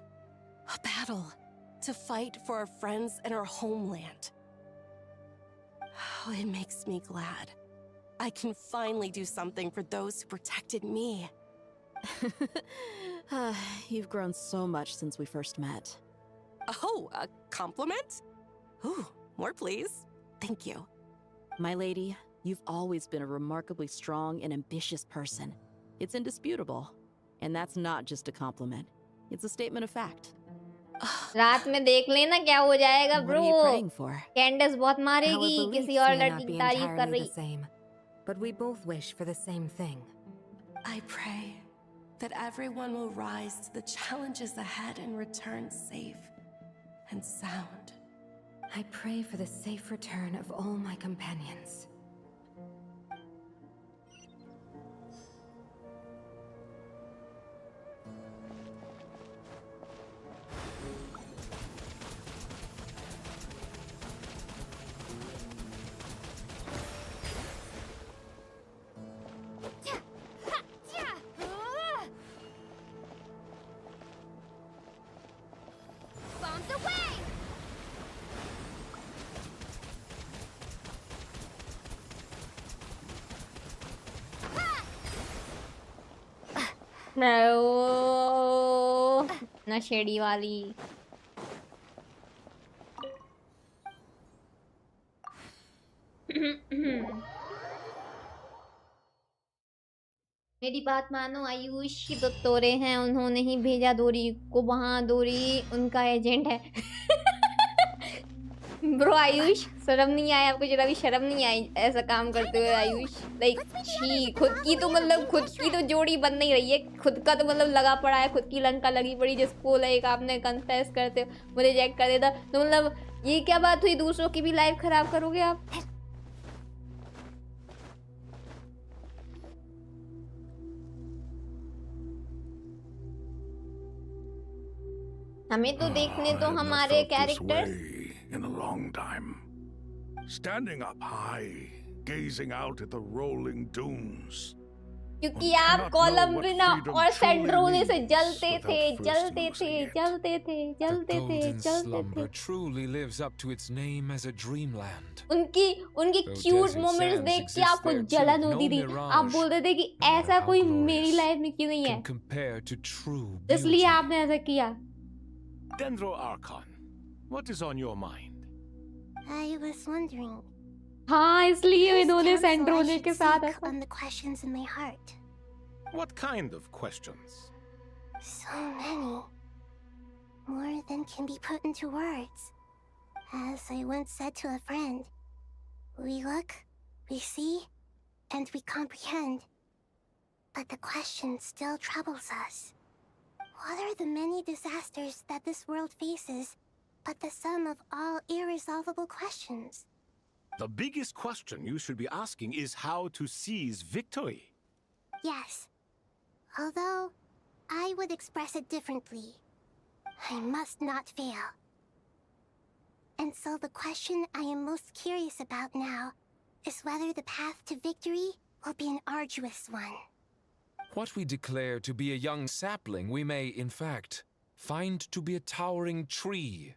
A battle to fight for our friends and our homeland. Oh, it makes me glad. I can finally do something for those who protected me. You've grown so much since we first met. Oh, a compliment? Ooh, more please. Thank you. My lady, you've always been a remarkably strong and ambitious person. It's indisputable. And that's not just a compliment. It's a statement of fact. रात में देख लेना क्या हो जाएगा, What bro. are you praying for? Kinds बहुत Our मारेगी. beliefs किसी और may not लड़की be की तारीफ कर entirely रही. the same, but we both wish for the same thing. I pray that everyone will rise to the challenges ahead and return safe and sound. I pray for the safe return of all my companions. Bombs away! No. नशेड़ी वाली. मेरी बात मानो, आयुष ही तो तोरे हैं. उन्होंने ही भेजा डोरी को वहाँ. डोरी उनका एजेंट है. ब्रो आयुष, शर्म नहीं आया आपको? जरा भी शर्म नहीं आई ऐसा काम करते हुए आयुष? लाइक छी. खुद की तो मतलब खुद की तो जोड़ी बन नहीं रही है. खुद का तो मतलब लगा पड़ा है. खुद की लंका लगी पड़ी, जिसको लाइक आपने कन्फेस करते मुझे रिजेक्ट कर देता. तो मतलब ये क्या बात हुई? दूसरों की भी लाइफ खराब करोगे आप? हमें तो देखने तो हमारे characters. In a long time. Standing up high, gazing out at the rolling dunes. क्योंकि आप कोलंबिना और सेंड्रोने से जलते थे. Truly lives up to its name as a dreamland. उनकी क्यूट मोमेंट्स देख के आपको जलन होती थी. आप बोलते थे कि ऐसा कोई मेरी लाइफ में क्यों नहीं है, इसलिए आपने ऐसा किया. Dendro Archon, what is on your mind? I was wondering. हाँ, इसलिए इन्होंने सेंड्रोने के साथ on the questions in my heart. What kind of questions? So many. More than can be put into words. As I once said to a friend, we look, we see, and we comprehend. But the question still troubles us. What are the many disasters that this world faces, but the sum of all irresolvable questions? The biggest question you should be asking is how to seize victory. Yes. Although, I would express it differently. I must not fail. And so the question I am most curious about now is whether the path to victory will be an arduous one. What we declare to be a young sapling, we may, in fact, find to be a towering tree.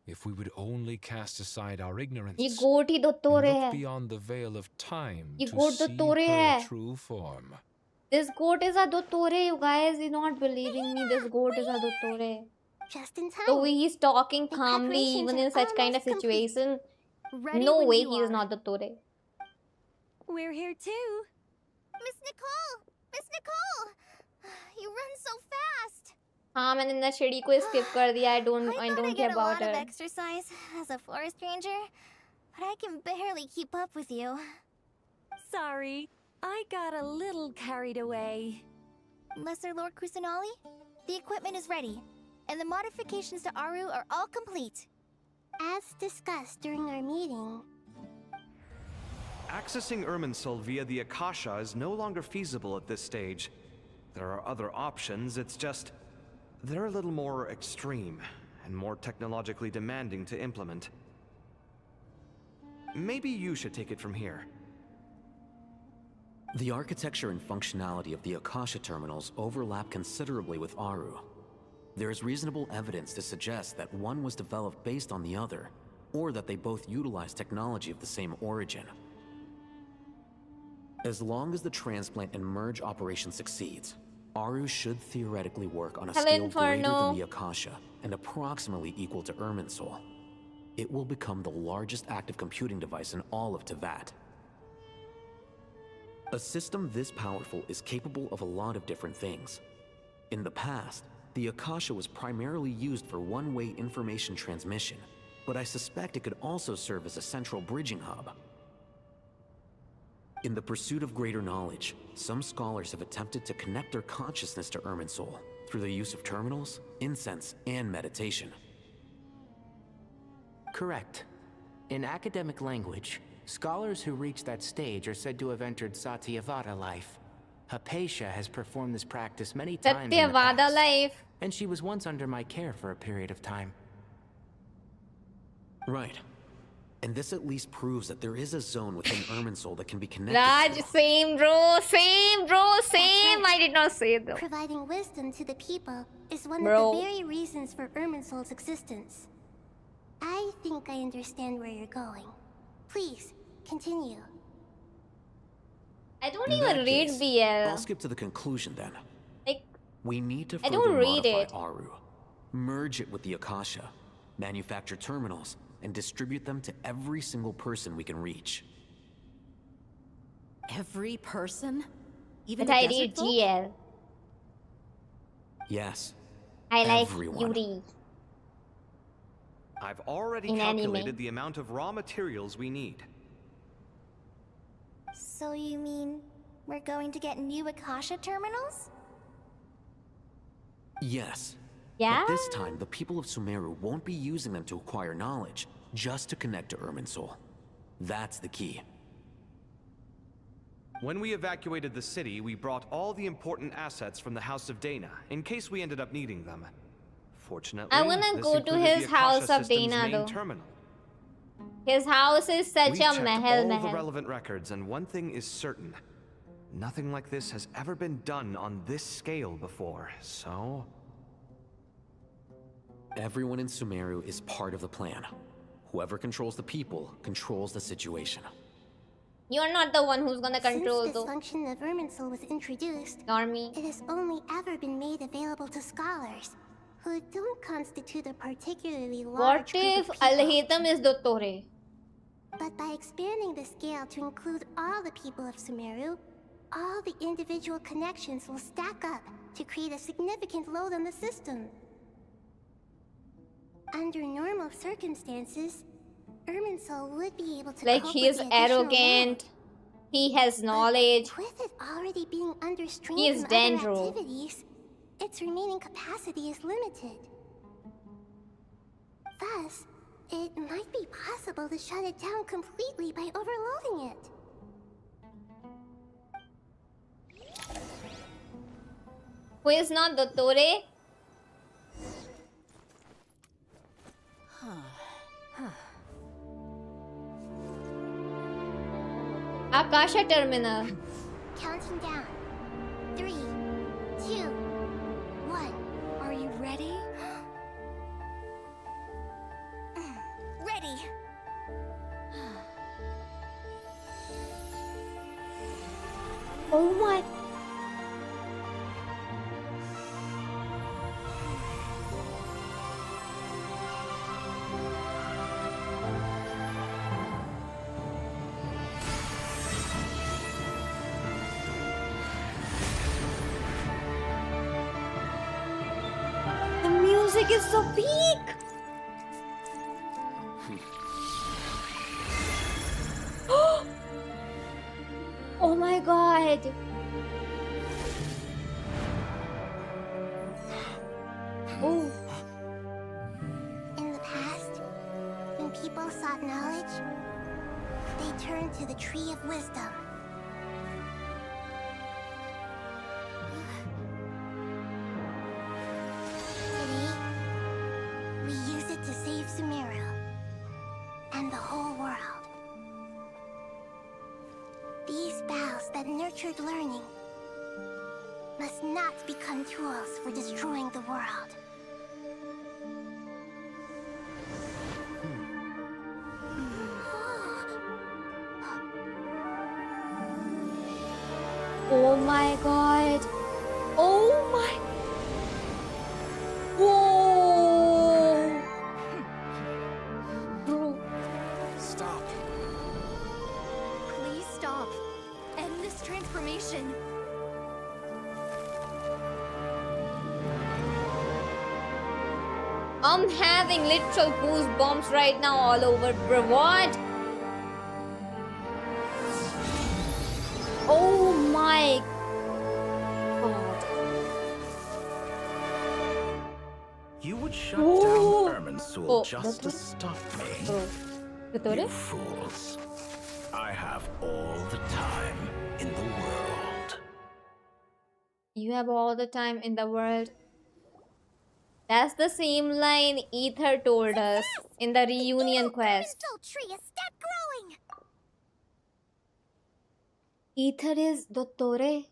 If we would only cast aside our ignorance ये गोट ही दोत्तोरे and है. look beyond the veil of time ये to goat see दोत्तोरे her है. true form. This goat is a dottore, you guys. You're not believing me. This goat is a dottore. Just in time. The way he's talking The calmly, even in preparations such are kind of almost complete. situation. Ready No when way you he is are. not dottore. We're here too. Miss Nicole! Miss Nicole! You run so fast! हाँ मैंने नशेड़ी को skip कर दिया. I don't I care get a about lot of her. exercise as a forest ranger, but I can barely keep up with you. Sorry, I got a little carried away. Lesser Lord Kusanali, the equipment is ready, and the modifications to Aru are all complete. As discussed during our meeting, Accessing Irminsul via the Akasha is no longer feasible at this stage. There are other options, it's just... they're a little more extreme, and more technologically demanding to implement. Maybe you should take it from here. The architecture and functionality of the Akasha terminals overlap considerably with Aru. There is reasonable evidence to suggest that one was developed based on the other, or that they both utilize technology of the same origin. As long as the transplant and merge operation succeeds, Aru should theoretically work on a Hello, scale greater Inferno. than the Akasha and approximately equal to Irminsul. It will become the largest active computing device in all of Teyvat. A system this powerful is capable of a lot of different things. In the past, the Akasha was primarily used for one-way information transmission, but I suspect it could also serve as a central bridging hub. In the pursuit of greater knowledge, some scholars have attempted to connect their consciousness to Irminsul through the use of terminals, incense, and meditation. Correct. In academic language, scholars who reach that stage are said to have entered Satyavada life. Hypatia has performed this practice many times in the Satyavada past, life. and she was once under my care for a period of time. Right. And this at least proves that there is a zone within Irminsul that can be connected Raj, to. same bro, same bro, same. I did not say though. providing wisdom to the people is one Bro. of the very reasons for Irminsul's existence. I think I understand where you're going. Please, continue. I don't In even that read case, BL. I'll skip to the conclusion then. Like, We need to I further don't read modify it. Aru, merge it with the Akasha, manufacture terminals, and distribute them to every single person we can reach. Every person? Even but the I desert read folk? GL. Yes. I like Everyone. Yuri. I've already In calculated anime. the amount of raw materials we need. So you mean we're going to get new Akasha terminals? Yes. Yeah? But this time, the people of Sumeru won't be using them to acquire knowledge, just to connect to Irminsul. That's the key. When we evacuated the city, we brought all the important assets from the House of Dana, in case we ended up needing them. Fortunately, I wanna this go to included his the House Akasha of System's Dana, main though. terminal. His house is such We've a checked mahal all the relevant mahal. records, and one thing is certain. Nothing like this has ever been done on this scale before, so... Everyone in Sumeru is part of the plan. Whoever controls the people controls the situation. You're not the one who's gonna control Since this though. function of Irminsul was introduced, Normie. it has only ever been made available to scholars, who don't constitute a particularly What large group if of people. Al-Haytham is Dottore? But by expanding the scale to include all the people of Sumeru, all the individual connections will stack up to create a significant load on the system. Under normal circumstances, Irminsul would be able to Like cope he with is the additional arrogant. He has knowledge. load. With it already being under strain He is from other Dendro. activities, its remaining capacity is limited. Thus, it might be possible to shut it down completely by overloading it. Who is not Dottore? Akasha Terminal. Counting down. 3, 2, 1. Are you ready? Ready. Oh my. The music is so big. Oh my god. Oh. In the past, when people sought knowledge, they turned to the Tree of Wisdom. Today, we use it to save Sumeru and the whole world. These boughs that nurtured learning must not become tools for destroying the world. Oh my god. Oh my. Whoa. Bro. Stop. Please stop. End this transformation. I'm having literal goosebumps right now all over, bro. What? Oh my god. You would shut Ooh. down Irminsul Oh, just to Dottore? stop me. Oh. Dottore? You fools. I have all the time in the world. You have all the time in the world. That's the same line Ether told us in the reunion quest. Tree is stop growing. Ether is Dottore.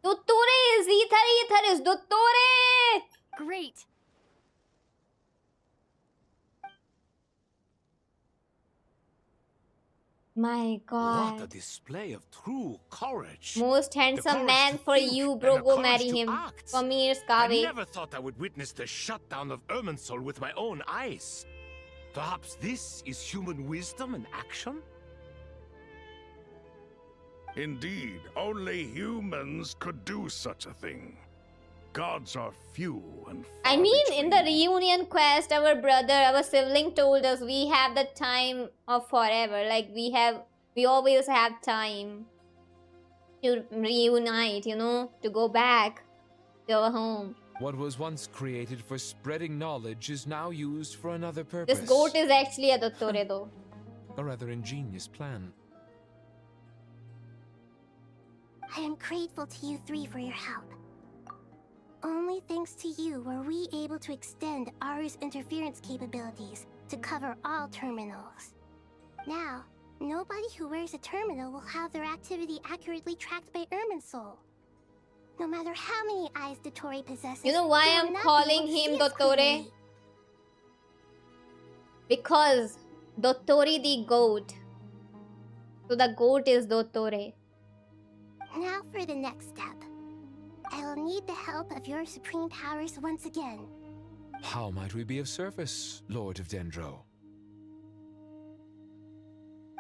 Dottore is Ether. Ether is Dottore. Great. My god. What a display of true courage. Most handsome courage man to for think you, and bro. the Go courage marry to him. act. For me, it's I Kaveh. never thought I would witness the shutdown of Irminsul with my own eyes. Perhaps this is human wisdom in action? Indeed, only humans could do such a thing. Gods are few and I mean, in the reunion quest, our brother, our sibling told us we have the time of forever. Like, we always have time to reunite, you know, to go back to our home. What was once created for spreading knowledge is now used for another purpose. This goat is actually a Dottore, though. A rather ingenious plan. I am grateful to you three for your help. Only thanks to you were we able to extend Aru's interference capabilities to cover all terminals. Now, nobody who wears a terminal will have their activity accurately tracked by Irminsul. No matter how many eyes Dottore possesses, You know why he will I'm not be calling able to him see us Dottore? clearly. Because Dottore the goat. So the goat is Dottore. Now for the next step. I will need the help of your supreme powers once again. How might we be of service, Lord of Dendro?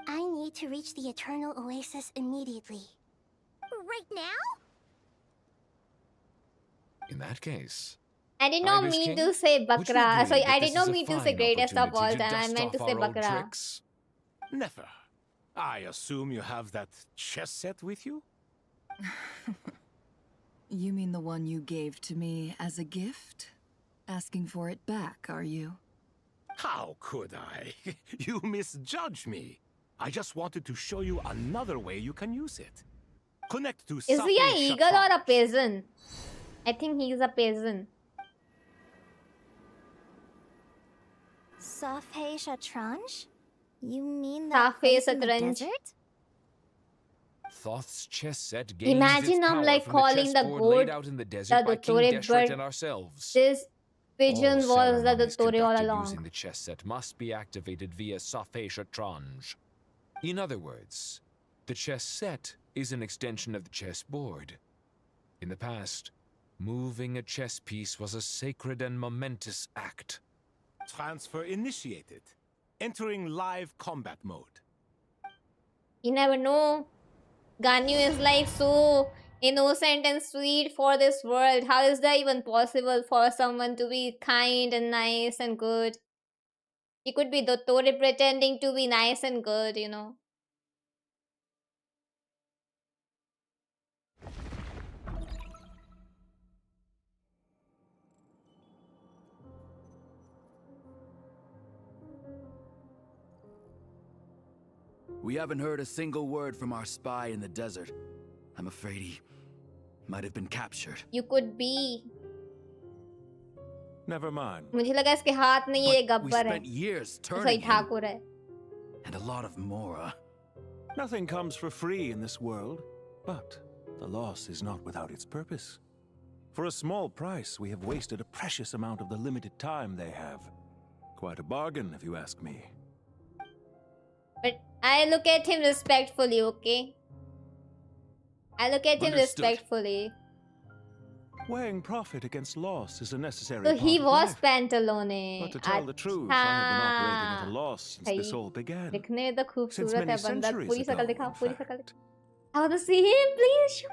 I need to reach the Eternal Oasis immediately. Right now? In that case, I did not Ibis mean King, to say would you Bakra. agree Sorry, that I this did not is a mean to say fine greatest of all opportunity time. I dust meant to off say our old Bakra. tricks? Never. I assume you have that chess set with you? You mean the one you gave to me as a gift? Asking for it back, are you? How could I? You misjudge me. I just wanted to show you another way you can use it. Connect to Is he Safi an eagle or Shatranj. a peasant? I think he's a peasant. Safi Shatranj? You mean Safi that place in the Shatranj. desert? Thoth's chess set gains Imagine its I'm power like from calling the chessboard laid goat out in the desert by the King Dottore, Deshret but and ourselves. this pigeon All was the ceremonies Dottore all conducted along. using the chess set must be activated via Safi Shatranj. In other words, the chess set is an extension of the chessboard. In the past, moving a chess piece was a sacred and momentous act. Transfer initiated. Entering live combat mode. You never know. Ganyu is like so innocent and sweet for this world. How is that even possible for someone to be kind and nice and good? He could be Dottore pretending to be nice and good, you know. We haven't heard a single word from our spy in the desert. I'm afraid he might have been captured. You could be. Never mind. मुझे लगा इसके हाथ नहीं है, ये We Gabbar है. spent years तो सही turning him, ठाकुर है. and a lot of Mora. Nothing comes for free in this world, but the loss is not without its purpose. For a small price, we have wasted a precious amount of the limited time they have. Quite a bargain, if you ask me. But I look at him respectfully, okay? I look at him Understood. respectfully. Weighing profit against loss is a necessary So part he of was life. Pantalone. But to tell the truth, I have been operating at a loss since भाई, this all began. दिखने में तो Since खूबसूरत है many बंदा. centuries पूरी शकल ago, दिखा, in पूरी शकल दिखा. I want to see him, please.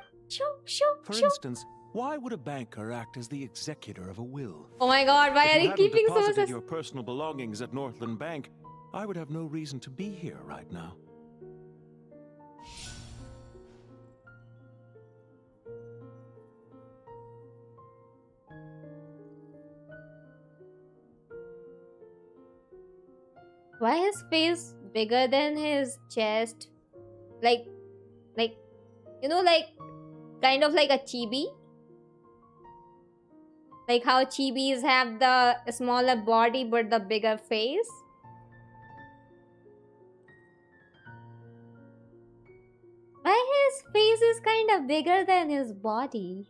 Show. For instance, why would a banker act as the executor of a will? Oh my God, why If are you you hadn't keeping so much? deposited your personal belongings at Northland Bank, I would have no reason to be here right now. Why his face bigger than his chest? Like, you know, like, kind of like a chibi? Like how chibis have the smaller body but the bigger face? Why his face is kind of bigger than his body?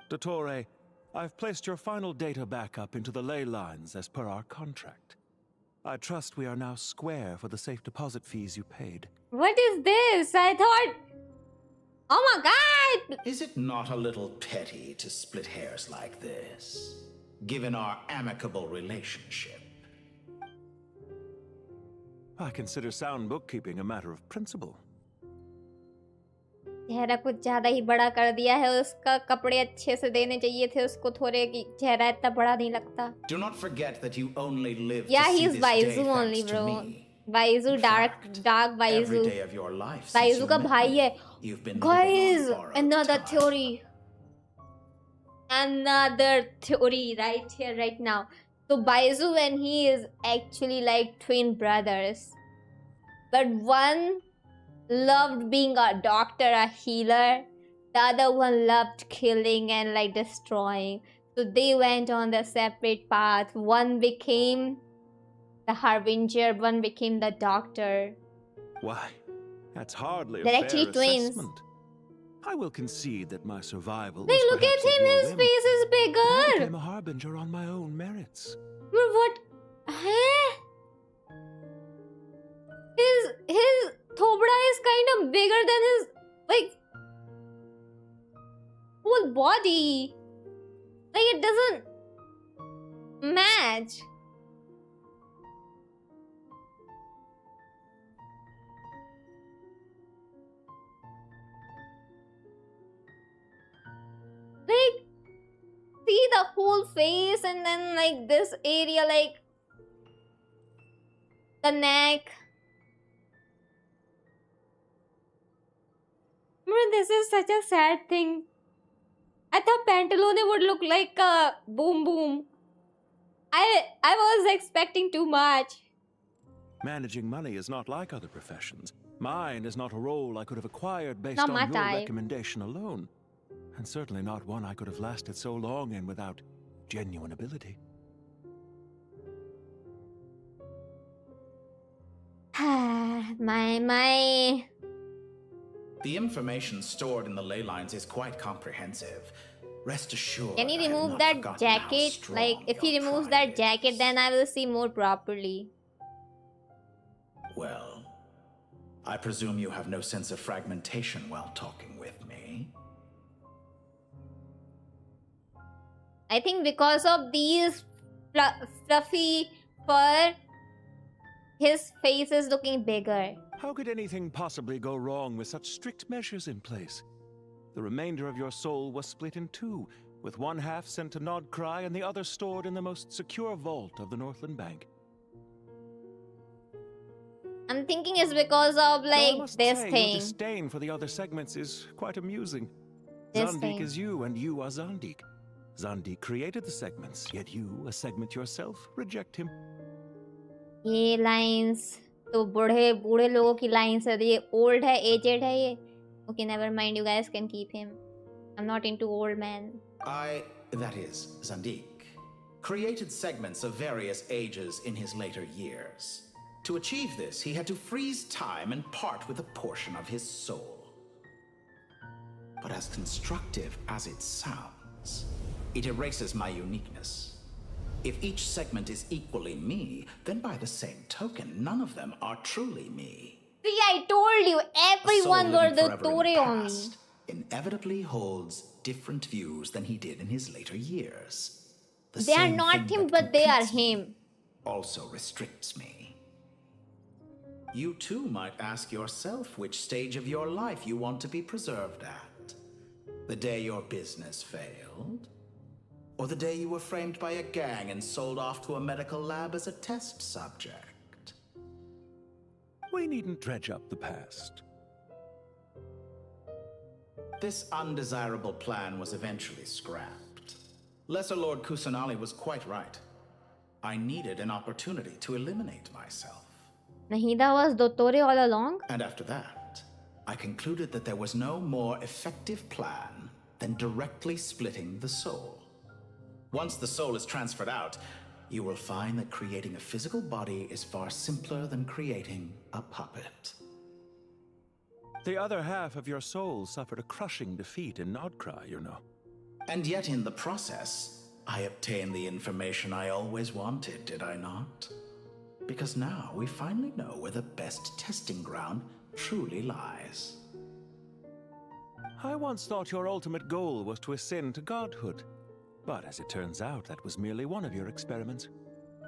Dottore, I've placed your final data backup into the ley lines as per our contract. I trust we are now square for the safe deposit fees you paid. What is this? I thought... Oh my God! Is it Not a little petty to split hairs like this, given our amicable relationship. I consider sound bookkeeping a matter of principle. चेहरा कुछ ज्यादा ही बड़ा कर दिया है. उसका कपड़े अच्छे से देने चाहिए थे उसको थोड़े की चेहरा इतना बड़ा नहीं लगता. Do not forget that you only live Yeah, to see he's this day Vaizu only, thanks to bro. me. Vaizu, dark Every Vaizu. day of your life since Vaizu you का met भाई me, है. you've been Guys, living on borrowed another time. theory. Another theory right here, right now. So Vaizu and he is actually like twin brothers. But one loved being a doctor, a healer. The other one loved killing and like destroying. So they went on their separate path. One became the harbinger, one became the doctor. Why, that's hardly a They're fair actually twins. assessment. I will concede that my survival They was look at perhaps him, your his whim. face is I bigger. became a harbinger on my own merits. But what? Huh? His thobra is kind of bigger than his like whole body. Like it doesn't match. Like, see the whole face and then like this area, like the neck. This is such a sad thing. I thought Pantalone would look like a boom boom. I was expecting too much. Managing money is not like other professions. Mine is not a role I could have acquired based Not on my your type. recommendation alone. And certainly not one I could have lasted so long in without genuine ability. my. The information stored in the ley lines is quite comprehensive. Rest assured. Can he I have remove not that forgotten how jacket? strong Like, if he your removes pride that jacket, then I will see more properly. Well, I presume you have no sense of fragmentation while talking with me. I think because of these fluffy fur, his face is looking bigger. How could anything possibly go wrong with such strict measures in place? The remainder of your soul was split in two, with one half sent to Nodcry and the other stored in the most secure vault of the Northland Bank. I'm thinking it's because of, like, this Your thing. disdain for the other segments is quite amusing. This Zandik thing. is you, and you are Zandik. Zandik created the segments, yet you, a segment yourself, reject him. ये lines तो बूढ़े लोगों की lines है. ये old है, aged है ये. Okay, never mind. You guys can keep him. I'm not into old man. That is, Zandik, created segments of various ages in his later years. To achieve this, he had to freeze time and part with a portion of his soul. But as constructive as it sounds, it erases my uniqueness. If each segment is equally me, then by the same token, none of them are truly me. See, I told you, everyone were the Tore only. Past inevitably holds different views than he did in his later years. The They are same not thing him, that but they are competes him. also restricts me. You too might ask yourself which stage of your life you want to be preserved at. The day your business failed? Or the day you were framed by a gang and sold off to a medical lab as a test subject? We needn't dredge up the past. This undesirable plan was eventually scrapped. Lesser Lord Kusanali was quite right. I needed an opportunity to eliminate myself. Nahida was Dottore all along? And after that, I concluded that there was no more effective plan than directly splitting the soul. Once the soul is transferred out, you will find that creating a physical body is far simpler than creating a puppet. The other half of your soul suffered a crushing defeat in Nodcry, you know. And yet in the process, I obtained the information I always wanted, did I not? Because now we finally know where the best testing ground truly lies. I once thought your ultimate goal was to ascend to godhood. But as it turns out, that was merely one of your experiments.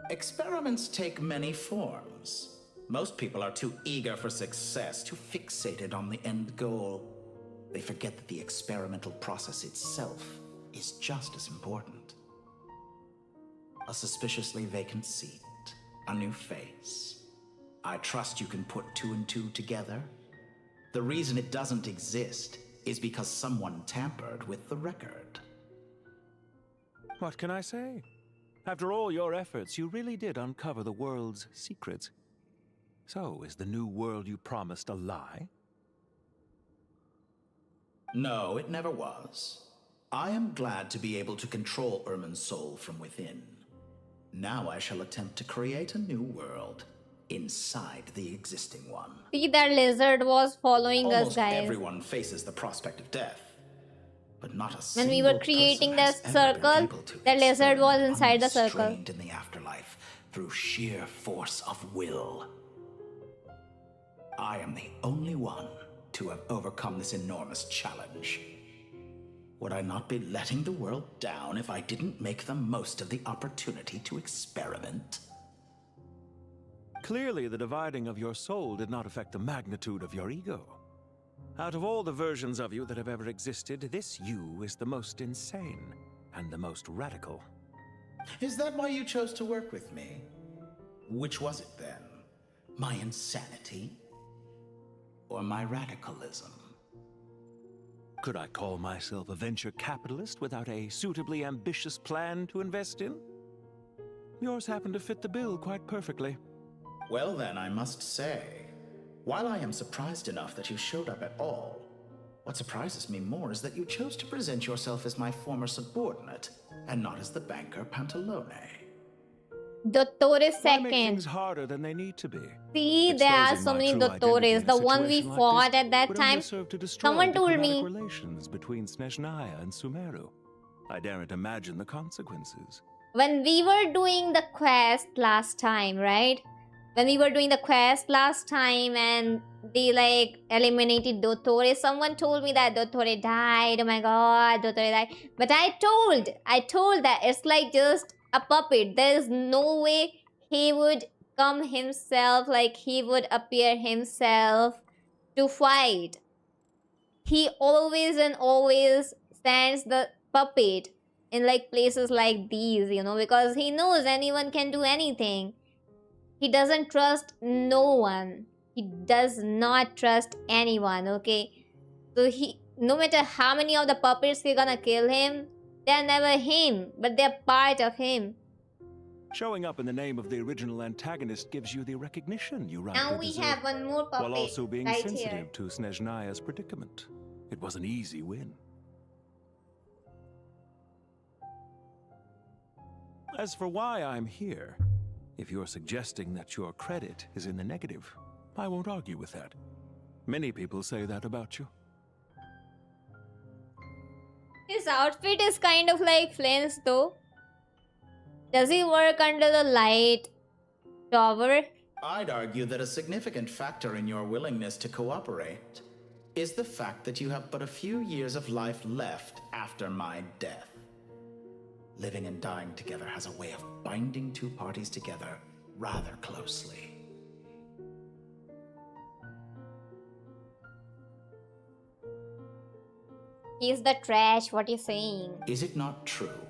Experiments take many forms. Most people are too eager for success, too fixated on the end goal. They forget that the experimental process itself is just as important. A suspiciously vacant seat, a new face. I trust you can put two and two together. The reason it doesn't exist is because someone tampered with the record. What can I say? After all your efforts, you really did uncover the world's secrets. So, is the new world you promised a lie? No, it never was. I am glad to be able to control Irmin's soul from within. Now I shall attempt to create a new world inside the existing one. See, that lizard was following us, Almost guys. everyone faces the prospect of death. But not a When we single were creating person the has ever been circle, able to the lizard was experiment inside the circle. unrestrained in the afterlife through sheer force of will. I am the only one to have overcome this enormous challenge. Would I not be letting the world down if I didn't make the most of the opportunity to experiment? Clearly, the dividing of your soul did not affect the magnitude of your ego. Out of all the versions of you that have ever existed, this you is the most insane and the most radical. Is that why you chose to work with me? Which was it then? My insanity? Or my radicalism? Could I call myself a venture capitalist without a suitably ambitious plan to invest in? Yours happened to fit the bill quite perfectly. Well then, I must say, while I am surprised enough that you showed up at all, what surprises me more is that you chose to present yourself as my former subordinate, and not as the banker Pantalone. Dottore Why make second. things harder than they need to be? See, there are Exposing so my many true identity Dottores. in a The one we situation like fought this at that would only time. serve to destroy Someone told diplomatic me. relations between Snezhnaya and Sumeru. I daren't imagine the consequences. When we were doing the quest last time, right? When we were doing the quest last time and they like eliminated Dottore, someone told me that Dottore died. Oh my god, Dottore died. But I told that it's like just a puppet. There is no way he would come himself, like he would appear himself to fight. He always and always stands the puppet in like places like these, you know, because he knows anyone can do anything. He doesn't trust no one. He does not trust anyone, okay? So no matter how many of the puppets we're gonna kill him, they're never him, but they're part of him. Showing up in the name of the original antagonist gives you the recognition you rightly Now we deserve, have one more puppet while also being right sensitive here. to Snezhnaya's predicament. It was an easy win. As for why I'm here, if you're suggesting that your credit is in the negative, I won't argue with that. Many people say that about you. His outfit is kind of like Flynn's though. Does he work under the light tower? I'd argue that a significant factor in your willingness to cooperate is the fact that you have but a few years of life left after my death. Living and dying together has a way of binding two parties together rather closely. He's the trash, what are you saying? Is it not true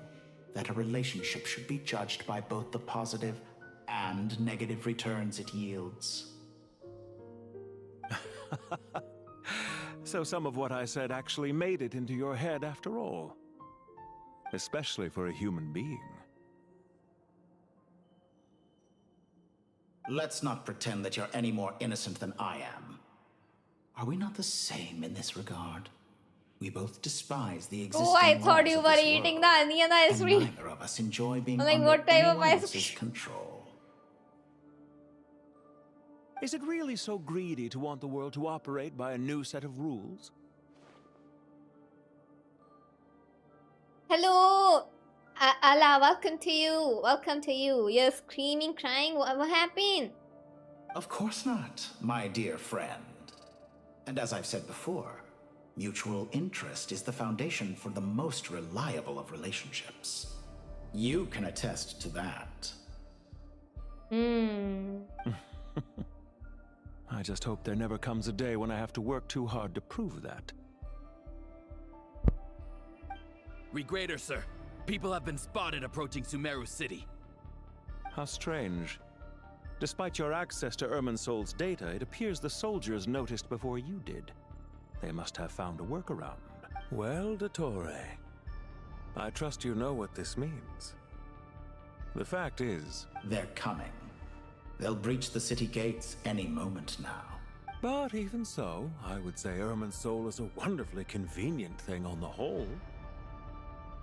that a relationship should be judged by both the positive and negative returns it yields? So some of what I said actually made it into your head after all. Especially for a human being. Let's not pretend that you're any more innocent than I am. Are we not the same in this regard? We both despise the existing Oh, I thought laws you of were this eating world, the onion ice and cream. neither of us enjoy being I'm like, under what type of anyone ice else's cream? control. Is it really so greedy to want the world to operate by a new set of rules? Hello, Allah, welcome to you. Welcome to you. You're screaming, crying. What happened? Of course not, my dear friend. And as I've said before, mutual interest is the foundation for the most reliable of relationships. You can attest to that. I just hope there never comes a day when I have to work too hard to prove that. Regrader, sir. People have been spotted approaching Sumeru City. How strange. Despite your access to Irminsol's data, it appears the soldiers noticed before you did. They must have found a workaround. Well, Dottore, I trust you know what this means. The fact is... They're coming. They'll breach the city gates any moment now. But even so, I would say Irminsol is a wonderfully convenient thing on the whole.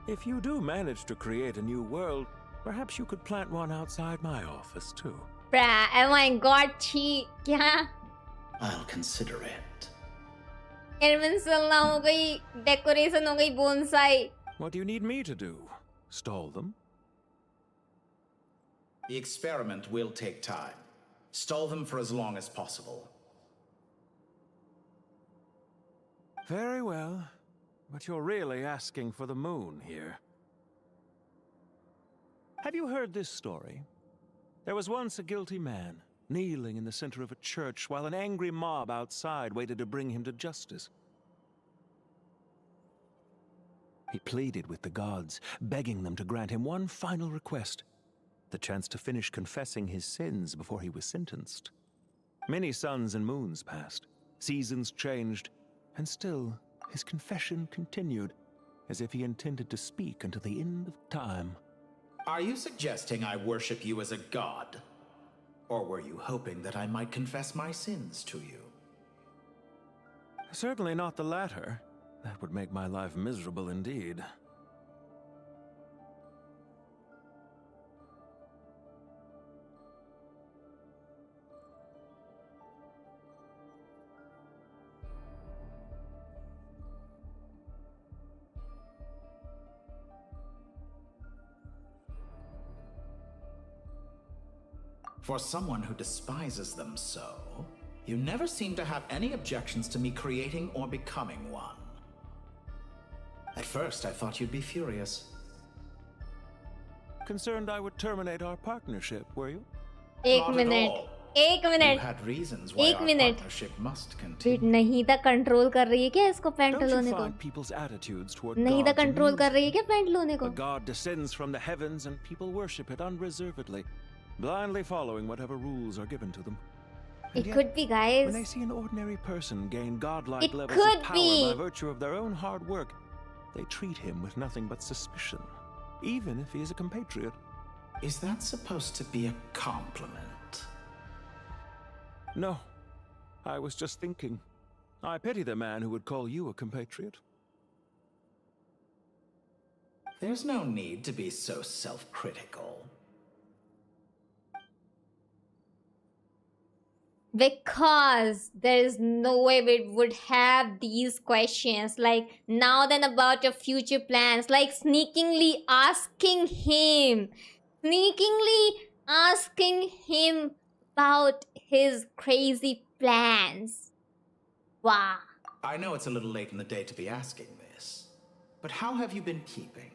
If you do manage to create a new world, perhaps you could plant one outside my office too. Bruh, oh my god, she... क्या? I'll consider it. Irminsul ना हो गई, decoration हो गई bonsai. What do you need me to do? Stall them? The experiment will take time. Stall them for as long as possible. Very well. But you're really asking for the moon here. Have you heard this story? There was once a guilty man, kneeling in the center of a church while an angry mob outside waited to bring him to justice. He pleaded with the gods, begging them to grant him one final request, the chance to finish confessing his sins before he was sentenced. Many suns and moons passed, seasons changed, and still his confession continued, as if he intended to speak until the end of time. Are you suggesting I worship you as a god? Or were you hoping that I might confess my sins to you? Certainly not the latter. That would make my life miserable indeed. For someone who despises them so, you never seem to have any objections to me creating or becoming one. At first, I thought you'd be furious. Concerned I would terminate our partnership, were you? Not at all. एक You मिनट had reasons why एक our मिनट partnership must continue. Wait नहीं था control कर रही है क्या इसको पैंट Don't you लोने को find people's attitudes toward नहीं था gods कंट्रोल कर amusing? रही है क्या पैंट लोने A को god descends from the heavens and people worship it unreservedly, blindly following whatever rules are given to them. And It yet, could be, guys. When they see an ordinary person gain godlike It levels could of power be. by virtue of their own hard work, they treat him with nothing but suspicion, even if he is a compatriot. Is that supposed to be a compliment? No, I was just thinking. I pity the man who would call you a compatriot. There's no need to be so self-critical. Because there is no way we would have these questions like now then about your future plans, like sneakingly asking him about his crazy plans. Wow. I know it's a little late in the day to be asking this, but how have you been keeping?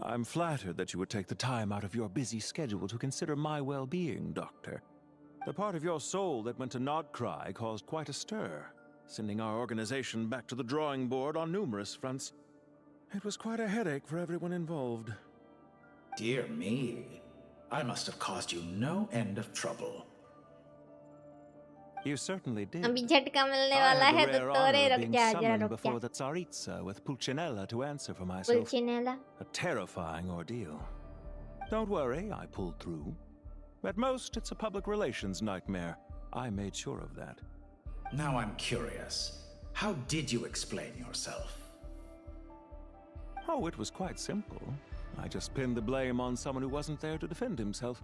I'm flattered that you would take the time out of your busy schedule to consider my well-being, Doctor. The part of your soul that went to Nodcry caused quite a stir, sending our organization back to the drawing board on numerous fronts. It was quite a headache for everyone involved. Dear me, I must have caused you no end of trouble. You certainly did. अभी झटका मिलने I वाला had है the तो rare तोरे honor of रुक being जा जरा summoned रुक before जा the Tsaritsa with Pulcinella to answer for myself. Pulcinella. A terrifying ordeal. Don't worry, I pulled through. At most, it's a public relations nightmare. I made sure of that. Now I'm curious. How did you explain yourself? Oh, it was quite simple. I just pinned the blame on someone who wasn't there to defend himself.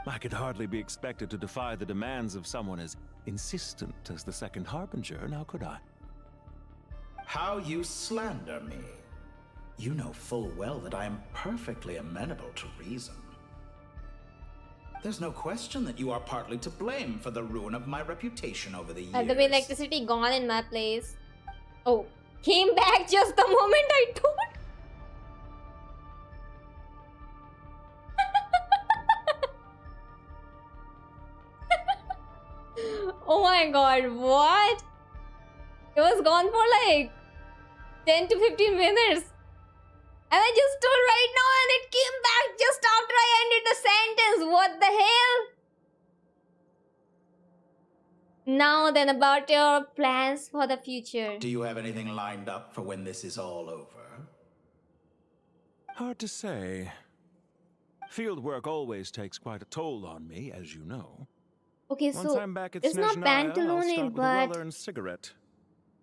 I could hardly be expected to defy the demands of someone as insistent as the Second Harbinger, now could I? How you slander me. You know full well that I am perfectly amenable to reason. There's no question that you are partly to blame for the ruin of my reputation over the years. The electricity gone in my place. Oh, came back just the moment I told. Oh my god, what? It was gone for like 10 to 15 minutes. And I just told right now and it came back just after I ended the sentence. What the hell? Now then, about your plans for the future. Do you have anything lined up for when this is all over? Hard to say. Field work always takes quite a toll on me, as you know. Okay, Once so I'm back at it's not Snezhnaya, I'll Pantalone, start with a but well-earned cigarette.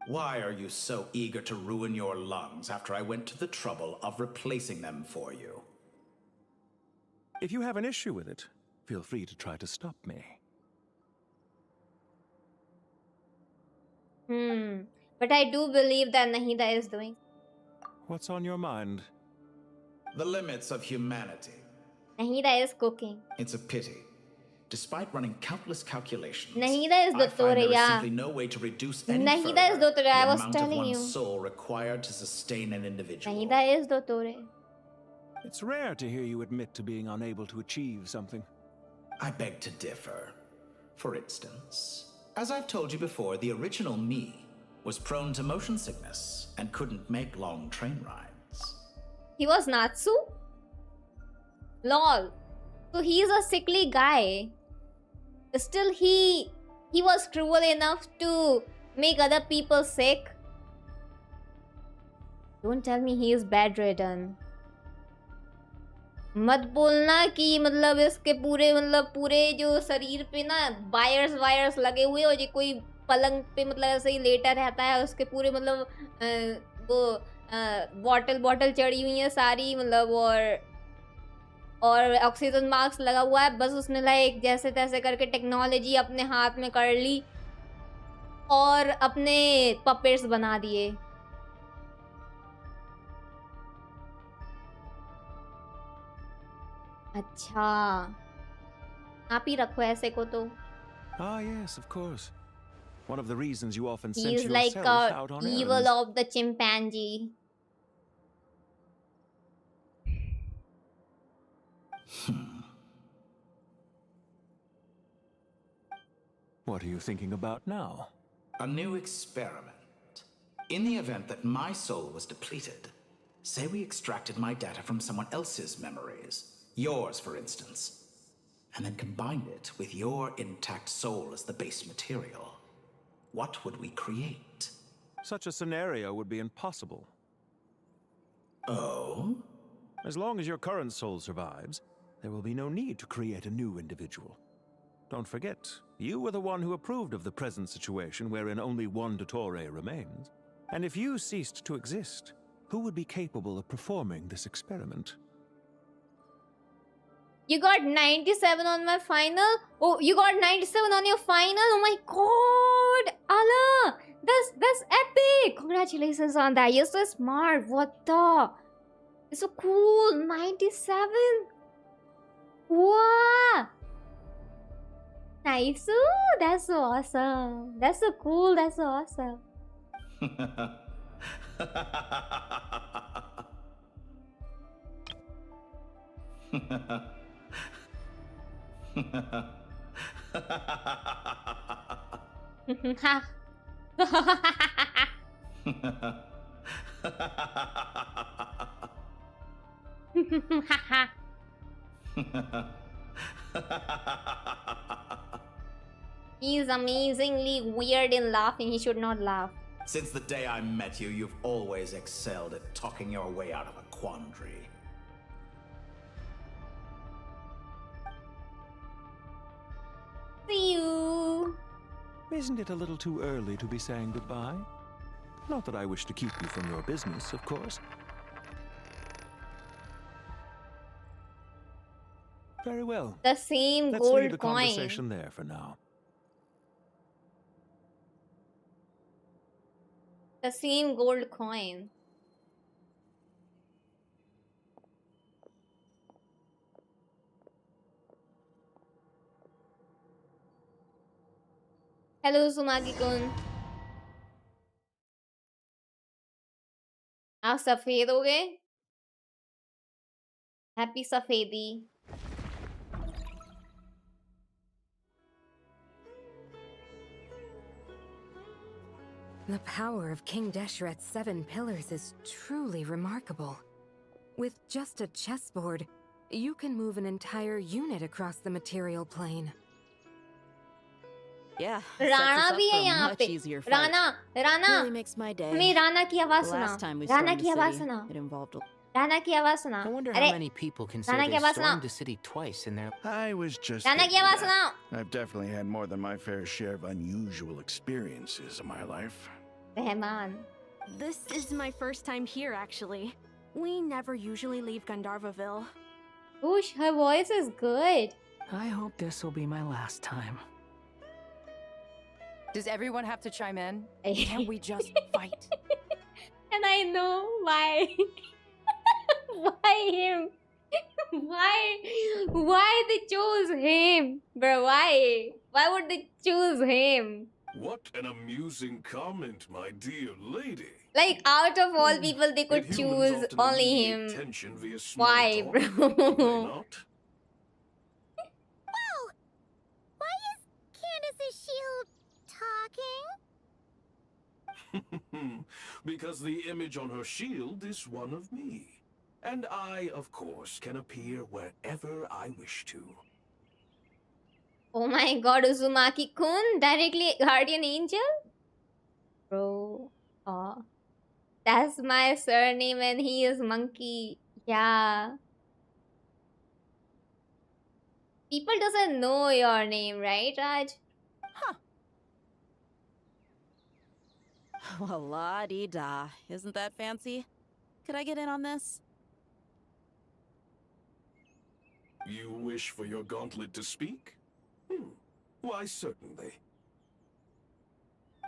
Why are you so eager to ruin your lungs after I went to the trouble of replacing them for you? If you have an issue with it, feel free to try to stop me. But I do believe that Nahida is doing. What's on your mind? The limits of humanity. Nahida is cooking. It's a pity. Despite running countless calculations, Nahida is I find Dottore, there is yeah. simply no way to reduce any Nahida is further Dottore, I the was amount of telling one's you. soul required to sustain an individual. Nahida is Dottore. It's rare to hear you admit to being unable to achieve something. I beg to differ. For instance, as I've told you before, the original me was prone to motion sickness and couldn't make long train rides. He was Natsu? Lol. So he's a sickly guy. Still he was cruel enough to make other people sick. Don't tell me he is bedridden. मत बोलना कि मतलब इसके पूरे जो शरीर पे ना वायर्स लगे हुए और ये कोई पलंग पे मतलब ऐसे ही लेटा रहता है, उसके पूरे मतलब वो बॉटल चढ़ी हुई है सारी मतलब, और ऑक्सीजन मास्क लगा हुआ है, बस उसने लाइक जैसे तैसे करके टेक्नोलॉजी अपने हाथ में कर ली और अपने पपेट्स बना दिए। अच्छा, आप ही रखो ऐसे को तो। Ah, yes, of course. One of the reasons you often He sent is yourself like out a on evil errands. of the chimpanzee. What are you thinking about now? A new experiment. In the event that my soul was depleted, say we extracted my data from someone else's memories, yours for instance, and then combined it with your intact soul as the base material, what would we create? Such a scenario would be impossible. Oh? As long as your current soul survives, there will be no need to create a new individual. Don't forget, you were the one who approved of the present situation wherein only one Dottore remains. And if you ceased to exist, who would be capable of performing this experiment? You got 97 on my final? Oh, you got 97 on your final? Oh my god! Allah! That's epic! Congratulations on that. You're so smart. What the? It's so cool. 97? Wow! Nice. Ooh, that's so awesome. That's so cool. That's so awesome. He's amazingly weird in laughing. He should not laugh. Since the day I met you, you've always excelled at talking your way out of a quandary. See you. Isn't it a little too early to be saying goodbye? Not that I wish to keep you from your business, of course. Very well. The same Let's gold leave the coin. conversation there for now. The same gold coin. Hello, Sumagi-kun. आप सफेद हो गए? Happy सफेदी. The power of King Deshret's 7 pillars is truly remarkable. With just a chessboard, you can move an entire unit across the material plane. Yeah, Rana भी है यहाँ पे. Rana Really makes my day. हमें राणा की आवाज The सुना. last time we Rana stormed की the आवाज city, सुना. it involved राणा की आवाज सुना. I wonder how अरे many people can say Rana की they आवाज सुना. stormed the city twice in their... I was just Rana की thinking आवाज that. सुनाओ. I've definitely had more than my fair share of unusual experiences in my life. Rahman. This is my first time here, actually. We never usually leave Gandharvaville. Whoosh, her voice is good. I hope this will be my last time. Does everyone have to chime in? Can't we just fight? And I know why. Why him? Why they chose him? Bro, why? Why would they choose him? What an amusing comment, my dear lady. Like, out of all people, they could choose only him. Why, bro? Whoa! Why is Candace's shield talking? Because the image on her shield is one of me. And I, of course, can appear wherever I wish to. Oh my god, Uzumaki-kun? Directly Guardian Angel? Bro. Oh. That's my surname and he is monkey. Yeah. People doesn't know your name, right, Raj? Well, la-di-da. Isn't that fancy? Could I get in on this? You wish for your gauntlet to speak? Why, certainly.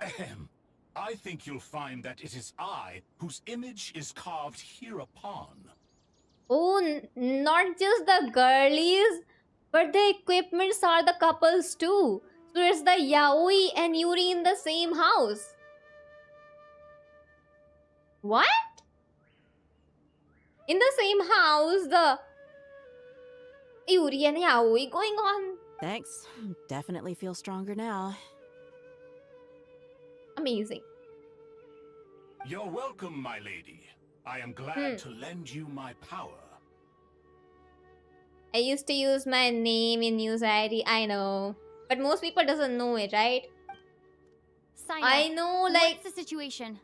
Ahem. I think you'll find that it is I whose image is carved hereupon. Oh, not just the girlies, but the equipments are the couples too. So it's the Yaoi and Yuri in the same house. What? In the same house, the Yuri and Yaoi going on. Thanks. Definitely feel stronger now. Amazing. You're welcome, my lady. I am glad to lend you my power. I used to use my name in user ID, I know. But most people doesn't know it, right? I know, like... What's the situation?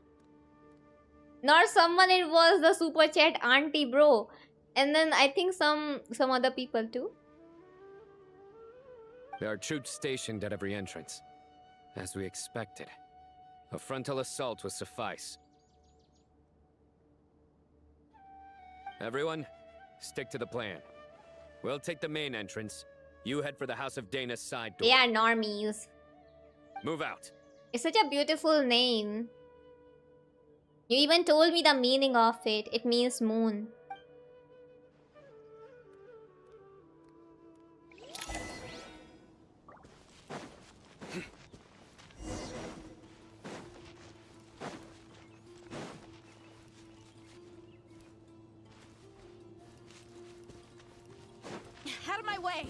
Not someone, it was the super chat auntie, bro. And then I think some other people too. There are troops stationed at every entrance. As we expected. A frontal assault will suffice. Everyone, stick to the plan. We'll take the main entrance. You head for the House of Dana's side door. They are normies. Move out. It's such a beautiful name. You even told me the meaning of it. It means moon. Out of my way!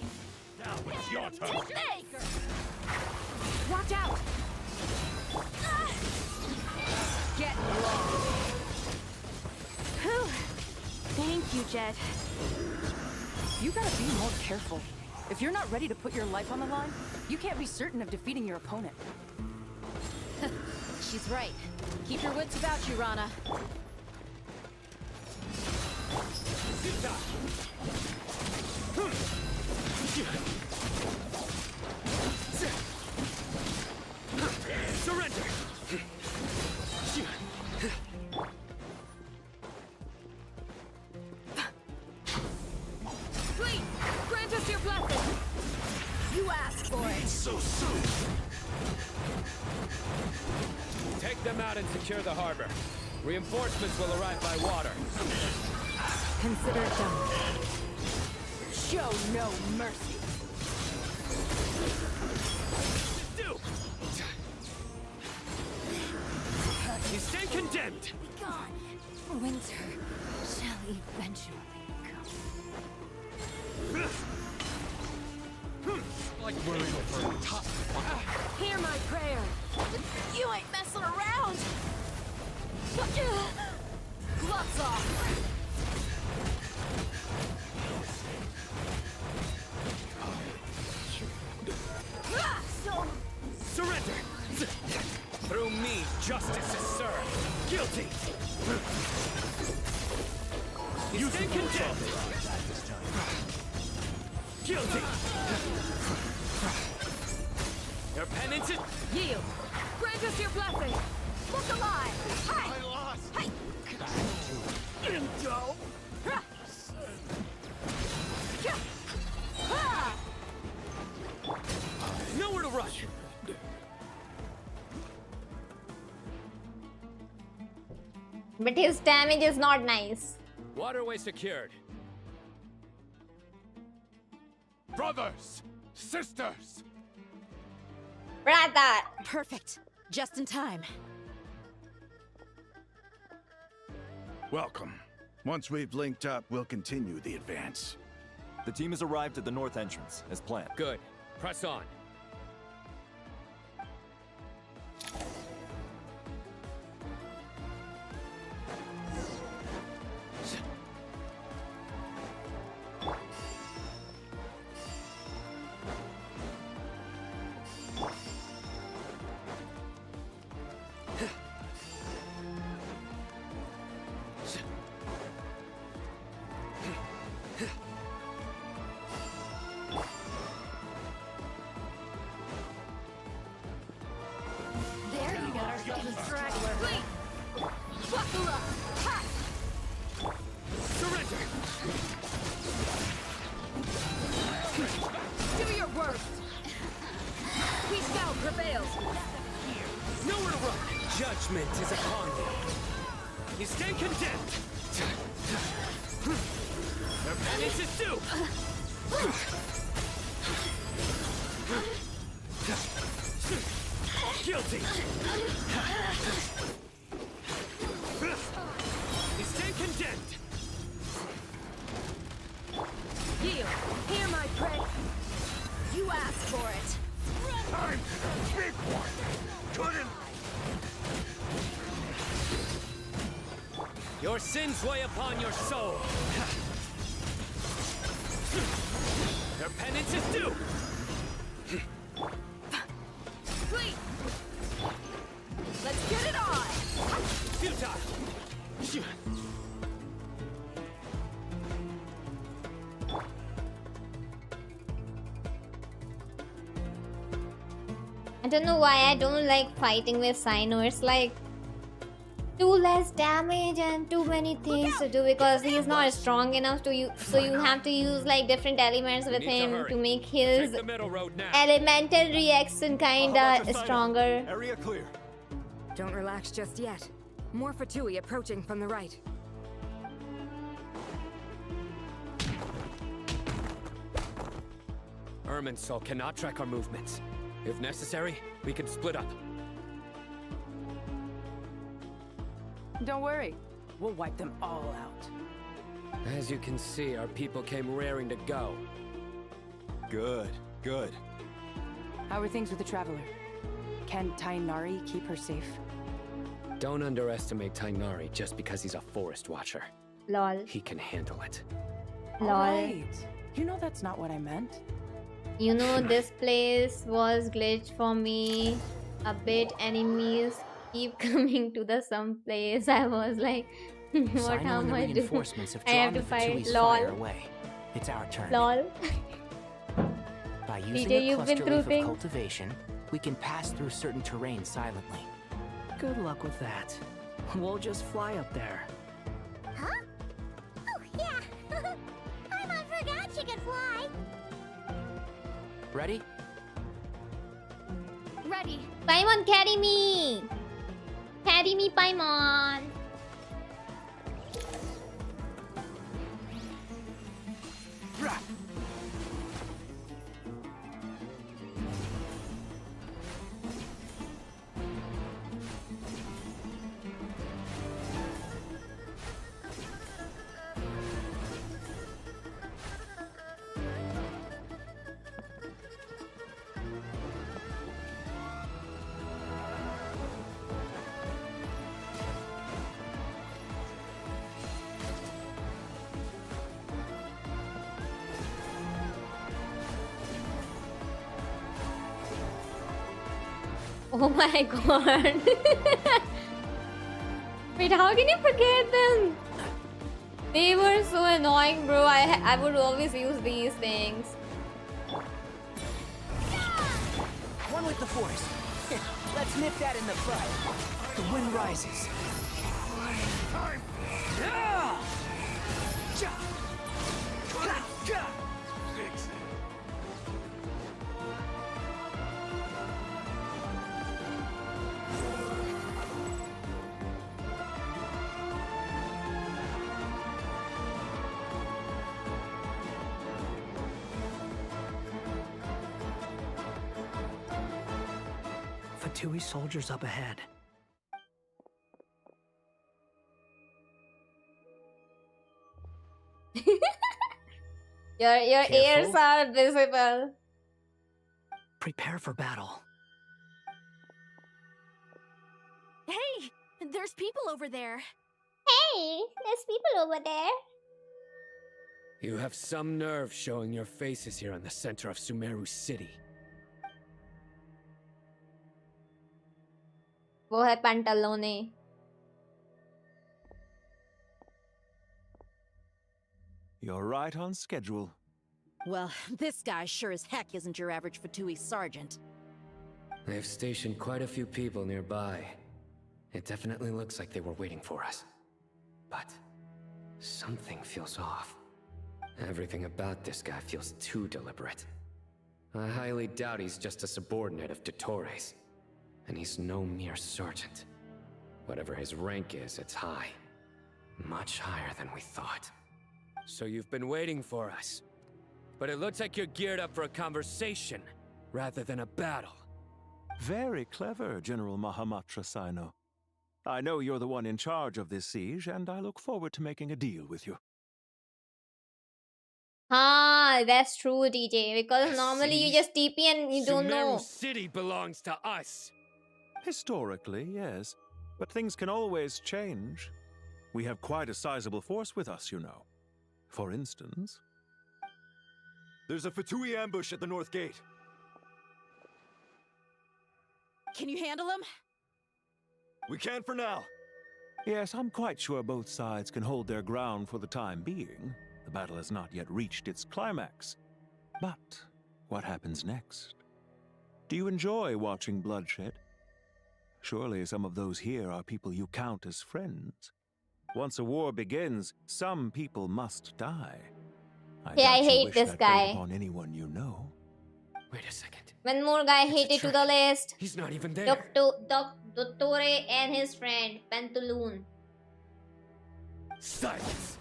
Now it's your turn. Take this! Watch out! Get lost! Whew. Thank you, Jet. You gotta be more careful. If you're not ready to put your life on the line, you can't be certain of defeating your opponent. She's right. Keep your wits about you, Rana. Surrender! Please, grant us your blessing! You asked for it! So soon! Take them out and secure the harbor. Reinforcements will arrive by water. Consider it done. Show no mercy. Do! You stand condemned! Be gone. Winter shall eventually come. Like we're in for a tough. Hear my prayer. You ain't messing around! Gloves off! Surrender! Through me, justice is served. Guilty! You stand condemned! Guilty! Your penance is... Yield. Grant us your blessing. Look alive! Hi! I lost! Hi! Indo! Nowhere to rush. But his damage is not nice. Waterway secured. Brothers! Sisters! Brother! Perfect. Just in time. Welcome. Once we've linked up, we'll continue the advance. The team has arrived at the north entrance, as planned. Good. Press on. Judgment is upon you. You stand condemned. Your penance is due. Guilty. You stand condemned. Heyo, hear my prayer. You asked for it. I'm the big one. Couldn't. Your sins weigh upon your soul. Your penance is due. Please. Let's get it on. Futile. I don't know why I don't like fighting with Sinor. Like too less damage and too many things to do because he's not strong enough to use. So you have to use like different elements with him to make his elemental reaction kinda stronger. Area clear. Don't relax just yet. More Fatui approaching from the right. Irminsul cannot track our movements. If necessary, we can split up. Don't worry. We'll wipe them all out. As you can see, our people came raring to go. Good, good. How are things with the Traveler? Can Tainari keep her safe? Don't underestimate Tainari just because he's a forest watcher. Lol. He can handle it. Lol. Right. You know that's not what I meant. You know, this place was glitched for me a bit. Enemies keep coming to the some place. I was like, what am I doing? Reinforcements have I have drawn to the fight. Vtui's Lol. fire away. It's our turn. Lol. By using DJ, a you've been cluster through leaf of things. cultivation, we can pass through certain terrain silently. Good luck with that. We'll just fly up there. Huh? Oh, yeah. Paimon forgot she could fly. Ready? Ready. Paimon, carry me! Carry me, Paimon! Oh my god. Wait, how can you forget them? They were so annoying, bro. I would always use these things. One with the force. Let's nip that in the bud. The wind rises. Fatui soldiers up ahead. Your ears Careful. are visible. Prepare for battle. Hey, there's people over there. Hey, there's people over there. You have some nerve showing your faces here in the center of Sumeru City. वो है pantalone. You're right on schedule. Well, this guy sure as heck isn't your average Fatui sergeant. They've stationed quite a few people nearby. It definitely looks like they were waiting for us. But something feels off. Everything about this guy feels too deliberate. I highly doubt he's just a subordinate of Dottores. And he's no mere sergeant. Whatever his rank is, it's high. Much higher than we thought. So you've been waiting for us. But it looks like you're geared up for a conversation, rather than a battle. Very clever, General Mahamatra Sino. I know you're the one in charge of this siege, and I look forward to making a deal with you. Ah, that's true, DJ. Because normally you just TP and you don't know. Sumeru City belongs to us. Historically, yes. But things can always change. We have quite a sizable force with us, you know. For instance... There's a Fatui ambush at the north gate. Can you handle him? We can for now. Yes, I'm quite sure both sides can hold their ground for the time being. The battle has not yet reached its climax. But what happens next? Do you enjoy watching bloodshed? Surely some of those here are people you count as friends. Once a war begins, some people must die. I hate this guy. Upon anyone you know. Wait a second. One more guy hated to the list. He's not even there. Dottore and his friend, Pantaloon. Silence!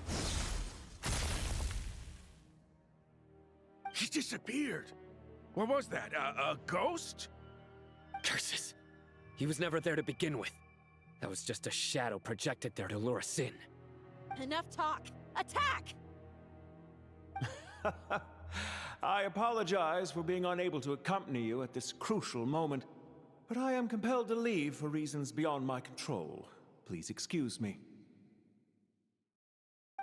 He disappeared. What was that? A ghost? Curses. He was never there to begin with. That was just a shadow projected there to lure us in. Enough talk. Attack! I apologize for being unable to accompany you at this crucial moment, but I am compelled to leave for reasons beyond my control. Please excuse me.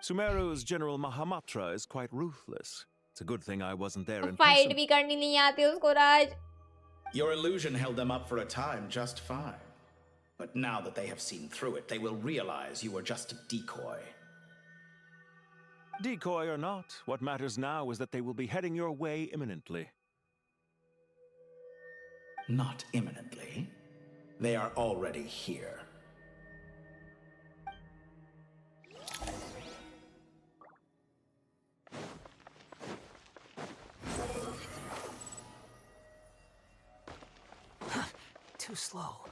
Sumeru's General Mahamatra is quite ruthless. It's a good thing I wasn't there in Fight person. भी करनी नहीं आती उसको राज. Your illusion held them up for a time just fine. But now that they have seen through it, they will realize you were just a decoy. Decoy or not, what matters now is that they will be heading your way imminently. Not imminently. They are already here. Too slow.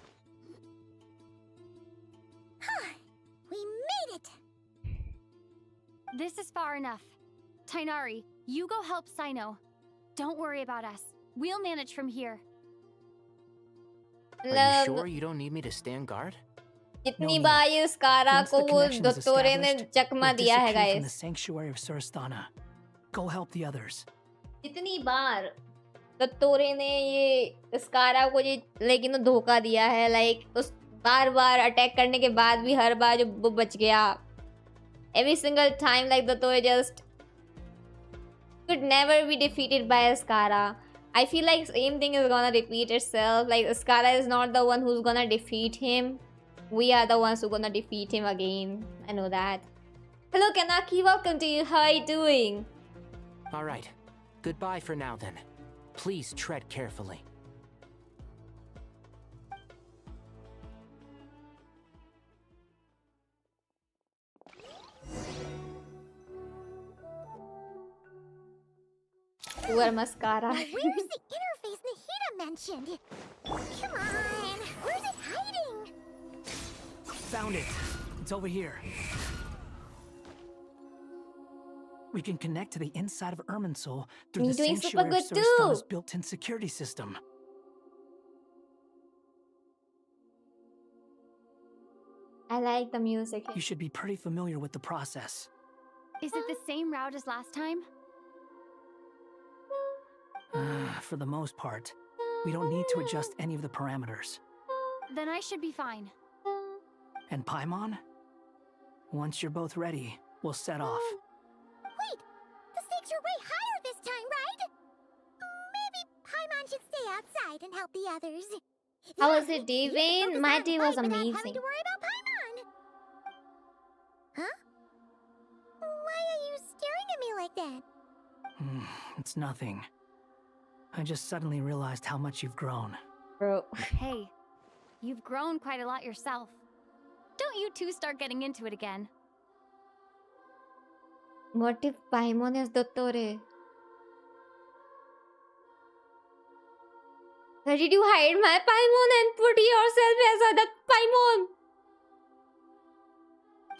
We made it! This is far enough. Tainari, you go help Sino. Don't worry about us. We'll manage from here. Are you sure you don't need me to stand guard? कितनी बार ये स्कारा को वो दोत्तोरे ने चकमा दिया है from the guys. sanctuary of Surasthana. Go help the others. कितनी बार दोत्तोरे ने ये स्कारा को ये लेकिन धोखा दिया है. लाइक उस बार अटैक करने के बाद भी हर बार जो वो बच गया. Every single time, like Dottore just could never be defeated by Ascara. I feel like same thing is gonna repeat itself. Like Ascara is not the one who's gonna defeat him. We are the ones who gonna defeat him again. I know that. Hello Kanaki, welcome to you. How are you doing? Alright. Goodbye for now then. Please tread carefully. Wear mascara. Where's the interface Nahida mentioned? Come on, where's it hiding? Found it. It's over here. We can connect to the inside of Irminsul through You're the doing super sanctuary of good Surasthana's too. built-in security system. I like the music. You should be pretty familiar with the process. Is it the same route as last time? For the most part, we don't need to adjust any of the parameters. Then I should be fine. And Paimon? Once you're both ready, we'll set off. Wait, the stakes are way higher this time, right? Maybe Paimon should stay outside and help the others. How was it, day, Vane? My day was amazing. Having to worry about Paimon. Huh? Why are you staring at me like that? It's nothing. I just suddenly realized how much you've grown. Bro. Hey, you've grown quite a lot yourself. Don't you two start getting into it again. What if Paimon is Dottore? Why did you hide my Paimon and put yourself as a Paimon?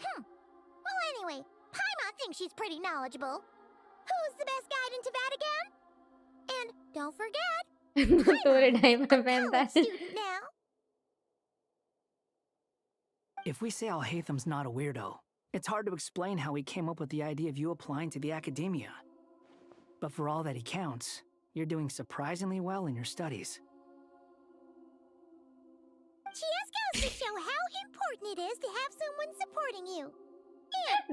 Well, anyway, Paimon thinks she's pretty knowledgeable. Who's the best guide in Teyvat again? And don't forget, तोरे time पे a पहनता college है. student now. If we say Alhatham's not a weirdo, it's hard to explain how he came up with the idea of you applying to the academia. But for all that he counts, you're doing surprisingly well in your studies. Just goes to show how important it is to have someone supporting you.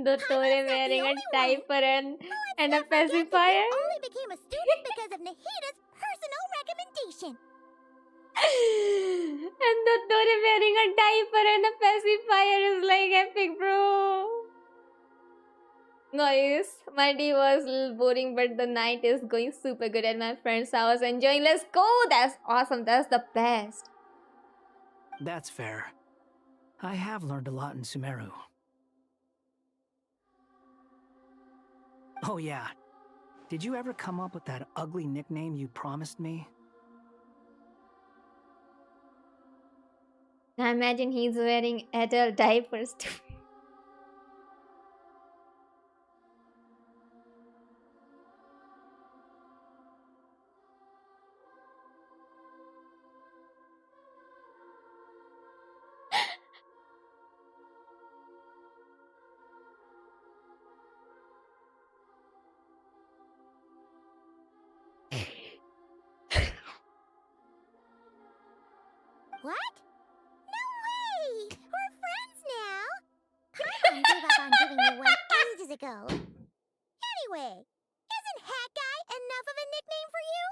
The Tore wearing a diaper and a pacifier. Only became a student because of Nahida's personal recommendation. And the Tore wearing a diaper and a pacifier is like epic, bro. Guys, my day was a little boring, but the night is going super good at my friend's house. Enjoying. Let's go. That's awesome. That's the best. That's fair. I have learned a lot in Sumeru. Oh yeah. Did you ever come up with that ugly nickname you promised me? I imagine he's wearing adult diapers too. What? No way! We're friends now! Paimon gave up on giving you one ages ago. Anyway, isn't Hat Guy enough of a nickname for you?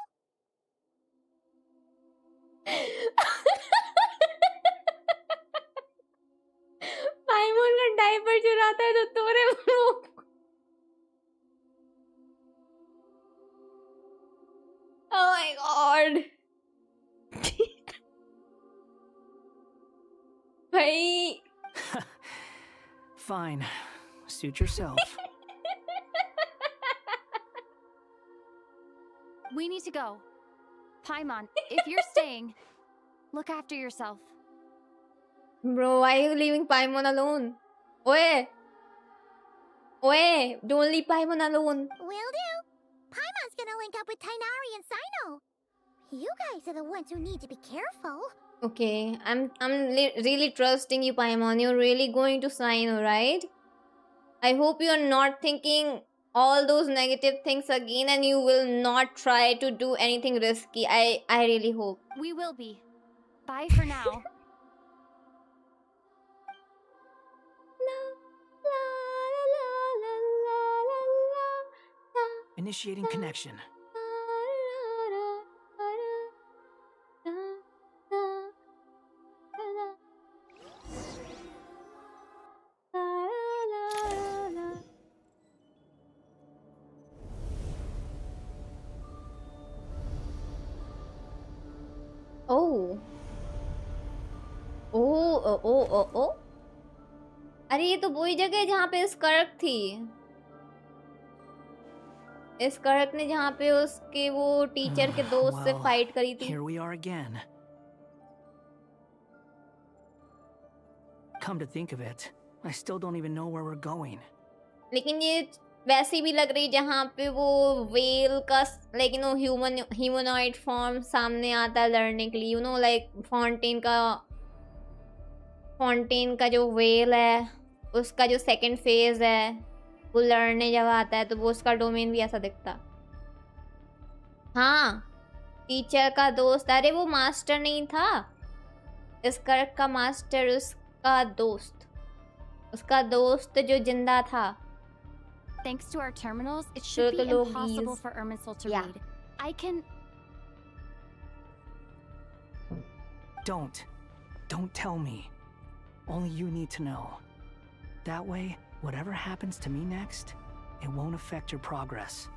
पाइमोन का diaper चुराता है तो तोरे मुंह. Oh my god. भाई. Fine. Suit yourself. We need to go. Paimon, if you're staying, look after yourself. Bro, why are you leaving Paimon alone? Oye! Oye! Don't leave Paimon alone. Will do. Paimon's gonna link up with Tighnari and Sino. You guys are the ones who need to be careful. Okay, I'm really trusting you, Paimon. You're really going to sign, alright? I hope you're not thinking all those negative things again and you will not try to do anything risky. I really hope. We will be. Bye for now. Initiating connection. Oh. ओ अरे ये तो वही जगह है जहाँ पे स्कर्क थी. स्कर्क ने जहाँ पे उसके वो टीचर के दोस्त से फाइट करी थी. Here we are again. Come to think of it, I still don't even know where we're going. लेकिन ये वैसी भी लग रही जहाँ पे वो वेल का लाइक ह्यूमनॉइड फॉर्म सामने आता है लड़ने के लिए. लाइक फाउंटेन का जो वेल है उसका जो सेकंड फेज है वो लड़ने जब आता है तो वो उसका डोमेन भी ऐसा दिखता. हाँ, टीचर का दोस्त. अरे वो मास्टर नहीं था, स्कर्क का मास्टर उसका दोस्त जो जिंदा था. Thanks to our terminals, it should be impossible for Irminsul to read. I can... Don't tell me. Only you need to know. That way, whatever happens to me next, it won't affect your progress.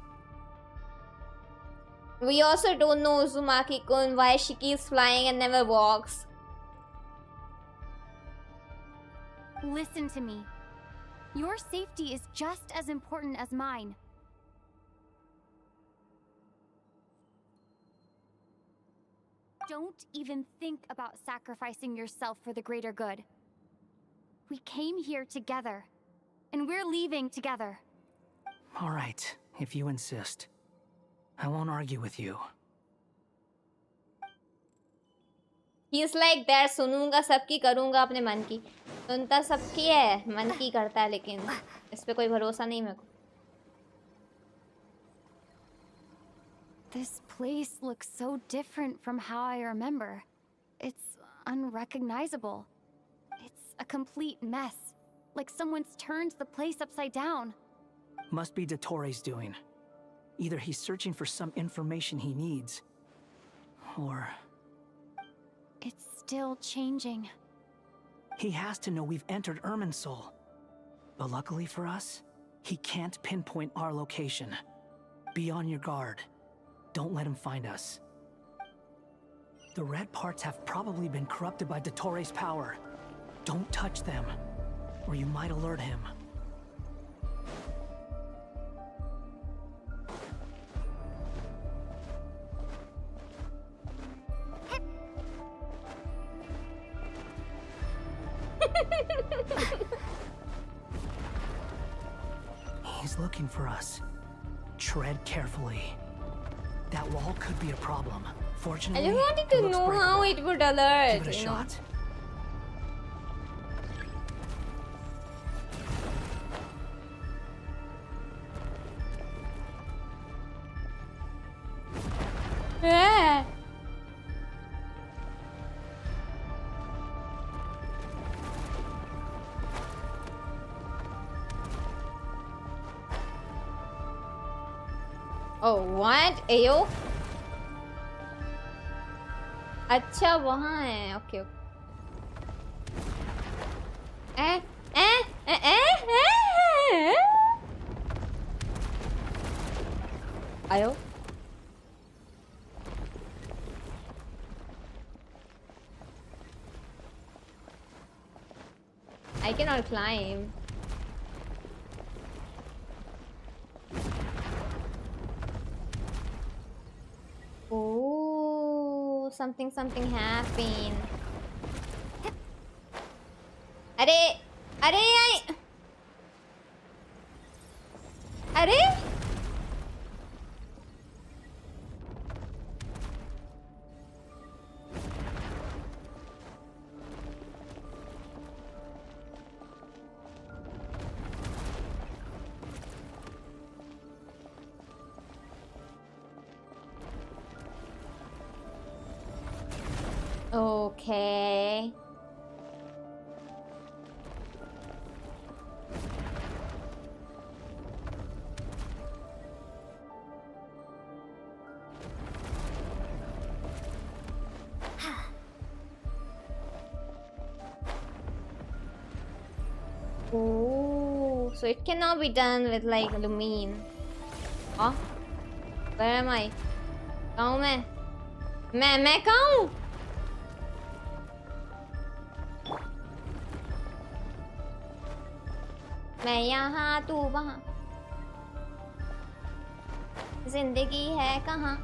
We also don't know Uzumaki-kun why she keeps flying and never walks. Listen to me. Your safety is just as important as mine. Don't even think about sacrificing yourself for the greater good. We came here together. And we're leaving together. All right, if you insist. I won't argue with you. He's like that, सुनूंगा सबकी करूंगा अपने मन की सुनता सबकी है मन की करता है लेकिन इस पे कोई भरोसा नहीं मेरे को This place looks so different from how I remember. It's unrecognizable. It's a complete mess. Like someone's turned the place upside down. Must be Dottoro's doing. Either he's searching for some information he needs, or... It's still changing. He has to know we've entered Irminsul. But luckily for us, he can't pinpoint our location. Be on your guard. Don't let him find us. The red parts have probably been corrupted by Dottoro's power. Don't touch them, or you might alert him. He's looking for us. Tread carefully. That wall could be a problem. Fortunately, I just wanted to know how it would alert. Give it a shot. Yeah. Oh, what? Heyo? अच्छा वहाँ है okay आयो I cannot climb. Oh, something happened. अरे Okay. Oh, so it cannot be done with like Lumine. Oh, where am I? कहाँ हूँ मैं कहाँ हूँ? मैं यहाँ तू वहाँ जिंदगी है कहाँ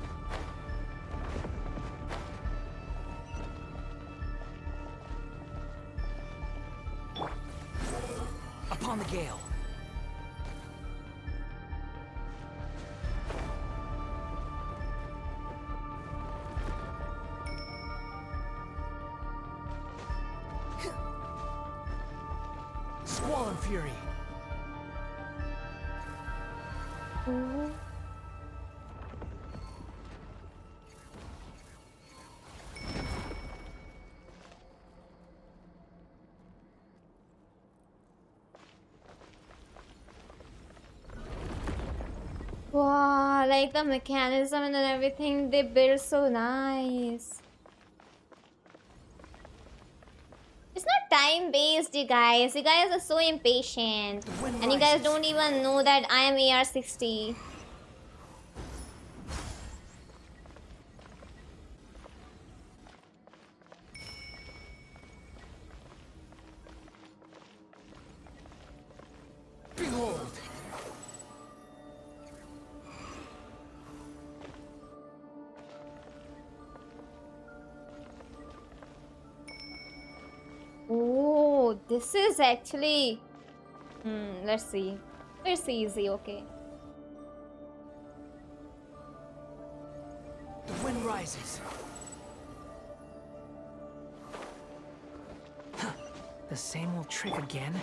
Upon the gale. Squall and fury. Wow, like the mechanism and everything they build so nice. It's not time based, you guys. You guys are so impatient. And you guys don't even know that I am AR60. Behold. Oh, This is actually... let's see. It's easy, okay. The wind rises. Huh. The same old trick again?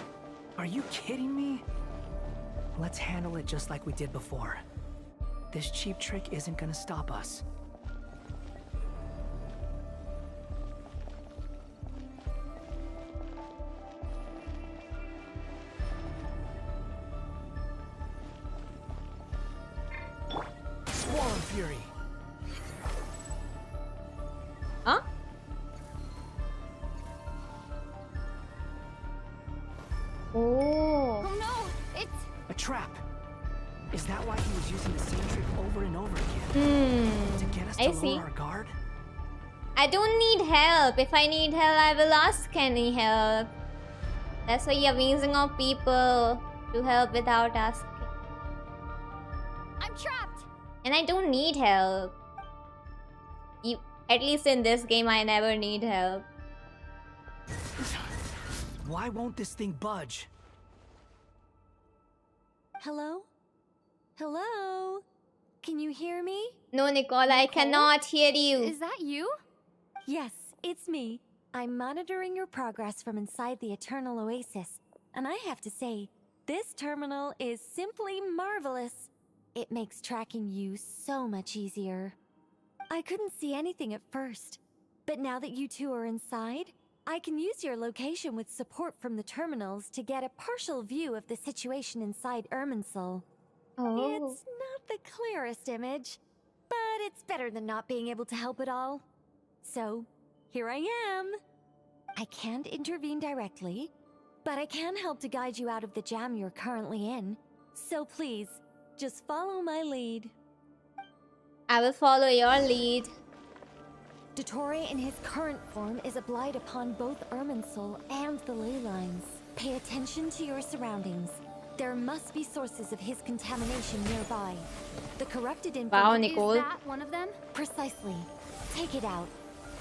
Are you kidding me? Let's handle it just like we did before. This cheap trick isn't gonna stop us. Swarm Fury. Huh? Oh. Oh no, it's a trap. Is that why he was using the same trick over and over again? To get us to lower our guard? I don't need help. If I need help, I will ask any help. That's why you're amazing of people to help without asking. I'm trapped. And I don't need help. At least in this game, I never need help. Why won't this thing budge? Hello? Hello? Can you hear me? No, Nicole, I cannot hear you. Is that you? Yes, it's me. I'm monitoring your progress from inside the Eternal Oasis. And I have to say, this terminal is simply marvelous. It makes tracking you so much easier. I couldn't see anything at first, but now that you two are inside, I can use your location with support from the terminals to get a partial view of the situation inside Irminsul. Oh. It's not the clearest image, but it's better than not being able to help at all. So, here I am. I can't intervene directly, but I can help to guide you out of the jam you're currently in. So please, just follow my lead. I will follow your lead. Dottore in his current form is a blight upon both Irminsul and the ley lines. Pay attention to your surroundings. There must be sources of his contamination nearby. The corrupted Wow, Nicole. Is that one of them? Precisely. Take it out.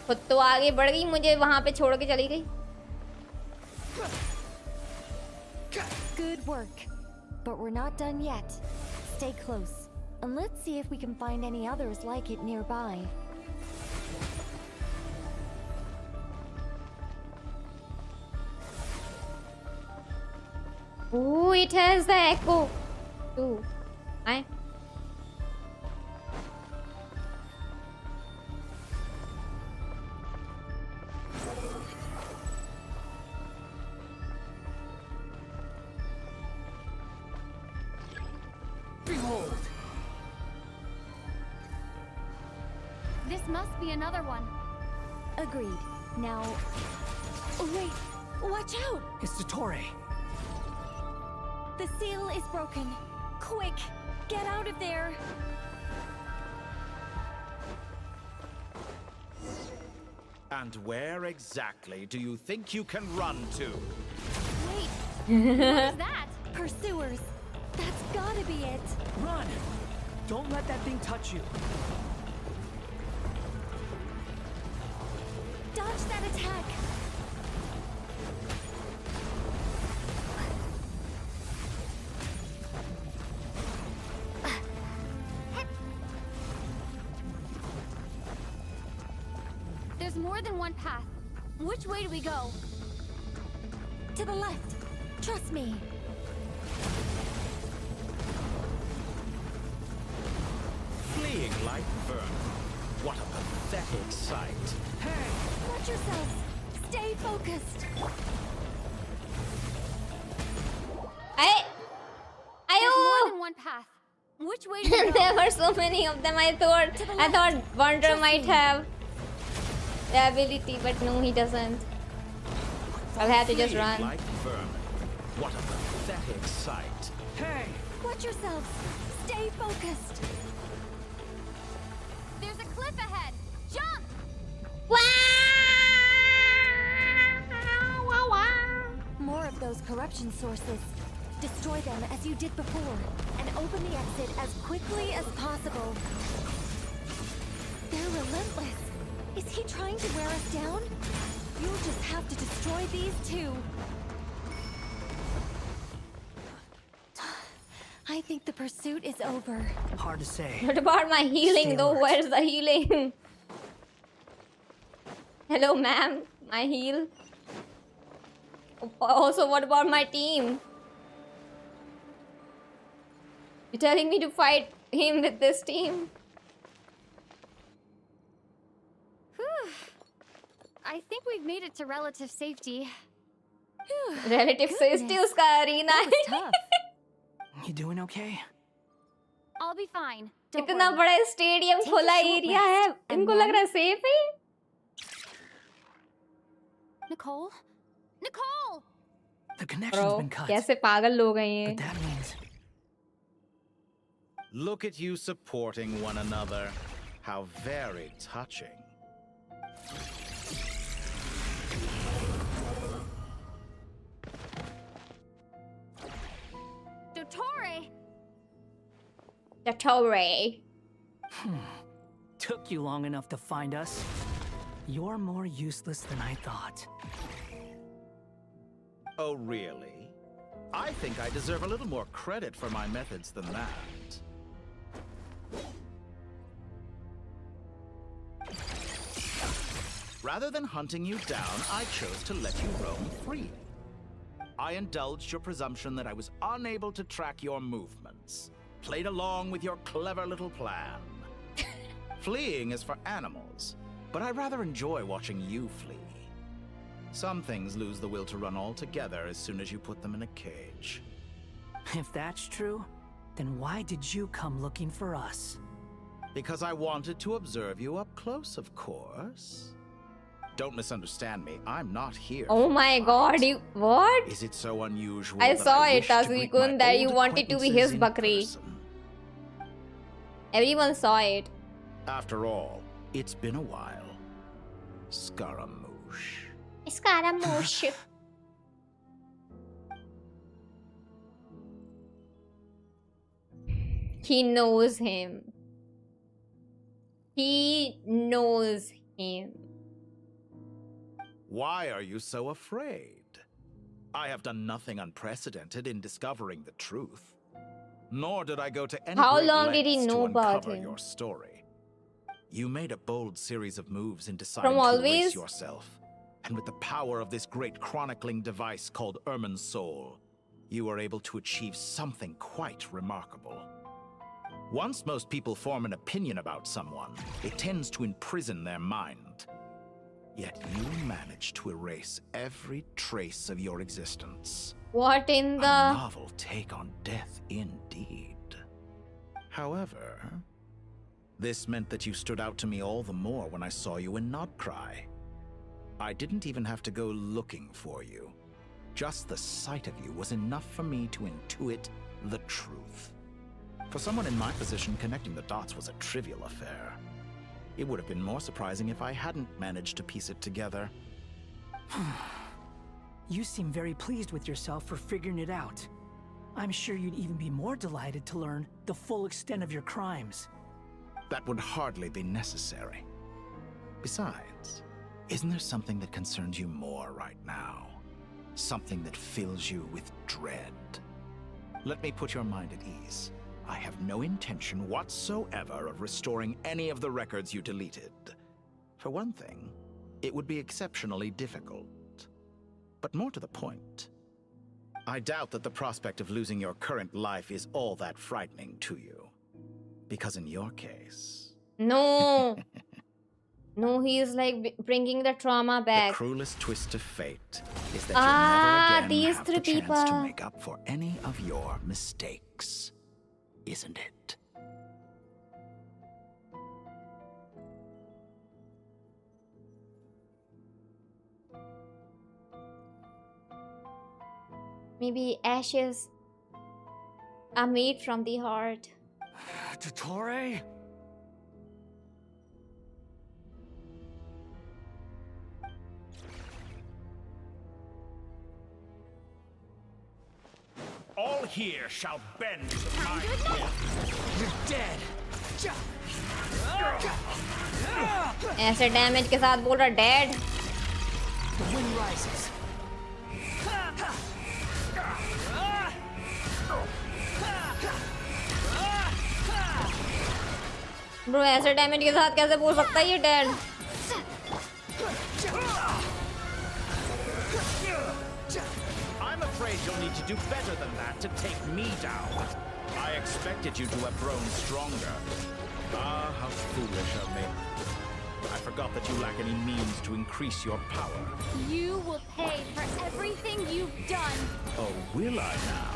खुद तो आगे बढ़ गई, मुझे वहाँ पे छोड़ के चली गई. Good work. But we're not done yet. Stay close. And let's see if we can find any others like it nearby. Ooh, it has the echo. Ooh. Hi. Behold. This must be another one. Agreed. Now... Oh, wait. Watch out! It's Dottore. The seal is broken. Quick! Get out of there! And where exactly do you think you can run to? Wait! What is that? Pursuers! That's gotta be it! Run! Don't let that thing touch you. Dodge that attack! There's more than one path. Which way do we go? To the left. Trust me. Fleeing like vermin. What a pathetic sight. Hey! Watch yourselves. Stay focused. There's more than one path. Which way do we go? There were so many of them. I thought Wonder might have the ability, but no, he doesn't. I'll have to just run. Like vermin. What a pathetic sight. Hey! Watch yourselves. Stay focused. There's a cliff ahead. Jump! More of those corruption sources. Destroy them as you did before, and open the exit as quickly as possible. They're relentless. Is he trying to wear us down? You'll just have to destroy these two. I think the pursuit is over. Hard to say. What about my healing though? Where's the healing? Hello, ma'am. My heal. Also, what about my team? You're telling me to fight him with this team? Whew. I think we've made it to relative safety. Relative safety uska arena hai. You doing okay? I'll be fine. Don't इतना worry. बड़ा stadium खोला area है, इनको लग रहा है safe है? Nicole? Nicole! The connection's been cut. कैसे पागल लोग हैं ये? But that means Look at you supporting one another. How very touching. Dottore! Dottore. took you long enough to find us. You're more useless than I thought. Oh, really? I think I deserve a little more credit for my methods than that. Rather than hunting you down, I chose to let you roam freely. I indulged your presumption that I was unable to track your movements, played along with your clever little plan. Fleeing is for animals, but I rather enjoy watching you flee. Some things lose the will to run altogether as soon as you put them in a cage. If that's true, then why did you come looking for us? Because I wanted to observe you up close, of course. Don't misunderstand me, I'm not here. Oh my god, you what? Is it so unusual I that saw I it, wish to greet my Azikun, that you old wanted to be his acquaintances in Bakri. person? Everyone saw it. After all, it's been a while. Scaramouche. Scaramouche. He knows him. He knows him. Why are you so afraid? I have done nothing unprecedented in discovering the truth. Nor did I go to any How great long did he lengths know to about uncover him? your story. You made a bold series of moves in deciding From to always? erase yourself. And with the power of this great chronicling device called Irmin's Soul, you were able to achieve something quite remarkable. Once most people form an opinion about someone, it tends to imprison their mind. Yet you managed to erase every trace of your existence. What in A the... novel take on death indeed. However, this meant that you stood out to me all the more when I saw you in Nodcry. I didn't even have to go looking for you. Just the sight of you was enough for me to intuit the truth. For someone in my position, connecting the dots was a trivial affair. It would have been more surprising if I hadn't managed to piece it together. You seem very pleased with yourself for figuring it out. I'm sure you'd even be more delighted to learn the full extent of your crimes. That would hardly be necessary. Besides, isn't there something that concerns you more right now? Something that fills you with dread? Let me put your mind at ease. I have no intention whatsoever of restoring any of the records you deleted. For one thing, it would be exceptionally difficult. But more to the point, I doubt that the prospect of losing your current life is all that frightening to you. Because in your case... No. No, he is like bringing the trauma back. The cruelest twist of fate is that you'll never again these have three the chance people. to make up for any of your mistakes. Isn't it? Maybe ashes are made from the heart. Dottore? All here shall bend to my will. You're dead. ऐसे damage के साथ बोल रहा dead. The wind rises. Bro ऐसे damage के साथ कैसे बोल सकता है ये dead? I'm afraid you'll need to do better than that to take me down. I expected you to have grown stronger. Ah, how foolish of me. I forgot that you lack any means to increase your power. You will pay for everything you've done. Oh, will I now?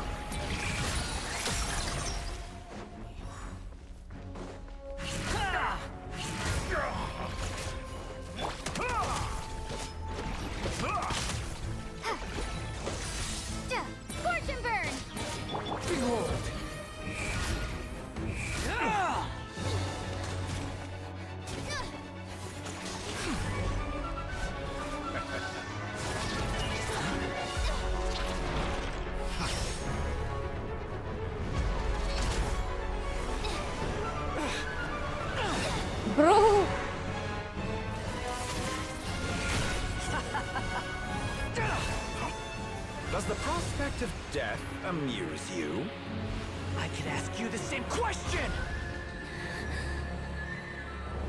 Scorch and burn! Behold! Bro! Does the prospect of death amuse you? I could ask you the same question!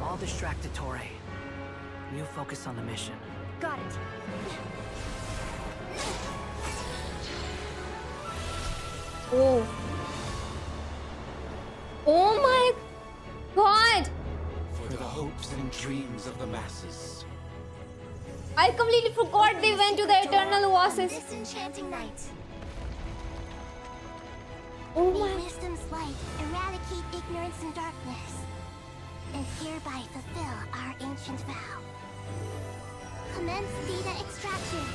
I'll distract Torre. You focus on the mission. Got it. Oh. Oh my god! For the hopes and dreams of the masses. I completely forgot they went to the Eternal Oasis. This enchanting night. Oh May my. wisdom's light eradicate ignorance and darkness, and hereby fulfill our ancient vow. Commence data extraction.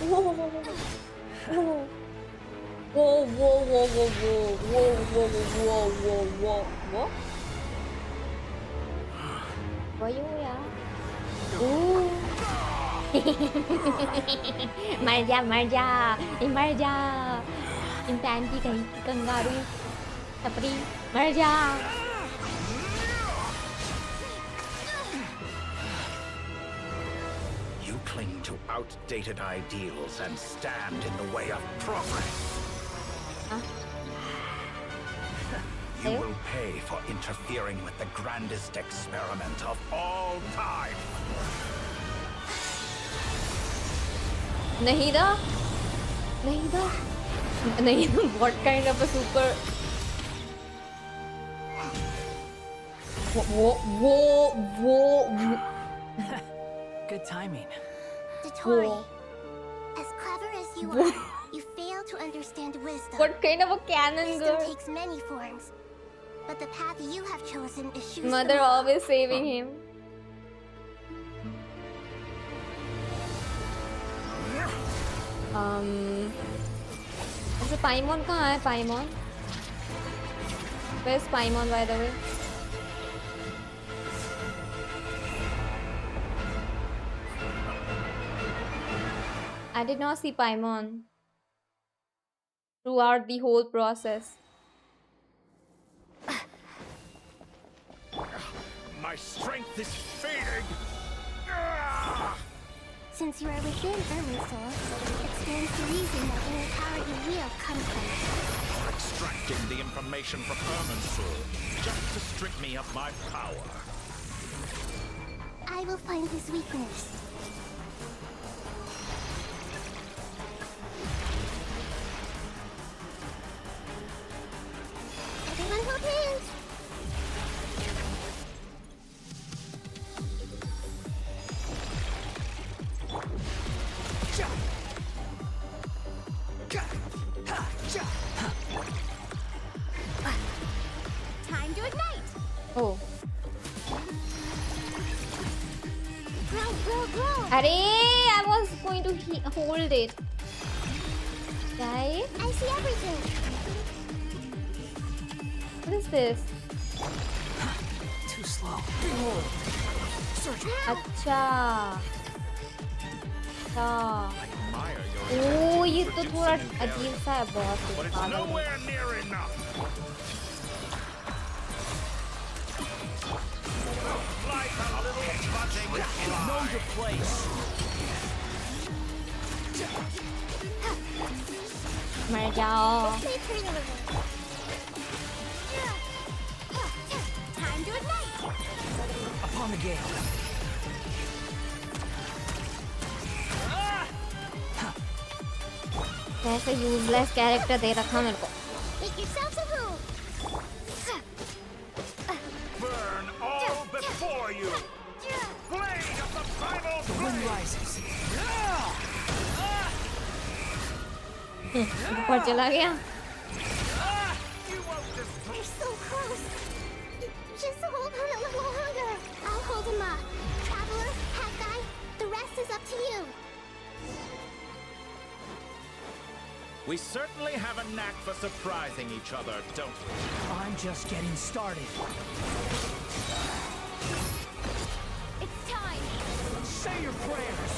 Whoa, whoa, whoa, whoa, whoa, whoa, whoa, whoa, whoa, whoa, whoa. What you yeah? मर जा इन panty कहीं kangaroo टपरी मर जा You cling to outdated ideals and stand in the way of progress. You will pay for interfering with the grandest experiment of all time. नहीं था what kind of a super whoa. Good timing. Tori, as clever as you are, you fail to understand wisdom. What kind of a cannon girl? Wisdom takes many forms, but the path you have chosen eschews them Mother all. always saving him. ऐसे पाइमोन कहाँ है पाइमोन? Where's Paimon by the way? I did not see Paimon throughout the whole process. My strength is fading. Since you are within Irmin's soul, it stands to reason that any power you wield comes from it. You're extracting the information from Irmin's soul just to strip me of my power. I will find his weakness. Everyone hold hands! Time to ignite! Oh. Grow! Arey, I was going to hold it. Guy? I see everything! What is this? Too slow. अच्छा ओह ये तो थोड़ा अजीब सा है बहुत But it's nowhere near enough. Like a little buzzing fly. Know your place. मर जाओ। Time to ignite. Upon the gale. कैसे यूजलेस कैरेक्टर दे रखा मेरे को। Make yourselves a move. Burn all before you! Blade of the primal The wind rises. ऊपर चला गया। We're so close. Just hold on a little longer. I'll hold him up. Traveler, hat guy, the rest is up to you. We certainly have a knack for surprising each other, don't we? I'm just getting started. It's time. Say your prayers.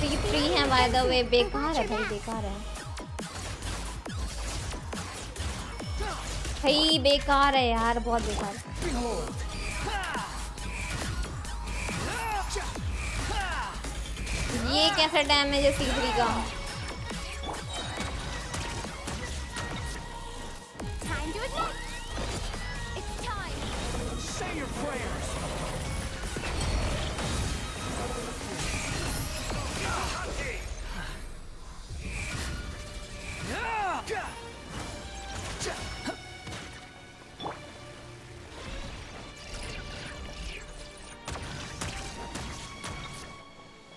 तो ये free है by the way. बेकार है भाई, बेकार है भाई, बेकार है यार, बहुत बेकार है। ये कैसा डैमेज है C3 का? Time to ignite. It's time. Say your prayers.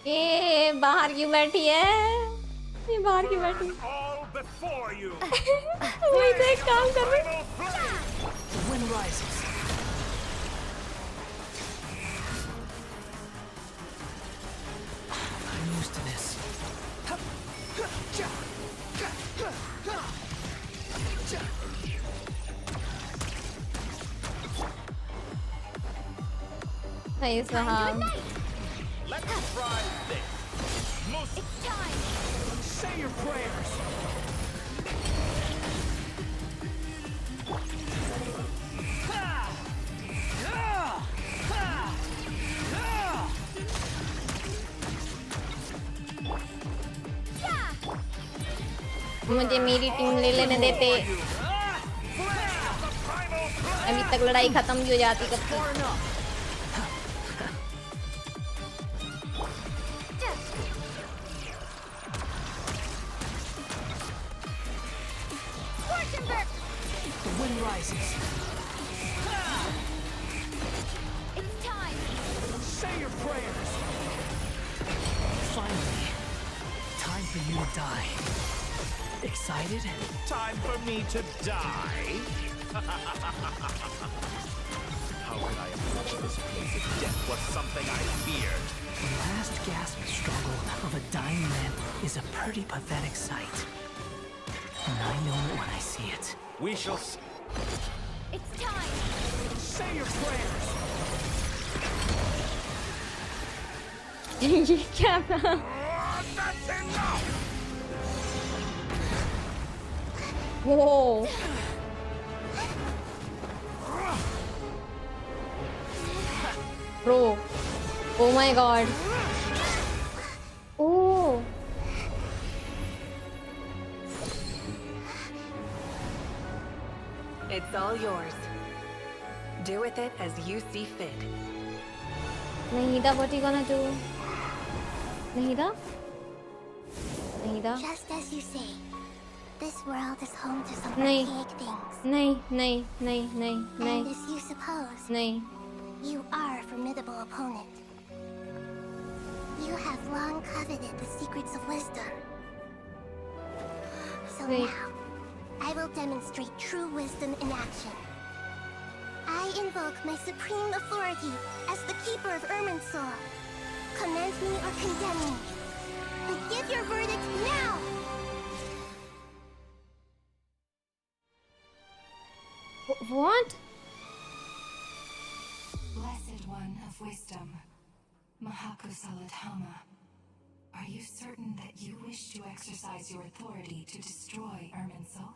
ये बाहर क्यों बैठी है? ये बाहर क्यों बैठी? All before you! वही तो एक काम कर रही है। The wind rises. I'm used to this. सही से हाँ। Let's try this. Most It's time. Say your prayers. मुझे मेरी टीम ले लेने देते, अभी तक लड़ाई खत्म भी हो जाती कब की। The wind rises. It's time. Say your prayers. Finally, time for you to die. Excited? time for me to die? How could I approach this place if death was something I feared? The last gasp struggle of a dying man is a pretty pathetic sight. And I know it when I see it. We shall see. It's time. Say your prayers. ये क्या था? That's enough! Whoa. Bro. Oh my god. Oh. It's all yours. Do with it as you see fit. Nahida, what are you gonna do? Nahida? Nahida? Just as you say. This world is home to some नहीं archaic things. नहीं नहीं नहीं नहीं नहीं And as you suppose, नहीं you are a formidable opponent. You have long coveted the secrets of wisdom. So Wait. now, I will demonstrate true wisdom in action. I invoke my supreme authority as the keeper of Irminsul. Commend me or condemn me. But give your verdict now! What? Blessed One of Wisdom, Mahakosaladhama, are you certain that you wish to exercise your authority to destroy Irminsul?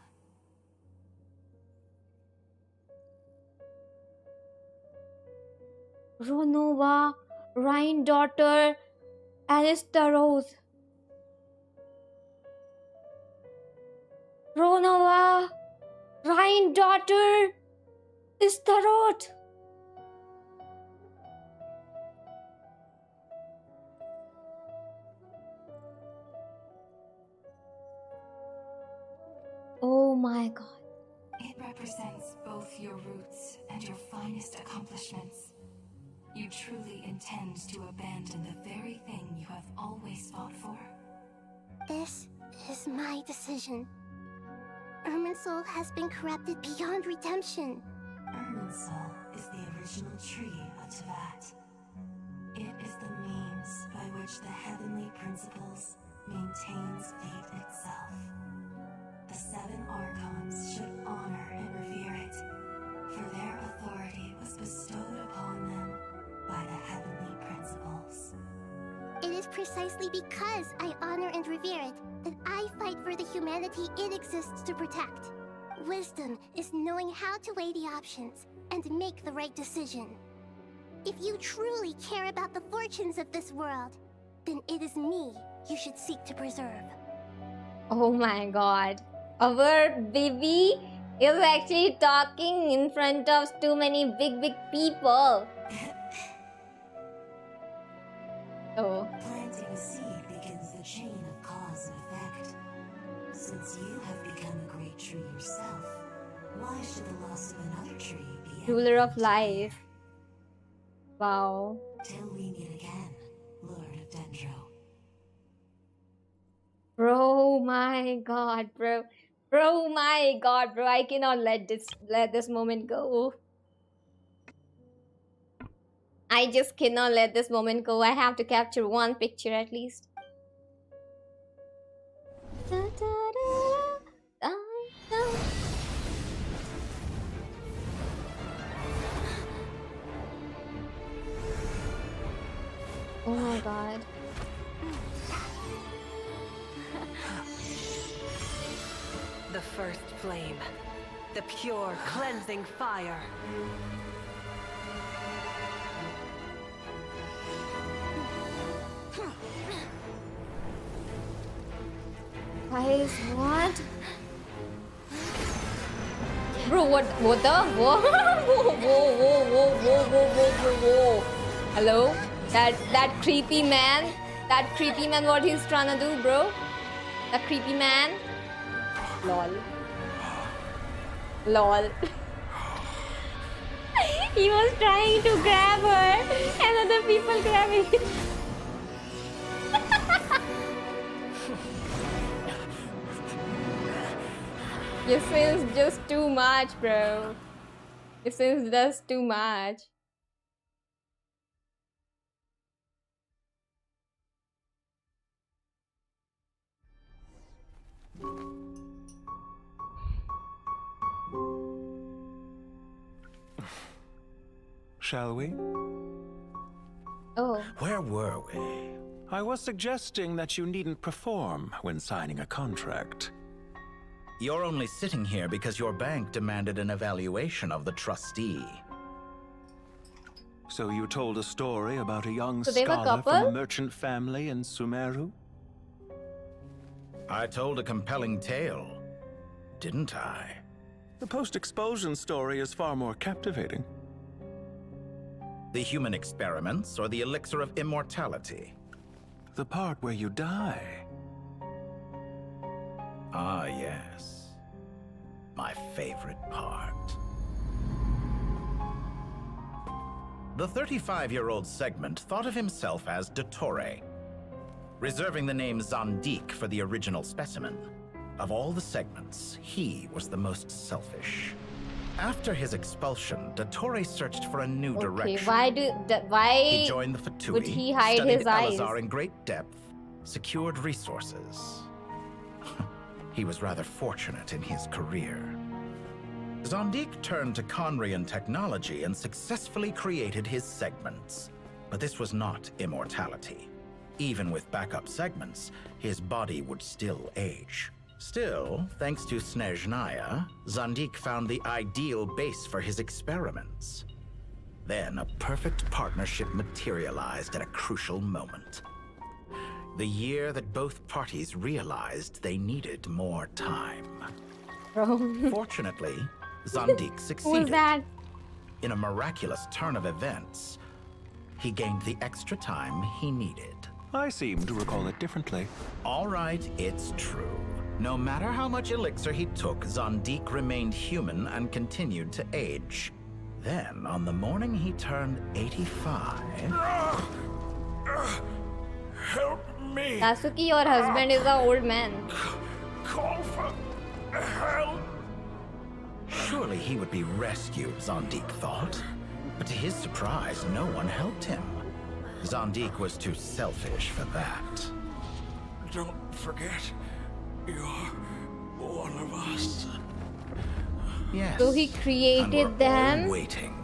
Ronova, Rhine daughter, Alistair Rose. Ronova, Ryan daughter, is Tarot. Oh my god. It represents both your roots and your finest accomplishments. You truly intend to abandon the very thing you have always fought for? This is my decision. Irminsul has been corrupted beyond redemption. Irminsul is the original tree of Teyvat. It is the means by which the heavenly principles maintains fate itself. The 7 Archons should honor and revere it, for their authority was bestowed upon them by the heavenly principles. It is precisely because I honor and revere it that I fight for the humanity it exists to protect. Wisdom is knowing how to weigh the options and make the right decision. If you truly care about the fortunes of this world, then it is me you should seek to preserve. Oh my god. Our baby is actually talking in front of too many big people. Oh. Planting a seed begins the chain of cause and effect. Since you have become a great tree yourself, why should the loss of another tree be Ruler of life. Wow. Till we meet again, Lord of Dendro. Bro, my god, bro. Bro, my god, bro. I cannot let this moment go. I just cannot let this moment go. I have to capture one picture at least. Da, da, da, da, da. Oh my god. The first flame. The pure, cleansing fire. Guys, what? Bro, what the? Whoa, whoa. Hello? That creepy man? That creepy man, what he's trying to do, bro? That creepy man? Lol. Lol. He was trying to grab her and other people grabbing it. This is just too much, bro. This is just too much. Shall we? Oh. Where were we? I was suggesting that you needn't perform when signing a contract. You're only sitting here because your bank demanded an evaluation of the trustee. So you told a story about a young So they were scholar from couple? a merchant family in Sumeru? I told a compelling tale, didn't I? The post-expulsion story is far more captivating. The human experiments or the elixir of immortality? The part where you die. Ah, yes. My favorite part. The 35-year-old Segment thought of himself as Dottore, reserving the name Zandik for the original specimen. Of all the segments, he was the most selfish. After his expulsion, Dottore searched for a new direction. Why He joined the Vtuber, would he hide studied his eyes? Elazar in great depth, secured resources. He was rather fortunate in his career. Zandik turned to Conrian technology and successfully created his segments. But this was not immortality. Even with backup segments, his body would still age. Still, thanks to Snezhnaya, Zandik found the ideal base for his experiments. Then a perfect partnership materialized at a crucial moment. The year that both parties realized they needed more time. Fortunately, Zandik succeeded. Who's that? In a miraculous turn of events, he gained the extra time he needed. I seem to recall it differently. All right, it's true. No matter how much elixir he took, Zandik remained human and continued to age. Then, on the morning he turned 85... Help me! Sasuke, your husband is an old man. Call for help! Surely he would be rescued, Zandik thought. But to his surprise, no one helped him. Zandik was too selfish for that. Don't forget, you're one of us. Yes. So he created them waiting.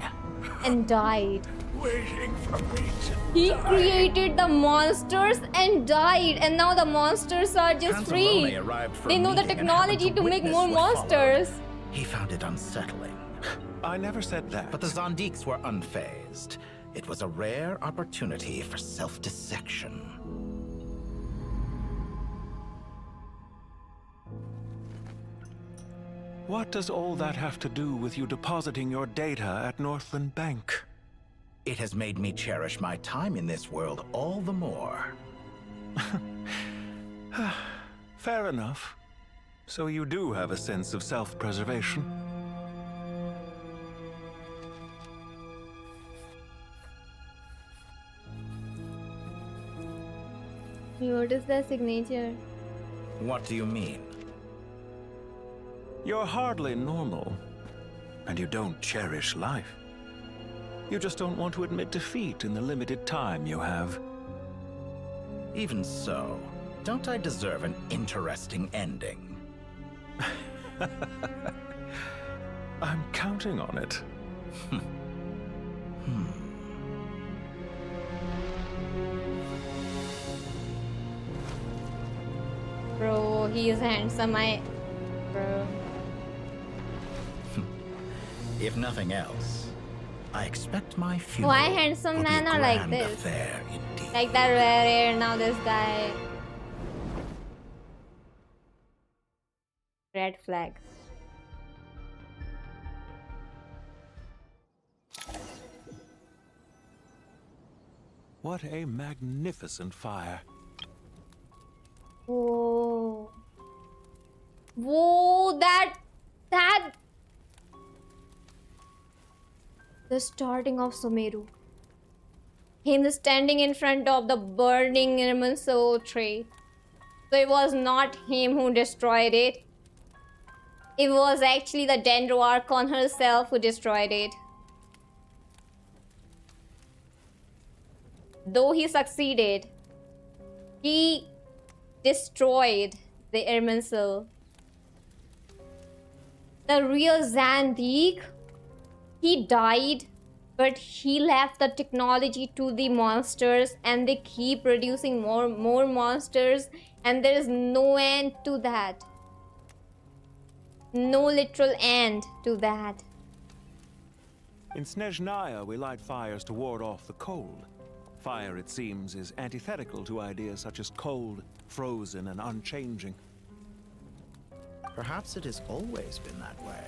and died. Waiting for me to He die. created the monsters and died, and now the monsters are just Hansalone free. arrived for They a know the meeting and technology happened to make witness more what monsters. followed. He found it unsettling. I never said that. But the Zandiks were unfazed. It was a rare opportunity for self-dissection. What does all that have to do with you depositing your data at Northland Bank? It has made me cherish my time in this world all the more. Fair enough. So you do have a sense of self-preservation. What is the signature? What do you mean? You're hardly normal, and you don't cherish life. You just don't want to admit defeat in the limited time you have. Even so, don't I deserve an interesting ending? I'm counting on it. Bro, he is handsome. Bro. If nothing else, I expect my funeral Why handsome will be men a are like grand this? affair indeed. Like that rare, now this guy. Red flags. What a magnificent fire. Whoa. Whoa, that. The starting of Sumeru. Him standing in front of the burning immersive tree. So it was not him who destroyed it. It was actually the Dendro Archon herself who destroyed it. Though he succeeded, he destroyed the immersive. The real Zandik, he died, but he left the technology to the monsters, and they keep producing more monsters, and there is no end to that. No literal end to that. In Snezhnaya, we light fires to ward off the cold. Fire, it seems, is antithetical to ideas such as cold, frozen, and unchanging. Perhaps it has always been that way.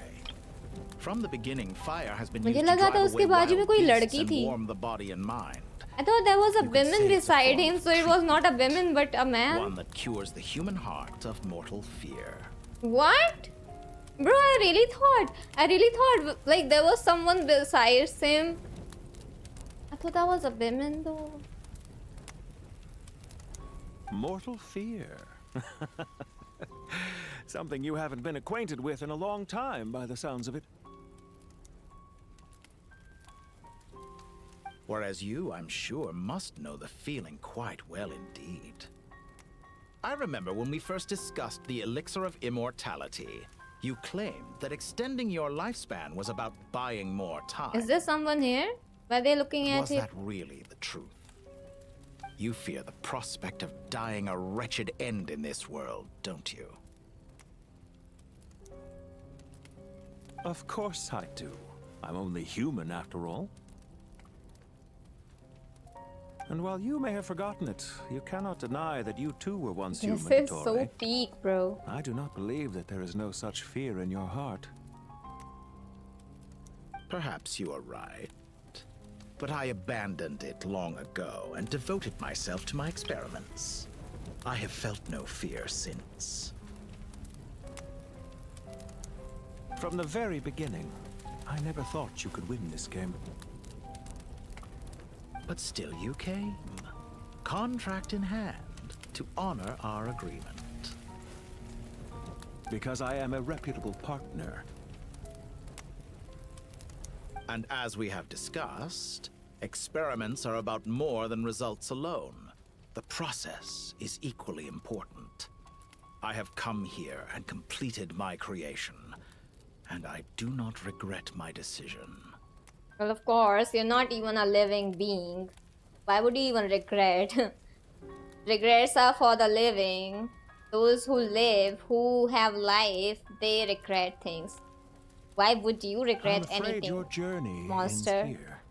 From the beginning, fire has been मुझे used to लगा था drive उसके away बाजू में wild कोई beasts लड़की and थी. warm the body and mind. I thought there was a You could woman say it's a beside form him, of so it was not a woman but a man. One that cures the human heart of mortal fear. What? Bro, I really thought like there was someone besides him. I thought that was a woman though. Mortal fear. Something you haven't been acquainted with in a long time, by the sounds of it. Whereas you, I'm sure, must know the feeling quite well indeed. I remember when we first discussed the elixir of immortality. You claimed that extending your lifespan was about buying more time. Is there someone here? Were they looking at Was it? that really the truth? You fear the prospect of dying a wretched end in this world, don't you? Of course I do. I'm only human after all. And while you may have forgotten it, you cannot deny that you too were once This human, is Dottore. so peak, bro. I do not believe that there is no such fear in your heart. Perhaps you are right. But I abandoned it long ago and devoted myself to my experiments. I have felt no fear since. From the very beginning, I never thought you could win this game. But still you came, contract in hand, to honor our agreement. Because I am a reputable partner. And as we have discussed, experiments are about more than results alone. The process is equally important. I have come here and completed my creation, and I do not regret my decision. Well, of course, you're not even a living being. Why would you even regret? Regrets are for the living. Those who live, who have life, they regret things. Why would you regret I'm afraid anything, your journey monster? ends here.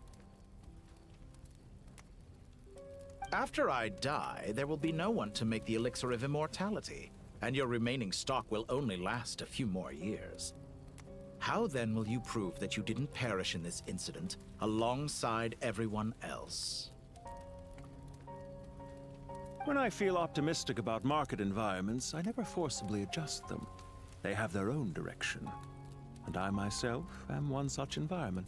After I die, there will be no one to make the elixir of immortality, and your remaining stock will only last a few more years. How then will you prove that you didn't perish in this incident alongside everyone else? When I feel optimistic about market environments, I never forcibly adjust them. They have their own direction. And I myself am one such environment.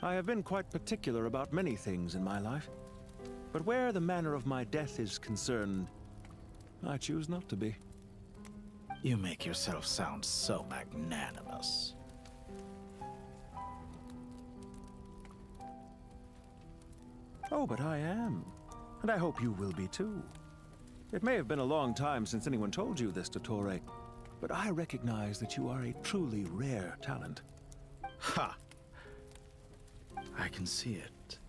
I have been quite particular about many things in my life. But where the manner of my death is concerned, I choose not to be. You make yourself sound so magnanimous. Oh, but I am. And I hope you will be too. It may have been a long time since anyone told you this, Dottore, but I recognize that you are a truly rare talent. Ha! I can see it.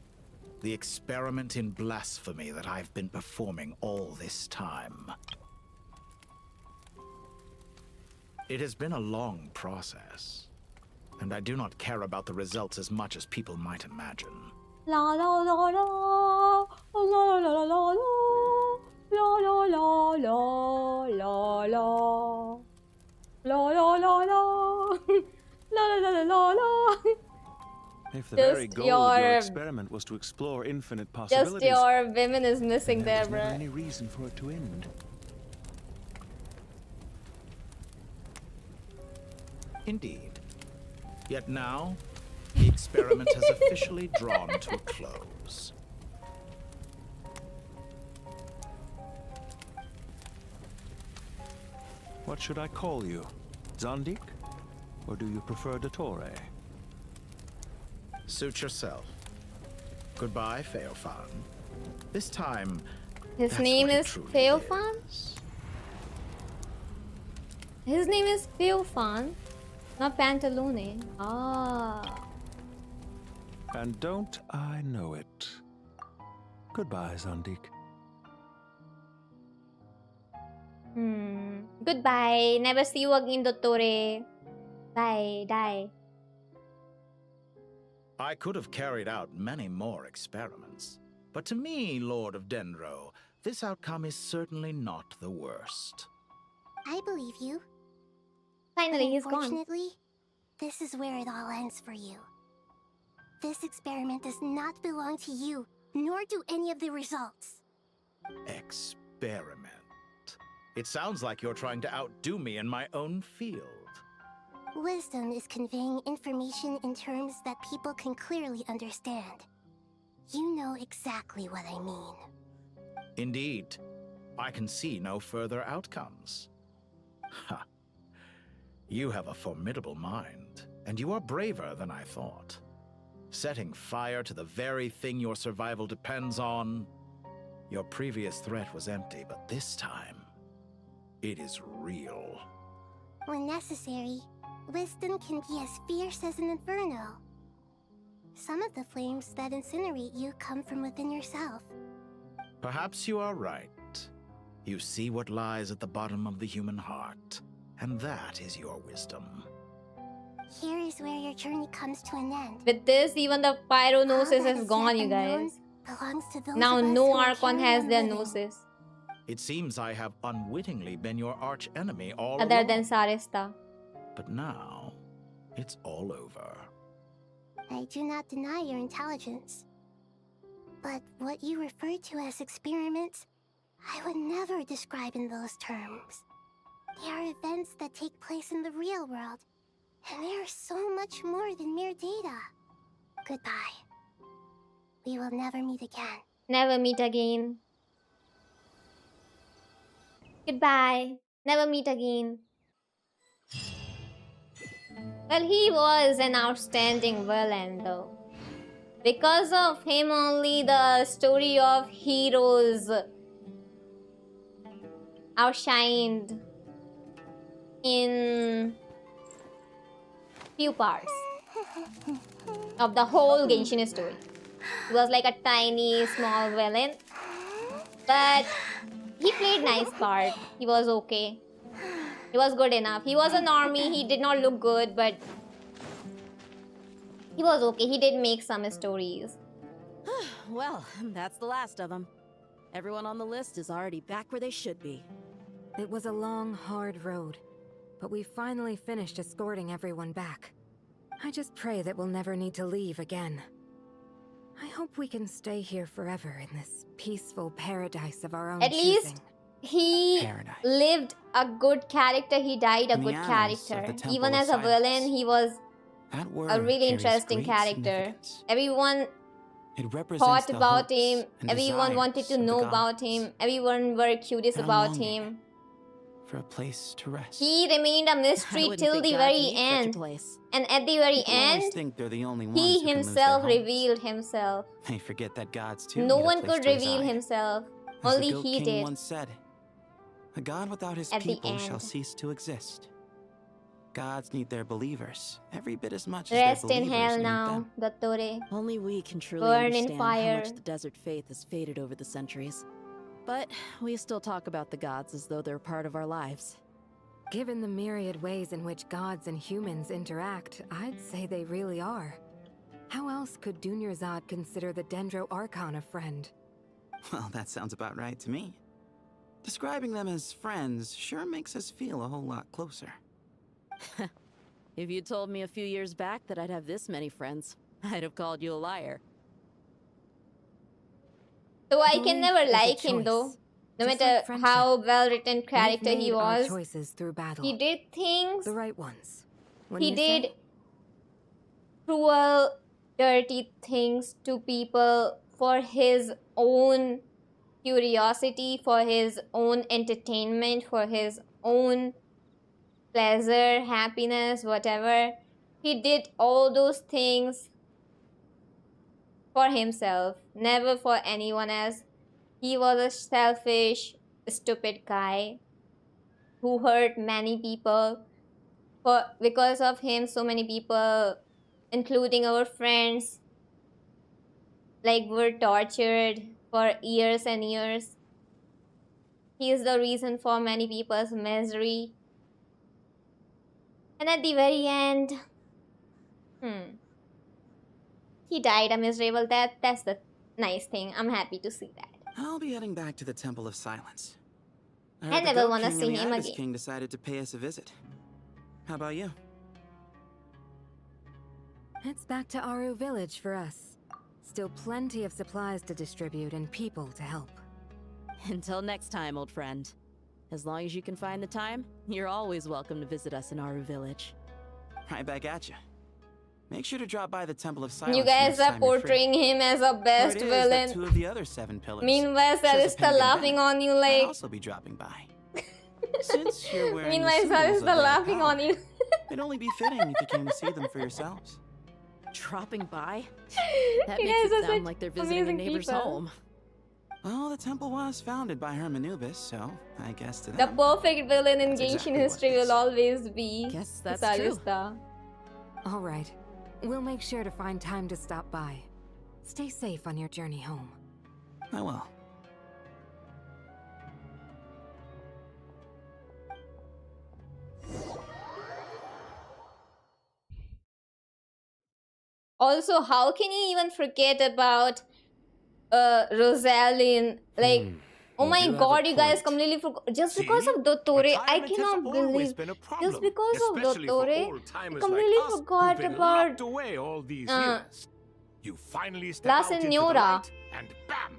The experiment in blasphemy that I've been performing all this time. It has been a long process, and I do not care about the results as much as people might imagine. La la la la, la la la la la, la la la la la la, la la la la, la la la la. If the very goal of your experiment was to explore infinite possibilities, just your women is missing there, there was bro. never any reason for it to end. Indeed. Yet now, the experiment has officially drawn to a close. What should I call you? Zandik? Or do you prefer Dottore? Suit yourself. Goodbye, Feofan. This time, His that's name what it is truly Feofan? is. His name is Feofan, not Pantalone. Ah. And don't I know it? Goodbye, Zandik. Goodbye. Never see you again, Dottore. Bye. Die. I could have carried out many more experiments, but to me, Lord of Denro, this outcome is certainly not the worst. I believe you. Finally, he's gone. Unfortunately, this is where it all ends for you. This experiment does not belong to you, nor do any of the results. Experiment. It sounds like you're trying to outdo me in my own field. Wisdom is conveying information in terms that people can clearly understand. You know exactly what I mean. Indeed. I can see no further outcomes. Ha. You have a formidable mind, and you are braver than I thought. Setting fire to the very thing your survival depends on. Your previous threat was empty, but this time, it is real. When necessary, wisdom can be as fierce as an inferno. Some of the flames that incinerate you come from within yourself. Perhaps you are right. You see what lies at the bottom of the human heart, and that is your wisdom. Here is where your journey comes to an end. With this, even the pyronosis All that is is gone, yet you unknown guys. belongs to those Now of us no who are Archon carried has on their living. gnosis. It seems I have unwittingly been your arch enemy all Other along. than Sarista. But now, it's all over. I do not deny your intelligence. But what you refer to as experiments, I would never describe in those terms. They are events that take place in the real world, and they are so much more than mere data. Goodbye. We will never meet again. Never meet again. Goodbye. Never meet again. Well, he was an outstanding villain though. Because of him only the story of heroes outshined in few parts of the whole Genshin story. He was like a tiny small villain, but he played nice part. He was okay. He was good enough. He was a normie. He did not look good, but he was okay. He did make some stories. Well, that's the last of them. Everyone on the list is already back where they should be. It was a long, hard road, but we finally finished escorting everyone back. I just pray that we'll never need to leave again. I hope we can stay here forever in this peaceful paradise of our own At choosing. least he lived a good character. He died a In the good annals of the character. Temple Even of as a villain, he was That word a really carries interesting great character. significance. Everyone It represents thought the about hopes him. and Everyone wanted to desires of the know about gods. him. Everyone were curious And I'm about longing him. For a place to rest. He remained a mystery wouldn't till think the gods very need such a end. place. And at the very People always end, think they're the only ones he who can lose their himself homes. revealed himself. They forget that gods too No need a one place could to reveal reside. himself. As Only the Goat he King did. once said, a god without his At the people shall end. cease to exist. Gods need their believers every bit as much Rest as their in believers hell need now, them. Dottore. Only we can truly Burn in understand how fire. much the desert faith has faded over the centuries. But we still talk about the gods as though they're part of our lives. Given the myriad ways in which gods and humans interact, I'd say they really are. How else could Dunyarzad consider the Dendro Archon a friend? Well, that sounds about right to me. Describing them as friends sure makes us feel a whole lot closer. If you told me a few years back that I'd have this many friends, I'd have called you a liar. So I can never Belief is a like him though. choice. No Just matter like friendship. how well written We've character he made our was, choices through battle. he did things. The right ones. He Wouldn't you did say? cruel, dirty things to people for his own curiosity, for his own entertainment, for his own pleasure, happiness, whatever. He did all those things for himself, never for anyone else. He was a selfish, stupid guy who hurt many people. Because of him, so many people, including our friends, like were tortured for years and years. He is the reason for many people's misery. And at the very end, he died a miserable death. That's the nice thing. I'm happy to see that. I'll be heading back to the Temple of Silence. I heard the never Goat wanna King see and the him Ibis again. King decided to pay us a visit. How about you? It's back to Aru Village for us. Still plenty of supplies to distribute and people to help. Until next time, old friend. As long as you can find the time, you're always welcome to visit us in Aru Village. Right back at you. Make sure to drop by the Temple of Silence. You guys next are time you're free. portraying him as a best Word is that villain. 2 of the other 7 pillars. Meanwhile, such as Sarista Pink and laughing Venom, on you might like. also be dropping by. Since you're wearing the Meanwhile, symbols of Sarista their laughing power, on you. it'd only be fitting if you came to see them for yourselves. Dropping by? That You makes guys it are sound such like they're visiting a amazing neighbor's people. home. Well, the temple was founded by Hermanubis, so I guess to The them. perfect villain in That's Genshin exactly what history it is. will always be Guess that's true. Sarista. All right. We'll make sure to find time to stop by. Stay safe on your journey home. I will. Also, how can you even forget about Rosalind, like, oh my you have a god, you guys point. completely forgot. Just because of Dottore, I cannot believe. Just because of especially for Dottore, I old-timers completely like us forgot who've been about locked away all these uh, years. You finally step La out into the Signora. light, and bam!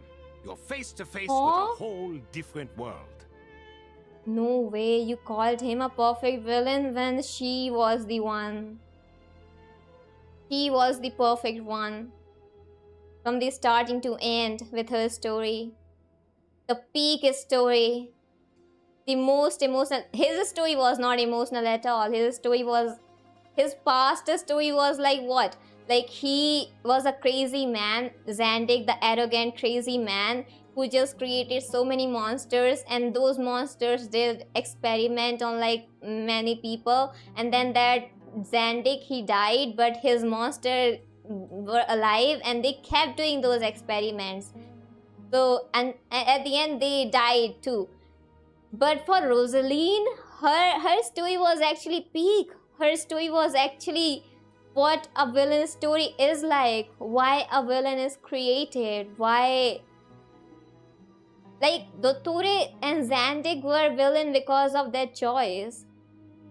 You're face to face with Huh? a whole different world. No way, you called him a perfect villain when she was the one. He was the perfect one. From the starting to end with her story. The peak story. The most emotional. His story was not emotional at all. His story was. His past story was like what? Like he was a crazy man. Zandig, the arrogant, crazy man who just created so many monsters, and those monsters did experiment on like many people, and then that Zandig, he died, but his monster were alive and they kept doing those experiments. So, and at the end they died too. But for Rosaline, her story was actually peak. Her story was actually what a villain story is like. Why a villain is created. Why... Like, Dottore and Zandig were villain because of their choice.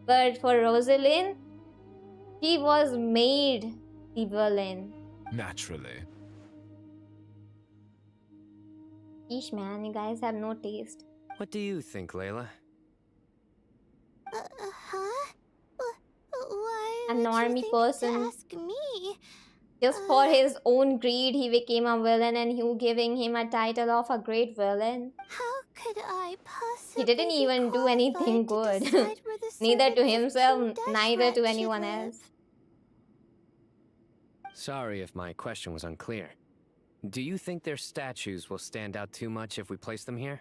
But for Rosaline, she was made the villain. Naturally. Yeesh, man, you guys have no taste. What do you think, Layla? Huh? Why A would you normie think person. to ask me? Just for his own greed, he became a villain, and you giving him a title of a great villain. How could I possibly He didn't even do anything good. Neither to himself, neither to anyone else. Sorry if my question was unclear. Do you think their statues will stand out too much if we place them here?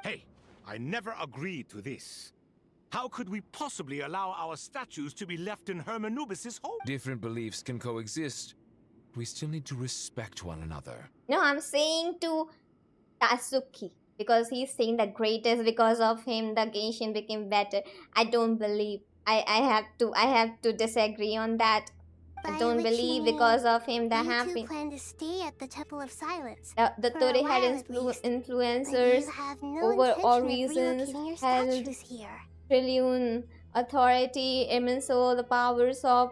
Hey, I never agreed to this. How could we possibly allow our statues to be left in Hermanubis' home? Different beliefs can coexist. We still need to respect one another. No, I'm saying to Tatsuki. Because he's saying the greatest, because of him the Genshin became better. I don't believe. I have to disagree on that. I don't believe because of him that happened. You plan to stay at the Temple of Silence. The Dottore had influencers over all reasons, held trillion authority, immense soul, the powers of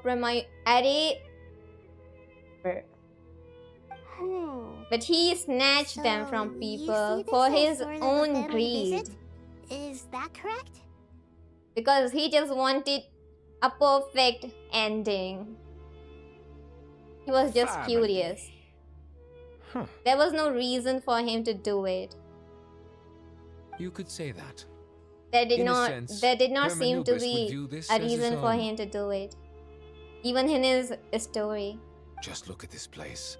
but he snatched them from people for his own greed. Is that correct? Because he just wanted a perfect ending. He was just curious. There was no reason for him to do it. You could say that. There did In a not sense, seem to Hermanubis would be view this a as his reason for own. him to do it. Even in his story. Just look at this place.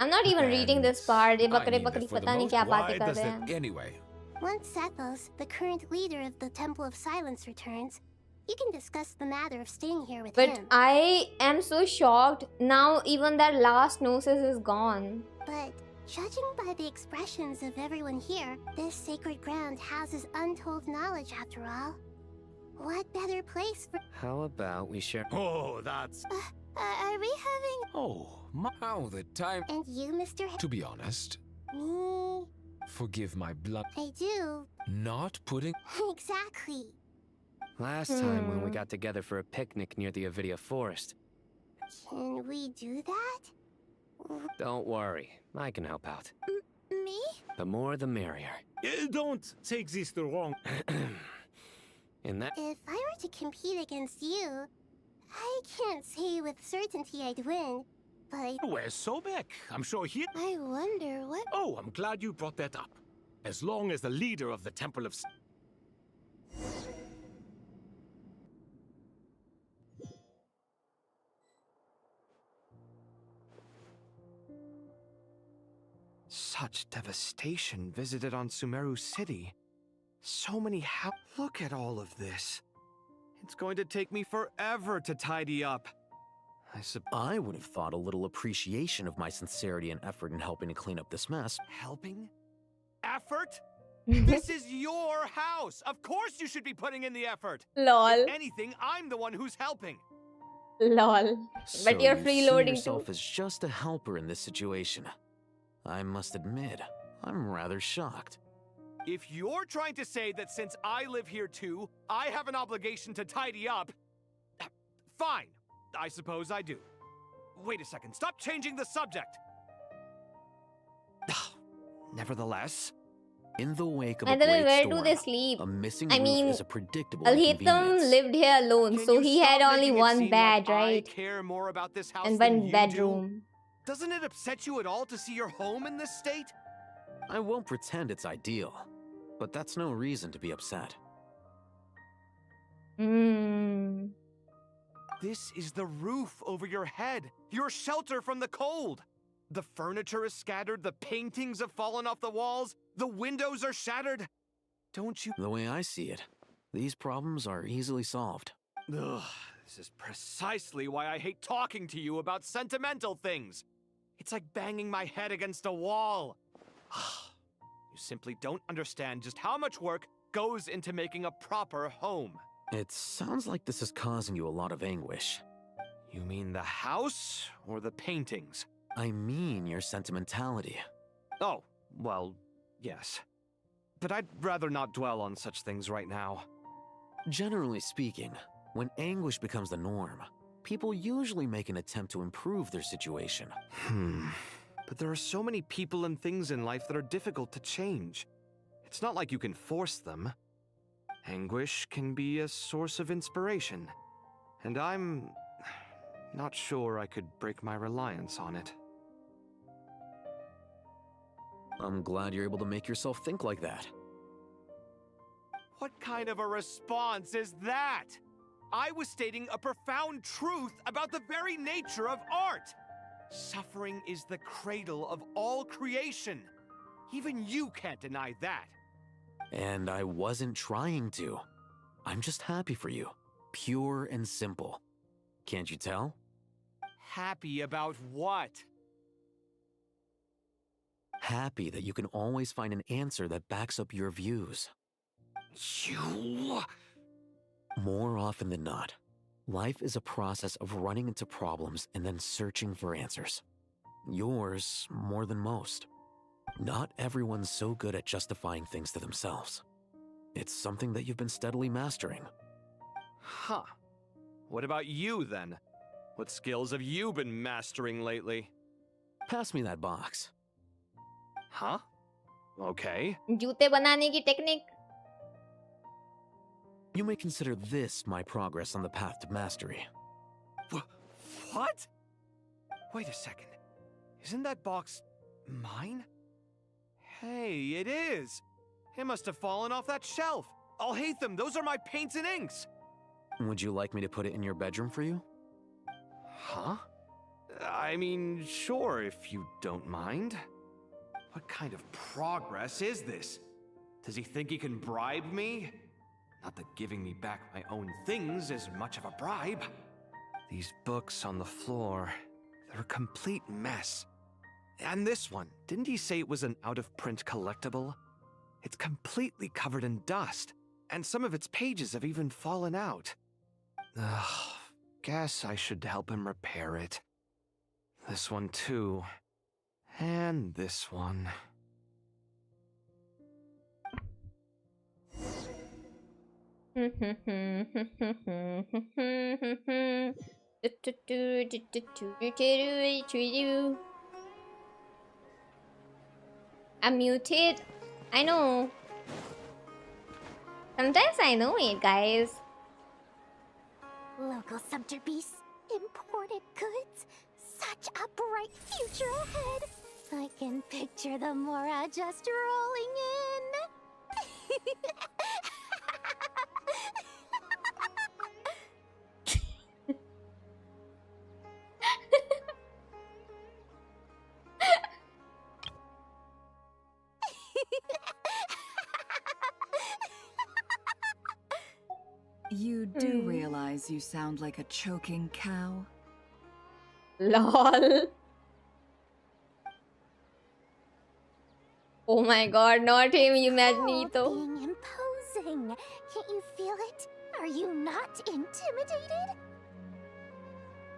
I'm not even reading this part. ये I बकरे mean that बकरी for the पता नहीं most क्या part, बातें why कर does रहे that हैं. anyway? Once Sethos, the current leader of the Temple of Silence, returns, you can discuss the matter of staying here with But him. I am so shocked. Now even that last gnosis is gone. But judging by the expressions of everyone here, this sacred ground houses untold knowledge after all. What better place for... How about we share... Oh, that's... are we having... Oh, how the time... And you, Mr. To be honest, Me... forgive my blood. I do. Not putting... Exactly. Last time when we got together for a picnic near the Avidia Forest. Can we do that? Don't worry, I can help out. Me? The more the merrier. Don't take this the wrong... In that... If I were to compete against you, I can't say with certainty I'd win, but... Where's Sobek? I'm sure he... I wonder what... Oh, I'm glad you brought that up. As long as the leader of the Temple of... Such devastation visited on Sumeru City. So many Look at all of this. It's going to take me forever to tidy up. I would have thought a little appreciation of my sincerity and effort in helping to clean up this mess. Helping? Effort? This is your house! Of course you should be putting in the effort! Lol. If anything, I'm the one who's helping. Lol. So But you're you see freeloading yourself too. as just a helper in this situation. I must admit, I'm rather shocked. If you're trying to say that since I live here too, I have an obligation to tidy up, fine. I suppose I do. Wait a second, stop changing the subject! Nevertheless, in the wake of By a the way, great where storm, do they sleep? a missing I roof mean, is a predictable Alhaitham inconvenience. lived here alone, Can so you he had stop only making it one seem bed, like right? I care more about this house And than one you bedroom. do? Doesn't it upset you at all to see your home in this state? I won't pretend it's ideal, but that's no reason to be upset. This is the roof over your head, your shelter from the cold. The furniture is scattered, the paintings have fallen off the walls, the windows are shattered. Don't you? The way I see it, these problems are easily solved. Ugh, this is precisely why I hate talking to you about sentimental things. It's like banging my head against a wall. You simply don't understand just how much work goes into making a proper home. It sounds like this is causing you a lot of anguish. You mean the house or the paintings? I mean your sentimentality. Oh, well, yes. But I'd rather not dwell on such things right now. Generally speaking, when anguish becomes the norm, people usually make an attempt to improve their situation. But there are so many people and things in life that are difficult to change. It's not like you can force them. Anguish can be a source of inspiration, and I'm not sure I could break my reliance on it. I'm glad you're able to make yourself think like that. What kind of a response is that? I was stating a profound truth about the very nature of art. Suffering is the cradle of all creation. Even you can't deny that. And I wasn't trying to. I'm just happy for you. Pure and simple. Can't you tell? Happy about what? Happy that you can always find an answer that backs up your views. You... More often than not, life is a process of running into problems and then searching for answers. Yours more than most. Not everyone's so good at justifying things to themselves. It's something that you've been steadily mastering. Huh. What about you, then? What skills have you been mastering lately? Pass me that box. Huh? Okay. जूते बनाने की technique. You may consider this my progress on the path to mastery. What? Wait a second. Isn't that box mine? Hey, it is. It must have fallen off that shelf. I'll hate them. Those are my paints and inks. Would you like me to put it in your bedroom for you? Huh? I mean, sure, if you don't mind. What kind of progress is this? Does he think he can bribe me? Not that giving me back my own things is much of a bribe. These books on the floor, they're a complete mess. And this one, didn't he say it was an out-of-print collectible? It's completely covered in dust, and some of its pages have even fallen out. Ugh, guess I should help him repair it. This one too. And this one. I'm muted. I know. Sometimes I know it, guys. Local subterbeasts, imported goods, such a bright future ahead. I can picture the Mora just rolling in. You do realize you sound like a choking cow? LOL. Oh my god, not him, you Magneto. Being imposing. Can't you feel it? Are you not intimidated?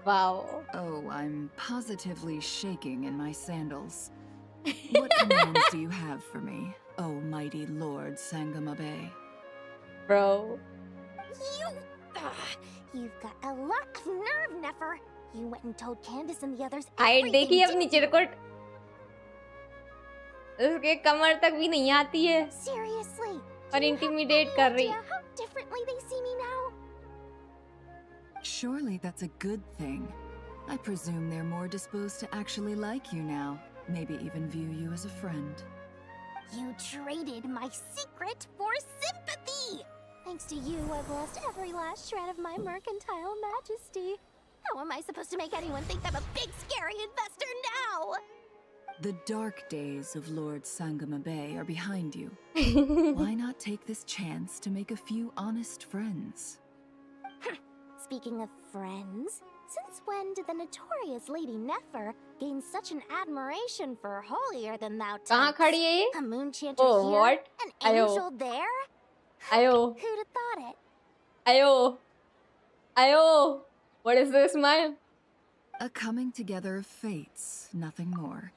Wow. Oh, I'm positively shaking in my sandals. What commands do you have for me, oh mighty Lord Sangamabe? Bro. You've got a lot of nerve, Nefer. You went and told Candace and the others height everything, देखिए अपनी didn't you? चिरकुट उसके कमर तक भी नहीं आती है Seriously? और intimidate कर रही Idea how differently they see me now? Surely that's a good thing. I presume they're more disposed to actually like you now. Maybe even view you as a friend. You traded my secret for sympathy! Thanks to you, I've lost every last shred of my mercantile majesty. How am I supposed to make anyone think I'm a big, scary investor now? The dark days of Lord Sangamabe are behind you. Why not take this chance to make a few honest friends? Speaking of friends, since when did the notorious Lady Nefer gain such an admiration for holier-than-thou types? कहाँ खड़ी है ये? A moon chanter Oh, here, what? an Ayo. angel there? Ayo. Who'd have thought it? Ayo. Ayo. What is this, man? A coming together of fates, nothing more.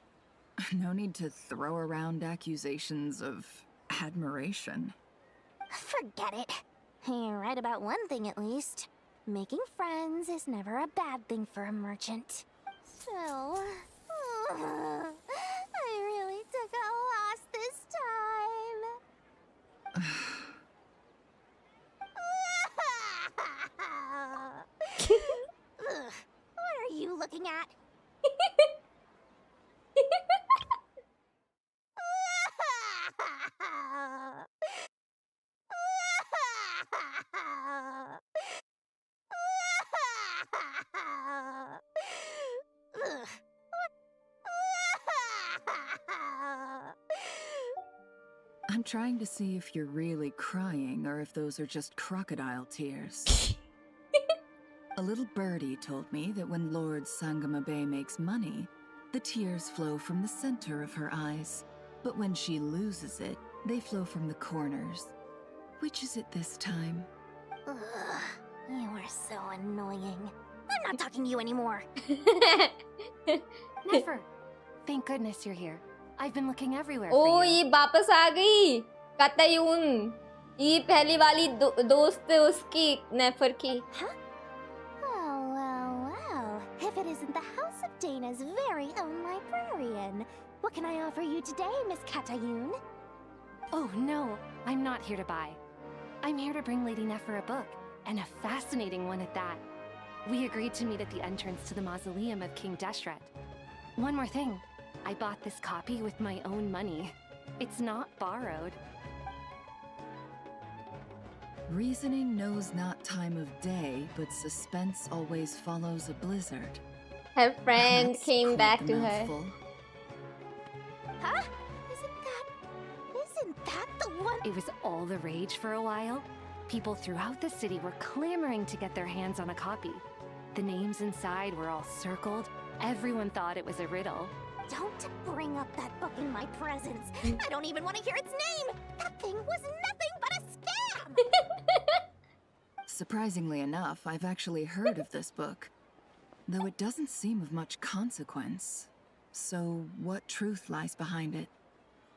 No need to throw around accusations of admiration. Forget it. You're right about one thing at least. Making friends is never a bad thing for a merchant. So, I really took a loss this time. What are you looking at? I'm trying to see if you're really crying or if those are just crocodile tears. A little birdie told me that when Lord Sangamabe makes money, the tears flow from the center of her eyes. But when she loses it, they flow from the corners. Which is it this time? Ugh, you are so annoying. I'm not talking to you anymore. Never. Thank goodness you're here. I've been looking everywhere O for you. ये वापस आ गई कतयून ये पहली वाली दोस्त उसकी नेफर की Well. If it isn't the House of Dana's very own librarian. What can I offer you today, Miss Katayun? Oh no, I'm not here to buy. I'm here to bring Lady Nefer a book, and a fascinating one at that. We agreed to meet at the entrance to the mausoleum of King Deshret. One more thing. I bought this copy with my own money. It's not borrowed. Reasoning knows not time of day, but suspense always follows a blizzard. Her friend That's came quite back the to her. mouthful. Huh? Isn't that the one? It was all the rage for a while. People throughout the city were clamoring to get their hands on a copy. The names inside were all circled. Everyone thought it was a riddle. Don't bring up that book in my presence. I don't even want to hear its name. That thing was nothing but a scam. Surprisingly enough, I've actually heard of this book. Though it doesn't seem of much consequence. So, what truth lies behind it?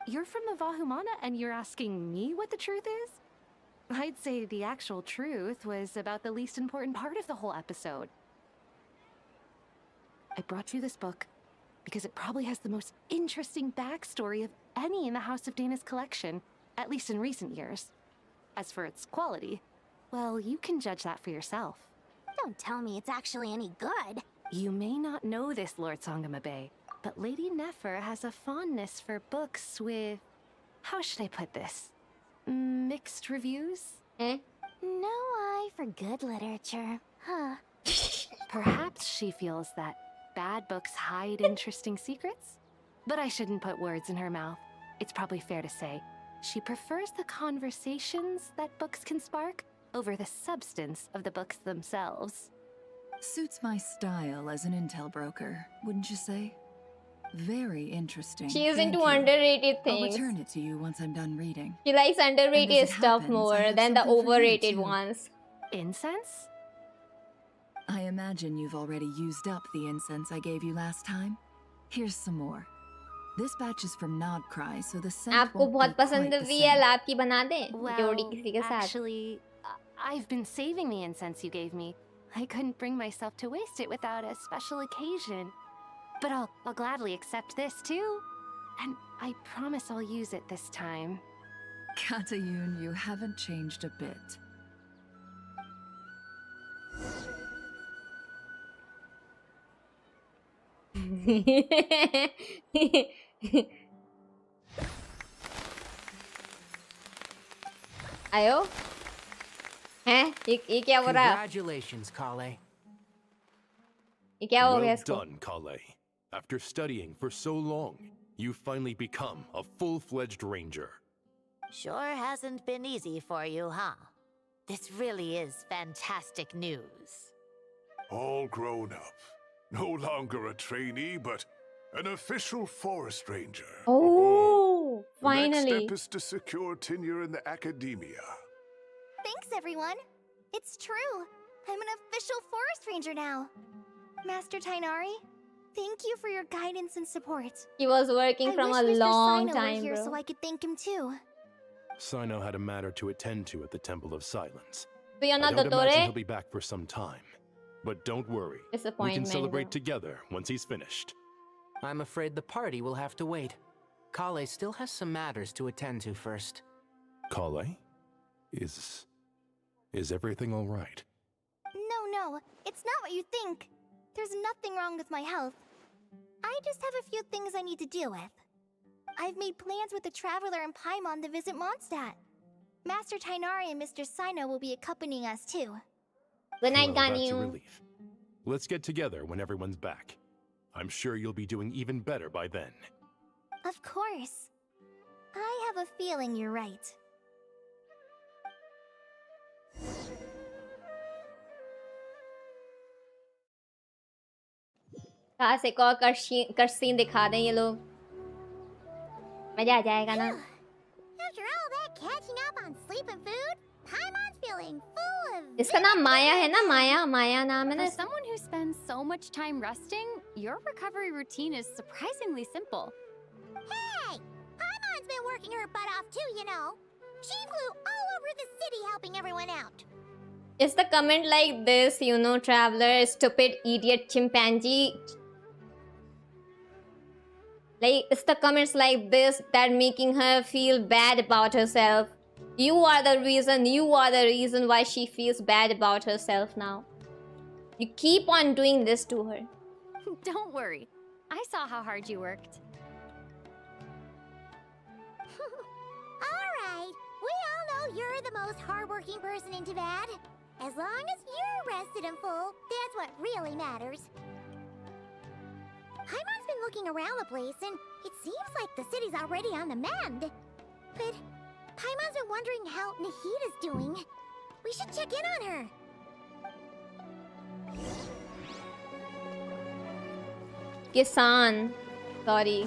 You're from the Vahumana and you're asking me what the truth is? I'd say the actual truth was about the least important part of the whole episode. I brought you this book because it probably has the most interesting backstory of any in the House of Dana's collection, at least in recent years. As for its quality, well, you can judge that for yourself. Don't tell me it's actually any good. You may not know this, Lord Sangamabe, but Lady Nefer has a fondness for books with... how should I put this? Mixed reviews? No eye for good literature, huh? Perhaps she feels that bad books hide interesting secrets? But I shouldn't put words in her mouth. It's probably fair to say she prefers the conversations that books can spark over the substance of the books themselves. Suits my style as an intel broker, wouldn't you say? Very interesting. She is Thank into you. underrated I'll things. return it to you once I'm done reading. She likes underrated And as it stuff happens, I more have than the something for you, overrated too. ones. Incense? I imagine you've already used up the incense I gave you last time. Here's some more. This batch is from Nodcry, so the scent आपको won't बहुत be पसंद quite the VL same. आपकी बना दें जोड़ी किसी के साथ. Actually, I've been saving the incense you gave me. I couldn't bring myself to waste it without a special occasion. But I'll gladly accept this too. And I promise I'll use it this time. Katayun, you haven't changed a bit. आयो हैं ये क्या हो रहा है? Congratulations, Kale. ये क्या हो गया Well इसको? done, Kale. After studying for so long, you finally become a full-fledged ranger. Sure hasn't been easy for you, huh? This really is fantastic news. All grown up. No longer a trainee, but an official forest ranger. Oh, The next finally. step is to secure tenure in the academia. Thanks, everyone. It's true. I'm an official forest ranger now. Master Tainari, thank you for your guidance and support. He was working from a I wish Mr. long Sino time, were here bro. so I could thank him too. Sino had a matter to attend to at the Temple of Silence. So you're not I don't Dottore? imagine he'll be back for some time. But don't worry. We can Disappointment, celebrate bro. together once he's finished. I'm afraid the party will have to wait. Kale still has some matters to attend to first. Kale? Is everything all right? No, it's not what you think. There's nothing wrong with my health. I just have a few things I need to deal with. I've made plans with the Traveler and Paimon to visit Mondstadt. Master Tainari and Mr. Sino will be accompanying us too. Good night, Well, that's a Ganyu. relief. Let's get together when everyone's back. I'm sure you'll be doing even better by then. Of course. I have a feeling you're right. काश एक और cut scene दिखा दें ये लोग. मजा आ जाएगा ना. After all that catching up on sleep and food, Paimon's feeling full of... इसका नाम माया है ना? माया नाम है ना. For someone who spends so much time resting, your recovery routine is surprisingly simple. Hey! Paimon's been working her butt off too, you know. She flew all over the city helping everyone out. Is the comment like this, you know, traveler, stupid, idiot, chimpanzee? Like, it's the comments like this that making her feel bad about herself. You are the reason why she feels bad about herself now. You keep on doing this to her. Don't worry. I saw how hard you worked. Alright, we all know you're the most hardworking person in Teyvat. As long as you're rested and full, that's what really matters. Paimon's been looking around the place, and it seems like the city's already on the mend. But Paimon's been wondering how Nahida's doing. We should check in on her. किसान. Sorry.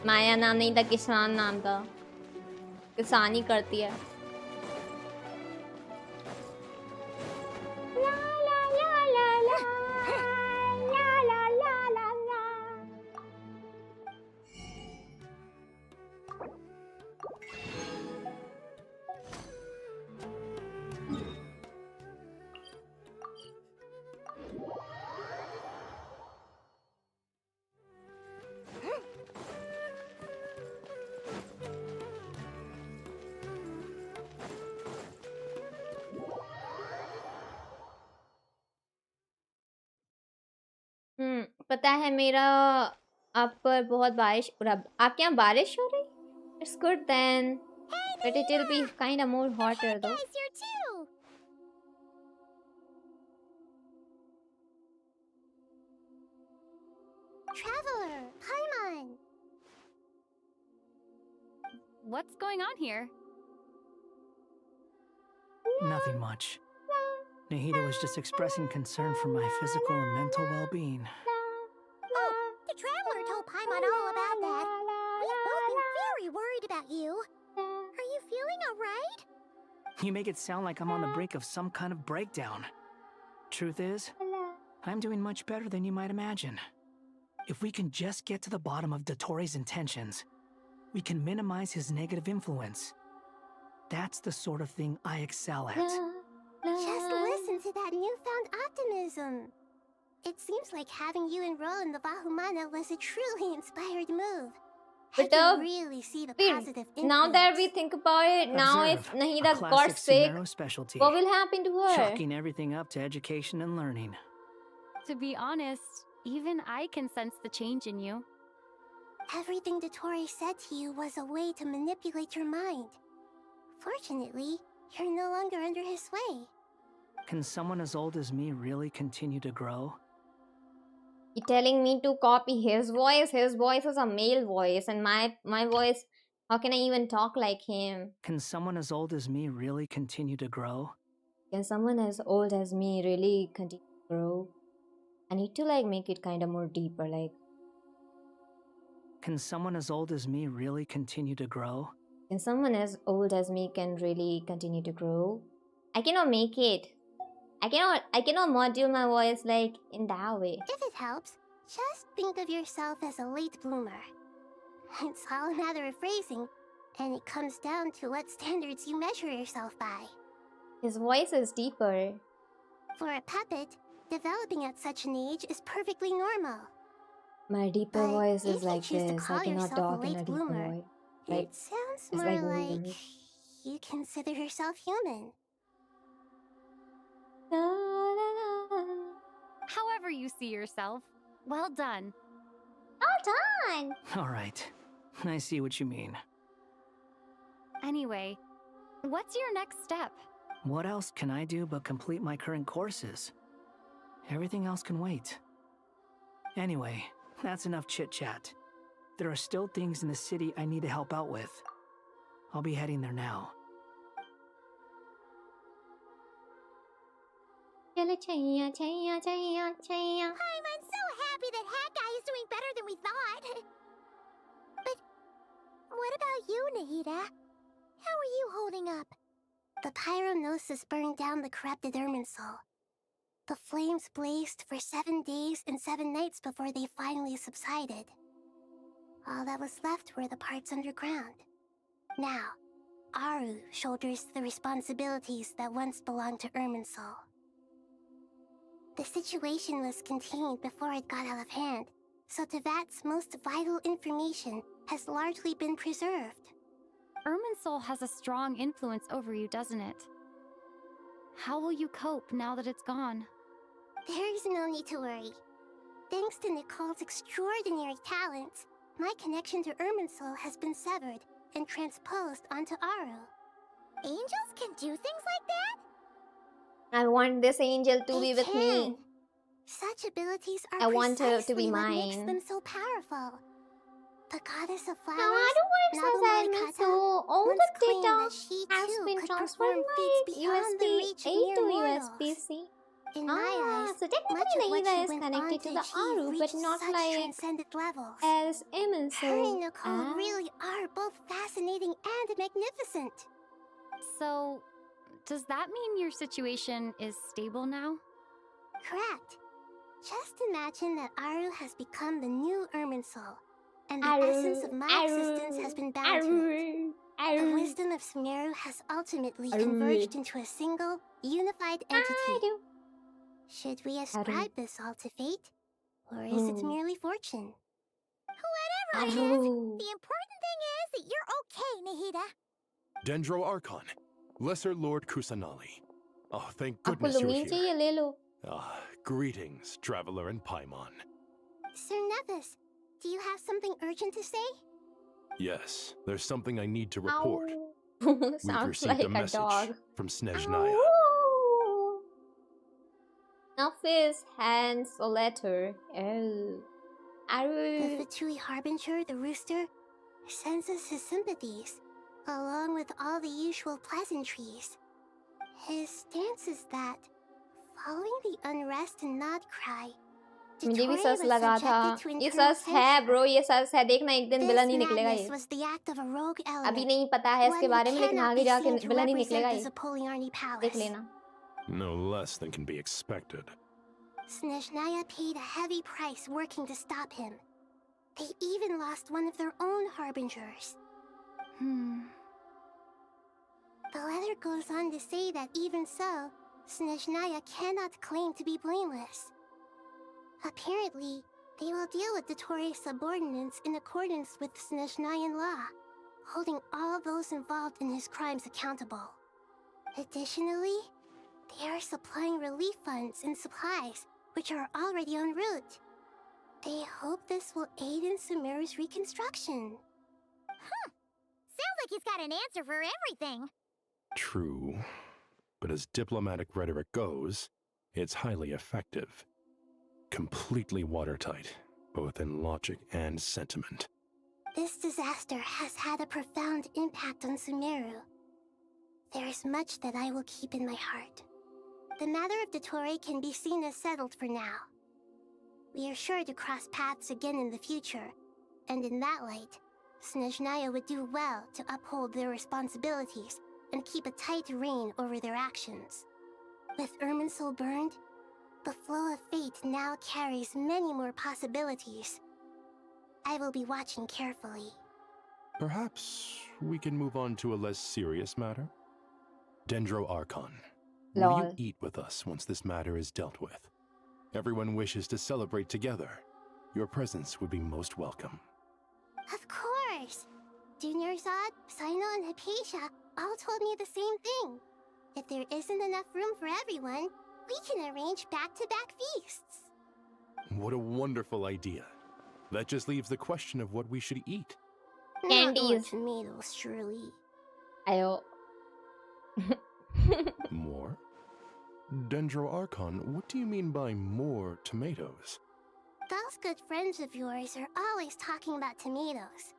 माया नाम नहीं था, किसान नाम था. किसान ही करती है. पता है मेरा आप पर बहुत बारिश आपके यहाँ बारिश हो रही? It's good then. But it will be kind of more hotter though. Here too. Traveler, Paimon. What's going on here? Nothing much. Nahida was just expressing concern for my physical and mental well-being. Oh, the Traveler told Paimon all about that. We've both been very worried about you. Are you feeling alright? You make it sound like I'm on the brink of some kind of breakdown. Truth is, I'm doing much better than you might imagine. If we can just get to the bottom of Dotori's intentions, we can minimize his negative influence. That's the sort of thing I excel at. Just listen to that newfound optimism. It seems like having you enroll in the Vahumana was a truly inspired move. I But can really see the positive influence. now that we think about it, now if Observe, Nahida a got classic sick, Sumeru specialty. what will happen to her? Chalking everything up to education and learning. To be honest, even I can sense the change in you. Everything Dotori said to you was a way to manipulate your mind. Fortunately, you're no longer under his sway. Can someone as old as me really continue to grow? You're telling me to copy his voice? His voice is a male voice, and my voice, how can I even talk like him? Can someone as old as me really continue to grow? Can someone as old as me really continue to grow? I need to like make it kind of more deeper, like. Can someone as old as me really continue to grow? Can someone as old as me can really continue to grow? I cannot make it. I cannot module my voice like in that way. If it helps, just think of yourself as a late bloomer. It's all a matter of phrasing, and it comes down to what standards you measure yourself by. His voice is deeper. For a puppet, developing at such an age is perfectly normal. My deeper But voice if is you like choose to this. call I cannot yourself a talk in a late deeper bloomer, voice. Like, it sounds it's more like like weird. you consider yourself human. However you see yourself, well done. Well done! Alright, I see what you mean. Anyway, what's your next step? What else can I do but complete my current courses? Everything else can wait. Anyway, that's enough chit-chat. There are still things in the city I need to help out with. I'll be heading there now. I'm so happy that Hat Guy is doing better than we thought. But what about you, Nahida? How are you holding up? The pyronosis burned down the corrupted Irminsul. The flames blazed for 7 days and 7 nights before they finally subsided. All that was left were the parts underground. Now, Aru shoulders the responsibilities that once belonged to Irminsul. The situation was contained before it got out of hand, so Teyvat's most vital information has largely been preserved. Irminsul has a strong influence over you, doesn't it? How will you cope now that it's gone? There is no need to worry. Thanks to Nicole's extraordinary talents, my connection to Irminsul has been severed and transposed onto Aru. Angels can do things like that? I want this angel to They be with me. can. Such abilities are I want her to be precisely what makes mine. them so powerful. The goddess of flowers, Archon has all once the claimed data that she has too been could transferred perform by feats beyond the reach of USB-A mere to mortals. USB-C. In my eyes, so much of what technically she Nahida is went connected on to to the achieve Aru, but reached not such like transcended levels. as Her and Immensal. Nicole really are both fascinating and magnificent. So, does that mean your situation is stable now? Correct. Just imagine that Aru has become the new Irminsul, and the Aru, essence of my existence has been bound to it. The wisdom of Sumeru has ultimately converged into a single, unified entity. Should we ascribe this all to fate, or is it merely fortune? Whatever it is, the important thing is that you're okay, Nahida. Dendro Archon, Lesser Lord Kusanali. Oh, thank आपको goodness you're लुमीन here. चाहिए ले लो. Ah, greetings, traveler in Paimon. Sir Nevis, do you have something urgent to say? Yes, there's something I need to report. Ow. We've Sounds received like a message dog. from Snezhnaya. Ow. Nafis hands a letter. Oh. The Vtui Harbinger, the rooster, sends us his sympathies, along with all the usual pleasantries. His stance is that, following the unrest and nod cry, मुझे भी Dotori sauce was लगा था. subjected to ये internal सस है censure. Bro, ये सस है. देखना एक दिन This विलन ही निकलेगा madness ये. was the act of a rogue अभी element, नहीं पता है इसके one बारे who में, लेकिन cannot आगे be जाके seen to villain he represent निकलेगा the ये. Zapoliarni देख Palace. लेना. No less than can be expected. Snezhnaya paid a heavy price working to stop him. They even lost one of their own harbingers. The letter goes on to say that even so, Snezhnaya cannot claim to be blameless. Apparently, they will deal with Dottore subordinates in accordance with Snezhnayan law, holding all those involved in his crimes accountable. Additionally, they are supplying relief funds and supplies, which are already en route. They hope this will aid in Sumeru's reconstruction. Sounds like he's got an answer for everything. True. But as diplomatic rhetoric goes, it's highly effective. Completely watertight, both in logic and sentiment. This disaster has had a profound impact on Sumeru. There is much that I will keep in my heart. The matter of Dottore can be seen as settled for now. We are sure to cross paths again in the future, and in that light, Snezhnaya would do well to uphold their responsibilities and keep a tight rein over their actions. With Irminsul burned, the flow of fate now carries many more possibilities. I will be watching carefully. Perhaps we can move on to a less serious matter? Dendro Archon, will Lol. you eat with us once this matter is dealt with? Everyone wishes to celebrate together. Your presence would be most welcome. Of course! Junior Zod, Sino, and Hypatia all told me the same thing. If there isn't enough room for everyone, we can arrange back-to-back feasts. What a wonderful idea. That just leaves the question of what we should eat. Not more Candies. tomatoes, surely. Ayo. More? Dendro Archon, what do you mean by more tomatoes? Those good friends of yours are always talking about tomatoes.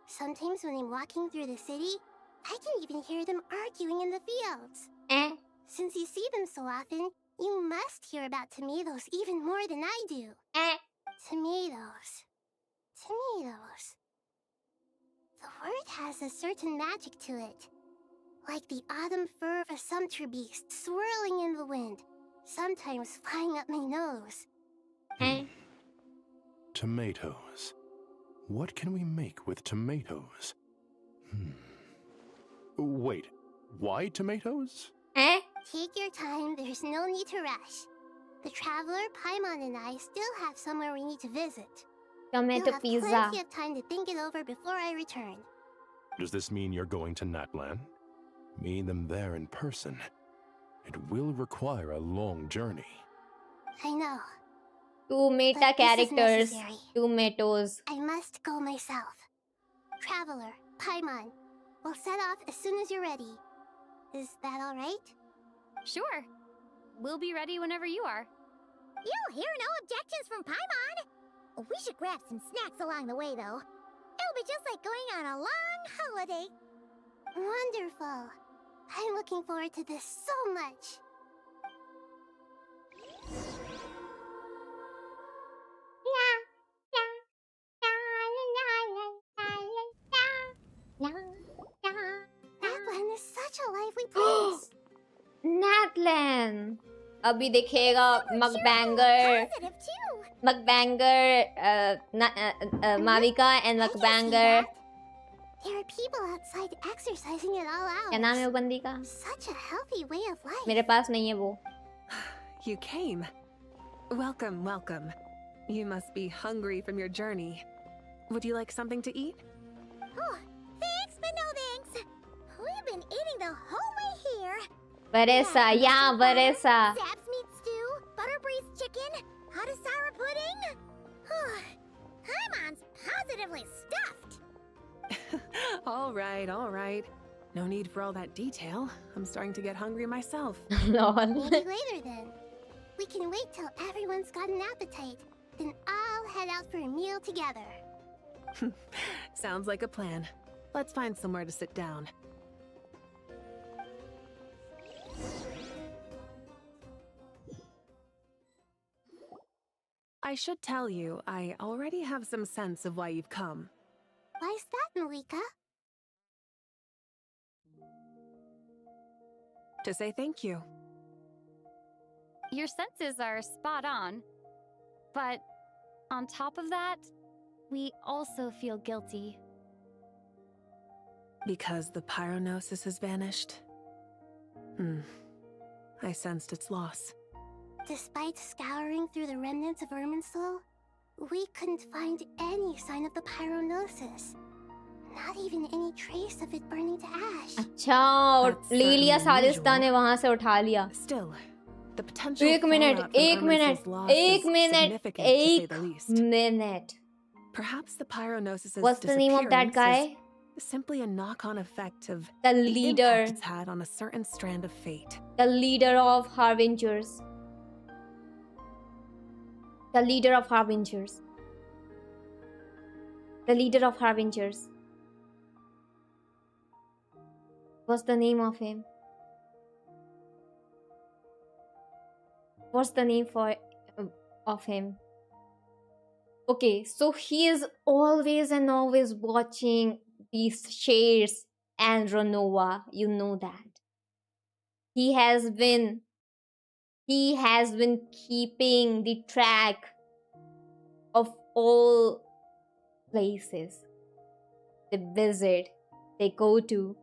Sometimes when I'm walking through the city, I can even hear them arguing in the fields. Since you see them so often, you must hear about tomatoes even more than I do. Tomatoes. Tomatoes. The word has a certain magic to it. Like the autumn fur of a sumpter beast swirling in the wind, sometimes flying up my nose. Tomatoes. What can we make with tomatoes? Wait, why tomatoes? Take your time, there's no need to rush. The traveler, Paimon, and I still have somewhere we need to visit. Tomato You'll have pizza. plenty of time to think it over before I return. Does this mean you're going to Natlan? Meeting them there in person. It will require a long journey. I know. 2 meta But this is characters. necessary. Tomatoes. I must go myself. Traveler, Paimon, we'll set off as soon as you're ready. Is that alright? Sure. We'll be ready whenever you are. You'll hear no objections from Paimon! We should grab some snacks along the way, though. It'll be just like going on a long holiday. Wonderful. I'm looking forward to this so much. Natlan is such a lively place. Natlan. अभी देखिएगा mukbanger. Mavika and mukbanger. There are people outside exercising it all out. क्या नाम है वो बंदी का? Such a healthy way of life. मेरे पास नहीं है वो. You came. Welcome, welcome. You must be hungry from your journey. Would you like something to eat? Oh, thanks, but no thanks. We've been eating the whole way here. Baresa, yeah, Baresa. Zap's meat stew, butter braised chicken, hot asara pudding. Paimon's positively stuffed. All right. No need for all that detail. I'm starting to get hungry myself. Maybe later then. We can wait till everyone's got an appetite. Then I'll head out for a meal together. Sounds like a plan. Let's find somewhere to sit down. I should tell you, I already have some sense of why you've come. Why's that, Malika? To say thank you. Your senses are spot on. But on top of that, we also feel guilty. Because the pyronosis has vanished? I sensed its loss. Despite scouring through the remnants of Irminsul, we couldn't find any sign of the pyronosis. Not even any trace of it burning to ash. अच्छा और ले लिया सारिस्ता ने वहाँ से उठा लिया. Still, the potential एक मिनट, fallout from एक मिनट, Irminsul's loss एक is minute, significant, to say the एक least. minute. Perhaps the pyronosis' What's the name of that guy? is simply a knock-on effect of The the leader. impact it's had on a certain strand of fate. The leader of Harbingers. The leader of Harbingers. The leader of Harbingers. What's the name of him? What's the name of him? Okay, so he is always and always watching these shades and Renova. You know that. He has been keeping the track of all places they visit, they go to.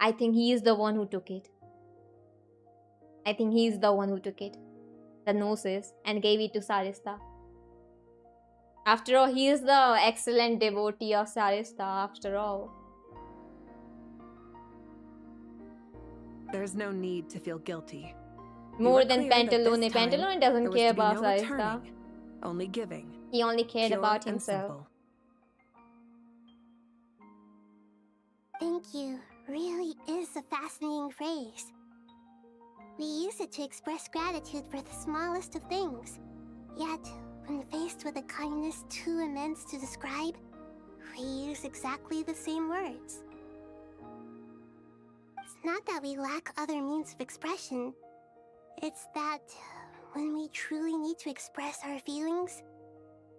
I think he is the one who took it. I think he is the one who took it, the gnosis, and gave it to Sarista. After all, he is the excellent devotee of Sarista, after all. There's no need to feel guilty. More than Pantalone. Pantalone doesn't care about Sarista. Only giving. He only cared Pure about and himself. simple. Thank you really is a fascinating phrase. We use it to express gratitude for the smallest of things. Yet, when faced with a kindness too immense to describe, we use exactly the same words. It's not that we lack other means of expression. It's that when we truly need to express our feelings,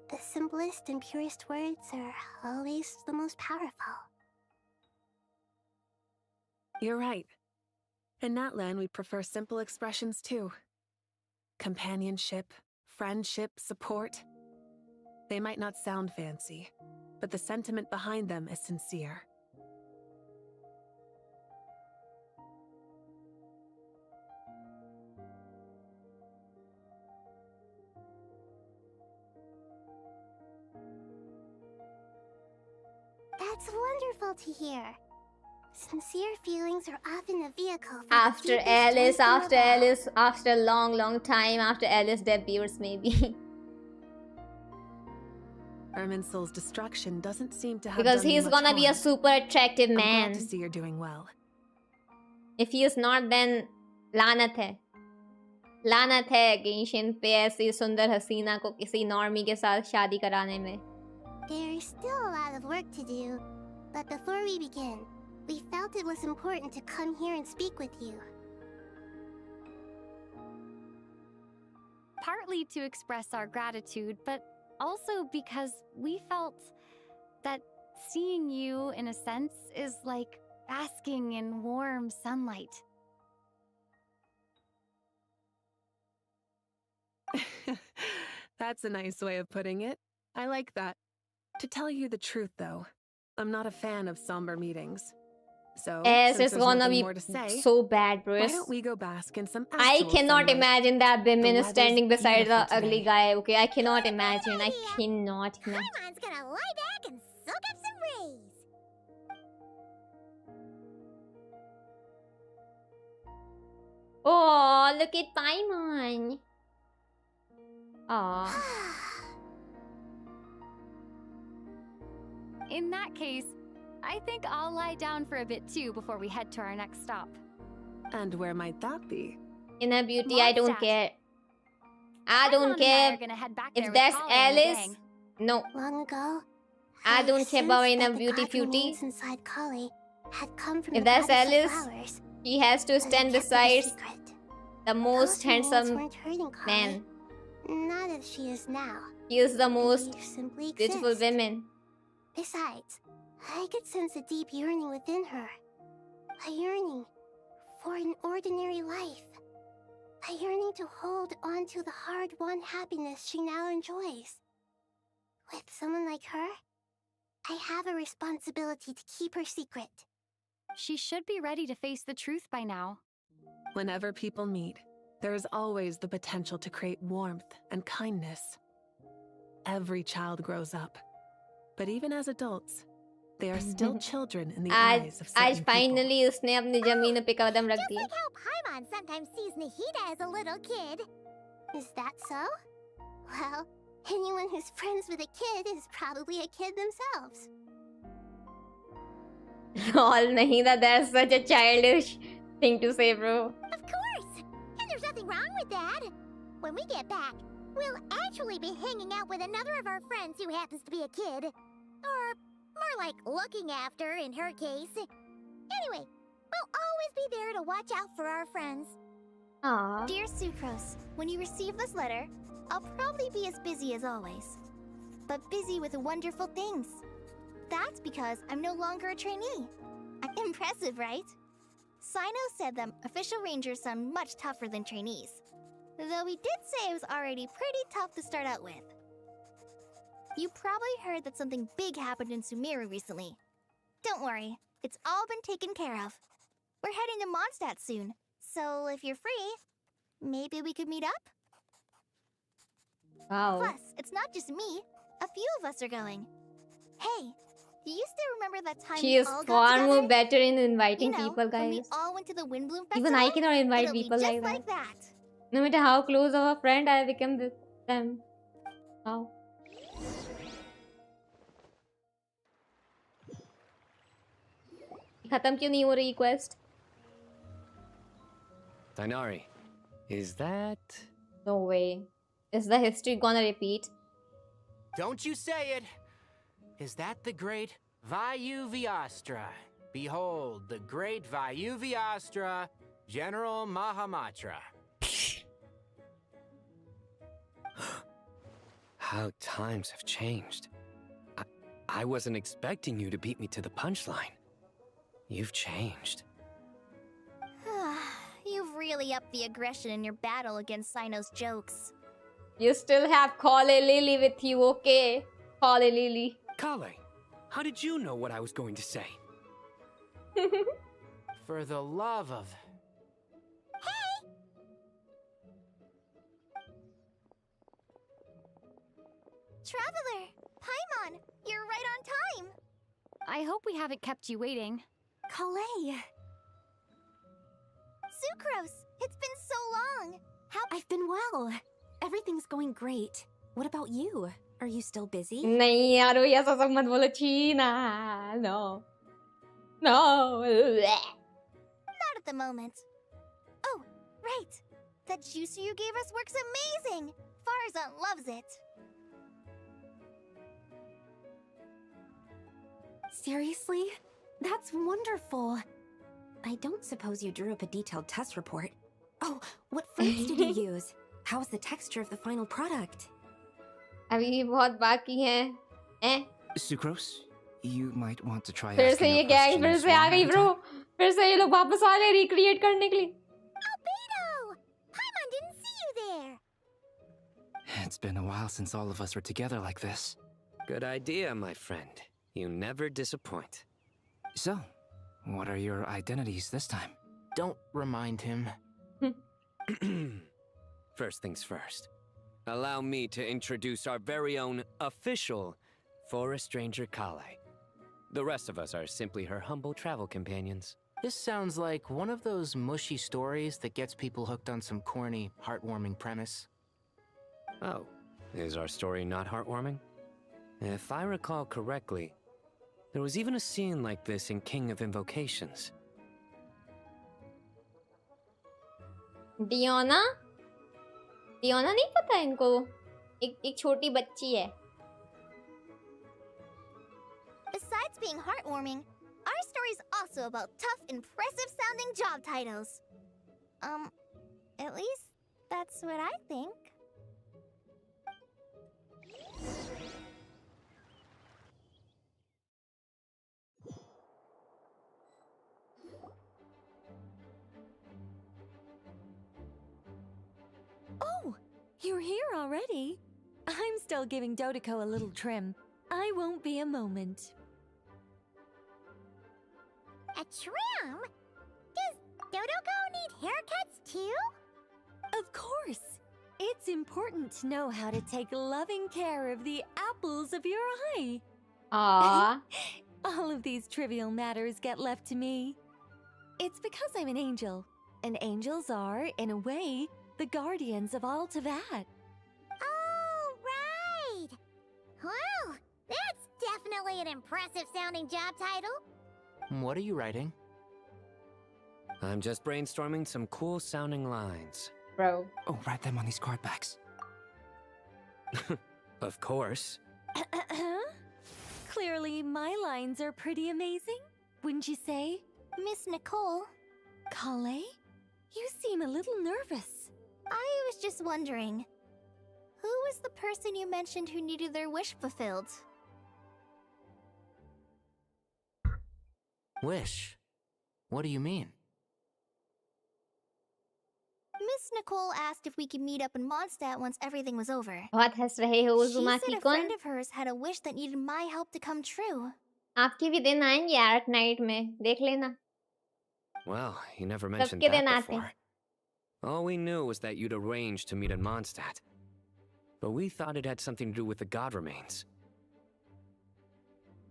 the simplest and purest words are always the most powerful. You're right. In Natlan, we prefer simple expressions too. Companionship, friendship, support. They might not sound fancy, but the sentiment behind them is sincere. That's wonderful to hear. Sincere feelings are often a vehicle for After Alice, after a long time, after Alice debuts, maybe. Irminsul's destruction doesn't seem to have Because done you he's much gonna be a harm. super attractive I'm man. glad to see you're doing well. If he is not, then लानत है. लानत है Genshin पे ऐसी सुंदर हसीना को किसी normie के साथ शादी कराने में. There's still a lot of work to do, but before we begin, we felt it was important to come here and speak with you. Partly to express our gratitude, but also because we felt that seeing you, in a sense, is like basking in warm sunlight. That's a nice way of putting it. I like that. To tell you the truth, though, I'm not a fan of somber meetings. So, Yes, since it's there's gonna nothing be more to say, so bad, bro. why don't we go bask in some I actual cannot sunlight? imagine that The woman weather's standing beside the beautiful ugly today. guy. Okay, I cannot imagine. I cannot imagine. Paimon's gonna lie back and soak up some rays. Oh, look at Paimon. Aw. In that case, I think I'll lie down for a bit too before we head to our next stop. And where might that be? In a beauty, I don't Mondstadt. care. I don't Paimon and I care are gonna head back there if with that's Kali and the Alice. gang. No, Long ago, I don't care about in a sensed that beauty the god beauty. remains inside Kali had come from If the that's goddess of Alice, flowers. he has to But it stand kept it a beside secret. the most Those remains handsome weren't hurting Kali. man. Not as she is now. He is the most They simply beautiful exist. women. Besides, I could sense a deep yearning within her. A yearning for an ordinary life. A yearning to hold on to the hard-won happiness she now enjoys. With someone like her, I have a responsibility to keep her secret. She should be ready to face the truth by now. Whenever people meet, there is always the potential to create warmth and kindness. Every child grows up, but even as adults, they are still children in the eyes of certain आज people. finally उसने अपनी जमीन पे कदम रख दिया. Just like how Paimon sometimes sees Nahida as a little kid. Is that so? Well, anyone who's friends with a kid is probably a kid themselves. All Nahida, that's such a childish thing to say, bro. Of course! And there's nothing wrong with that. When we get back, we'll actually be hanging out with another of our friends who happens to be a kid. Or more like looking after, in her case. Anyway, we'll always be there to watch out for our friends. Aww. Dear Sucrose, when you receive this letter, I'll probably be as busy as always. But busy with wonderful things. That's because I'm no longer a trainee. Impressive, right? Sino said that official rangers sound much tougher than trainees. Though he did say it was already pretty tough to start out with. You probably heard that something big happened in Sumeru recently. Don't worry, it's all been taken care of. We're heading to Mondstadt soon, so if you're free, maybe we could meet up? Wow. Plus, it's not just me. A few of us are going. Hey, do you still remember that time She we is all got far together? more better in inviting You know, people, when we guys. all went to the Windbloom Festival? Even I cannot invite It'll be people just like that. that. No matter how close of a friend I become with them. Wow. खत्म क्यों नहीं हो रही quest? Dainari, is that... No way. Is the history gonna repeat? Don't you say it! Is that the great Vayuviastra? Behold, the great Vayuviastra, General Mahamatra. How times have changed. I wasn't expecting you to beat me to the punchline. You've changed. You've really upped the aggression in your battle against Sino's jokes. You still have Kale Lily with you, okay? Kale Lily. Kale, how did you know what I was going to say? For the love of... Traveler! Paimon! You're right on time! I hope we haven't kept you waiting. Kalei! Sucrose! It's been so long! I've been well. Everything's going great. What about you? Are you still busy? नहीं यार वो ऐसा सब मत बोलो China. No. No. Not at the moment. Oh, right! That juicer you gave us works amazing! Farzan loves it! Seriously? That's wonderful. I don't suppose you drew up a detailed test report. Oh, what fruits did you use? How's the texture of the final product? अभी भी बहुत बाकी हैं. हैं? Sucrose, you might want to try फिर से asking ये your gang फिर questions से आ one गई at a ब्रो. time. फिर से ये लोग वापस आ गए रिक्रिएट करने के लिए. Albedo! Paimon didn't see you there! It's been a while since all of us were together like this. Good idea, my friend. You never disappoint. So, what are your identities this time? Don't remind him. First things first. Allow me to introduce our very own official forest ranger Kale. The rest of us are simply her humble travel companions. This sounds like one of those mushy stories that gets people hooked on some corny, heartwarming premise. Oh, is our story not heartwarming? If I recall correctly, there was even a scene like this in King of Invocations. डियोना नहीं पता इनको. एक छोटी बच्ची है. Besides being heartwarming, our story's also about tough, impressive-sounding job titles. At least that's what I think. You're here already? I'm still giving Dodeko a little trim. I won't be a moment. A trim? Does Dodoko need haircuts too? Of course. It's important to know how to take loving care of the apples of your eye. Aww. All of these trivial matters get left to me. It's because I'm an angel, and angels are, in a way, the guardians of all Teyvat. Oh, right! Well, that's definitely an impressive sounding job title. What are you writing? I'm just brainstorming some cool sounding lines. Bro. Oh, write them on these card backs. Of course. Clearly, my lines are pretty amazing, wouldn't you say? Miss Nicole? Kale? You seem a little nervous. I was just wondering, who was the person you mentioned who needed their wish fulfilled? Wish? What do you mean? Miss Nicole asked if we could meet up in Mondstadt once everything was over. बहुत हंस रहे हो She उजुमा said की a कौन? friend of hers had a wish that needed my help to come true. आपके भी दिन आएंगे आर्क नाइट में, देख लेना. Well, you never mentioned सबके दिन that आते हैं. before. All we knew was that you'd arranged to meet in Mondstadt. But we thought it had something to do with the god remains.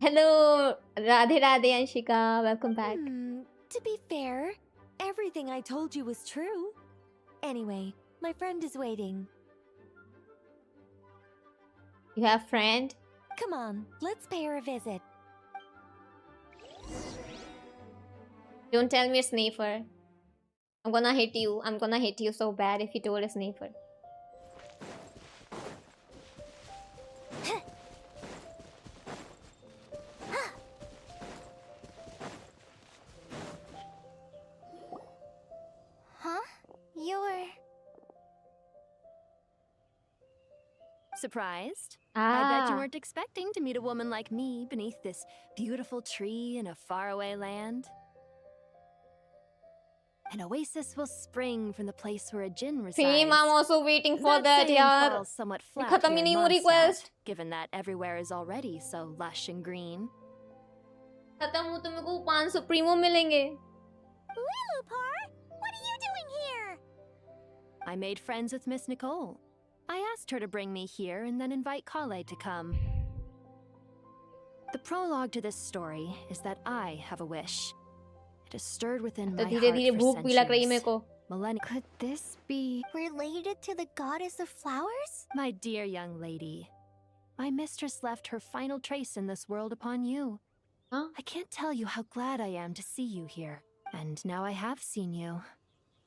Hello, Radhe Radhe Anshika, welcome back. To be fair, everything I told you was true. Anyway, my friend is waiting. You have friend? Come on, let's pay her a visit. Don't tell me a sniffer. I'm gonna hit you. I'm gonna hit you so bad if you told a sniffer. Huh? You're... Surprised? I bet you weren't expecting to meet a woman like me beneath this beautiful tree in a faraway land. An oasis will spring from the place where a djinn resides. Same, I'm also waiting for that, saying yaar. falls somewhat flat Khatam here hi in nahi ho Mondstadt, request. given that everywhere is already so lush and green. खत्म हो तो मेरे को 500 Primo मिलेंगे. Lilupar, what are you doing here? I made friends with Miss Nicole. I asked her to bring me here and then invite Kale to come. The prologue to this story is that I have a wish. It is stirred within my तो धीरे-धीरे heart भूख for भी लग रही है मेरे centuries. को. Millennia. Could this be related to the goddess of flowers? My dear young lady, my mistress left her final trace in this world upon you. Huh? I can't tell you how glad I am to see you here. And now I have seen you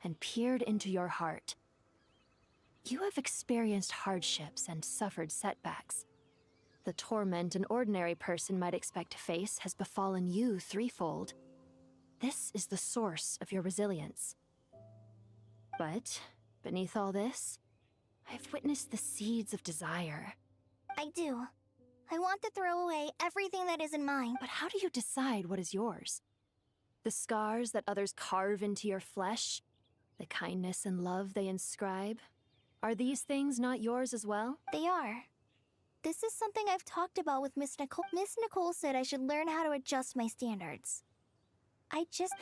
and peered into your heart. You have experienced hardships and suffered setbacks. The torment an ordinary person might expect to face has befallen you threefold. This is the source of your resilience. But beneath all this, I've witnessed the seeds of desire. I do. I want to throw away everything that isn't mine. But how do you decide what is yours? The scars that others carve into your flesh? The kindness and love they inscribe? Are these things not yours as well? They are. This is something I've talked about with Miss Nicole. Miss Nicole said I should learn how to adjust my standards. I just...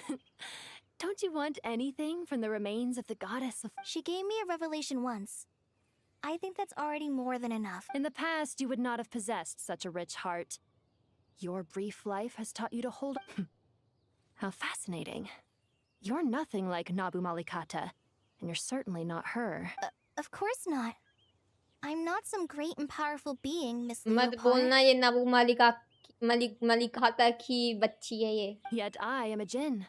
Don't you want anything from the remains of the goddess of... She gave me a revelation once. I think that's already more than enough. In the past, you would not have possessed such a rich heart. Your brief life has taught you to hold... How fascinating. You're nothing like Nabu Malikata, and you're certainly not her. Of course not. I'm not some great and powerful being, Miss मत Leopard. बोलना ये नबू मालिकाता की बच्ची है ये. Yet I am a djinn.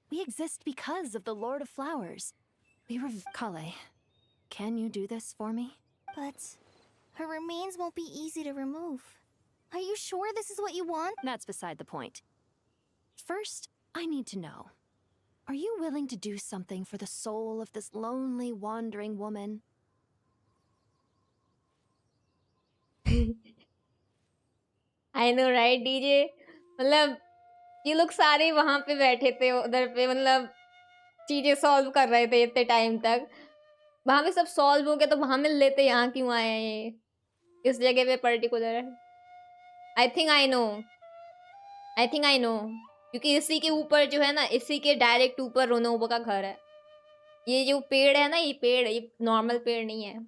We exist because of the Lord of Flowers. We Kale, can you do this for me? But her remains won't be easy to remove. Are you sure this is what you want? That's beside the point. First, I need to know. Are you willing to do something for the soul of this lonely, wandering woman? I know, right, DJ? मतलब ये लोग सारे वहाँ पे बैठे थे उधर पे, मतलब चीजें सॉल्व कर रहे थे इतने टाइम तक. वहां पे सब सॉल्व हो गया तो वहां मिल लेते, यहाँ क्यों आए हैं ये इस जगह पे particular? I think I know, I think I know, क्योंकि इसी के ऊपर जो है ना, इसी के डायरेक्ट ऊपर रोनोबो का घर है। ये जो पेड़ है ना, ये पेड़, ये नॉर्मल पेड़ नहीं है।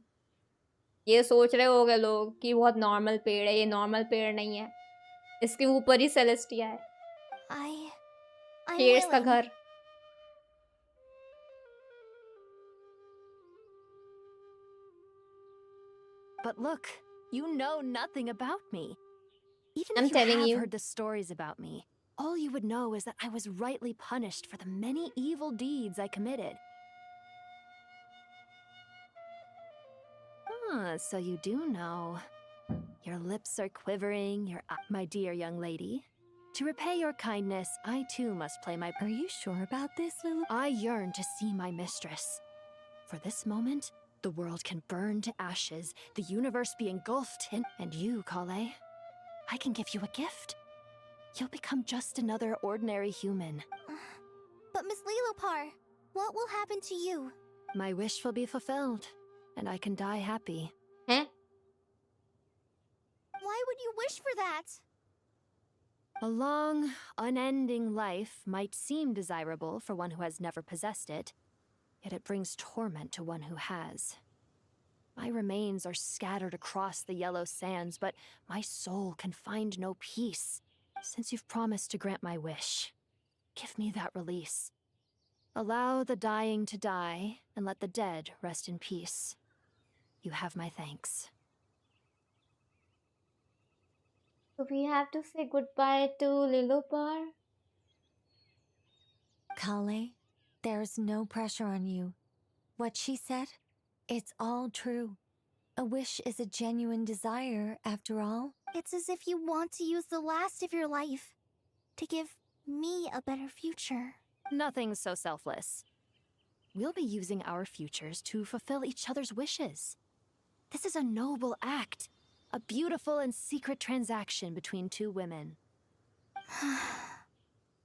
ये सोच रहे होंगे लोग कि बहुत नॉर्मल पेड़ है, ये नॉर्मल पेड़ नहीं है, इसके ऊपर ही सेलेस्टिया है, I'm शेर्स का willing. घर। But look, you know nothing about me. Even I'm if you telling have you. heard the stories about me, all you would know is that I was rightly punished for the many evil deeds I committed. Ah, so you do know. Your lips are quivering, my dear young lady. To repay your kindness, I too must play my... Are you sure about this, Lulu? I yearn to see my mistress. For this moment, the world can burn to ashes, the universe be engulfed in... And you, Kale, I can give you a gift. You'll become just another ordinary human. But Miss Lilopar, what will happen to you? My wish will be fulfilled, and I can die happy. Huh? Why would you wish for that? A long, unending life might seem desirable for one who has never possessed it, yet it brings torment to one who has. My remains are scattered across the yellow sands, but my soul can find no peace. Since you've promised to grant my wish, give me that release. Allow the dying to die, and let the dead rest in peace. You have my thanks. So we have to say goodbye to Lilopar. Kale, there's no pressure on you. What she said, it's all true. A wish is a genuine desire, after all. It's as if you want to use the last of your life to give me a better future. Nothing so selfless. We'll be using our futures to fulfill each other's wishes. This is a noble act. A beautiful and secret transaction between two women.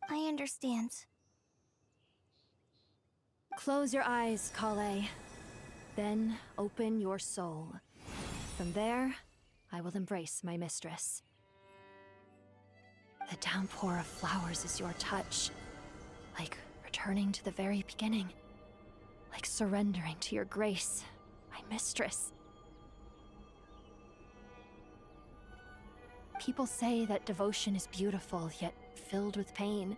I understand. Close your eyes, Kale. Then open your soul. From there, I will embrace my mistress. The downpour of flowers is your touch. Like returning to the very beginning. Like surrendering to your grace, my mistress. People say that devotion is beautiful, yet filled with pain.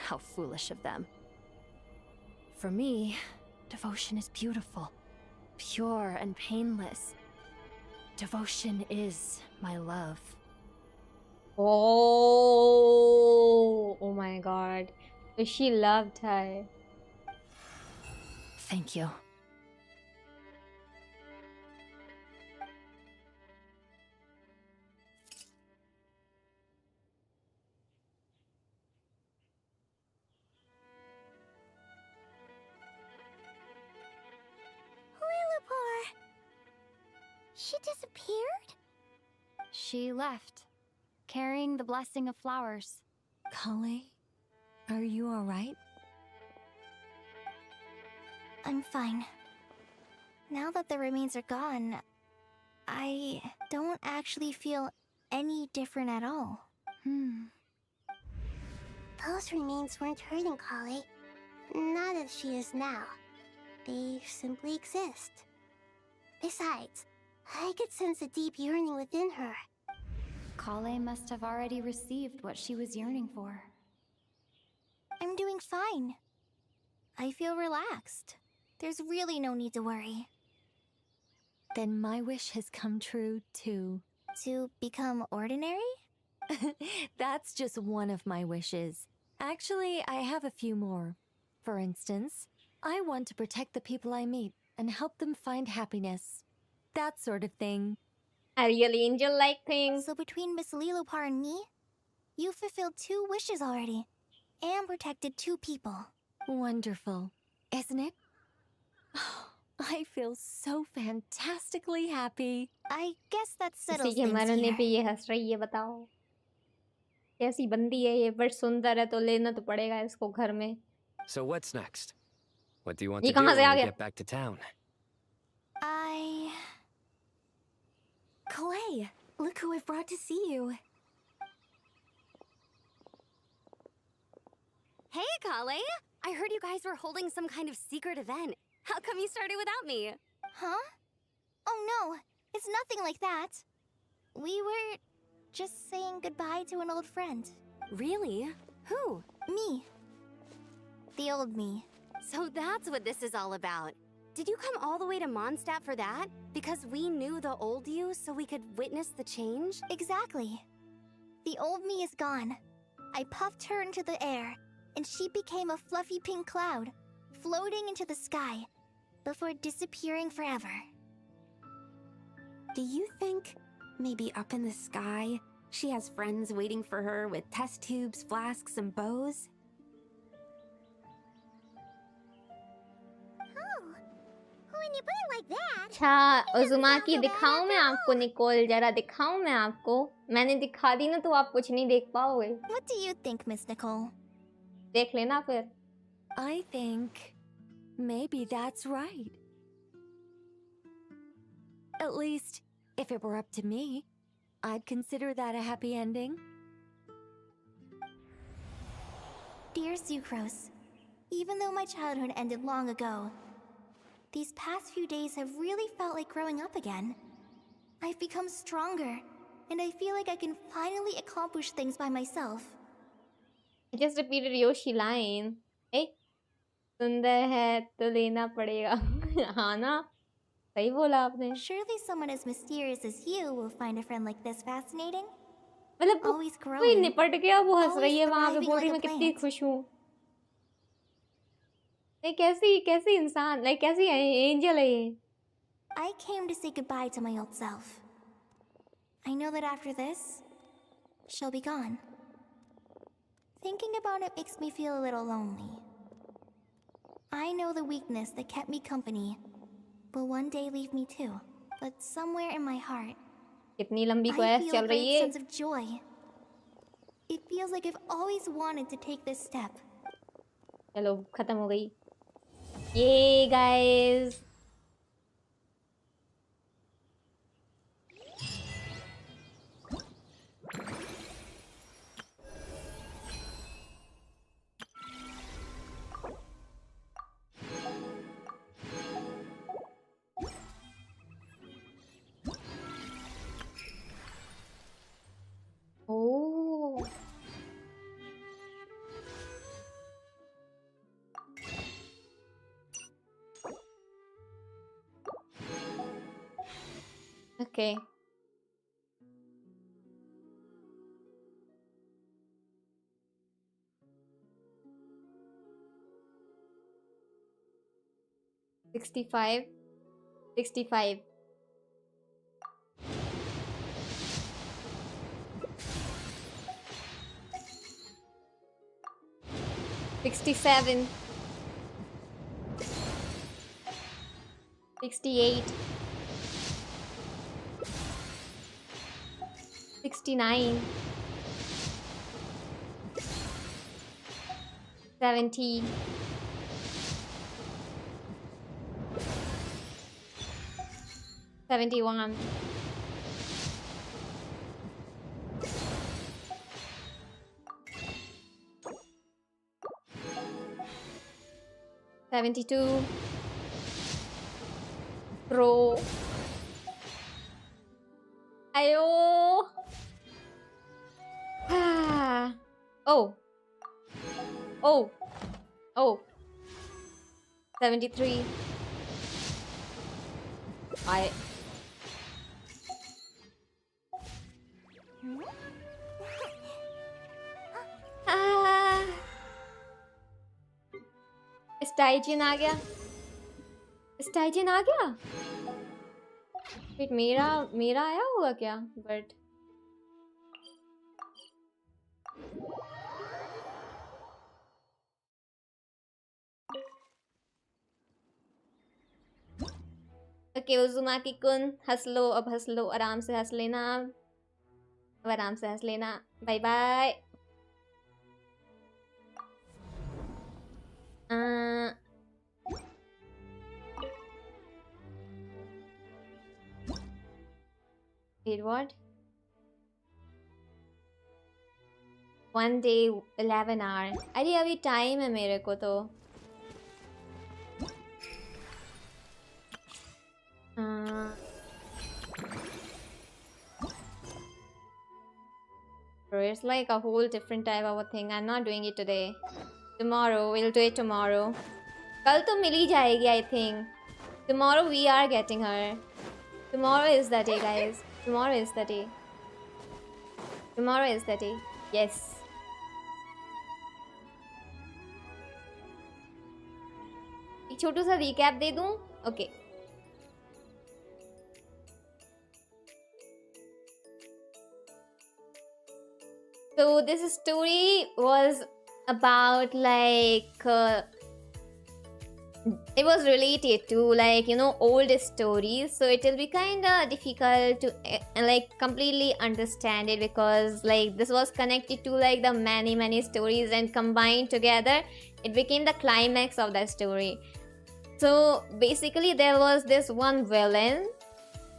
How foolish of them. For me, devotion is beautiful, pure and painless. Devotion is my love. Oh my god. So she loved her. Thank you. Lilopar! She disappeared? She left, carrying the blessing of flowers. Kale, are you alright? I'm fine. Now that the remains are gone, I don't actually feel any different at all. Those remains weren't hurting Kale. Not as she is now. They simply exist. Besides, I could sense a deep yearning within her. Kale must have already received what she was yearning for. I'm doing fine. I feel relaxed. There's really no need to worry. Then my wish has come true, too. To become ordinary? That's just one of my wishes. Actually, I have a few more. For instance, I want to protect the people I meet and help them find happiness. That sort of thing. A really angel-like thing. So between Miss Lilopar and me, you fulfilled 2 wishes already. And protected 2 people. Wonderful, isn't it? I feel so fantastically happy. I guess that settles किसी के things मरने here. पे ये हंस रही है, बताओ कैसी बंदी है ये, बट सुंदर है तो लेना तो पड़ेगा इसको घर में। So what's next? What do you want ये to do कहाँ से आ when we गया? get back to town? Clay, look who I've brought to see you. Hey, Kale! I heard you guys were holding some kind of secret event. How come you started without me? Huh? Oh no, it's nothing like that. We were just saying goodbye to an old friend. Really? Who? Me. The old me. So that's what this is all about. Did you come all the way to Mondstadt for that? Because we knew the old you so we could witness the change? Exactly. The old me is gone. I puffed her into the air, and she became a fluffy pink cloud, floating into the sky, before disappearing forever. Do you think maybe up in the sky, she has friends waiting for her with test tubes, flasks, and bows? When you put it like that, अच्छा उजुमाकी दिखाऊं मैं आपको Nicol जरा दिखाऊं मैं आपको मैंने दिखा दी ना तो आप कुछ नहीं देख पाओगे What do you think, Miss Nicole? देख लेना फिर I think maybe that's right. At least, if it were up to me, I'd consider that a happy ending. Dear Sucrose, even though my childhood ended long ago, these past few days have really felt like growing up again. I've become stronger, and I feel like I can finally accomplish things by myself. I just repeated Yoshi line. Eh? सुंदर है तो लेना पड़ेगा हाँ ना सही बोला आपने Surely someone as mysterious as you will find a friend like this fascinating. मतलब Always कोई growing, निपट गया वो हंस always रही है वहां पे thriving बोल रही like मैं a कितनी plant. खुश हूँ कैसी कैसी इंसान लाइक कैसी एंजल है ये I came to say goodbye to my old self. I know that after this, she'll be gone. Thinking about it makes me feel a little lonely. I know the weakness that kept me company will one day leave me too. But somewhere in my heart, कितनी लंबी I quest feel चल a रही great है sense of joy. It feels like I've always wanted to take this step. चलो खत्म हो गई ये guys Oh. Okay. $65. 65. $67. 68. 69. 70. 71. 72. Pro. Ayo. Oh. Oh. Oh. 73. I. स्टाइजन आ गया स्टाइजन आ गया फिर मेरा आया होगा क्या बट ओके उजुमाकी कुन हंस लो अब हंस लो आराम से हंस लेना अब आराम से हंस लेना bye bye Wait, what? 1 day 11 hour. अरे अभी टाइम है मेरे को तो. Bro, it's like a whole different type of a thing. I'm not doing it today. Tomorrow, we'll do it tomorrow. कल तो मिल ही जाएगी, I think. Tomorrow we are getting her. Tomorrow is the day, guys. Tomorrow is the day. Tomorrow is the day. Yes. एक छोटू सा recap दे दूं? Okay. So this story was about like it was related to like, you know, old stories, so it will be kind of difficult to like completely understand it, because like this was connected to like the many stories and combined together it became the climax of the story. So basically there was this one villain,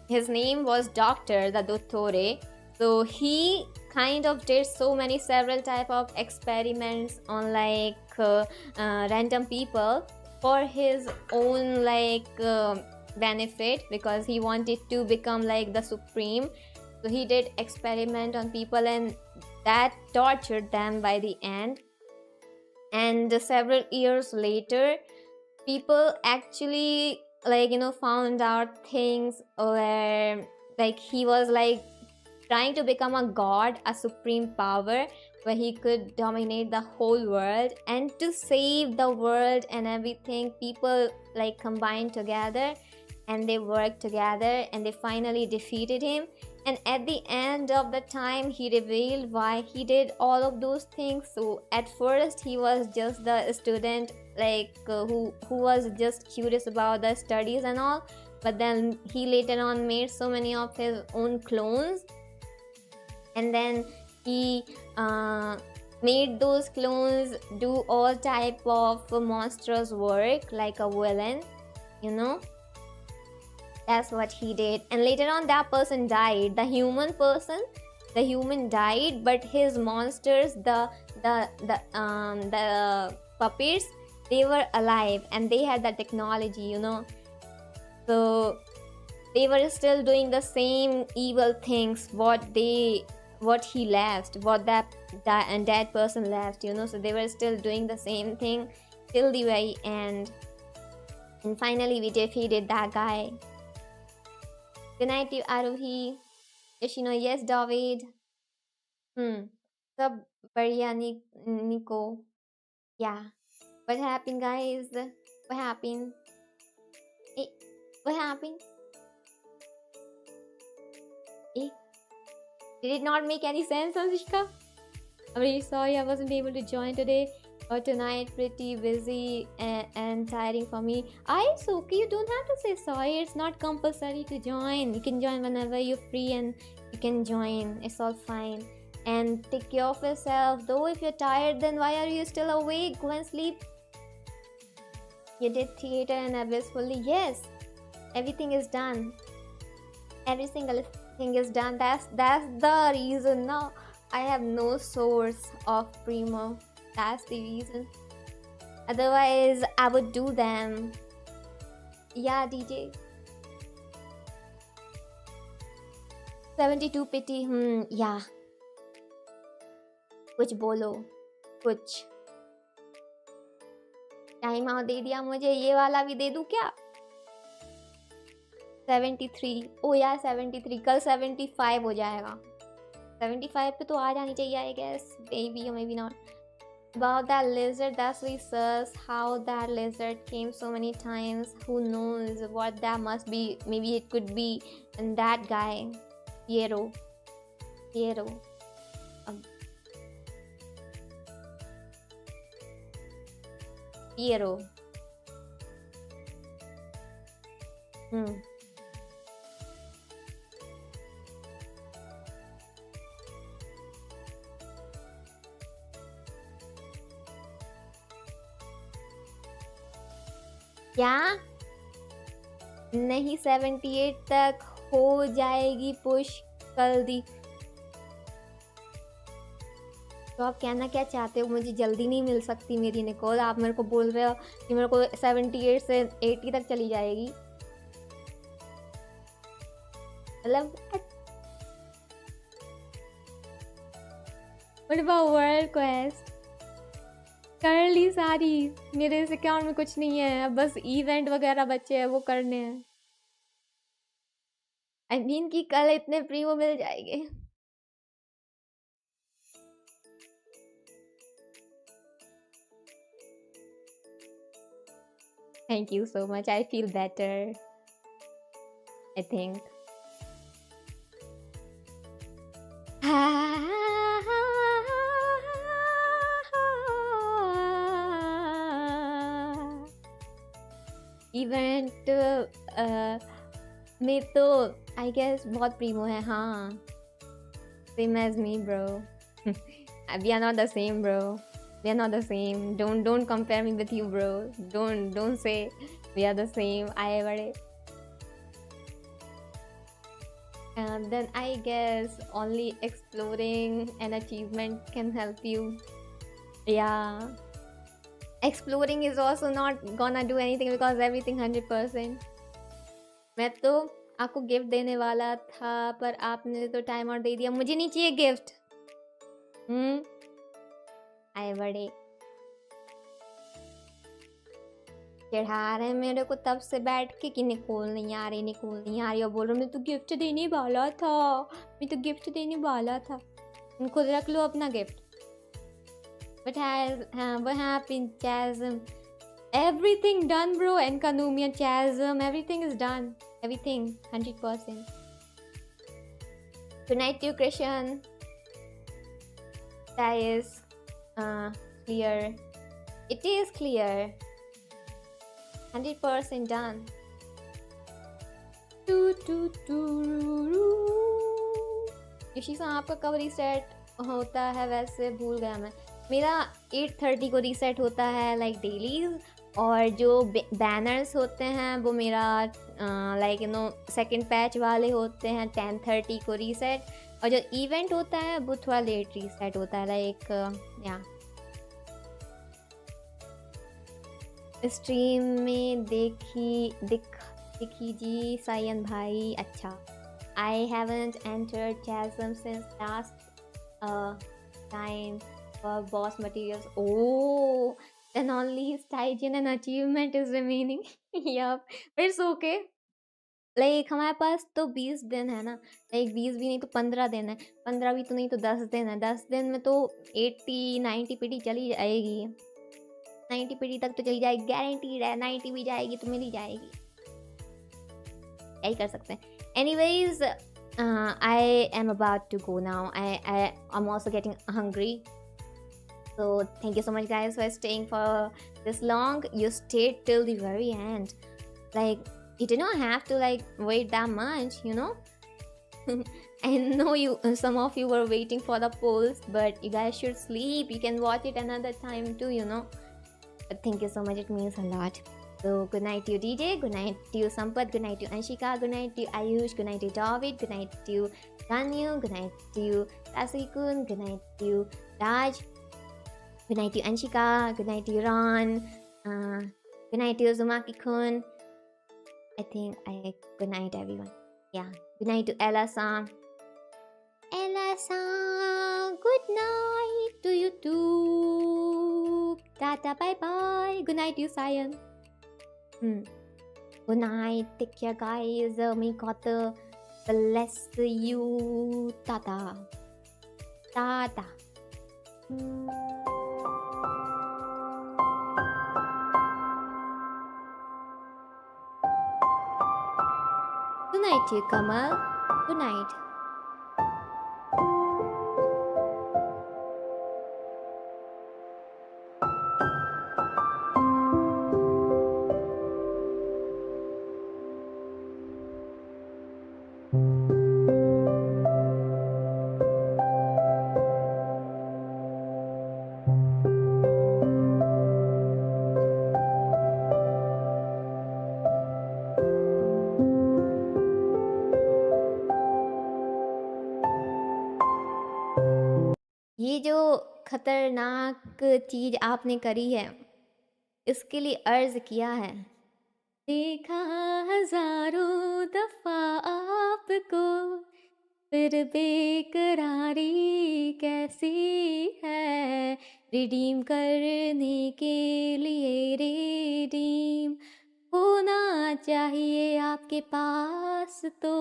his name was Doctor the Dottore. So he kind of did several type of experiments on like random people for his own like benefit, because he wanted to become like the supreme. So he did experiment on people and that tortured them by the end. And several years later, people actually like, you know, found out things where like he was like trying to become a god, a supreme power, where he could dominate the whole world. And to save the world and everything, people like combined together and they worked together and they finally defeated him. And at the end of the time, he revealed why he did all of those things. So at first he was just the student like who was just curious about the studies and all, but then he later on made so many of his own clones, and then he made those clones do all type of monstrous work like a villain, you know. That's what he did. And later on that person died, the human died, but his monsters, the puppets, they were alive and they had the technology, you know. So they were still doing the same evil things what he left, what that dead person left, you know. So they were still doing the same thing till the very end. And finally we defeated that guy. Good night to you, Aruhi. Yoshino, yes, David. Sab Bariya Nico. Yeah. What happened, guys? What happened? What happened? Did it not make any sense, Anshika? I'm really sorry I wasn't able to join today or tonight. Pretty busy and tiring for me. It's okay, you don't have to say sorry. It's not compulsory to join. You can join whenever you're free and you can join. It's all fine. And take care of yourself. Though if you're tired, then why are you still awake? Go and sleep. You did theater and abyssfully. Yes, everything is done. Every single thing is done. That's the reason now I have no source of Primo. That's the reason. Otherwise I would do them. Yeah, DJ. 72 pity. Yeah. कुछ बोलो, कुछ time out दे दिया मुझे. ये वाला भी दे दूं क्या? 73. ओ यार 73. कल 75 हो जाएगा. 75 पे तो आ जानी चाहिए, I guess. Maybe or maybe not. About that lizard, that's really sus. How that lizard came so many times. Who knows what that must be? Maybe it could be that guy, Piero. Piero. क्या? नहीं 78 तक हो जाएगी push. कल दी। तो आप कहना क्या चाहते हो? मुझे जल्दी नहीं मिल सकती मेरी निकोल। आप मेरे को बोल रहे हो कि मेरे को 78 से 80 तक चली जाएगी। मतलब What about world quest? कर ली सारी। मेरे इस अकाउंट में कुछ नहीं है, अब बस इवेंट वगैरह बचे हैं वो करने हैं। आई मीन कि कल इतने फ्री वो मिल जाएंगे। Thank you so much. I feel better, I think. Event में तो आई गेस बहुत प्रीमो है। हाँ, same as me, bro. We are not the same, bro. We are not the same. Don't compare me with you, bro. Don't say we are the same. I bade. And then I guess only exploring an achievement can help you. Yeah. Exploring is also not gonna do anything because everything 100%. मैं तो आपको gift देने वाला था पर आपने तो time out दे दिया। मुझे नहीं चाहिए गिफ्ट। आए बड़े चढ़ा रहे मेरे को तब से बैठ के कि निकोल नहीं आ रही, निकोल नहीं आ रही, और बोल रहा मैं तो गिफ्ट देने वाला था, मैं तो गिफ्ट देने वाला था। खुद रख लो अपना gift. What happened, Chasm? Everything done, bro. And Kanumian, Chasm, everything is done. Everything, 100%. Good night to you, Krishan. That is clear. It is clear. 100% done. योशी-सान, आपका कब रीसेट होता है? वैसे भूल गया मैं। मेरा 8:30 को रीसेट होता है लाइक डेलीज, और जो बैनर्स होते हैं वो मेरा लाइक सेकंड पैच वाले होते हैं 10:30 को रीसेट, और जो इवेंट होता है वो थोड़ा लेट रीसेट होता है लाइक या स्ट्रीम में देखी जी सायन भाई। अच्छा, I haven't entered chasm since last time for boss materials. Oh, then only his Taijin and achievement is remaining. Yup, but it's okay. Like हमारे पास तो 20 दिन है ना, लाइक 20 भी नहीं तो 15 दिन है, 15 भी तो नहीं तो 10 दिन है। 10 दिन में तो 80-90 पीढ़ी चली जाएगी, 90 पीढ़ी तक तो चली जाएगी, गारंटीड है। 90 भी जाएगी तो मिल ही जाएगी, क्या ही कर सकते हैं। Anyways, I am about to go now. I'm also getting hungry. So thank you so much guys for staying for this long. You stayed till the very end. Like, you did not have to like wait that much, you know. I know some of you were waiting for the polls, but you guys should sleep. You can watch it another time too, you know. But thank you so much, it means a lot. So good night to you DJ, good night to you Sampath, good night to Anshika, good night to you Ayush, good night to David, good night to you Ganyu, good night to you Tasukun, good night to you Raj, good night to you Anshika, good night to you Ron, good night to you Zumaki-kun. Good night everyone. Yeah, good night to Ella-san. Ella-san, good night to you too. Tata, bye bye. Good night to you Sayan. Good night, take care guys. May God bless you. Tata. Tata. Good night to you Kamal. Good night. खतरनाक चीज आपने करी है, इसके लिए अर्ज किया है। देखा हजारों दफा आपको, फिर बेकरारी कैसी है, रिडीम करने के लिए रिडीम होना चाहिए आपके पास तो।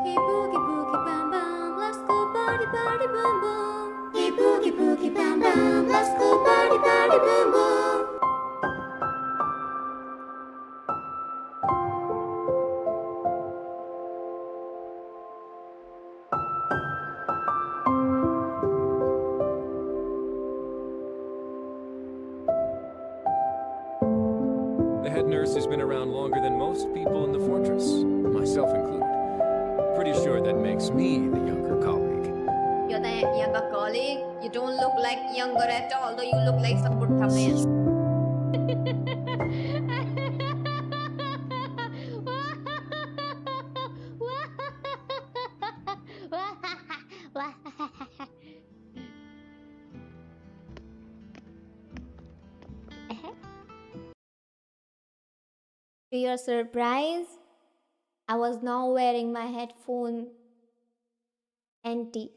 Hey boogie boogie bam bam, let's go party party boom boom. Hey boogie boogie bam bam, let's go party party boom boom. The head nurse has been around longer than most people in the fortress, myself included. Pretty sure that makes me the younger colleague. You're the younger colleague. You don't look like younger at all, though you look like some buddha man. To your surprise, I was now wearing my headphone empty.